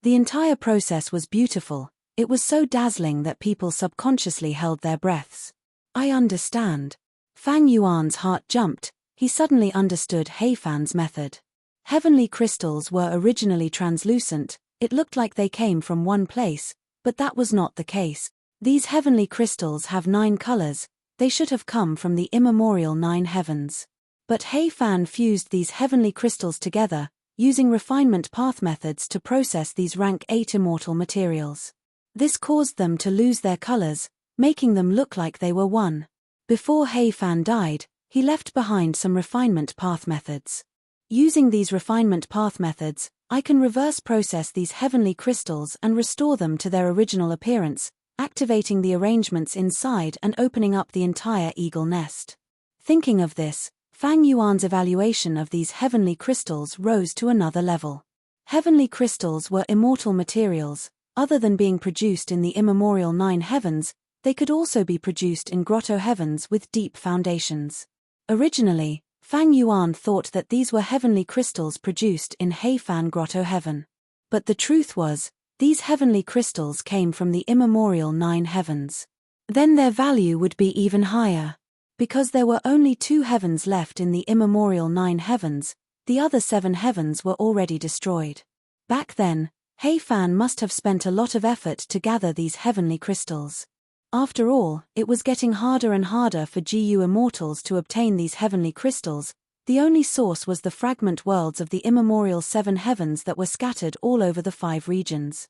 The entire process was beautiful. It was so dazzling that people subconsciously held their breaths. I understand. Fang Yuan's heart jumped. He suddenly understood Hei Fan's method. Heavenly crystals were originally translucent. It looked like they came from one place, but that was not the case. These heavenly crystals have 9 colors. They should have come from the immemorial 9 heavens. But Hei Fan fused these heavenly crystals together, using refinement path methods to process these rank 8 immortal materials. This caused them to lose their colors, making them look like they were one. Before Hei Fan died, he left behind some refinement path methods. Using these refinement path methods, I can reverse process these heavenly crystals and restore them to their original appearance, activating the arrangements inside and opening up the entire eagle nest. Thinking of this, Fang Yuan's evaluation of these heavenly crystals rose to another level. Heavenly crystals were immortal materials. Other than being produced in the immemorial 9 heavens, they could also be produced in grotto heavens with deep foundations. Originally, Fang Yuan thought that these were heavenly crystals produced in Hei Fan Grotto Heaven. But the truth was, these heavenly crystals came from the immemorial 9 heavens. Then their value would be even higher. Because there were only 2 heavens left in the immemorial 9 heavens, the other 7 heavens were already destroyed. Back then, Hei Fan must have spent a lot of effort to gather these heavenly crystals. After all, it was getting harder and harder for GU immortals to obtain these heavenly crystals. The only source was the fragment worlds of the immemorial 7 heavens that were scattered all over the 5 regions.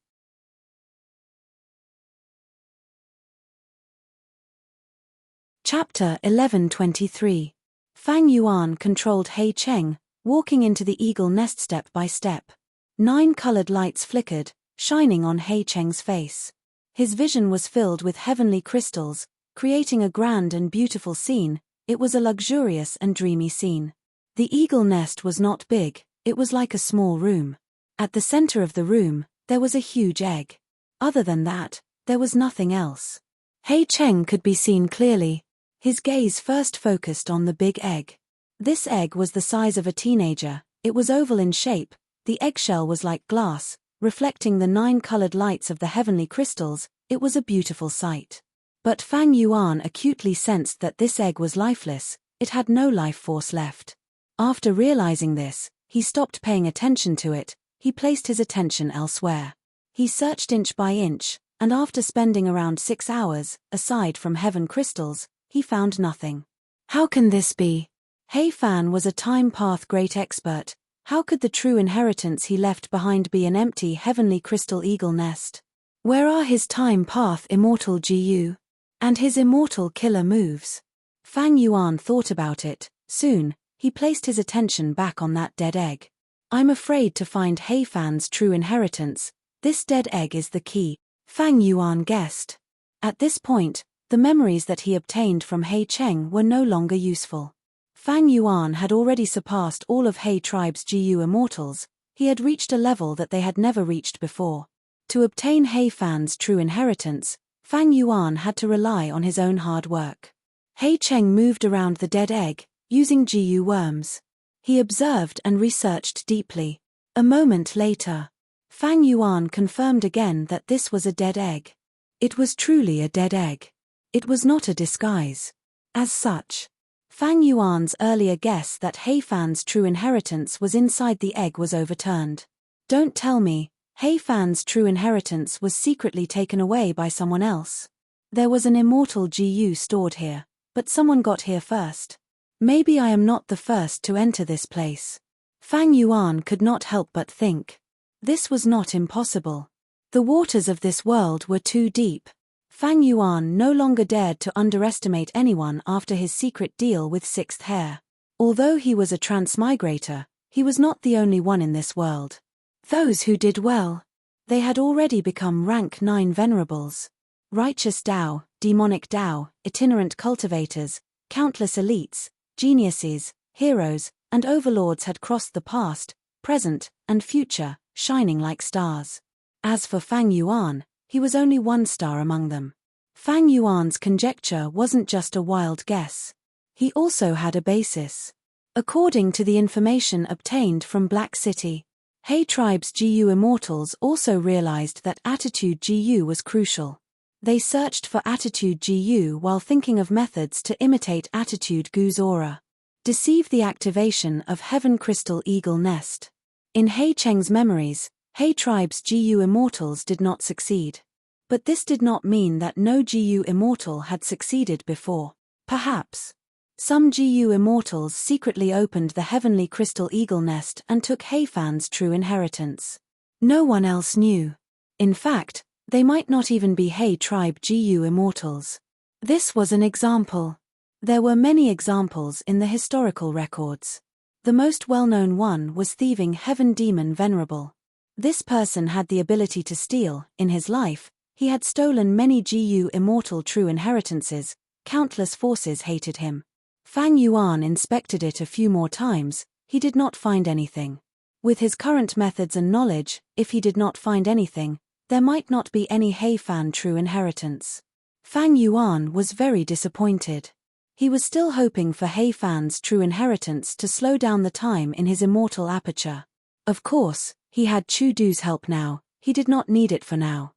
Chapter 1123. Fang Yuan controlled Hei Cheng, walking into the eagle nest step by step. 9 colored lights flickered, shining on Hei Cheng's face. His vision was filled with heavenly crystals, creating a grand and beautiful scene. It was a luxurious and dreamy scene. The eagle nest was not big, it was like a small room. At the center of the room, there was a huge egg. Other than that, there was nothing else. Hei Cheng could be seen clearly. His gaze first focused on the big egg. This egg was the size of a teenager. It was oval in shape. The eggshell was like glass, reflecting the 9 colored lights of the heavenly crystals. It was a beautiful sight. But Fang Yuan acutely sensed that this egg was lifeless. It had no life force left. After realizing this, he stopped paying attention to it. He placed his attention elsewhere. He searched inch by inch, and after spending around 6 hours, aside from heaven crystals, he found nothing. How can this be? Hei Fan was a time path great expert. How could the true inheritance he left behind be an empty heavenly crystal eagle nest? Where are his time path immortal GU? And his immortal killer moves? Fang Yuan thought about it. Soon, he placed his attention back on that dead egg. I'm afraid to find He Fan's true inheritance. This dead egg is the key, Fang Yuan guessed. At this point, the memories that he obtained from He Cheng were no longer useful. Fang Yuan had already surpassed all of He tribe's GU immortals. He had reached a level that they had never reached before. To obtain He Fan's true inheritance, Fang Yuan had to rely on his own hard work. He Cheng moved around the dead egg, using GU worms. He observed and researched deeply. A moment later, Fang Yuan confirmed again that this was a dead egg. It was truly a dead egg. It was not a disguise. As such, Fang Yuan's earlier guess that He Fan's true inheritance was inside the egg was overturned. Don't tell me, He Fan's true inheritance was secretly taken away by someone else. There was an immortal GU stored here, but someone got here first. Maybe I am not the first to enter this place. Fang Yuan could not help but think. This was not impossible. The waters of this world were too deep. Fang Yuan no longer dared to underestimate anyone after his secret deal with Sixth Hair. Although he was a transmigrator, he was not the only one in this world. Those who did well. They had already become rank 9 venerables. Righteous Dao, demonic Dao, itinerant cultivators, countless elites, geniuses, heroes, and overlords had crossed the past, present, and future, shining like stars. As for Fang Yuan, he was only one star among them. Fang Yuan's conjecture wasn't just a wild guess. He also had a basis. According to the information obtained from Black City, He tribe's GU immortals also realized that attitude GU was crucial. They searched for attitude GU while thinking of methods to imitate attitude Gu's aura. Deceive the activation of Heaven Crystal Eagle Nest. In He Cheng's memories, He tribe's GU immortals did not succeed. But this did not mean that no GU immortal had succeeded before. Perhaps some GU immortals secretly opened the Heavenly Crystal Eagle Nest and took He Fan's true inheritance. No one else knew. In fact, they might not even be He tribe GU immortals. This was an example. There were many examples in the historical records. The most well-known one was thieving Heaven Demon Venerable. This person had the ability to steal. In his life, he had stolen many GU immortal true inheritances. Countless forces hated him. Fang Yuan inspected it a few more times. He did not find anything. With his current methods and knowledge, if he did not find anything, there might not be any He Fan true inheritance. Fang Yuan was very disappointed. He was still hoping for He Fan's true inheritance to slow down the time in his immortal aperture. Of course, he had Chu Du's help now. He did not need it for now.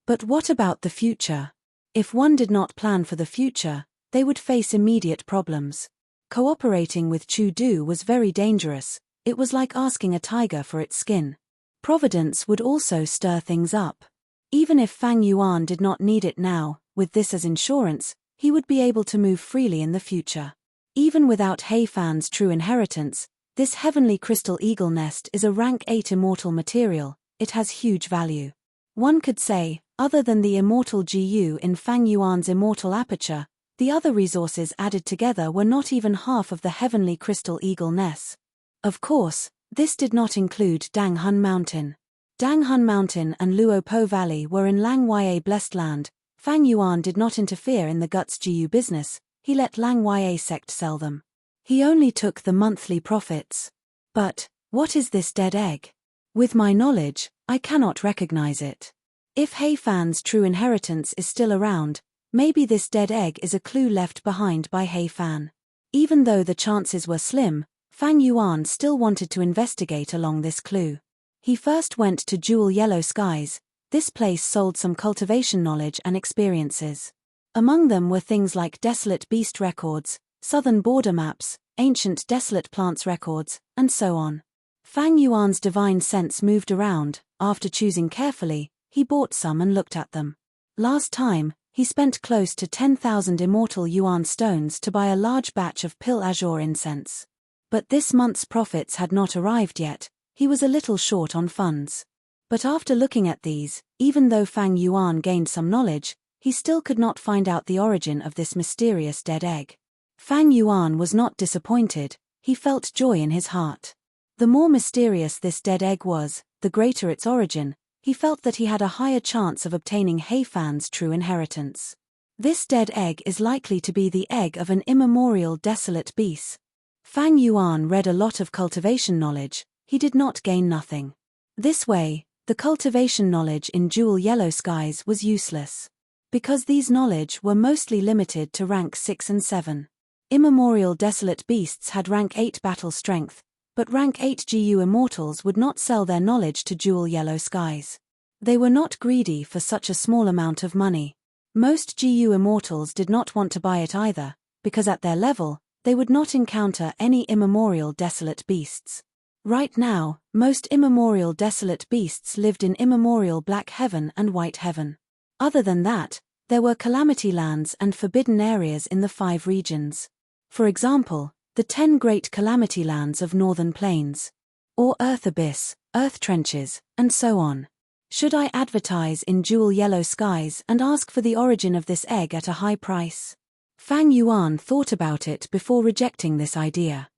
But what about the future? If one did not plan for the future, they would face immediate problems. Cooperating with Chu Du was very dangerous. It was like asking a tiger for its skin. Providence would also stir things up. Even if Fang Yuan did not need it now, with this as insurance, he would be able to move freely in the future. Even without He Fan's true inheritance, this Heavenly Crystal Eagle Nest is a rank 8 immortal material. It has huge value. One could say, other than the immortal GU in Fang Yuan's immortal aperture, the other resources added together were not even half of the Heavenly Crystal Eagle Nest. Of course, this did not include Dang Hun Mountain. Dang Hun Mountain and Luo Po Valley were in Lang Yue Blessed Land. Fang Yuan did not interfere in the Guts GU business. He let Lang Yue sect sell them. He only took the monthly profits. But, what is this dead egg? With my knowledge, I cannot recognize it. If He Fan's true inheritance is still around, maybe this dead egg is a clue left behind by He Fan. Even though the chances were slim, Fang Yuan still wanted to investigate along this clue. He first went to Jewel Yellow Skies. This place sold some cultivation knowledge and experiences. Among them were things like Desolate Beast records, Southern Border maps, Ancient Desolate Plants records, and so on. Fang Yuan's divine sense moved around. After choosing carefully, he bought some and looked at them. Last time, he spent close to 10,000 immortal yuan stones to buy a large batch of Pil Azure incense. But this month's profits had not arrived yet. He was a little short on funds. But after looking at these, even though Fang Yuan gained some knowledge, he still could not find out the origin of this mysterious dead egg. Fang Yuan was not disappointed. He felt joy in his heart. The more mysterious this dead egg was, the greater its origin. He felt that he had a higher chance of obtaining Heifan's true inheritance. This dead egg is likely to be the egg of an immemorial desolate beast. Fang Yuan read a lot of cultivation knowledge. He did not gain nothing. This way, the cultivation knowledge in Jewel Yellow Skies was useless. Because these knowledge were mostly limited to rank 6 and 7. Immemorial desolate beasts had rank 8 battle strength, but rank 8 GU immortals would not sell their knowledge to Jewel Yellow Skies. They were not greedy for such a small amount of money. Most GU immortals did not want to buy it either, because at their level, they would not encounter any immemorial desolate beasts. Right now, most immemorial desolate beasts lived in immemorial Black Heaven and White Heaven. Other than that, there were calamity lands and forbidden areas in the 5 regions. For example, the 10 great calamity lands of Northern Plains. Or Earth Abyss, Earth Trenches, and so on. Should I advertise in Jewel Yellow Skies and ask for the origin of this egg at a high price? Fang Yuan thought about it before rejecting this idea.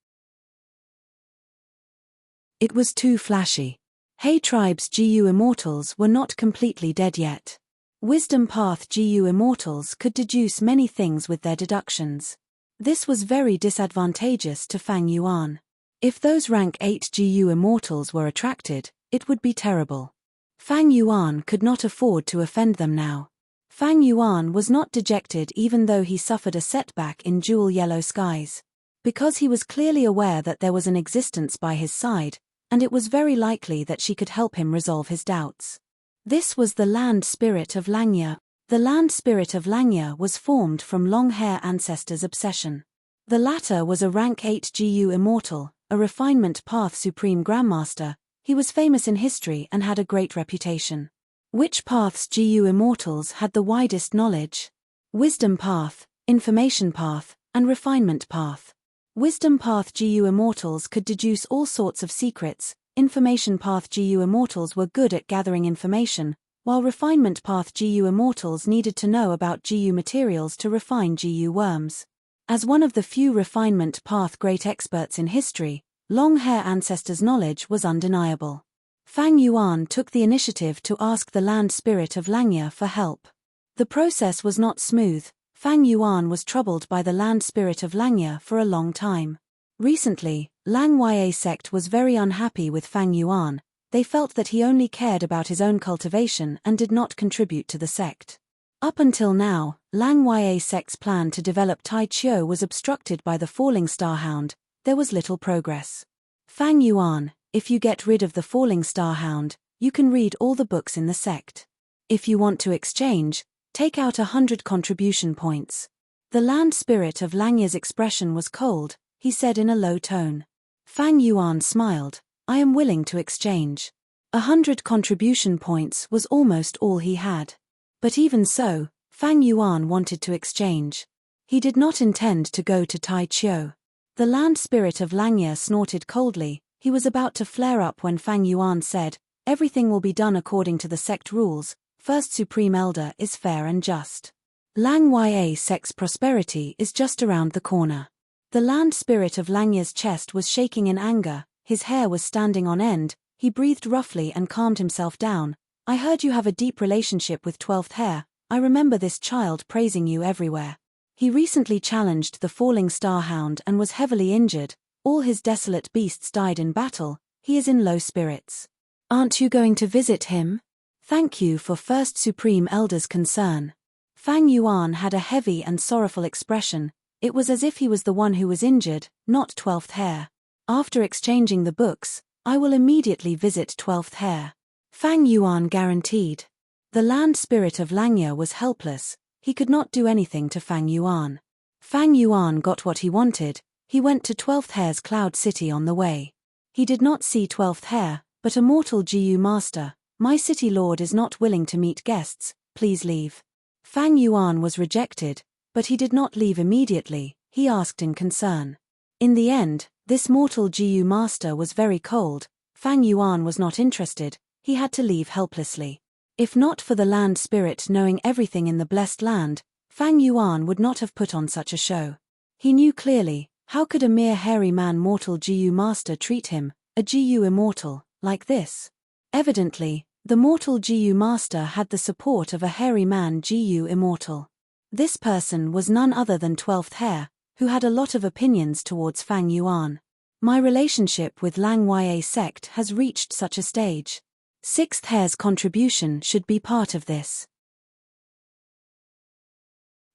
It was too flashy. Hei Tribe's GU immortals were not completely dead yet. Wisdom Path GU immortals could deduce many things with their deductions. This was very disadvantageous to Fang Yuan. If those rank 8 GU immortals were attracted, it would be terrible. Fang Yuan could not afford to offend them now. Fang Yuan was not dejected even though he suffered a setback in Jewel Yellow Skies. Because he was clearly aware that there was an existence by his side, and it was very likely that she could help him resolve his doubts. This was the land spirit of Langya. The land spirit of Langya was formed from long-hair ancestors' obsession. The latter was a rank 8 GU immortal, a refinement path supreme grandmaster. He was famous in history and had a great reputation. Which path's GU immortals had the widest knowledge? Wisdom Path, Information Path, and Refinement Path. Wisdom Path GU immortals could deduce all sorts of secrets. Information Path GU immortals were good at gathering information, while Refinement Path GU immortals needed to know about GU materials to refine GU worms. As one of the few Refinement Path great experts in history, long-hair ancestors' knowledge was undeniable. Fang Yuan took the initiative to ask the land spirit of Langya for help. The process was not smooth. Fang Yuan was troubled by the land spirit of Langya for a long time. Recently, Lang Ya sect was very unhappy with Fang Yuan. They felt that he only cared about his own cultivation and did not contribute to the sect. Up until now, Lang Ya sect's plan to develop Tai Chiu was obstructed by the Falling Star Hound. There was little progress. Fang Yuan, if you get rid of the Falling Star Hound, you can read all the books in the sect. If you want to exchange, take out 100 contribution points. The land spirit of Langya's expression was cold. He said in a low tone. Fang Yuan smiled. I am willing to exchange. 100 contribution points was almost all he had. But even so, Fang Yuan wanted to exchange. He did not intend to go to Tai Chiu. The land spirit of Langya snorted coldly. He was about to flare up when Fang Yuan said, everything will be done according to the sect rules. First Supreme Elder is fair and just. Lang Ya sect's prosperity is just around the corner. The land spirit of Langya's chest was shaking in anger, his hair was standing on end, he breathed roughly and calmed himself down. I heard you have a deep relationship with 12th Hair. I remember this child praising you everywhere. He recently challenged the Falling Star Hound and was heavily injured. All his desolate beasts died in battle. He is in low spirits. Aren't you going to visit him? Thank you for First Supreme Elder's concern. Fang Yuan had a heavy and sorrowful expression. It was as if he was the one who was injured, not 12th Hair. After exchanging the books, I will immediately visit 12th Hair. Fang Yuan guaranteed. The land spirit of Langya was helpless. He could not do anything to Fang Yuan. Fang Yuan got what he wanted. He went to 12th Hair's Cloud City on the way. He did not see 12th Hair, but a mortal GU master. My city lord is not willing to meet guests, please leave. Fang Yuan was rejected, but he did not leave immediately, he asked in concern. In the end, this mortal GU master was very cold. Fang Yuan was not interested, he had to leave helplessly. If not for the land spirit knowing everything in the blessed land, Fang Yuan would not have put on such a show. He knew clearly, How could a mere hairy man mortal GU master treat him, a GU immortal, like this? Evidently, the mortal GU master had the support of a hairy man GU immortal. This person was none other than 12th Hair, who had a lot of opinions towards Fang Yuan. My relationship with Lang Ya sect has reached such a stage. 6th Hair's contribution should be part of this.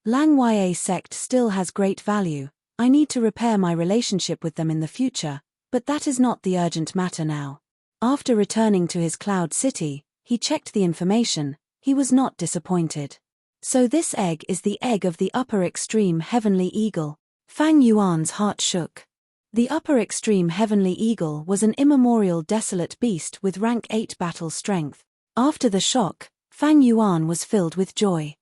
Lang Ya sect still has great value. I need to repair my relationship with them in the future, but that is not the urgent matter now. After returning to his cloud city, he checked the information. He was not disappointed. So this egg is the egg of the upper extreme heavenly eagle. Fang Yuan's heart shook. The upper extreme heavenly eagle was an immemorial desolate beast with rank 8 battle strength. After the shock, Fang Yuan was filled with joy.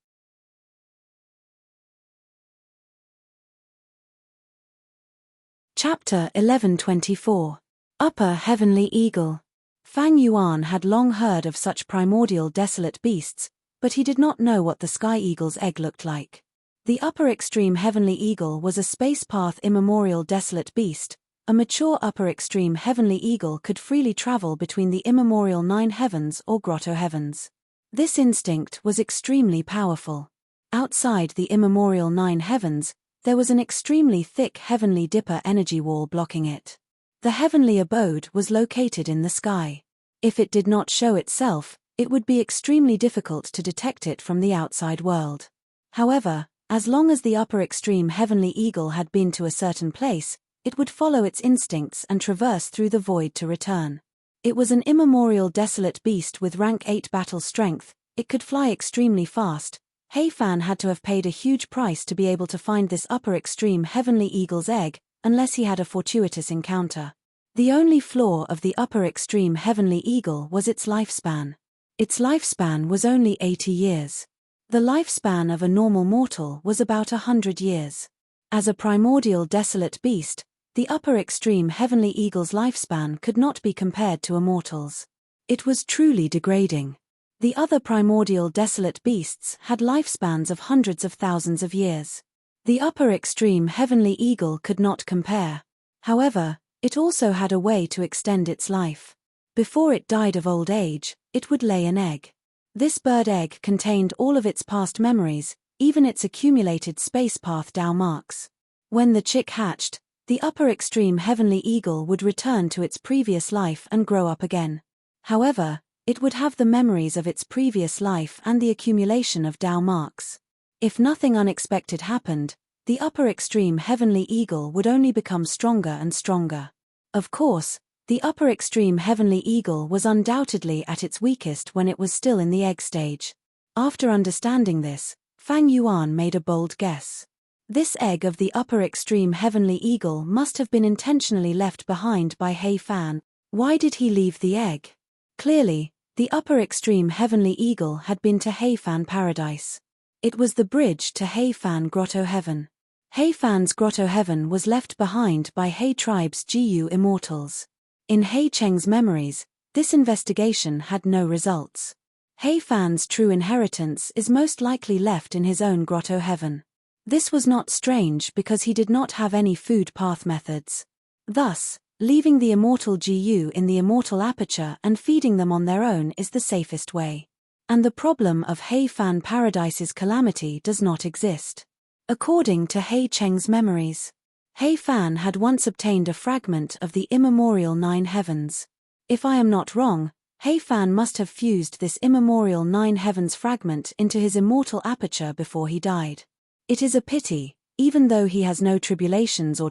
Chapter 1124. Upper Heavenly Eagle. Fang Yuan had long heard of such primordial desolate beasts, but he did not know what the sky eagle's egg looked like. The upper extreme heavenly eagle was a space path immemorial desolate beast. A mature upper extreme heavenly eagle could freely travel between the immemorial 9 heavens or grotto heavens. This instinct was extremely powerful. Outside the immemorial 9 heavens, there was an extremely thick heavenly dipper energy wall blocking it. The heavenly abode was located in the sky. If it did not show itself, it would be extremely difficult to detect it from the outside world. However, as long as the upper extreme heavenly eagle had been to a certain place, it would follow its instincts and traverse through the void to return. It was an immemorial desolate beast with rank 8 battle strength. It could fly extremely fast. Hei Fan had to have paid a huge price to be able to find this upper extreme heavenly eagle's egg, unless he had a fortuitous encounter. The only flaw of the upper extreme heavenly eagle was its lifespan. Its lifespan was only 80 years. The lifespan of a normal mortal was about 100 years. As a primordial desolate beast, the upper extreme heavenly eagle's lifespan could not be compared to a mortal's. It was truly degrading. The other primordial desolate beasts had lifespans of hundreds of thousands of years. The upper extreme heavenly eagle could not compare. However, it also had a way to extend its life. Before it died of old age, it would lay an egg. This bird egg contained all of its past memories, even its accumulated space path Dao marks. When the chick hatched, the upper extreme heavenly eagle would return to its previous life and grow up again. However, it would have the memories of its previous life and the accumulation of Dao marks. If nothing unexpected happened, the upper extreme heavenly eagle would only become stronger and stronger. Of course, the upper extreme heavenly eagle was undoubtedly at its weakest when it was still in the egg stage. After understanding this, Fang Yuan made a bold guess. This egg of the upper extreme heavenly eagle must have been intentionally left behind by Hei Fan. Why did he leave the egg? Clearly, the upper extreme heavenly eagle had been to Hei Fan paradise. It was the bridge to Hei Fan grotto heaven. Hei Fan's grotto heaven was left behind by Hei tribe's GU immortals. In Hei Cheng's memories, this investigation had no results. Hei Fan's true inheritance is most likely left in his own grotto heaven. This was not strange because he did not have any food path methods. Thus, leaving the immortal GU in the immortal aperture and feeding them on their own is the safest way. And the problem of Hei Fan Paradise's calamity does not exist. According to Hei Cheng's memories, Hei Fan had once obtained a fragment of the immemorial 9 heavens. If I am not wrong, Hei Fan must have fused this immemorial 9 heavens fragment into his immortal aperture before he died. It is a pity, even though he has no tribulations,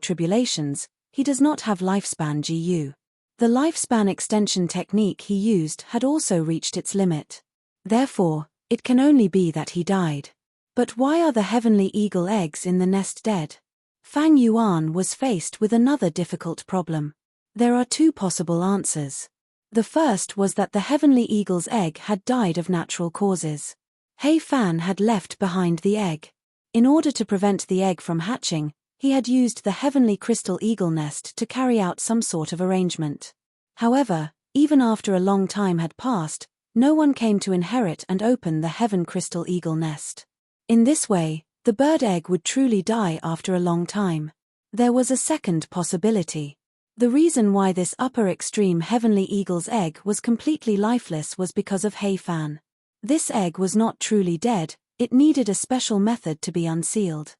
he does not have lifespan GU. The lifespan extension technique he used had also reached its limit. Therefore, it can only be that he died. But why are the heavenly eagle eggs in the nest dead? Fang Yuan was faced with another difficult problem. There are 2 possible answers. The first was that the heavenly eagle's egg had died of natural causes. Hei Fan had left behind the egg. In order to prevent the egg from hatching, he had used the heavenly crystal eagle nest to carry out some sort of arrangement. However, even after a long time had passed, no one came to inherit and open the heaven crystal eagle nest. In this way, the bird egg would truly die after a long time. There was a second possibility. The reason why this upper extreme heavenly eagle's egg was completely lifeless was because of He Fan. This egg was not truly dead, it needed a special method to be unsealed.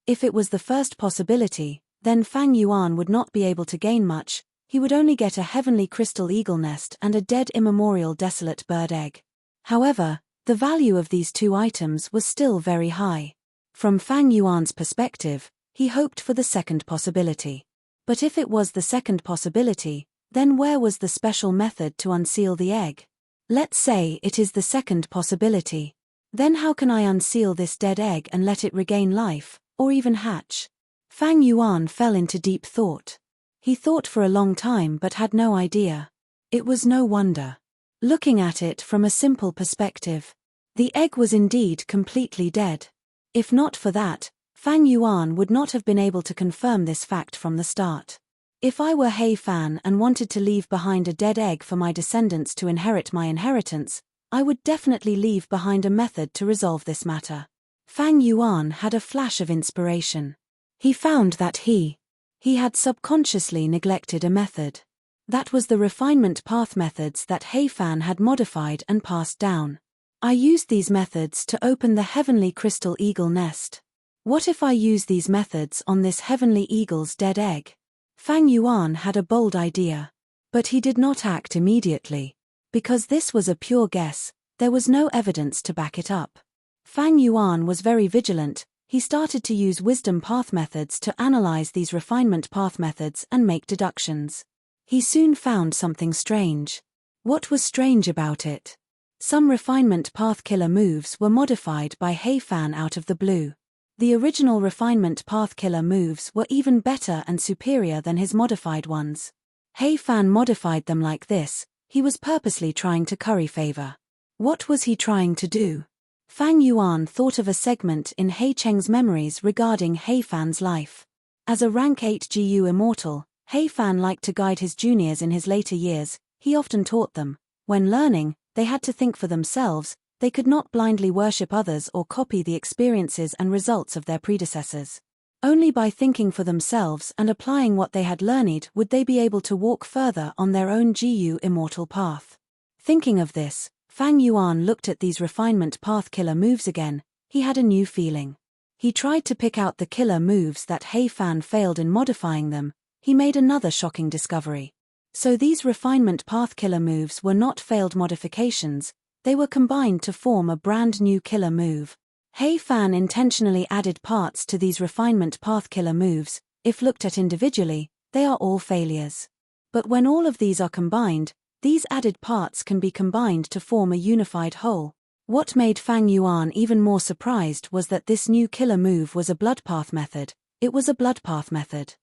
If it was the first possibility, then Fang Yuan would not be able to gain much, he would only get a heavenly crystal eagle nest and a dead immemorial desolate bird egg. However, the value of these two items was still very high. From Fang Yuan's perspective, he hoped for the second possibility. But if it was the second possibility, then where was the special method to unseal the egg? Let's say it is the second possibility. Then how can I unseal this dead egg and let it regain life, or even hatch? Fang Yuan fell into deep thought. He thought for a long time but had no idea. It was no wonder. Looking at it from a simple perspective, the egg was indeed completely dead. If not for that, Fang Yuan would not have been able to confirm this fact from the start. If I were He Fan and wanted to leave behind a dead egg for my descendants to inherit my inheritance, I would definitely leave behind a method to resolve this matter. Fang Yuan had a flash of inspiration. He found that he had subconsciously neglected a method. That was the refinement path methods that He Fan had modified and passed down. I used these methods to open the heavenly crystal eagle nest. What if I use these methods on this heavenly eagle's dead egg? Fang Yuan had a bold idea. But he did not act immediately. Because this was a pure guess, there was no evidence to back it up. Fang Yuan was very vigilant. He started to use wisdom path methods to analyze these refinement path methods and make deductions. He soon found something strange. What was strange about it? Some refinement path killer moves were modified by He Fan out of the blue. The original refinement path killer moves were even better and superior than his modified ones. He Fan modified them like this. He was purposely trying to curry favor. What was he trying to do? Fang Yuan thought of a segment in He Cheng's memories regarding He Fan's life. As a rank 8 GU immortal, He Fan liked to guide his juniors in his later years. He often taught them. When learning, they had to think for themselves. They could not blindly worship others or copy the experiences and results of their predecessors. Only by thinking for themselves and applying what they had learned would they be able to walk further on their own GU immortal path. Thinking of this, Fang Yuan looked at these refinement path killer moves again. He had a new feeling. He tried to pick out the killer moves that He Fan failed in modifying them. He made another shocking discovery. So these refinement path killer moves were not failed modifications. They were combined to form a brand new killer move. He Fan intentionally added parts to these refinement path killer moves. If looked at individually, they are all failures. But when all of these are combined, these added parts can be combined to form a unified whole. What made Fang Yuan even more surprised was that this new killer move was a blood path method. It was a blood path method.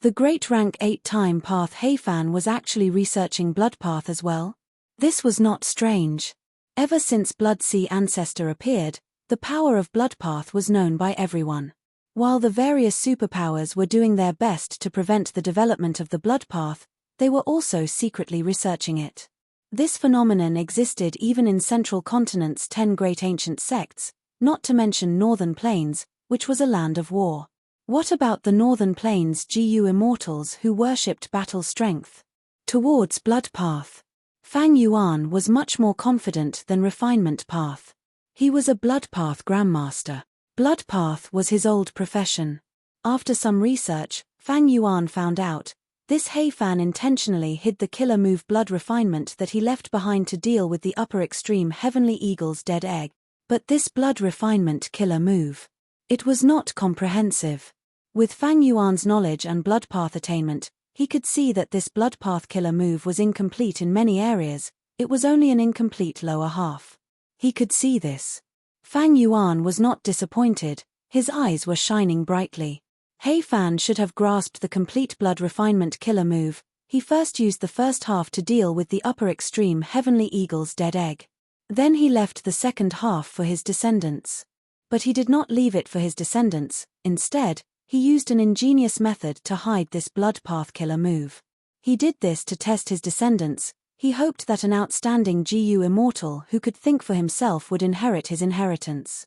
The great rank 8-time path He Fan was actually researching blood path as well. This was not strange. Ever since Blood Sea Ancestor appeared, the power of blood path was known by everyone. While the various superpowers were doing their best to prevent the development of the blood path, they were also secretly researching it. This phenomenon existed even in Central Continent's 10 great ancient sects, not to mention Northern Plains, which was a land of war. What about the Northern Plains GU immortals who worshipped battle strength? Towards blood path, Fang Yuan was much more confident than refinement path. He was a blood path grandmaster. Blood path was his old profession. After some research, Fang Yuan found out, this He Fan intentionally hid the killer move blood refinement that he left behind to deal with the upper extreme heavenly eagle's dead egg. But this blood refinement killer move, it was not comprehensive. With Fang Yuan's knowledge and blood path attainment, he could see that this blood path killer move was incomplete in many areas. It was only an incomplete lower half. He could see this. Fang Yuan was not disappointed. His eyes were shining brightly. He Fan should have grasped the complete blood refinement killer move. He first used the first half to deal with the upper extreme heavenly eagle's dead egg. Then he left the second half for his descendants. But he did not leave it for his descendants. Instead, he used an ingenious method to hide this blood path killer move. He did this to test his descendants. He hoped that an outstanding GU immortal who could think for himself would inherit his inheritance.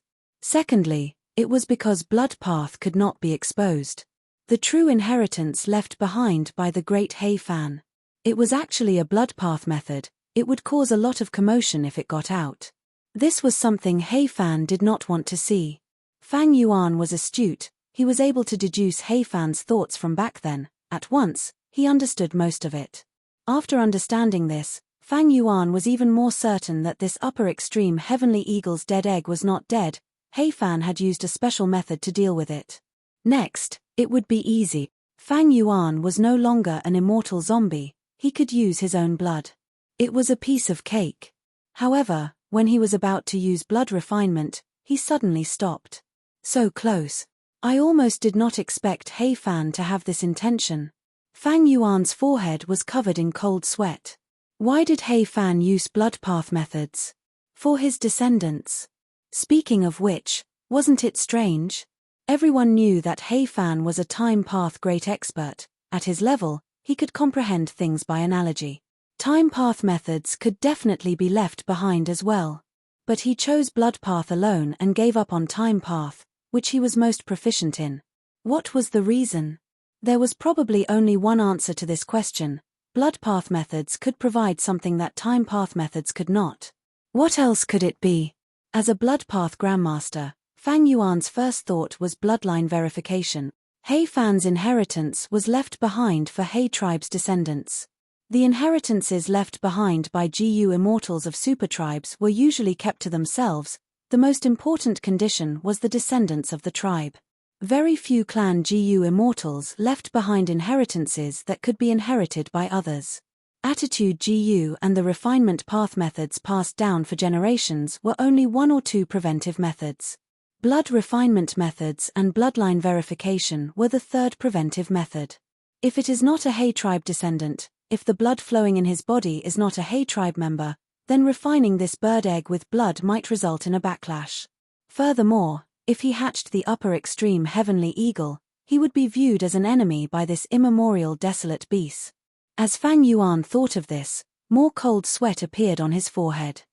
Secondly, it was because blood path could not be exposed. The true inheritance left behind by the great He Fan. It was actually a blood path method. It would cause a lot of commotion if it got out. This was something He Fan did not want to see. Fang Yuan was astute. He was able to deduce He Fan's thoughts from back then. At once, he understood most of it. After understanding this, Fang Yuan was even more certain that this upper extreme heavenly eagle's dead egg was not dead. He Fan had used a special method to deal with it. Next, it would be easy. Fang Yuan was no longer an immortal zombie. He could use his own blood. It was a piece of cake. However, when he was about to use blood refinement, he suddenly stopped. So close. I almost did not expect He Fan to have this intention. Fang Yuan's forehead was covered in cold sweat. Why did He Fan use blood path methods? For his descendants. Speaking of which, wasn't it strange? Everyone knew that He Fan was a time path great expert. At his level, he could comprehend things by analogy. Time path methods could definitely be left behind as well. But he chose blood path alone and gave up on time path, which he was most proficient in. What was the reason? There was probably only one answer to this question. Blood path methods could provide something that time path methods could not. What else could it be? As a blood path grandmaster, Fang Yuan's first thought was bloodline verification. He Fan's inheritance was left behind for He tribe's descendants. The inheritances left behind by GU immortals of supertribes were usually kept to themselves. The most important condition was the descendants of the tribe. Very few clan GU immortals left behind inheritances that could be inherited by others. Attitude GU and the refinement path methods passed down for generations were only one or two preventive methods. Blood refinement methods and bloodline verification were the third preventive method. If it is not a He tribe descendant, if the blood flowing in his body is not a He tribe member, then refining this bird egg with blood might result in a backlash. Furthermore, if he hatched the upper extreme heavenly eagle, he would be viewed as an enemy by this immemorial desolate beast. As Fang Yuan thought of this, more cold sweat appeared on his forehead.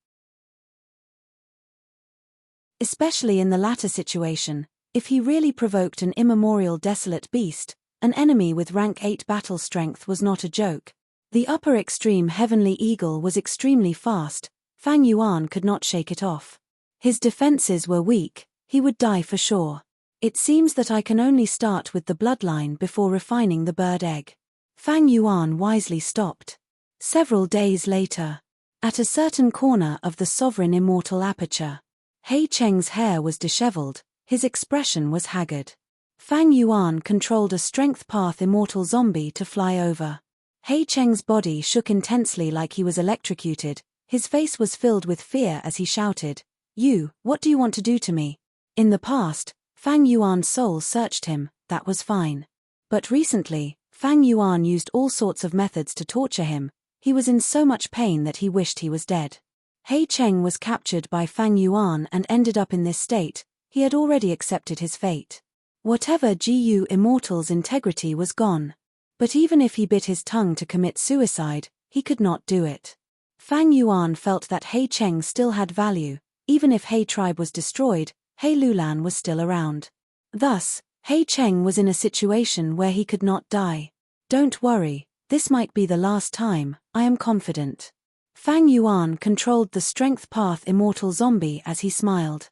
Especially in the latter situation, if he really provoked an immemorial desolate beast, an enemy with rank 8 battle strength was not a joke. The upper extreme heavenly eagle was extremely fast. Fang Yuan could not shake it off. His defenses were weak. He would die for sure. It seems that I can only start with the bloodline before refining the bird egg. Fang Yuan wisely stopped. Several days later, at a certain corner of the sovereign immortal aperture, He Cheng's hair was disheveled, his expression was haggard. Fang Yuan controlled a strength path immortal zombie to fly over. He Cheng's body shook intensely like he was electrocuted. His face was filled with fear as he shouted, "You, what do you want to do to me?" In the past, Fang Yuan's soul searched him, that was fine. But recently, Fang Yuan used all sorts of methods to torture him. He was in so much pain that he wished he was dead. He Cheng was captured by Fang Yuan and ended up in this state. He had already accepted his fate. Whatever GU Immortal's integrity was gone. But even if he bit his tongue to commit suicide, he could not do it. Fang Yuan felt that He Cheng still had value. Even if He tribe was destroyed, He Lulan was still around. Thus, He Cheng was in a situation where he could not die. Don't worry, this might be the last time, I am confident. Fang Yuan controlled the strength path immortal zombie as he smiled.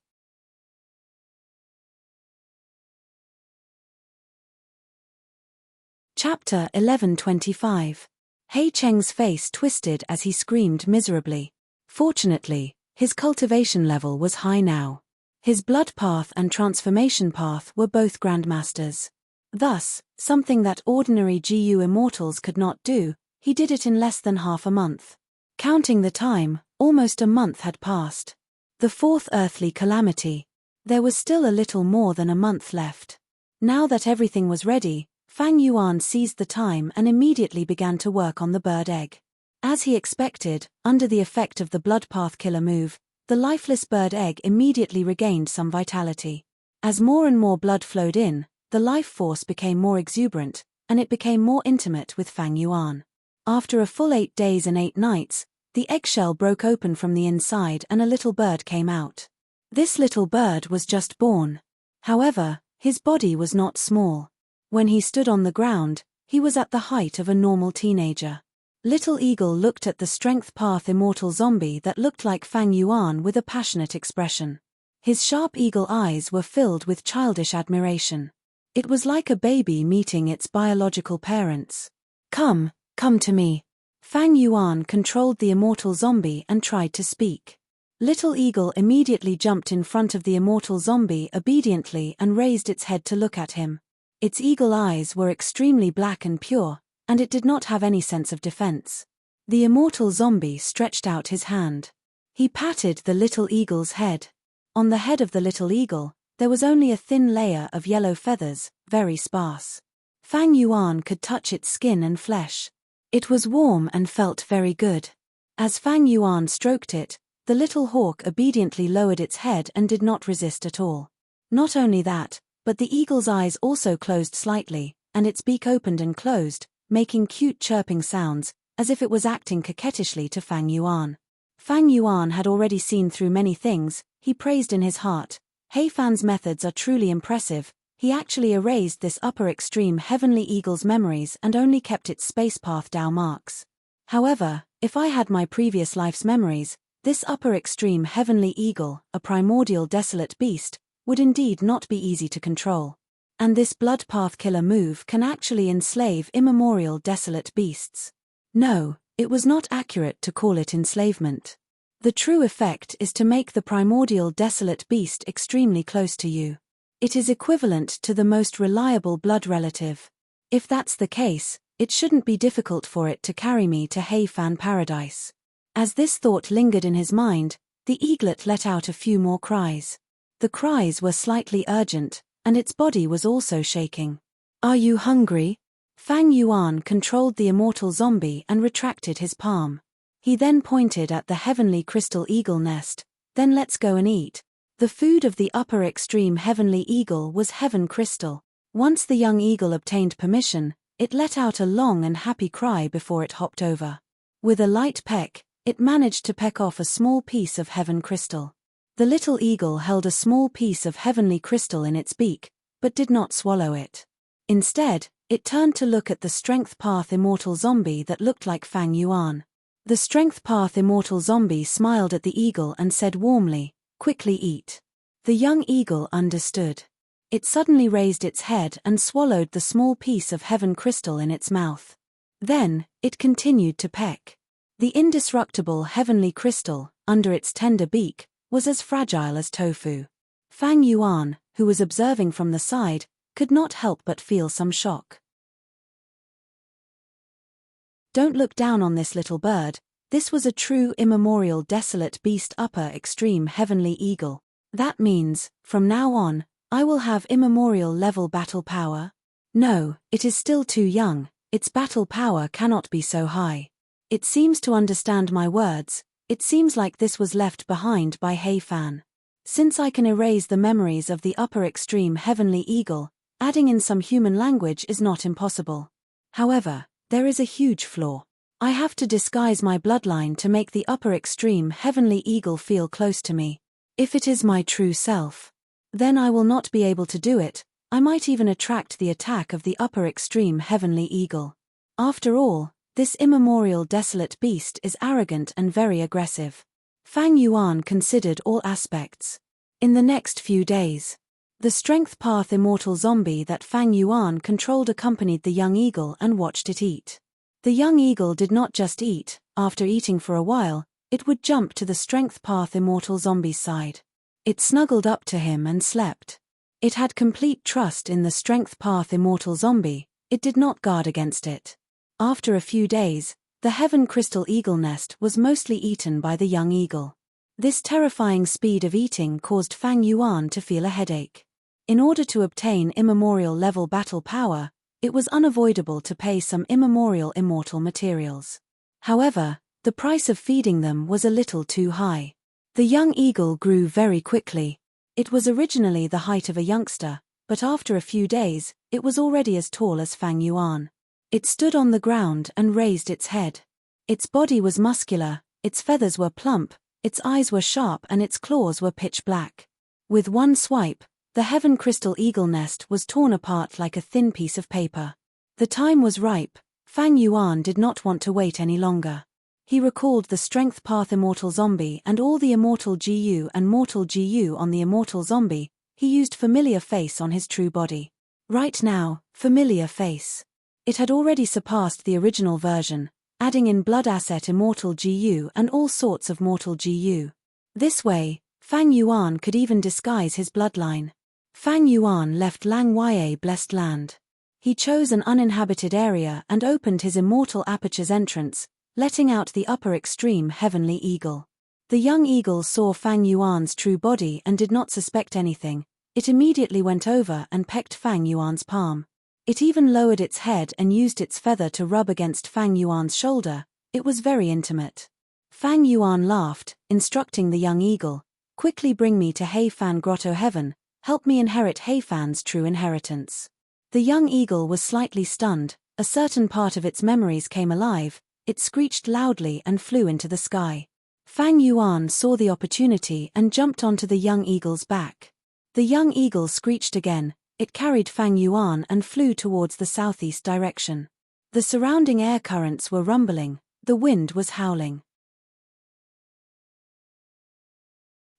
Chapter 1125. He Cheng's face twisted as he screamed miserably. Fortunately, his cultivation level was high now. His blood path and transformation path were both grandmasters. Thus, something that ordinary GU immortals could not do, he did it in less than half a month. Counting the time, almost a month had passed. The fourth earthly calamity. There was still a little more than a month left. Now that everything was ready, Fang Yuan seized the time and immediately began to work on the bird egg. As he expected, under the effect of the blood path killer move, the lifeless bird egg immediately regained some vitality. As more and more blood flowed in, the life force became more exuberant, and it became more intimate with Fang Yuan. After a full 8 days and 8 nights, the eggshell broke open from the inside and a little bird came out. This little bird was just born. However, his body was not small. When he stood on the ground, he was at the height of a normal teenager. Little Eagle looked at the strength path immortal zombie that looked like Fang Yuan with a passionate expression. His sharp eagle eyes were filled with childish admiration. It was like a baby meeting its biological parents. Come to me. Fang Yuan controlled the immortal zombie and tried to speak. Little Eagle immediately jumped in front of the immortal zombie obediently and raised its head to look at him. Its eagle eyes were extremely black and pure, and it did not have any sense of defense. The immortal zombie stretched out his hand. He patted the little eagle's head. On the head of the little eagle, there was only a thin layer of yellow feathers, very sparse. Fang Yuan could touch its skin and flesh. It was warm and felt very good. As Fang Yuan stroked it, the little hawk obediently lowered its head and did not resist at all. Not only that, but the eagle's eyes also closed slightly, and its beak opened and closed, making cute chirping sounds, as if it was acting coquettishly to Fang Yuan. Fang Yuan had already seen through many things, he praised in his heart. Hei Fan's methods are truly impressive. He actually erased this upper extreme heavenly eagle's memories and only kept its space path Dao marks. However, if I had my previous life's memories, this upper extreme heavenly eagle, a primordial desolate beast, would indeed not be easy to control. And this blood path killer move can actually enslave immemorial desolate beasts. No, it was not accurate to call it enslavement. The true effect is to make the primordial desolate beast extremely close to you. It is equivalent to the most reliable blood relative. If that's the case, it shouldn't be difficult for it to carry me to Hei Fan paradise. As this thought lingered in his mind, the eaglet let out a few more cries. The cries were slightly urgent, and its body was also shaking. Are you hungry? Fang Yuan controlled the immortal zombie and retracted his palm. He then pointed at the heavenly crystal eagle nest. Then let's go and eat. The food of the upper extreme heavenly eagle was heaven crystal. Once the young eagle obtained permission, it let out a long and happy cry before it hopped over. With a light peck, it managed to peck off a small piece of heaven crystal. The little eagle held a small piece of heavenly crystal in its beak, but did not swallow it. Instead, it turned to look at the strength path immortal zombie that looked like Fang Yuan. The strength path immortal zombie smiled at the eagle and said warmly, "Quickly eat." The young eagle understood. It suddenly raised its head and swallowed the small piece of heaven crystal in its mouth. Then, it continued to peck. The indestructible heavenly crystal, under its tender beak, was as fragile as tofu. Fang Yuan, who was observing from the side, could not help but feel some shock. Don't look down on this little bird. This was a true immemorial desolate beast upper extreme heavenly eagle. That means, from now on, I will have immemorial level battle power? No, it is still too young, its battle power cannot be so high. It seems to understand my words. It seems like this was left behind by Hei Fan. Since I can erase the memories of the upper extreme heavenly eagle, adding in some human language is not impossible. However, there is a huge flaw. I have to disguise my bloodline to make the upper extreme heavenly eagle feel close to me. If it is my true self, then I will not be able to do it. I might even attract the attack of the upper extreme heavenly eagle. After all, this immemorial desolate beast is arrogant and very aggressive. Fang Yuan considered all aspects. In the next few days, the strength path immortal zombie that Fang Yuan controlled accompanied the young eagle and watched it eat. The young eagle did not just eat. After eating for a while, it would jump to the strength path immortal zombie's side. It snuggled up to him and slept. It had complete trust in the strength path immortal zombie. It did not guard against it. After a few days, the heaven crystal eagle nest was mostly eaten by the young eagle. This terrifying speed of eating caused Fang Yuan to feel a headache. In order to obtain immemorial level battle power, it was unavoidable to pay some immemorial immortal materials. However, the price of feeding them was a little too high. The young eagle grew very quickly. It was originally the height of a youngster, but after a few days, it was already as tall as Fang Yuan. It stood on the ground and raised its head. Its body was muscular, its feathers were plump, Its eyes were sharp and its claws were pitch black. With one swipe, the heaven crystal eagle nest was torn apart like a thin piece of paper. The time was ripe. Fang Yuan did not want to wait any longer. He recalled the strength path immortal zombie and all the immortal GU and mortal GU on the immortal zombie. He used familiar face on his true body. Right now, familiar face. It had already surpassed the original version, adding in blood asset immortal GU and all sorts of mortal GU. This way, Fang Yuan could even disguise his bloodline. Fang Yuan left Lang Ye blessed land. He chose an uninhabited area and opened his immortal aperture's entrance, letting out the upper extreme heavenly eagle. The young eagle saw Fang Yuan's true body and did not suspect anything. It immediately went over and pecked Fang Yuan's palm. It even lowered its head and used its feather to rub against Fang Yuan's shoulder. It was very intimate. Fang Yuan laughed, instructing the young eagle, "Quickly bring me to Heifan Grotto Heaven, help me inherit Heifan's true inheritance." The young eagle was slightly stunned. A certain part of its memories came alive. It screeched loudly and flew into the sky. Fang Yuan saw the opportunity and jumped onto the young eagle's back. The young eagle screeched again. It carried Fang Yuan and flew towards the southeast direction. The surrounding air currents were rumbling. The wind was howling.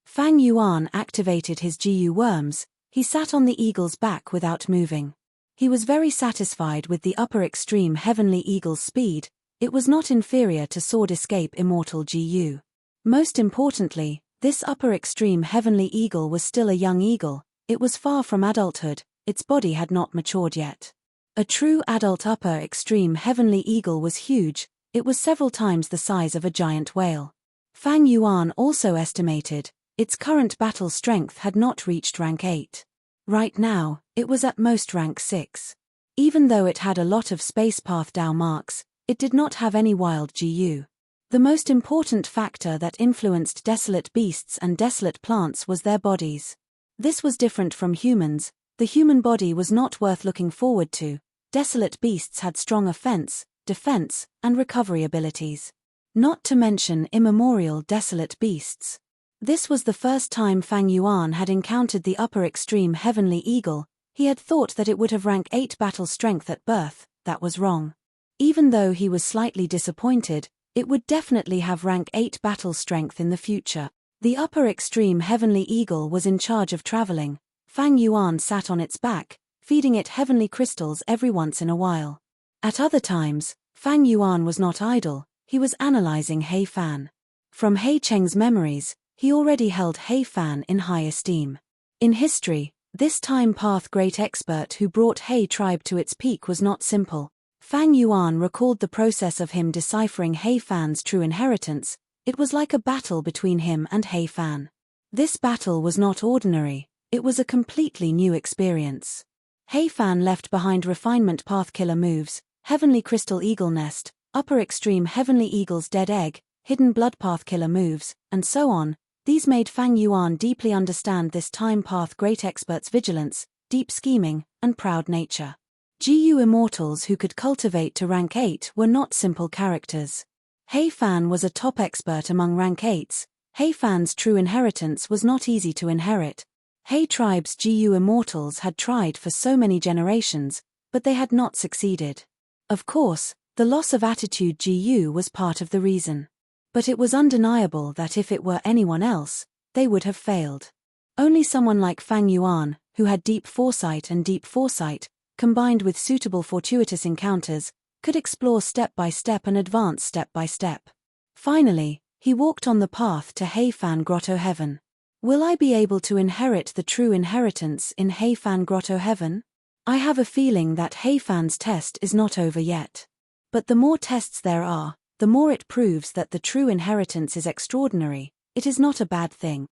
Fang Yuan activated his GU worms. He sat on the eagle's back without moving. He was very satisfied with the upper extreme heavenly eagle's speed. It was not inferior to Sword Escape Immortal GU. Most importantly, this upper extreme heavenly eagle was still a young eagle. It was far from adulthood. Its body had not matured yet. A true adult upper extreme heavenly eagle was huge. It was several times the size of a giant whale. Fang Yuan also estimated its current battle strength had not reached rank 8. Right now, it was at most rank 6. Even though it had a lot of space path Dao marks, it did not have any wild GU. The most important factor that influenced desolate beasts and desolate plants was their bodies. This was different from humans. The human body was not worth looking forward to. Desolate beasts had strong offense, defense, and recovery abilities. Not to mention immemorial desolate beasts. This was the first time Fang Yuan had encountered the upper extreme heavenly eagle. He had thought that it would have rank 8 battle strength at birth. That was wrong. Even though he was slightly disappointed, it would definitely have rank 8 battle strength in the future. The upper extreme heavenly eagle was in charge of traveling. Fang Yuan sat on its back, feeding it heavenly crystals every once in a while. At other times, Fang Yuan was not idle. He was analyzing Heifan. From He Cheng's memories, he already held Heifan in high esteem. In history, this time path great expert who brought He tribe to its peak was not simple. Fang Yuan recalled the process of him deciphering Heifan's true inheritance. It was like a battle between him and Heifan. This battle was not ordinary. It was a completely new experience. Heifan left behind refinement path killer moves, heavenly crystal eagle nest, upper extreme heavenly eagle's dead egg, hidden blood path killer moves, and so on. These made Fang Yuan deeply understand this time path great expert's vigilance, deep scheming, and proud nature. GU immortals who could cultivate to rank 8 were not simple characters. Heifan was a top expert among rank 8s. Heifan's true inheritance was not easy to inherit. He tribe's GU immortals had tried for so many generations, but they had not succeeded. Of course, the loss of attitude GU was part of the reason. But it was undeniable that if it were anyone else, they would have failed. Only someone like Fang Yuan, who had deep foresight, combined with suitable fortuitous encounters, could explore step by step and advance step by step. Finally, he walked on the path to Heifan Grotto Heaven. Will I be able to inherit the true inheritance in Heifan Grotto Heaven? I have a feeling that Heifan's test is not over yet. But the more tests there are, the more it proves that the true inheritance is extraordinary. It is not a bad thing.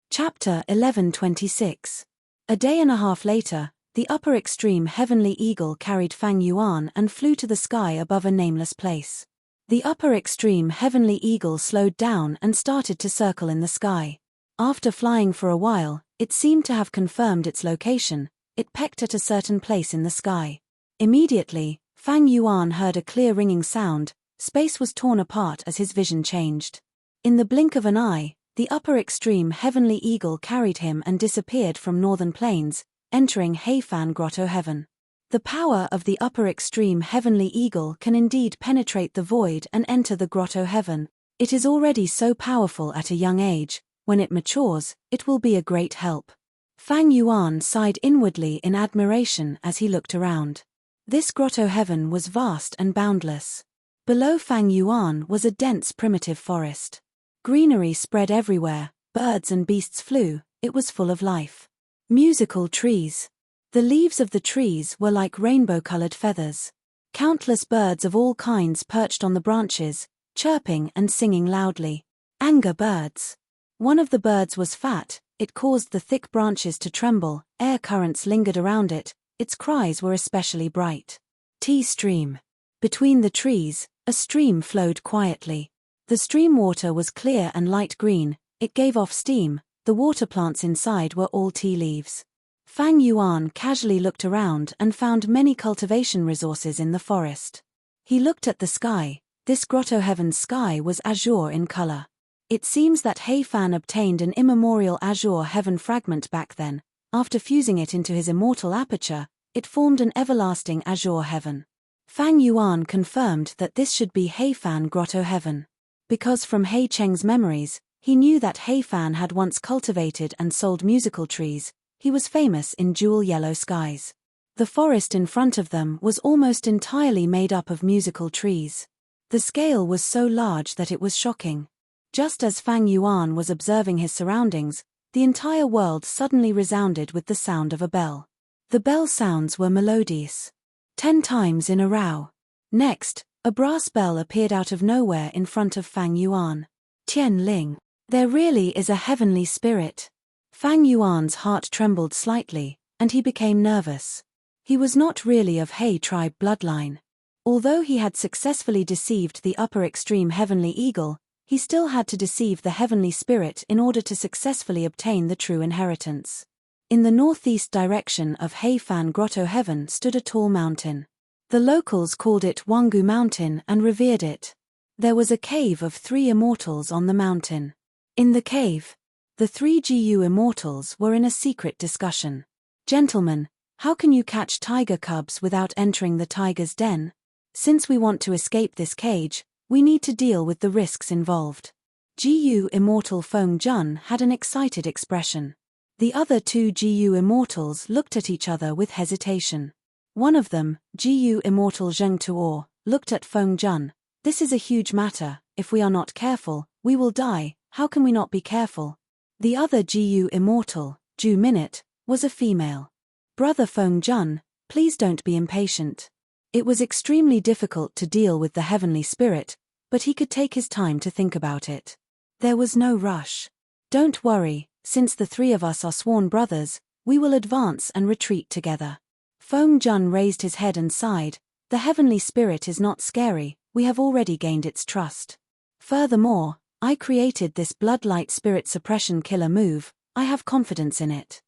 Chapter 11:26. A day and a half later, the upper extreme heavenly eagle carried Fang Yuan and flew to the sky above a nameless place. The upper extreme heavenly eagle slowed down and started to circle in the sky. After flying for a while, it seemed to have confirmed its location. It pecked at a certain place in the sky. Immediately, Fang Yuan heard a clear ringing sound. Space was torn apart as his vision changed. In the blink of an eye, the upper extreme heavenly eagle carried him and disappeared from northern plains, entering Heifan Grotto Heaven. The power of the upper extreme heavenly eagle can indeed penetrate the void and enter the Grotto Heaven. It is already so powerful at a young age. When it matures, it will be a great help. Fang Yuan sighed inwardly in admiration as he looked around. This Grotto Heaven was vast and boundless. Below Fang Yuan was a dense primitive forest. Greenery spread everywhere, birds and beasts flew, it was full of life. Musical trees. The leaves of the trees were like rainbow-colored feathers. Countless birds of all kinds perched on the branches, chirping and singing loudly. Anger birds. One of the birds was fat, it caused the thick branches to tremble, air currents lingered around it, its cries were especially bright. Tea stream. Between the trees, a stream flowed quietly. The stream water was clear and light green, it gave off steam, the water plants inside were all tea leaves. Fang Yuan casually looked around and found many cultivation resources in the forest. He looked at the sky. This Grotto Heaven's sky was azure in color. It seems that Heifan obtained an immemorial azure heaven fragment back then. After fusing it into his immortal aperture, it formed an everlasting azure heaven. Fang Yuan confirmed that this should be Heifan Grotto Heaven. Because from He Cheng's memories, he knew that Heifan had once cultivated and sold musical trees. He was famous in jewel yellow skies. The forest in front of them was almost entirely made up of musical trees. The scale was so large that it was shocking. Just as Fang Yuan was observing his surroundings, the entire world suddenly resounded with the sound of a bell. The bell sounds were melodious. 10 times in a row. Next, a brass bell appeared out of nowhere in front of Fang Yuan. Tian Ling. There really is a heavenly spirit. Fang Yuan's heart trembled slightly, and he became nervous. He was not really of He tribe bloodline. Although he had successfully deceived the upper extreme heavenly eagle, he still had to deceive the heavenly spirit in order to successfully obtain the true inheritance. In the northeast direction of Heifan Grotto Heaven stood a tall mountain. The locals called it Wangu Mountain and revered it. There was a cave of 3 immortals on the mountain. In the cave, the 3 GU immortals were in a secret discussion. Gentlemen, how can you catch tiger cubs without entering the tiger's den? Since we want to escape this cage, we need to deal with the risks involved. GU immortal Feng Jun had an excited expression. The other 2 GU immortals looked at each other with hesitation. One of them, GU immortal Zheng Tuo, looked at Feng Jun. This is a huge matter, if we are not careful, we will die, how can we not be careful? The other GU immortal, Ju Minute, was a female. Brother Feng Jun, please don't be impatient. It was extremely difficult to deal with the heavenly spirit, but he could take his time to think about it. There was no rush. Don't worry, since the 3 of us are sworn brothers, we will advance and retreat together. Feng Jun raised his head and sighed. The heavenly spirit is not scary, we have already gained its trust. Furthermore, I created this bloodlight spirit suppression killer move, I have confidence in it.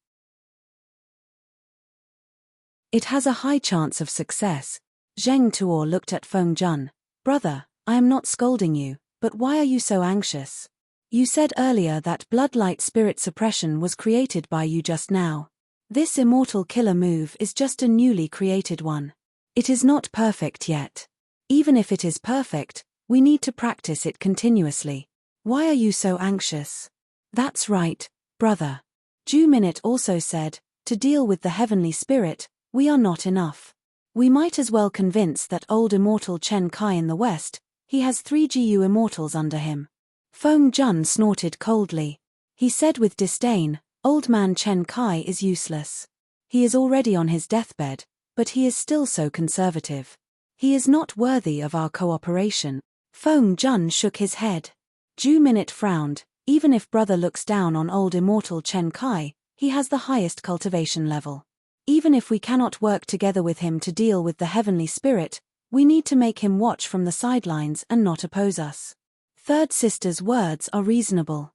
It has a high chance of success. Zheng Tuo looked at Feng Jun. Brother, I am not scolding you, but why are you so anxious? You said earlier that bloodlight spirit suppression was created by you just now. This immortal killer move is just a newly created one. It is not perfect yet. Even if it is perfect, we need to practice it continuously. Why are you so anxious? That's right, brother. Ju Minute also said, to deal with the heavenly spirit, we are not enough. We might as well convince that old immortal Chen Kai in the west, he has 3 GU immortals under him. Feng Jun snorted coldly. He said with disdain, old man Chen Kai is useless. He is already on his deathbed, but he is still so conservative. He is not worthy of our cooperation. Feng Jun shook his head. Ju Minute frowned. Even if brother looks down on old immortal Chen Kai, he has the highest cultivation level. Even if we cannot work together with him to deal with the heavenly spirit, we need to make him watch from the sidelines and not oppose us. Third sister's words are reasonable.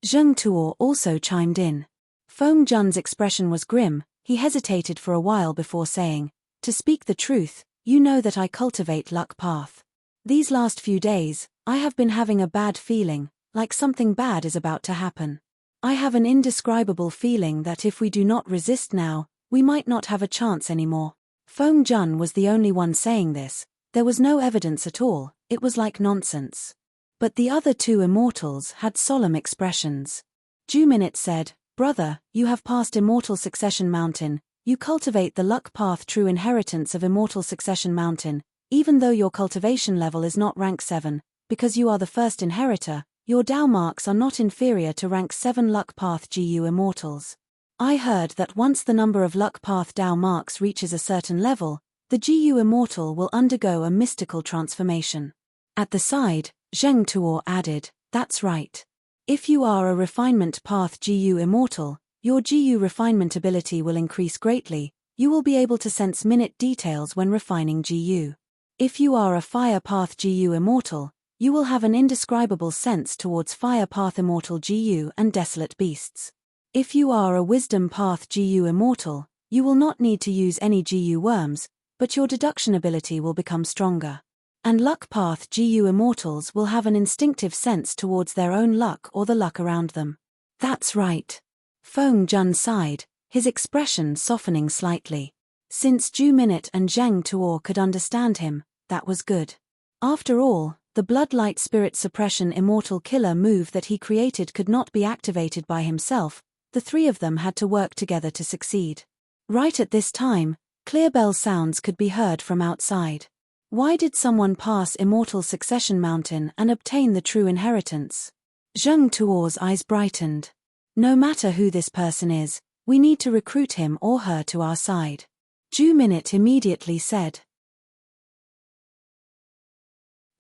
Zheng Tuo also chimed in. Feng Jun's expression was grim, he hesitated for a while before saying, to speak the truth, You know that I cultivate luck path. These last few days, I have been having a bad feeling, like something bad is about to happen. I have an indescribable feeling that if we do not resist now, we might not have a chance anymore. Feng Jun was the only one saying this. There was no evidence at all, it was like nonsense. But the other two immortals had solemn expressions. Juminit said, "Brother, you have passed Immortal Succession Mountain, you cultivate the luck path true inheritance of Immortal Succession Mountain, even though your cultivation level is not rank 7, because you are the first inheritor, your Dao marks are not inferior to rank 7 luck path GU immortals. I heard that once the number of luck path Dao marks reaches a certain level, the GU immortal will undergo a mystical transformation." At the side, Zheng Tuo added, "That's right. If you are a refinement path GU immortal, your GU refinement ability will increase greatly, you will be able to sense minute details when refining GU. If you are a fire path GU immortal, you will have an indescribable sense towards fire path immortal GU and desolate beasts. If you are a wisdom path GU immortal, you will not need to use any GU worms, but your deduction ability will become stronger. And luck path GU immortals will have an instinctive sense towards their own luck or the luck around them." "That's right." Feng Jun sighed, his expression softening slightly. Since Ju Minute and Zheng Tuo could understand him, that was good. After all, the Bloodlight Spirit Suppression Immortal Killer move that he created could not be activated by himself, the three of them had to work together to succeed. Right at this time, clear bell sounds could be heard from outside. Why did someone pass Immortal Succession Mountain and obtain the true inheritance? Zheng Tuo's eyes brightened. No matter who this person is, we need to recruit him or her to our side. Ju Minute immediately said,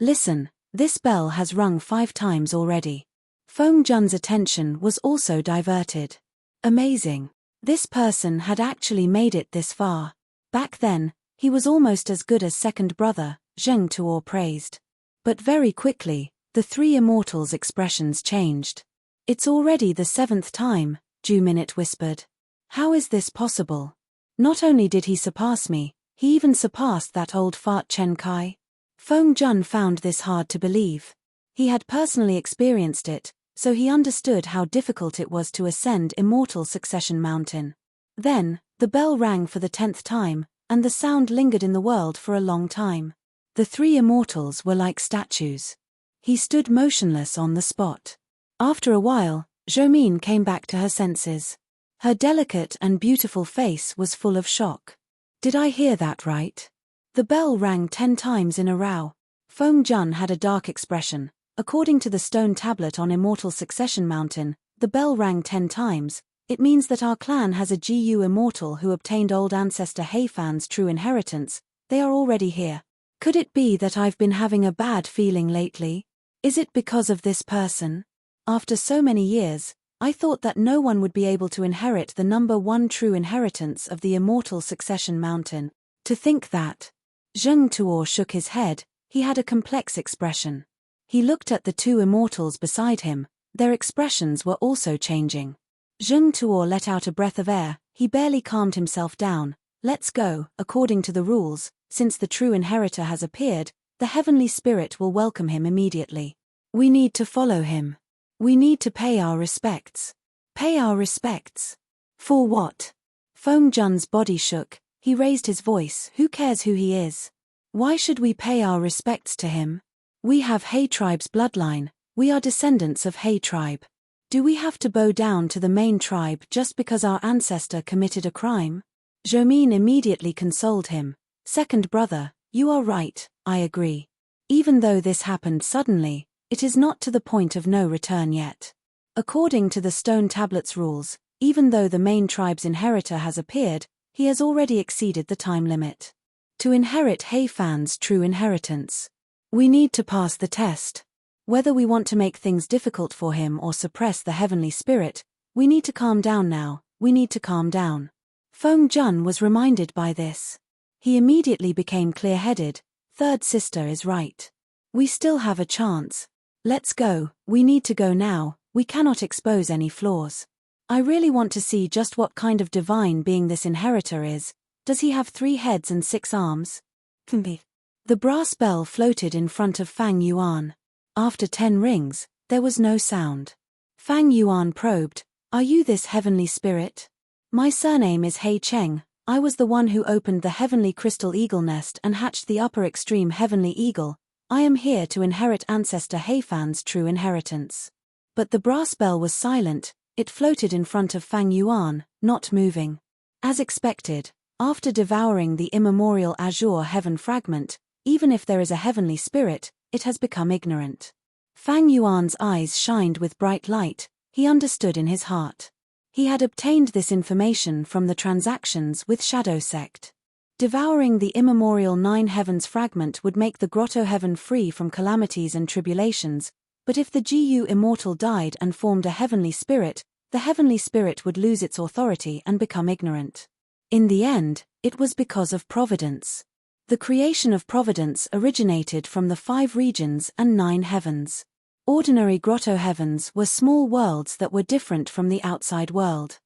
"Listen, this bell has rung 5 times already." Feng Jun's attention was also diverted. Amazing. This person had actually made it this far. Back then, he was almost as good as second brother, Zheng Tuo praised. But very quickly, the three immortals' expressions changed. "It's already the 7th time," Ju Minute whispered. "How is this possible? Not only did he surpass me, he even surpassed that old fart Chen Kai." Feng Jun found this hard to believe. He had personally experienced it, so he understood how difficult it was to ascend Immortal Succession Mountain. Then, the bell rang for the 10th time, and the sound lingered in the world for a long time. The three immortals were like statues. He stood motionless on the spot. After a while, Zhoumin came back to her senses. Her delicate and beautiful face was full of shock. "Did I hear that right? The bell rang 10 times in a row." Feng Jun had a dark expression. According to the stone tablet on Immortal Succession Mountain, the bell rang 10 times. It means that our clan has a GU immortal who obtained old ancestor Heifan's true inheritance. They are already here. Could it be that I've been having a bad feeling lately? Is it because of this person? After so many years, I thought that no one would be able to inherit the number 1 true inheritance of the Immortal Succession Mountain. To think that. Zheng Tuo shook his head, he had a complex expression. He looked at the two immortals beside him, their expressions were also changing. Zheng Tuo let out a breath of air, he barely calmed himself down. "Let's go, according to the rules, since the true inheritor has appeared, the heavenly spirit will welcome him immediately. We need to follow him. We need to pay our respects." "Pay our respects? For what?" Feng Jun's body shook, he raised his voice. "Who cares who he is? Why should we pay our respects to him? We have He tribe's bloodline, we are descendants of He tribe. Do we have to bow down to the main tribe just because our ancestor committed a crime?" Zhoumin immediately consoled him. "Second brother, you are right, I agree. Even though this happened suddenly, it is not to the point of no return yet. According to the stone tablet's rules, even though the main tribe's inheritor has appeared, he has already exceeded the time limit. To inherit Heifan's true inheritance, we need to pass the test. Whether we want to make things difficult for him or suppress the heavenly spirit, we need to calm down now, we need to calm down." Feng Jun was reminded by this. He immediately became clear-headed. "Third sister is right. We still have a chance. Let's go, we need to go now, we cannot expose any flaws. I really want to see just what kind of divine being this inheritor is. Does he have 3 heads and 6 arms? The brass bell floated in front of Fang Yuan. After 10 rings, there was no sound. Fang Yuan probed, "Are you this heavenly spirit?" "My surname is Hei Cheng. I was the one who opened the heavenly crystal eagle nest and hatched the upper extreme heavenly eagle. I am here to inherit ancestor Heifan's true inheritance." But the brass bell was silent. It floated in front of Fang Yuan, not moving. As expected, after devouring the immemorial azure heaven fragment, even if there is a heavenly spirit, it has become ignorant. Fang Yuan's eyes shined with bright light. He understood in his heart. He had obtained this information from the transactions with Shadow Sect. Devouring the immemorial 9 heavens fragment would make the grotto heaven free from calamities and tribulations, but if the Gu immortal died and formed a heavenly spirit, the heavenly spirit would lose its authority and become ignorant. In the end, it was because of providence. The creation of providence originated from the 5 regions and 9 heavens. Ordinary grotto heavens were small worlds that were different from the outside world.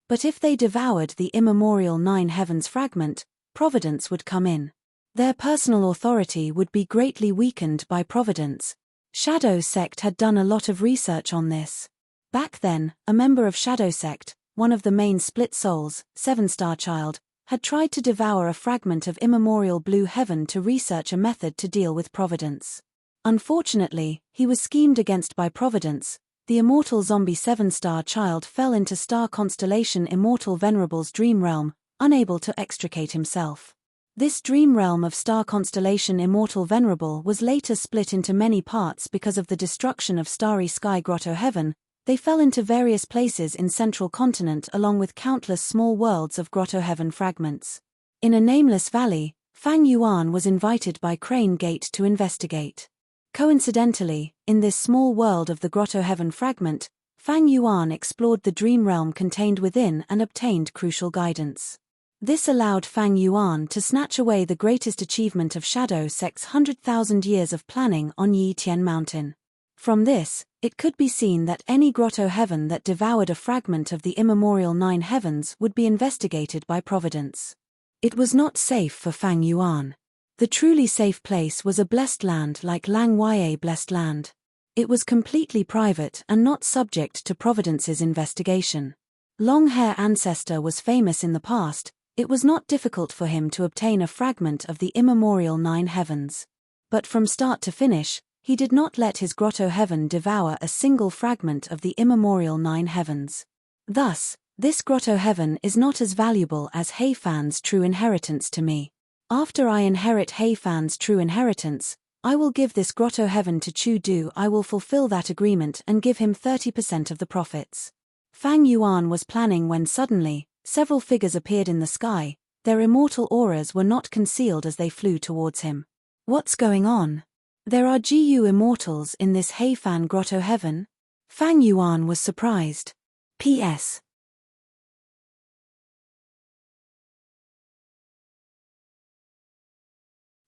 But if they devoured the immemorial 9 heavens fragment, providence would come in. Their personal authority would be greatly weakened by providence. Shadow Sect had done a lot of research on this. Back then, a member of Shadow Sect, one of the main split souls, 7-star child, had tried to devour a fragment of immemorial blue heaven to research a method to deal with providence. Unfortunately, he was schemed against by providence. The immortal zombie 7-star child fell into star constellation Immortal Venerable's dream realm, unable to extricate himself. This dream realm of star constellation Immortal Venerable was later split into many parts because of the destruction of Starry Sky Grotto Heaven. They fell into various places in central continent along with countless small worlds of Grotto Heaven fragments. In a nameless valley, Fang Yuan was invited by Crane Gate to investigate. Coincidentally, in this small world of the Grotto Heaven fragment, Fang Yuan explored the dream realm contained within and obtained crucial guidance. This allowed Fang Yuan to snatch away the greatest achievement of Shadow Sect's 100,000 years of planning on Yi Tian Mountain. From this, it could be seen that any grotto heaven that devoured a fragment of the immemorial 9 heavens would be investigated by providence. It was not safe for Fang Yuan. The truly safe place was a blessed land like Lang Ye Blessed Land. It was completely private and not subject to providence's investigation. Long Hair Ancestor was famous in the past. It was not difficult for him to obtain a fragment of the immemorial 9 heavens. But from start to finish, he did not let his grotto heaven devour a single fragment of the immemorial 9 heavens. Thus, this grotto heaven is not as valuable as Heifan's true inheritance to me. After I inherit Heifan's true inheritance, I will give this grotto heaven to Chu Du. I will fulfill that agreement and give him 30% of the profits. Fang Yuan was planning when suddenly, several figures appeared in the sky. Their immortal auras were not concealed as they flew towards him. What's going on? There are Gu immortals in this Heifan grotto heaven? Fang Yuan was surprised. P.S.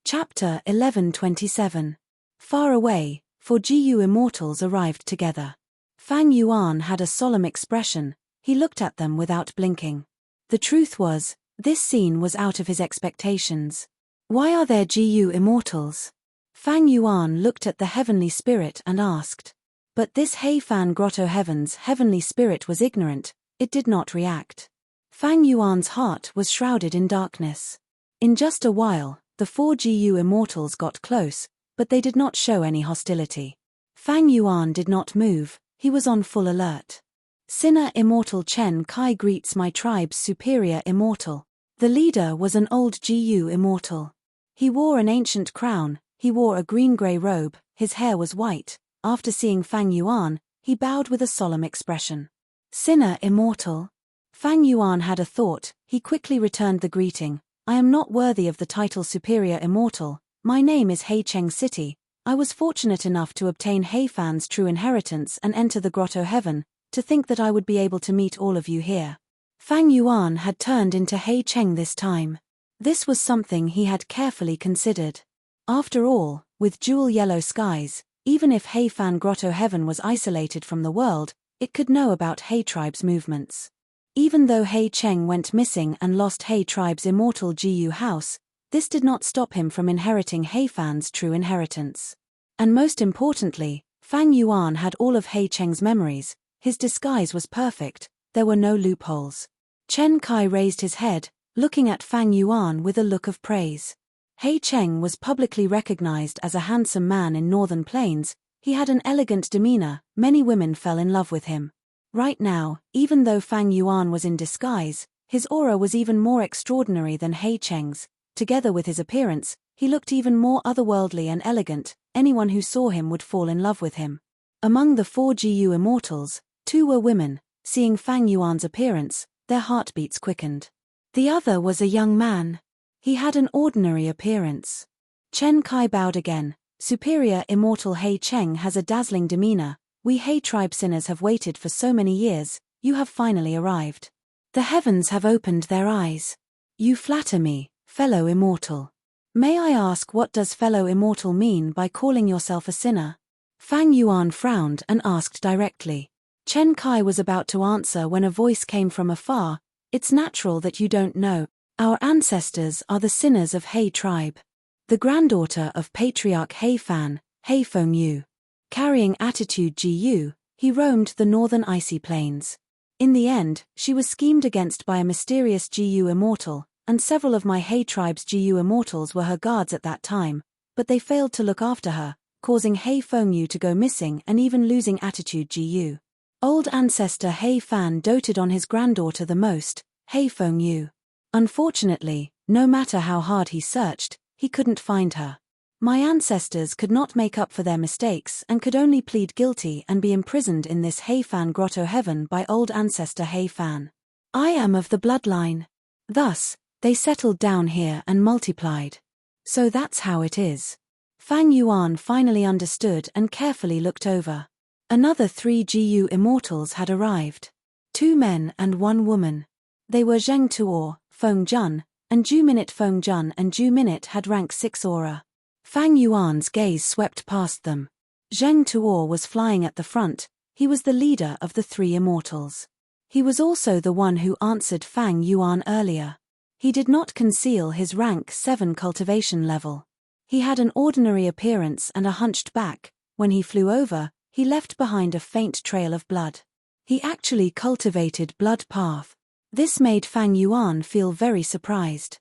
Chapter 1127. Far away, 4 Gu immortals arrived together. Fang Yuan had a solemn expression. He looked at them without blinking. The truth was, this scene was out of his expectations. Why are there Gu immortals? Fang Yuan looked at the heavenly spirit and asked. But this Heifan grotto heaven's heavenly spirit was ignorant. It did not react. Fang Yuan's heart was shrouded in darkness. In just a while, the 4 Gu immortals got close, but they did not show any hostility. Fang Yuan did not move. He was on full alert. Sinner Immortal Chen Kai greets my tribe's superior immortal. The leader was an old Gu immortal. He wore an ancient crown. He wore a green-gray robe, his hair was white. After seeing Fang Yuan, he bowed with a solemn expression. Sinner Immortal? Fang Yuan had a thought. He quickly returned the greeting. I am not worthy of the title Superior Immortal. My name is Heicheng City. I was fortunate enough to obtain Heifan's true inheritance and enter the Grotto Heaven. To think that I would be able to meet all of you here. Fang Yuan had turned into Heicheng this time. This was something he had carefully considered. After all, with jewel yellow skies, even if Heifan Grotto Heaven was isolated from the world, it could know about Hei tribe's movements. Even though He Cheng went missing and lost He tribe's immortal Jiu house, this did not stop him from inheriting He Fan's true inheritance. And most importantly, Fang Yuan had all of He Cheng's memories. His disguise was perfect, there were no loopholes. Chen Kai raised his head, looking at Fang Yuan with a look of praise. He Cheng was publicly recognized as a handsome man in Northern Plains. He had an elegant demeanor, many women fell in love with him. Right now, even though Fang Yuan was in disguise, his aura was even more extraordinary than He Cheng's. Together with his appearance, he looked even more otherworldly and elegant. Anyone who saw him would fall in love with him. Among the 4 Jiu immortals, 2 were women. Seeing Fang Yuan's appearance, their heartbeats quickened. The other was a young man. He had an ordinary appearance. Chen Kai bowed again. Superior immortal He Cheng has a dazzling demeanor. We He tribe sinners have waited for so many years, you have finally arrived. The heavens have opened their eyes. You flatter me, fellow immortal. May I ask, what does fellow immortal mean by calling yourself a sinner? Fang Yuan frowned and asked directly. Chen Kai was about to answer when a voice came from afar. It's natural that you don't know. Our ancestors are the sinners of He tribe. The granddaughter of Patriarch He Fan, He Feng Yu. Carrying attitude Jiu, he roamed the northern icy plains. In the end, she was schemed against by a mysterious Jiu immortal, and several of my He tribe's Jiu immortals were her guards at that time, but they failed to look after her, causing He Feng Yu to go missing and even losing attitude Jiu. Old ancestor He Fan doted on his granddaughter the most, He Feng Yu. Unfortunately, no matter how hard he searched, he couldn't find her. My ancestors could not make up for their mistakes and could only plead guilty and be imprisoned in this He Fan grotto heaven by old ancestor He Fan. I am of the bloodline. Thus, they settled down here and multiplied. So that's how it is. Fang Yuan finally understood and carefully looked over. Another 3 Jiu immortals had arrived. 2 men and 1 woman. They were Zheng Tuo, Feng Jun, and Ju Minute. Feng Jun and Ju Minute had rank 6 aura. Fang Yuan's gaze swept past them. Zheng Tuo was flying at the front. He was the leader of the 3 immortals. He was also the one who answered Fang Yuan earlier. He did not conceal his rank 7 cultivation level. He had an ordinary appearance and a hunched back. When he flew over, he left behind a faint trail of blood. He actually cultivated blood path. This made Fang Yuan feel very surprised.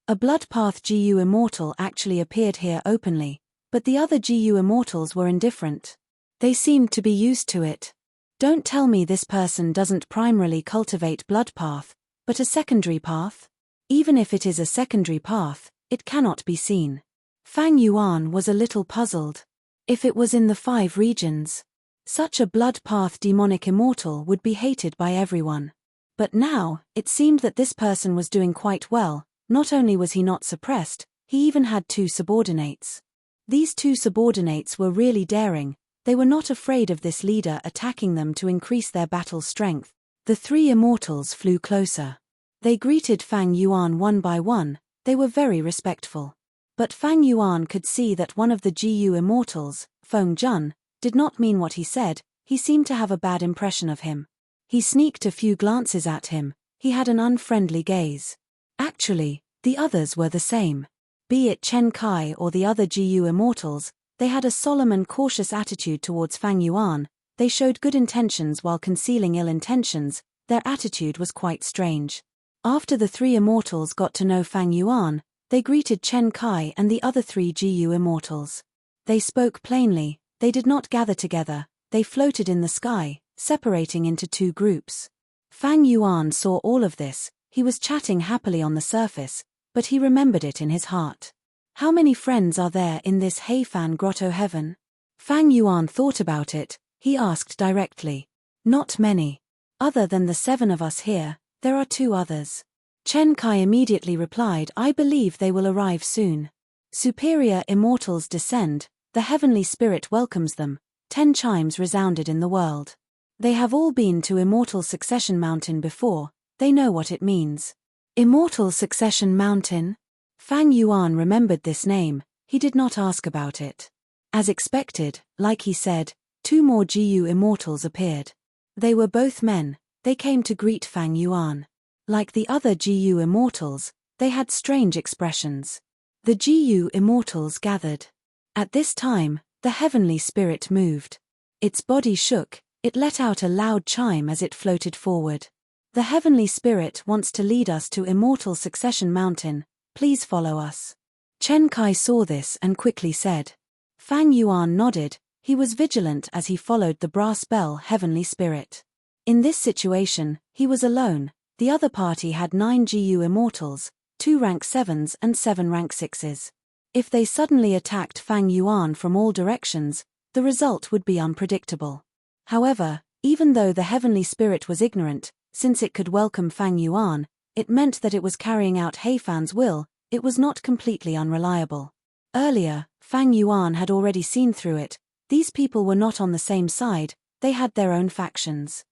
A blood path Jiu immortal actually appeared here openly, but the other Jiu immortals were indifferent. They seemed to be used to it. Don't tell me this person doesn't primarily cultivate blood path, but a secondary path? Even if it is a secondary path, it cannot be seen. Fang Yuan was a little puzzled. If it was in the 5 regions, such a blood path demonic immortal would be hated by everyone. But now, it seemed that this person was doing quite well. Not only was he not suppressed, he even had 2 subordinates. These 2 subordinates were really daring. They were not afraid of this leader attacking them to increase their battle strength. The 3 immortals flew closer. They greeted Fang Yuan one by one. They were very respectful. But Fang Yuan could see that one of the Jiu immortals, Feng Jun, did not mean what he said. He seemed to have a bad impression of him. He sneaked a few glances at him. He had an unfriendly gaze. Actually, the others were the same. Be it Chen Kai or the other Jiu immortals, they had a solemn and cautious attitude towards Fang Yuan. They showed good intentions while concealing ill intentions. Their attitude was quite strange. After the 3 immortals got to know Fang Yuan, they greeted Chen Kai and the other 3 Jiu immortals. They spoke plainly. They did not gather together. They floated in the sky, separating into 2 groups. Fang Yuan saw all of this. He was chatting happily on the surface, but he remembered it in his heart. How many friends are there in this He Fan grotto heaven? Fang Yuan thought about it. He asked directly. Not many. Other than the 7 of us here, there are 2 others. Chen Kai immediately replied, I believe they will arrive soon. Superior immortals descend, the heavenly spirit welcomes them. 10 chimes resounded in the world. They have all been to Immortal Succession Mountain before. They know what it means. Immortal Succession Mountain? Fang Yuan remembered this name. He did not ask about it. As expected, like he said, 2 more Jiu immortals appeared. They were both men. They came to greet Fang Yuan. Like the other GU immortals, they had strange expressions. The GU immortals gathered. At this time, the heavenly spirit moved. Its body shook, it let out a loud chime as it floated forward. The heavenly spirit wants to lead us to Immortal Succession Mountain, please follow us. Chen Kai saw this and quickly said. Fang Yuan nodded, he was vigilant as he followed the brass bell heavenly spirit. In this situation, he was alone. The other party had 9 GU immortals, 2 rank 7s and 7 rank 6s. If they suddenly attacked Fang Yuan from all directions, the result would be unpredictable. However, even though the heavenly spirit was ignorant, since it could welcome Fang Yuan, it meant that it was carrying out Heifan's will. It was not completely unreliable. Earlier, Fang Yuan had already seen through it. These people were not on the same side, they had their own factions.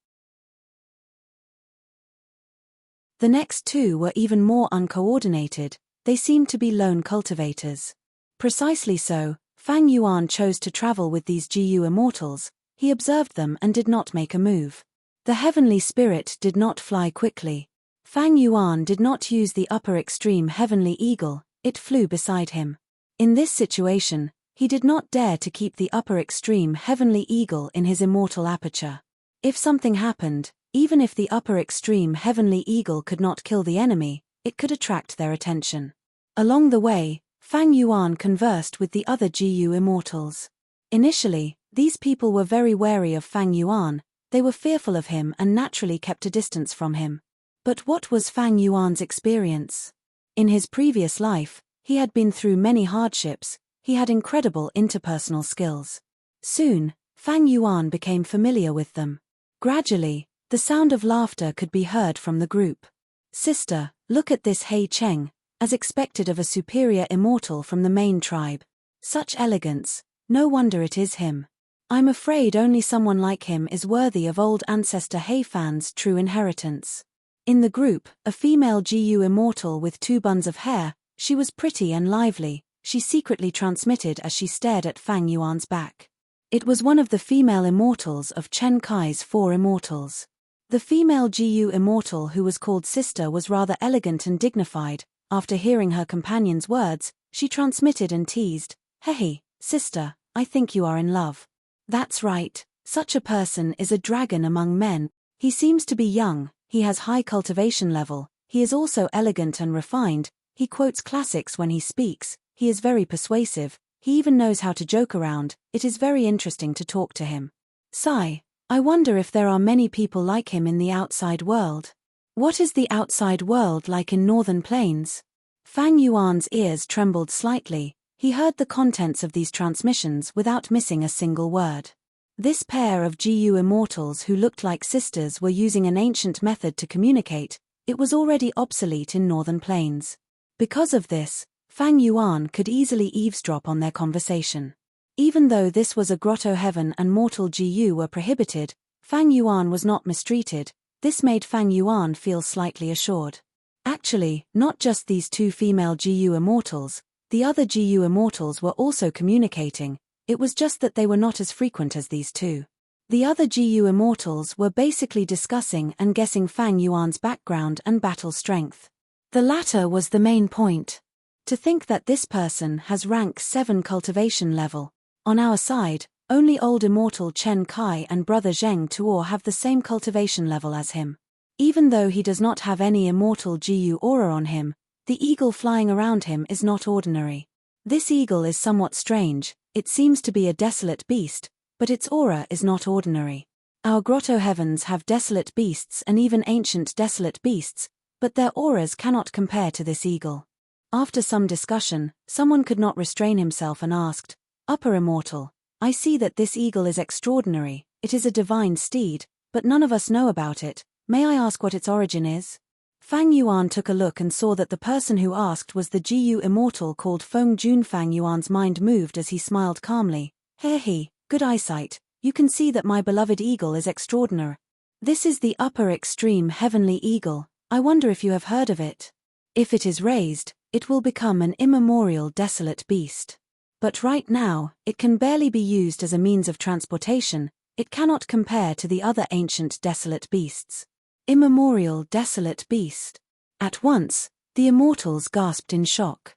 The next two were even more uncoordinated, they seemed to be lone cultivators. Precisely so, Fang Yuan chose to travel with these GU immortals. He observed them and did not make a move. The heavenly spirit did not fly quickly. Fang Yuan did not use the upper extreme heavenly eagle, it flew beside him. In this situation, he did not dare to keep the upper extreme heavenly eagle in his immortal aperture. If something happened, even if the upper extreme heavenly eagle could not kill the enemy, it could attract their attention. Along the way, Fang Yuan conversed with the other GU immortals. Initially, these people were very wary of Fang Yuan, they were fearful of him and naturally kept a distance from him. But what was Fang Yuan's experience? In his previous life, he had been through many hardships, he had incredible interpersonal skills. Soon, Fang Yuan became familiar with them. Gradually, the sound of laughter could be heard from the group. Sister, look at this Hei Cheng, as expected of a superior immortal from the main tribe. Such elegance, no wonder it is him. I'm afraid only someone like him is worthy of old ancestor Heifan's true inheritance. In the group, a female GU immortal with 2 buns of hair, she was pretty and lively, she secretly transmitted as she stared at Fang Yuan's back. It was one of the female immortals of Chen Kai's 4 immortals. The female GU immortal who was called Sister was rather elegant and dignified. After hearing her companion's words, she transmitted and teased, Hey, sister, I think you are in love. That's right, such a person is a dragon among men. He seems to be young, he has high cultivation level, he is also elegant and refined, he quotes classics when he speaks, he is very persuasive, he even knows how to joke around, it is very interesting to talk to him. Sigh, I wonder if there are many people like him in the outside world. What is the outside world like in northern plains? Fang Yuan's ears trembled slightly, he heard the contents of these transmissions without missing a single word. This pair of GU immortals who looked like sisters were using an ancient method to communicate, it was already obsolete in northern plains. Because of this, Fang Yuan could easily eavesdrop on their conversation. Even though this was a grotto heaven and mortal GU were prohibited, Fang Yuan was not mistreated, this made Fang Yuan feel slightly assured. Actually, not just these 2 female GU immortals, the other GU immortals were also communicating, it was just that they were not as frequent as these 2. The other GU immortals were basically discussing and guessing Fang Yuan's background and battle strength. The latter was the main point. To think that this person has rank 7 cultivation level. On our side, only old immortal Chen Kai and brother Zheng Tuo have the same cultivation level as him. Even though he does not have any immortal GU aura on him, the eagle flying around him is not ordinary. This eagle is somewhat strange, it seems to be a desolate beast, but its aura is not ordinary. Our grotto heavens have desolate beasts and even ancient desolate beasts, but their auras cannot compare to this eagle. After some discussion, someone could not restrain himself and asked, Upper Immortal, I see that this eagle is extraordinary, it is a divine steed, but none of us know about it, may I ask what its origin is? Fang Yuan took a look and saw that the person who asked was the GU immortal called Feng Jun. Fang Yuan's mind moved as he smiled calmly, He, good eyesight, you can see that my beloved eagle is extraordinary. This is the upper extreme heavenly eagle, I wonder if you have heard of it. If it is raised, it will become an immemorial desolate beast. But right now, it can barely be used as a means of transportation, It cannot compare to the other ancient desolate beasts. Immemorial desolate beast. At once, the immortals gasped in shock.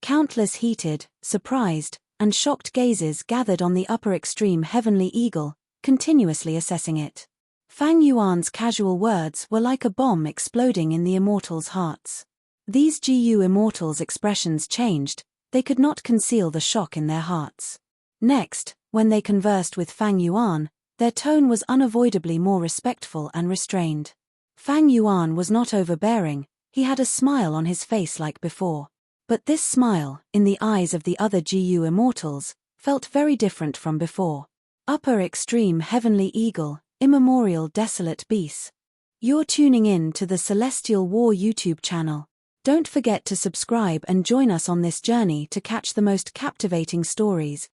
Countless heated, surprised, and shocked gazes gathered on the upper extreme heavenly eagle, continuously assessing it. Fang Yuan's casual words were like a bomb exploding in the immortals' hearts. These GU immortals' expressions changed, they could not conceal the shock in their hearts. Next, when they conversed with Fang Yuan, their tone was unavoidably more respectful and restrained. Fang Yuan was not overbearing, he had a smile on his face like before. But this smile, in the eyes of the other GU immortals, felt very different from before. Upper extreme heavenly eagle, immemorial desolate beast. You're tuning in to the Celestial War YouTube channel. Don't forget to subscribe and join us on this journey to catch the most captivating stories,